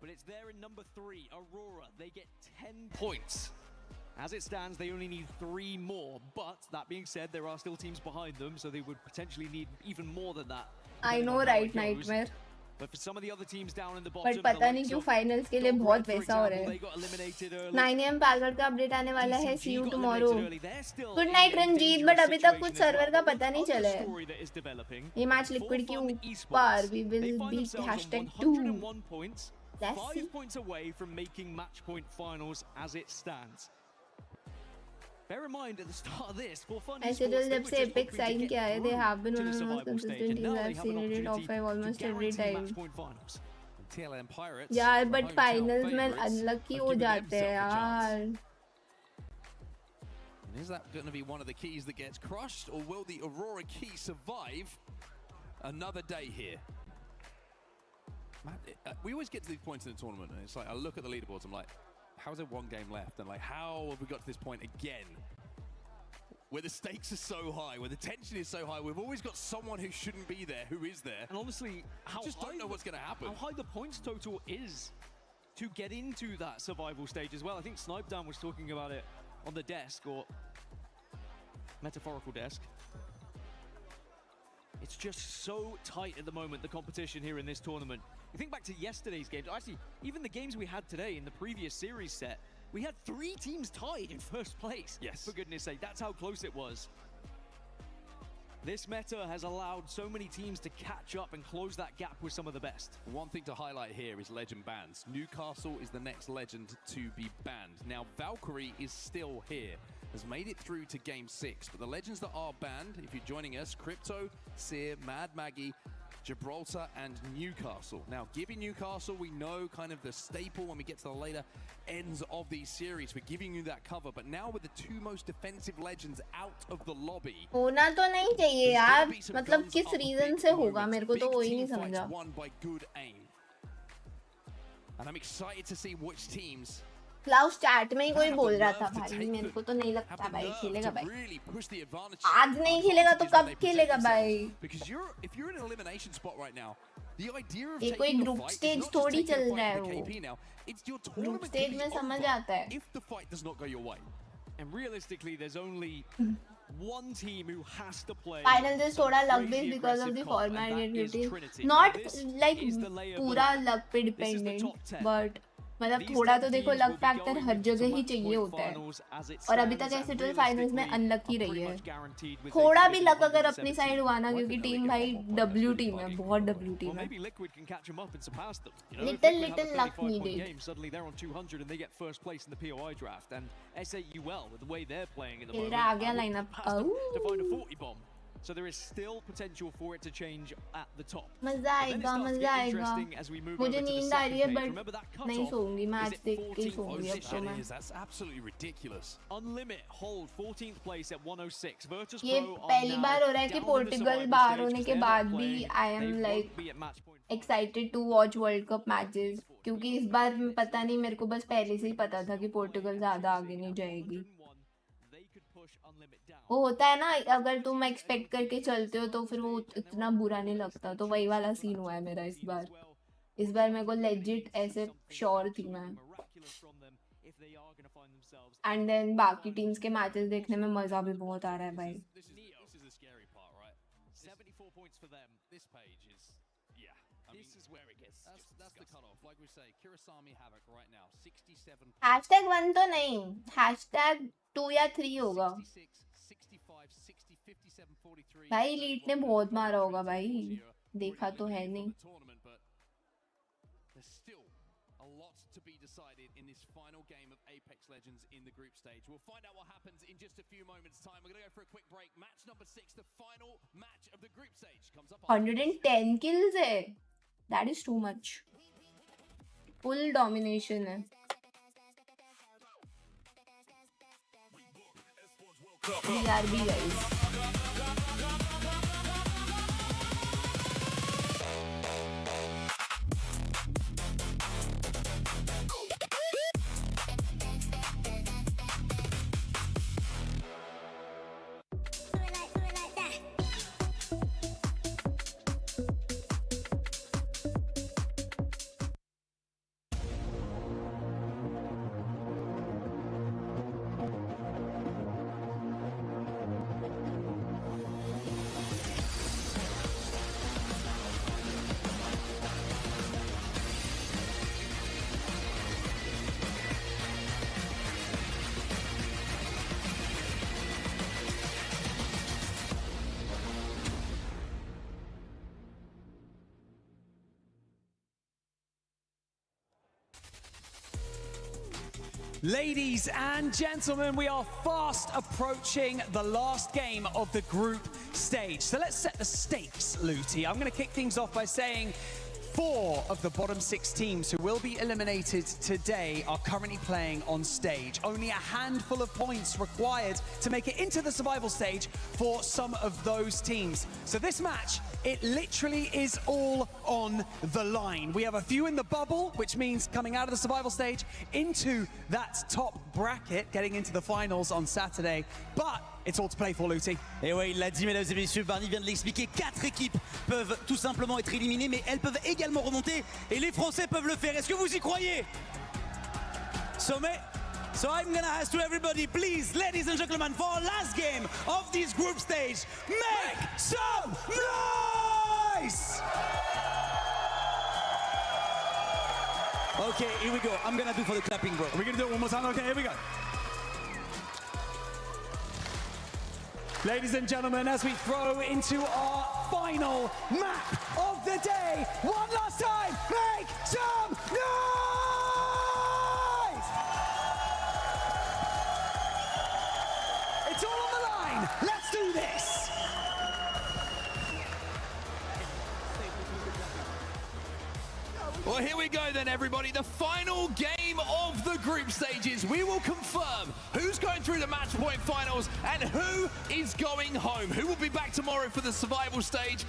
But it's there in number 3, Aurora. They get 10 points. As it stands, they only need 3 more. But that being said, there are still teams behind them, so they would potentially need even more than that. I know, right, Nightmare. But for some of the other teams down in the bottom, but पता नहीं क्यों finals के लिए बहुत वैसा हो रहा है। 9 AM पैलगट का अपडेट आने वाला है, see you tomorrow. Good night Ranjit, but अभी तक कुछ सर्वर का पता नहीं चला है। ये मैच लिक्विड के ऊपर, we will beat #2. 5 points away from making match point finals as it stands. Bear in mind at the start of this, for fun S8UL जब से Epic sign किया है, they have been one of the most consistent teams. I've seen it top 5 almost every time. यार but finals में unlucky हो जाते हैं यार। Is that going to be one of the keys that gets crushed, or will the Aurora key survive another day here? Man, we always get to these points in the tournament, and it's like I look at the leaderboards, I'm like, how's there one game left? And like, how have we got to this point again? Where the stakes are so high, where the tension is so high, we've always got someone who shouldn't be there, who is there. And honestly, I just don't know what's going to happen. How high the points total is to get into that survival stage as well. I think Snipedown was talking about it on the desk, or metaphorical desk. It's just so tight at the moment, the competition here in this tournament. You think back to yesterday's games, actually, even the games we had today in the previous series set, we had 3 teams tied in first place. Yes. For goodness sake, that's how close it was. This meta has allowed so many teams to catch up and close that gap with some of the best. One thing to highlight here is legend bans. Newcastle is the next legend to be banned. Now, Valkyrie is still here, has made it through to Game 6, but the legends that are banned, if you're joining us, Crypto, Seer, Mad Maggie, Gibraltar and Newcastle. Now, giving Newcastle, we know kind of the staple when we get to the later ends of these series. We're giving you that cover, but now with the 2 most defensive legends out of the lobby. होना तो नहीं चाहिए यार, मतलब किस reason से होगा, मेरे को तो वही नहीं समझा. Won by good aim. And I'm excited to see which teams क्लाउस चैट में ही कोई बोल रहा था भाई, मेरे को तो नहीं लगता भाई खेलेगा भाई। आज नहीं खेलेगा तो कब खेलेगा भाई? ये कोई ग्रुप स्टेज थोड़ी चल रहा है वो, ग्रुप स्टेज में समझ आता है। And realistically, there's only one team who has to play. Final just थोड़ा luck based because of the format it is not like पूरा luck पे dependent, but मतलब थोड़ा तो देखो लक फैक्टर हर जगह ही चाहिए होता है, और अभी तक ऐसे तो फाइनल्स में अनलकी रही है। थोड़ा भी लक अगर अपनी साइड हुआ ना, क्योंकि टीम भाई डब्ल्यू टीम है, बहुत डब्ल्यू टीम है। Little luck needed. Suddenly they're on 200 and they get first place in the POI draft, and S8UL with the way they're playing at the moment, आ गया lineup to find a 40 bomb. So there is still potential for it to change at the top. मजा आएगा, मजा आएगा। मुझे नींद आ रही है but नहीं सोऊंगी, मैच देख के ही सोऊंगी अब तो मैं। That's absolutely ridiculous. Unlimit hold 14th place at 106. Virtus ये पहली बार हो रहा है कि पोर्टुगल बाहर होने के बाद भी I am like excited to watch World Cup matches, क्योंकि इस बार पता नहीं, मेरे को बस पहले से ही पता था कि पोर्टुगल ज़्यादा आगे नहीं जाएगी। वो होता है ना, अगर तुम एक्सपेक्ट करके चलते हो तो फिर वो इतना बुरा नहीं लगता, तो वही वाला सीन हुआ है मेरा इस बार। इस बार मेरे को लेजिट ऐसे श्योर थी मैं, एंड देन बाकी टीम्स के मैचेस देखने में मजा भी बहुत आ रहा है भाई। #1 तो नहीं, #2 या 3 होगा भाई। लीड ने बहुत मारा होगा भाई, देखा तो है नहीं। To be decided in this final game of Apex Legends in the group stage. We'll find out what happens in just a few moments time. We're going to go for a quick break. Match number 6, the final match of the group stage comes up. 110 kills है, that is too much. Full domination है। BRB guys. Ladies and gentlemen, we are fast approaching the last game of the group stage. So let's set the stakes, Luti. I'm going to kick things off by saying 4 of the bottom 6 teams who will be eliminated today are currently playing on stage. Only a handful of points required to make it into the survival stage for some of those teams. So this match, it literally is all on the line. We have a few in the bubble, which means coming out of the survival stage into that top bracket, getting into the finals on Saturday. But it's all to play for, Luti. Et ouais, il l'a dit, mesdames et messieurs, Barney vient de l'expliquer. 4 équipes peuvent tout simplement être éliminées, mais elles peuvent également remonter. Et les Français peuvent le faire. Est-ce que vous y croyez? So I'm gonna ask to everybody, please, ladies and gentlemen, for our last game of this group stage, make some noise! Okay, here we go. I'm gonna do for the clapping, bro. We're gonna do it one more time. Okay, here we go. Ladies and gentlemen, as we throw into our final map of the day, one last time, make some noise! It's all on the line. Let's do this. Well, here we go then, everybody. The final game of the group stages. We will confirm who's going through the match point finals and who is going home. Who will be back tomorrow for the survival stage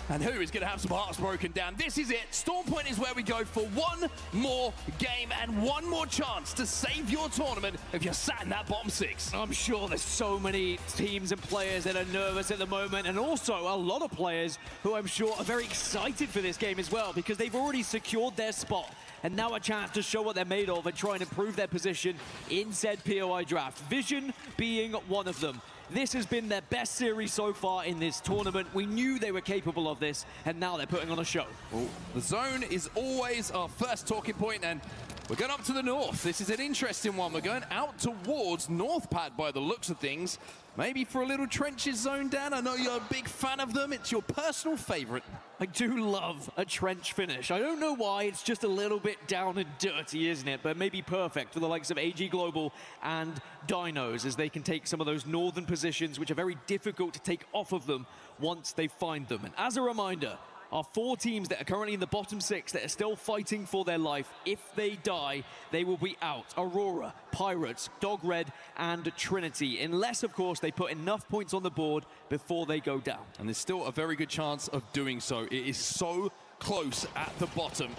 and who is going to have some hearts broken down. This is it. Storm Point is where we go for one more game and one more chance to save your tournament if you're sat in that bottom 6. I'm sure there's so many teams and players that are nervous at the moment, and also a lot of players who I'm sure are very excited for this game as well, because they've already secured their spot and now a chance to show what they're made of and try and improve their position in said POI draft. Vision being one of them. This has been their best series so far in this tournament. We knew they were capable of this, and now they're putting on a show. Well, the zone is always our first talking point, and we're going up to the north. This is an interesting one. We're going out towards North Pad by the looks of things. Maybe for a little trenches zone, Dan. I know you're a big fan of them. It's your personal favorite. I do love a trench finish. I don't know why, it's just a little bit down and dirty, isn't it? But maybe perfect for the likes of AG Global and Dinos, as they can take some of those northern positions, which are very difficult to take off of them once they find them. And as a reminder, our 4 teams that are currently in the bottom 6 that are still fighting for their life, if they die, they will be out. Aurora, Pirates, Dog Red, and Trinity. Unless, of course, they put enough points on the board before they go down. And there's still a very good chance of doing so. It is so close at the bottom.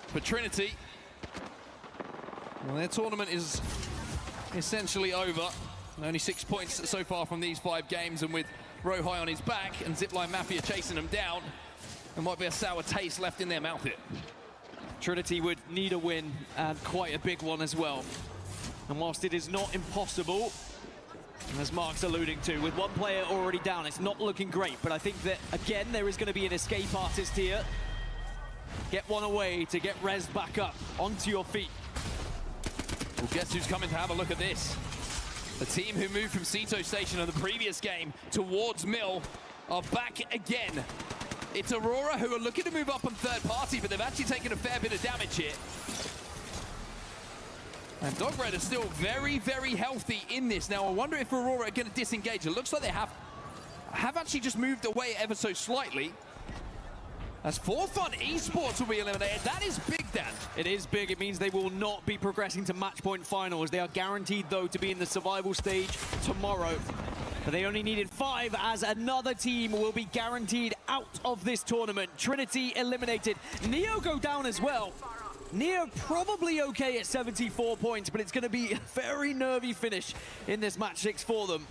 For Trinity, well, their tournament is essentially over. Only 6 points so far from these 5 games, and with Rohai on his back and Zipline Mafia chasing them down, there might be a sour taste left in their mouth here. Trinity would need a win, and quite a big one as well. And whilst it is not impossible, as Mark's alluding to, with one player already down, it's not looking great. But I think that, again, there is going to be an escape artist here. Get one away to get Rez back up onto your feet. Well, guess who's coming to have a look at this? The team who moved from Sito Station in the previous game towards Mill are back again. It's Aurora who are looking to move up on third party, but they've actually taken a fair bit of damage here. And Dog Red is still very, very healthy in this. Now, I wonder if Aurora are going to disengage. It looks like they have actually just moved away ever so slightly. As For Fun Esports will be eliminated. That is big, Dan. It is big. It means they will not be progressing to match point finals. They are guaranteed, though, to be in the survival stage tomorrow. But they only needed 5, as another team will be guaranteed out of this tournament. Trinity eliminated. Neo go down as well. Neo probably okay at 74 points, but it's going to be a very nervy finish in this match 6 for them.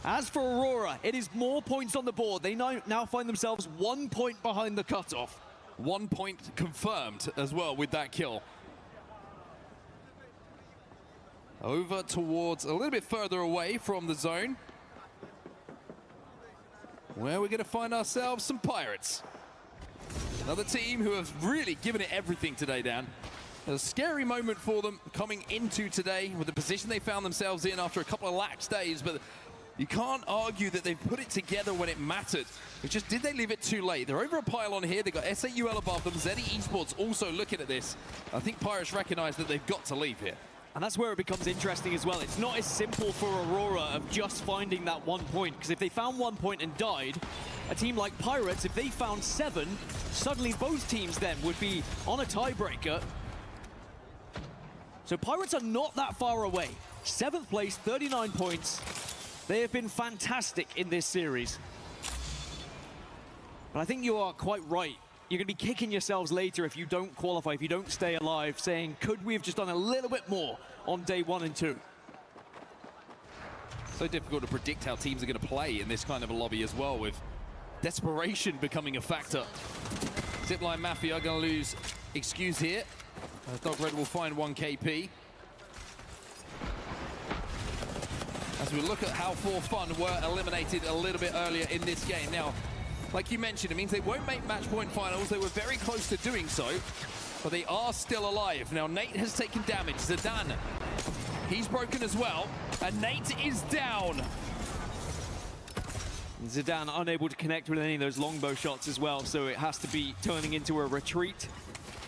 As for Aurora, it is more points on the board. They now find themselves 1 point behind the cutoff. 1 point confirmed as well with that kill. Over towards a little bit further away from the zone, where we're going to find ourselves some Pirates. Another team who have really given it everything today, Dan. A scary moment for them coming into today with the position they found themselves in after a couple of lax days, but you can't argue that they've put it together when it mattered. It's just, did they leave it too late? They're over a pylon here. They've got S8UL above them. ZE Esports also looking at this. I think Pirates recognize that they've got to leave here. And that's where it becomes interesting as well. It's not as simple for Aurora of just finding that 1 point, because if they found 1 point and died, a team like Pirates, if they found 7, suddenly both teams then would be on a tiebreaker. So Pirates are not that far away. 7th place, 39 points. They have been fantastic in this series. But I think you are quite right. You're going to be kicking yourselves later if you don't qualify, if you don't stay alive, saying, could we have just done a little bit more on day 1 and 2? So difficult to predict how teams are going to play in this kind of a lobby as well, with desperation becoming a factor. Zipline Mafia are going to lose excuse here. Dog Red will find 1 KP. As we look at how For Fun were eliminated a little bit earlier in this game. Now, like you mentioned, it means they won't make match point finals. They were very close to doing so, but they are still alive. Now, Nate has taken damage. Zidane, he's broken as well, and Nate is down. Zidane unable to connect with any of those longbow shots as well, so it has to be turning into a retreat.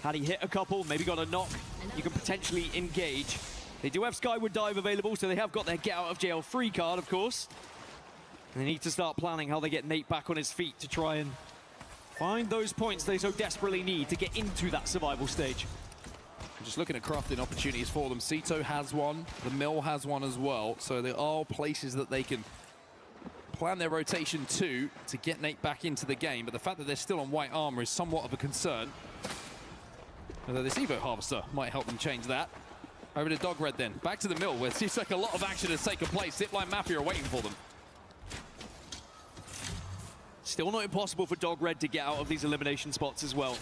Had he hit a couple, maybe got a knock, you can potentially engage. They do have Skyward Dive available, so they have got their get out of jail free card, of course. And they need to start planning how they get Nate back on his feet to try and find those points they so desperately need to get into that survival stage. Just looking at crafting opportunities for them. Cito has one, the Mill has one as well, so there are places that they can plan their rotation to get Nate back into the game, but the fact that they're still on white armor is somewhat of a concern. Although this Evo Harvester might help them change that. Over to Dog Red then, back to the Mill, where it seems like a lot of action has taken place. Zipline Mafia are waiting for them. Still not impossible for Dog Red to get out of these elimination spots as well.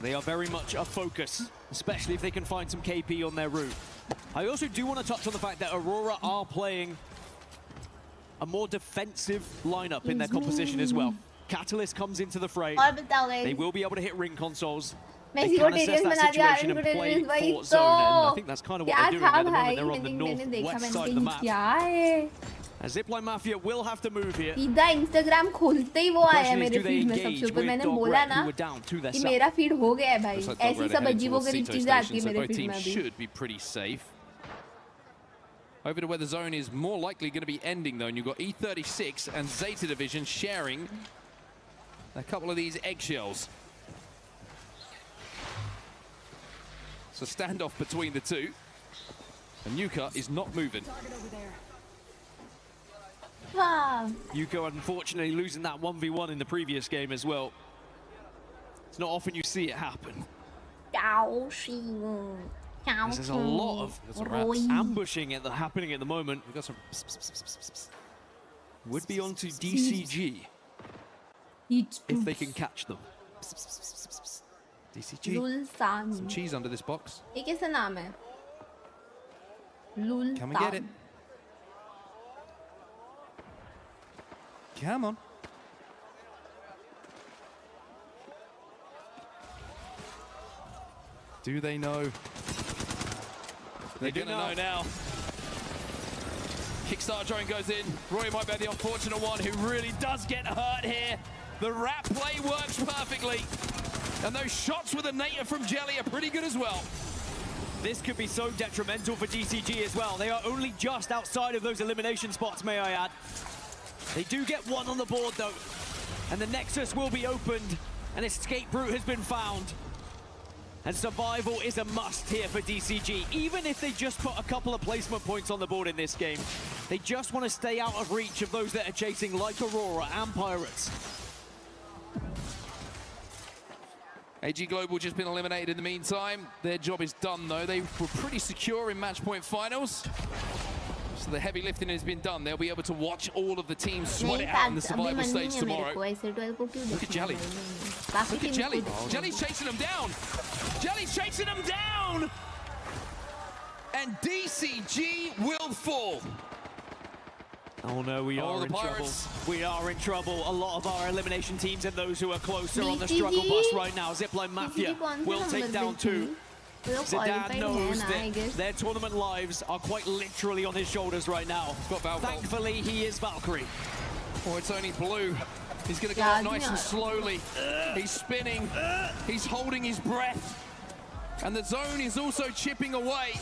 They are very much a focus, especially if they can find some KP on their route. I also do want to touch on the fact that Aurora are playing a more defensive lineup in their composition as well. Catalyst comes into the fray. They will be able to hit ring consoles. They can assess that situation and play for zone, and I think that's kind of what they're doing at the moment. They're on the northwest side of the map. And Zipline Mafia will have to move here. सीधा Instagram खोलते ही वो आया मेरे feed में सबसे ऊपर मैंने बोला ना कि मेरा फीड हो गया है भाई ऐसी सब अजीबोगरीब चीजें आती है मेरे फीड में अभी should be pretty safe. Over to where the zone is more likely going to be ending though, and you've got E36 and Zeta Division sharing a couple of these eggshells. So standoff between the two, and Yuka is not moving. Yuko unfortunately losing that 1v1 in the previous game as well. It's not often you see it happen. There's a lot of ambushing happening at the moment. We've got some would be onto DCG if they can catch them. DCG. Some cheese under this box. ये कैसा नाम है? लुल Come and get it. Come on. Do they know? They're gonna know now. Kickstart drone goes in. Roy might be the unfortunate one who really does get hurt here. The wrap play works perfectly. And those shots with a native from Jelly are pretty good as well. This could be so detrimental for DCG as well. They are only just outside of those elimination spots, may I add. They do get one on the board though. And the Nexus will be opened. An escape route has been found. And survival is a must here for DCG. Even if they just put a couple of placement points on the board in this game, they just want to stay out of reach of those that are chasing, like Aurora and Pirates. AG Global just been eliminated in the meantime. Their job is done though. They were pretty secure in match point finals. So the heavy lifting has been done. They'll be able to watch all of the teams sweat it out in the survival stage tomorrow. Look at Jelly. Look at Jelly. Jelly's chasing them down. Jelly's chasing them down. And DCG will fall. Oh no, we are in trouble. We are in trouble. A lot of our elimination teams and those who are closer on the struggle bus right now. Zipline Mafia will take down 2. Zidane knows that their tournament lives are quite literally on his shoulders right now. Thankfully, he is Valkyrie. Oh, it's only Blue. He's going to go up nice and slowly. He's spinning. He's holding his breath. And the zone is also chipping away.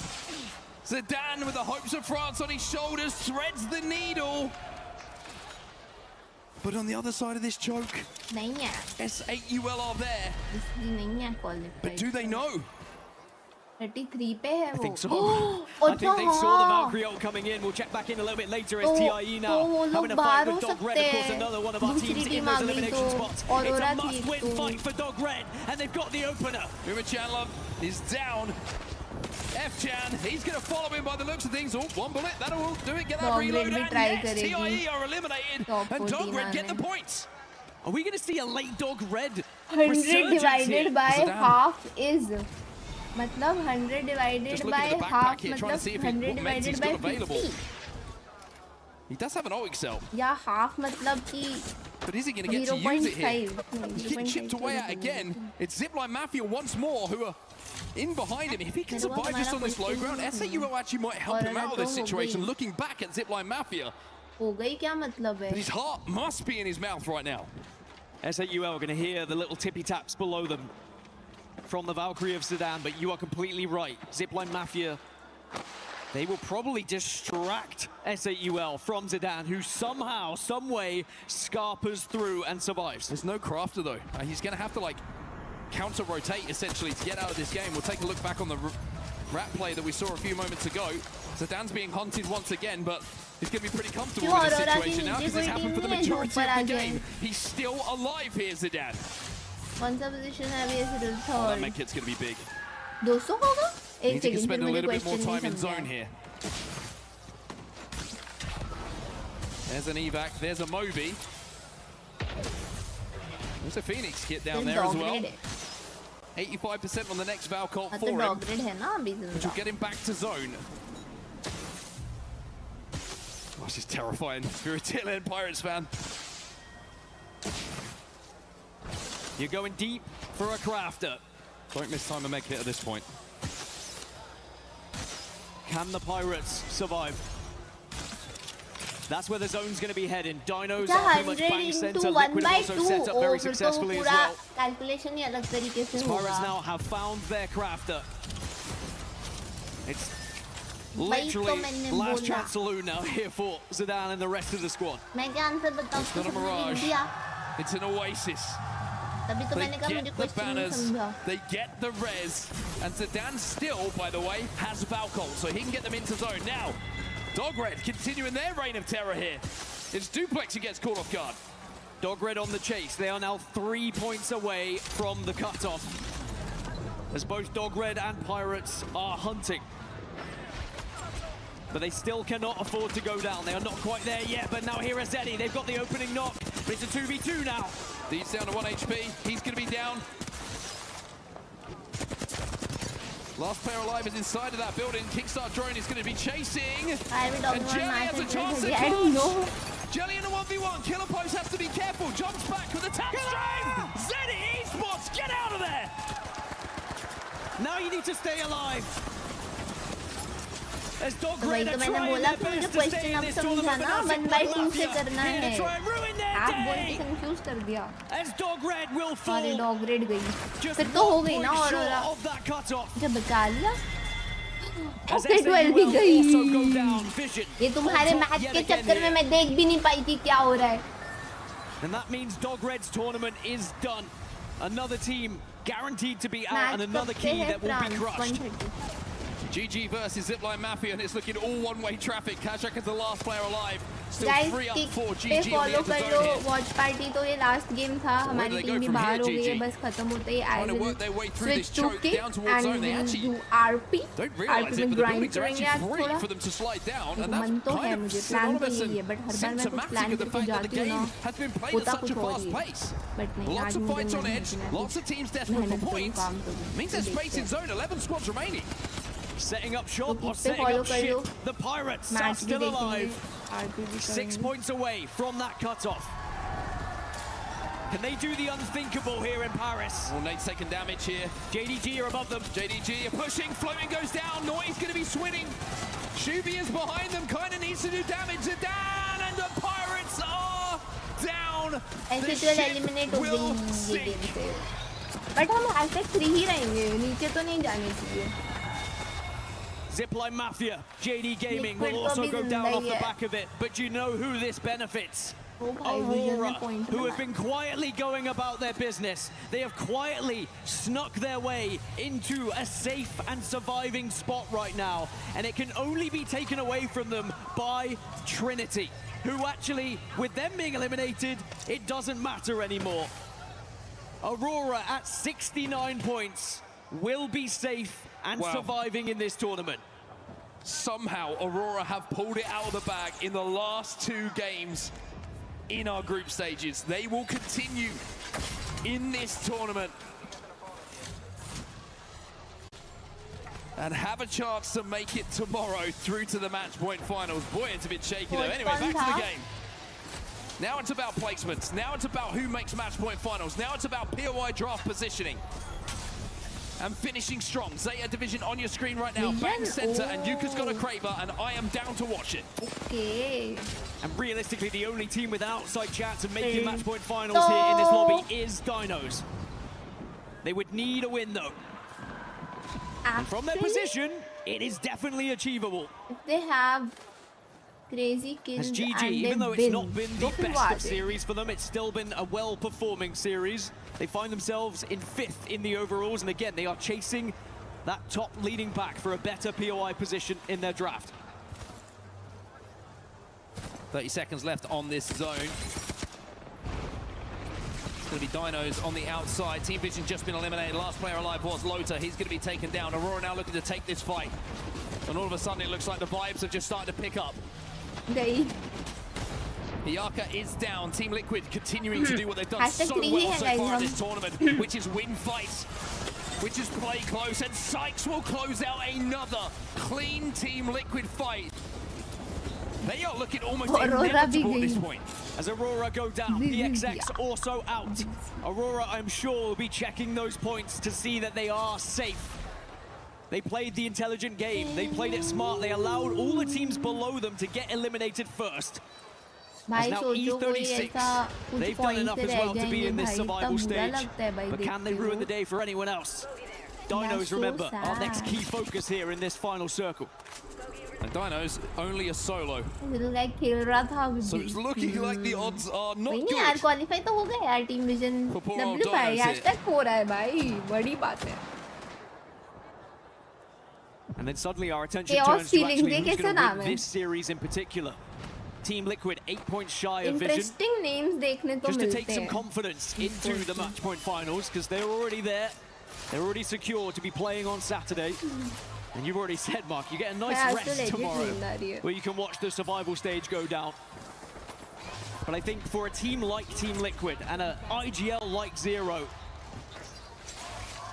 Zidane, with the hopes of France on his shoulders, threads the needle. But on the other side of this choke, S8UL are there. But do they know? 33 पे है वो. I think so. I think they saw the Valkyrie ult coming in. We'll check back in a little bit later as TIE now having a fight with Dog Red. Of course, another one of our teams in those elimination spots. It's a must-win fight for Dog Red, and they've got the opener. Uma Chandler is down. F-Chan, he's going to follow him by the looks of things. Oh, one bullet, that'll do it. Get that reload. And yes, TIE are eliminated, and Dog Red get the points. Are we going to see a late Dog Red 100 divided by half is... मतलब 100 divided by half मतलब 100 divided by 50. He does have an OXL. Yeah, half मतलब कि But is he going to get to use it here? He's getting chipped away at again. It's Zipline Mafia once more who are in behind him. If he can survive just on this low ground, S8UL actually might help him out of this situation. Looking back at Zipline Mafia. हो गई क्या मतलब है? But his heart must be in his mouth right now. S8UL are going to hear the little tippy taps below them from the Valkyrie of Zidane, but you are completely right. Zipline Mafia, they will probably distract S8UL from Zidane, who somehow, some way, scarpers through and survives. There's no crafter though. He's going to have to like counter-rotate essentially to get out of this game. We'll take a look back on the rat play that we saw a few moments ago. Zidane's being hunted once again, but he's going to be pretty comfortable in this situation now because it's happened for the majority of the game. He's still alive here, Zidane. कौन सा position है अभी ऐसे Oh, that med kit's going to be big. 200 होगा? Need to spend a little bit more time in zone here. There's an evac, there's a Moby. There's a Phoenix kit down there as well. 85% on the next Valcult for him, which will get him back to zone. Oh, this is terrifying. If you're a tail end Pirates fan. You're going deep for a crafter. Don't miss time to make it at this point. Can the Pirates survive? That's where the zone's going to be heading. Dinos are pretty much bang center. Liquid also set up very successfully as well. Pirates now have found their crafter. It's literally last chance saloon now here for Zidane and the rest of the squad. It's not a mirage. It's an oasis. They get the banners, they get the res, and Zidane still, by the way, has Valcult, so he can get them into zone. Now, Dog Red continuing their reign of terror here. It's Duplex who gets caught off guard. Dog Red on the chase. They are now 3 points away from the cutoff, as both Dog Red and Pirates are hunting. But they still cannot afford to go down. They are not quite there yet, but now here is Eddie. They've got the opening knock, but it's a 2v2 now. He's down to 1 HP. He's going to be down. Last player alive is inside of that building. Kickstart drone is going to be chasing. And Jelly has a chance to charge. Jelly in a 1v1. Killer Post has to be careful. Jumps back with a tap stream. Zeddy Esports, get out of there. Now you need to stay alive. As Dog वही तो मैंने बोला कि मुझे question अब समझाना 1/2 से करना है आप बोल के कंफ्यूज कर दिया अरे डॉग रेड गई फिर तो हो गई ना और जब बचा लिया ओके 12 भी गई ये तुम्हारे मैच के चक्कर में मैं देख भी नहीं पाई थी क्या हो रहा है And that means Dog Red's tournament is done. Another team guaranteed to be out and another key that will be crushed. GG versus Zipline Mafia, and it's looking all one-way traffic. Kazakh is the last player alive. Still Guys, 3 up for GG पे on the follow end कर zone low here. watch party तो ये last game था हमारी team भी बाहर हो गई है बस खत्म होते ही I will switch to kick and we'll do RP Don't realise it, but the buildings are actually free for them to slide down, and that's kind of synonymous and symptomatic of the fact that the game has been played at such a fast pace. Lots of fights on edge, lots of teams desperate for points. Means there's space in zone, 11 squads remaining. Setting up shop or setting up ship. The Pirates are still alive. 6 points away from that cutoff. Can they do the unthinkable here in Paris? Well, Nate's taking damage here. JDG are above them. JDG are pushing, floating goes down, Noise going to be swinging. Shubi is behind them, kind of needs to do damage. They're down, and the Pirates are down. The ship will sink. But हम hashtag 3 ही रहेंगे, नीचे तो नहीं जाने चाहिए. Zipline Mafia, JD Gaming will also go down off the back of it. But do you know who this benefits? Aurora, who have been quietly going about their business. They have quietly snuck their way into a safe and surviving spot right now. And it can only be taken away from them by Trinity, who actually, with them being eliminated, it doesn't matter anymore. Aurora at 69 points will be safe and surviving in this tournament. Somehow Aurora have pulled it out of the bag in the last 2 games in our group stages. They will continue in this tournament and have a chance to make it tomorrow through to the match point finals. Boy, it's a bit shaky though. Anyway, back to the game. Now it's about placements. Now it's about who makes match point finals. Now it's about POI draft positioning. And finishing strong. Zeta Division on your screen right now. Back center, and Yuka's got a Kraber, and I am down to watch it. Okay. And realistically, the only team with outside chance of making match point finals here in this lobby is Dinos. They would need a win though. And from their position, it is definitely achievable. If they have crazy kills As GG, and even though it's not been the best of it. series for them, it's still been a well-performing series. They find themselves in 5th in the overalls, and again, they are chasing that top leading back for a better POI position in their draft. 30 seconds left on this zone. It's going to be Dinos on the outside. Team Vision just been eliminated. Last player alive was Lota. He's going to be taken down. Aurora now looking to take this fight. And all of a sudden, it looks like the vibes have just started to pick up. Iyaka is down. Team Liquid continuing to do what they've done so well so far in this tournament, which is win fights, which is play close, and Sykes will close out another clean Team Liquid fight. They are looking almost inevitable at this point. As Aurora go down, the XX also out. Aurora, I'm sure, will be checking those points to see that they are safe. They played the intelligent game. They played it smart. They allowed all the teams below them to get eliminated first. As now E36, they've done enough as well to be in this survival stage. But can they ruin the day for anyone else? Dinos, remember, our next key focus here in this final circle. And Dinos only a solo. So it's looking like the odds are not good. यार qualify तो हो गया यार Team Vision W5 hashtag हो रहा है भाई बड़ी बात है. And then suddenly our attention turns to actually who's going to win this series in particular. Team Liquid 8 points shy of Vision. Interesting names देखने को Just to मिलते take some हैं. confidence into the match point finals because they're already there. They're already secure to be playing on Saturday. And you've already said, Mark, you get a nice rest tomorrow where you can watch the survival stage go down. But I think for a team like Team Liquid and an IGL like Zero,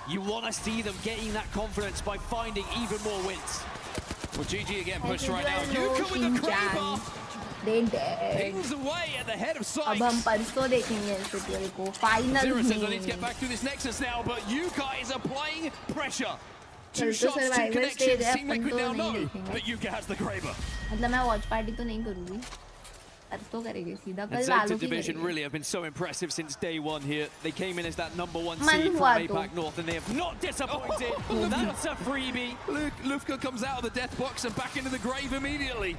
you want to see them getting that confidence by finding even more wins. Well, GG again pushed right now. Yuka with the Kraber. Pings away at the head of Sykes. अब हम परसों देखेंगे S8UL को final Zero says I में. need to get back through this Nexus now, but Yuka is applying pressure. 2 तो shots, 2 survival connections. stage है, Team अपन Liquid तो now नहीं know देखेंगे. that Yuka has the Kraber. मतलब मैं watch party तो नहीं करूँगी. परसों करेंगे सीधा And कल Zeta वालों की Division करेंगे. really have been so impressive since day one here. They came in as that #1 Man seed from हुआ तो. APAC North and they have not disappointed. That's a freebie. Lufka comes out of the death box and back into the grave immediately.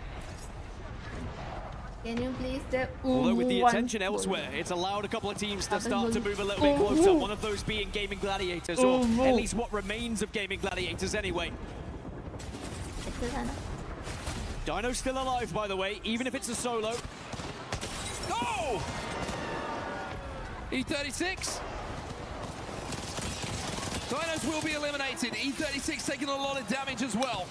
Can you please step? Although with the attention elsewhere, it's allowed a couple of teams to start to move a little bit closer. One of those being Gaming Gladiators, or at least what remains of Gaming Gladiators anyway. Dino's still alive, by the way, even if it's a solo. Oh! E36. Dinos will be eliminated. E36 taking a lot of damage as well.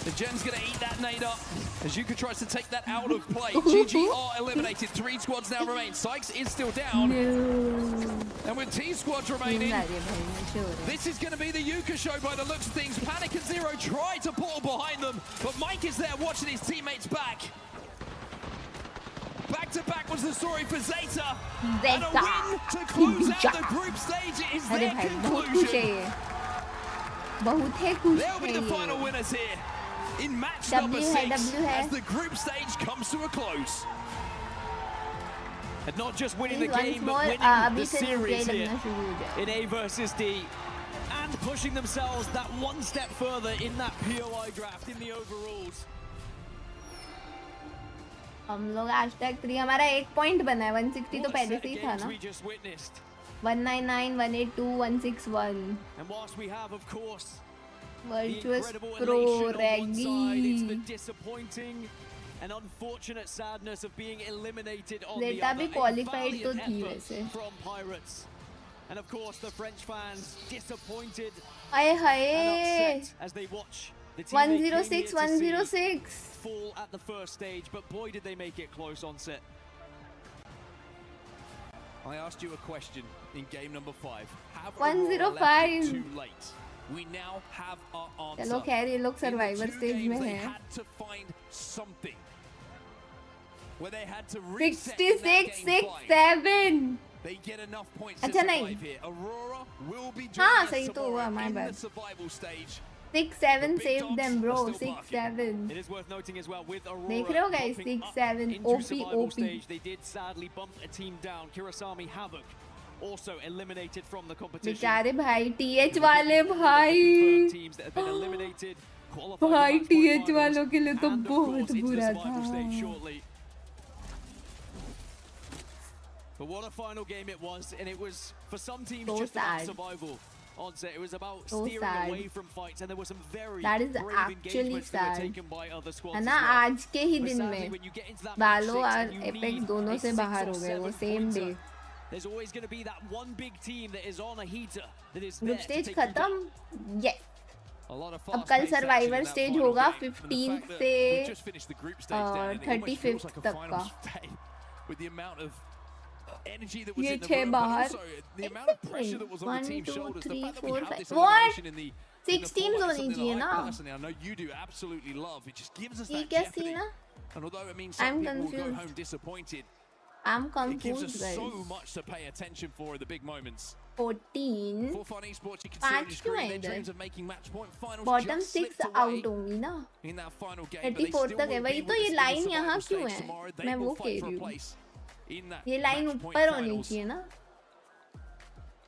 The Gen's gonna eat that nade up as Yuka tries to take that out of play. GG are eliminated. 3 squads now remain. Sykes is still down. And with T squads remaining, this is gonna be the Yuka show by the looks of things. Panic and Zero try to portal behind them, but Mike is there watching his teammates back. Back to back was the story for Zeta. And a win to close out the group stage is their conclusion. They'll be the final winners here in match number 6 as the group stage comes to a close. And not just winning the game, but winning the series here in A versus D. And pushing themselves that one step further in that POI draft in the overalls. हम लोग #3 हमारा 1 point बना है 160 तो पहले से ही था ना 199 182 161 And whilst we have of course Virtuous Pro Reggie it's the disappointing and unfortunate sadness of being eliminated on the Zeta other. भी qualified तो थी वैसे From Pirates. And of course the French fans disappointed आए and hi upset as they watch the team they came here 106 to see 106 fall at the first stage, but boy did they make it close on set. I asked you a question in game number 5. Have 105 too late? We now have our answer. चलो खैर ये लोग survivor stage में They हैं had to find something where they had to reset 66 in that game 67 They get enough points अच्छा to नहीं survive here. Aurora will be हाँ joining us सही तो हुआ tomorrow my in bad the survival stage. 6-7 saved them bro 6-7 It is worth noting as well with Aurora देख रहे हो guys popping up 6-7 into OP survival OP stage. They did sadly bump a team down. Kirasami Havoc also eliminated from the competition. बेचारे भाई TH वाले भाई Teams that have been eliminated, qualified for भाई match point TH finals, वालों के लिए तो and of बहुत course into the बुरा survival stage था shortly. But what a final game it was, and it was for some teams So just about sad. survival. On set, it was about So steering sad. away from fights, and there were some very That is brave actually engagements that were sad. taken by other squads है as ना well. आज के ही But दिन sadly, में when you get into that बालो match 6 और and you apex need दोनों a से 6 बाहर or हो गए वो 7 same day pointer, there's always going to be that one big team that is on a heater that is group there to stage take you down. खत्म yes A lot of अब fast कल paced action survivor in that stage final होगा game. And the 15 fact that से we just finished the group stage down, and it almost feels 35th like a तक का finals day with the amount of energy that was ये in the 6 room, but बाहर also the amount of pressure that was on the 1 team's 2 shoulders. The 3 fact that we 4 have 5 this what elimination in the 6 teams format is होनी something चाहिए that ना I personally, I know you do absolutely love. It just gives us ये that क्या jeopardy. Scene है And although it means I'm some people will go confused. home disappointed, I'm it gives us confused guys so much to pay attention for in the big moments. 14 For Fun Esports, you can see on 5 your क्यों है screen their इधर dreams of making match point finals bottom just 6 slipped away out होंगी ना in that final game, but they 34 still तक है will वही be तो with ये us in लाइन the यहाँ survival क्यों stage है tomorrow. They मैं will वो fight कह for रही a हूँ place in that ये लाइन match point ऊपर होनी finals. चाहिए ना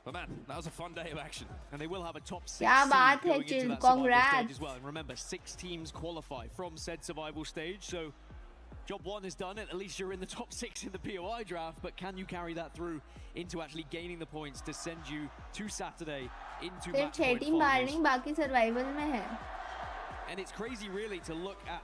But man, that was a fun day of action. And they will have a top 6 क्या बात है going into chill that survival stage congrats as well. And remember, 6 teams qualify from said survival stage, so job 1 is done, and at least you're in the top 6 in the POI draft, but can you carry that through into actually gaining the points to send you to Saturday into सिर्फ match 6 point team बाहर finals? नहीं बाकी survival में है And it's crazy really to look at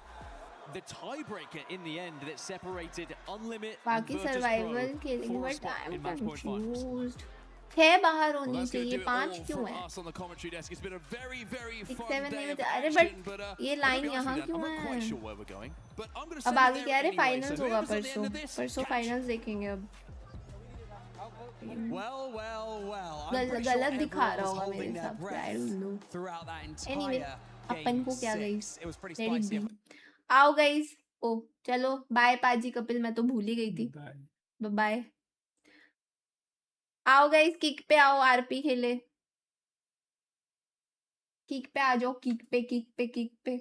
the tiebreaker in the end that separated Unlimit and बाकी Virtus survival Pro खेलेंगे for a but spot I am in match point finals. Confused 6 बाहर Well, होनी that's going to चाहिए do it 5 all क्यों from है us on the commentary desk. It's been a very, very 6 fun 7 day नहीं of होता अरे action, but but ये I'll line be honest यहाँ with you, क्यों I'm not quite है sure where we're going. But I'm going to अब send आगे it कह there रहे anyway. फाइनल्स So होगा whoever's on the end परसों of this, परसों catch फाइनल्स देखेंगे अब Well, well, well. I'm pretty गलत sure दिखा everyone रहा was होगा मेरे holding their हिसाब से I breath don't know throughout that entire anyway अपन game को क्या गई 6. It was pretty let it spicy. बी आओ गाइस ओ चलो बाय पाजी कपिल मैं तो भूल ही गई थी बाय बाय आओ गाइस किक पे आओ आरपी खेले किक पे आ जाओ किक पे किक पे किक पे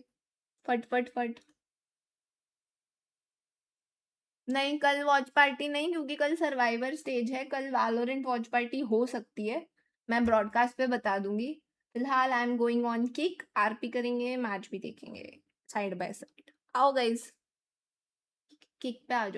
फट फट फट नहीं कल वॉच पार्टी नहीं क्योंकि कल सर्वाइवर स्टेज है कल वैलोरेंट वॉच पार्टी हो सकती है मैं ब्रॉडकास्ट पे बता दूंगी फिलहाल I am going on kick RP करेंगे मैच भी देखेंगे साइड बाय साइड। आओ गाइस, किक पे आ जाओ।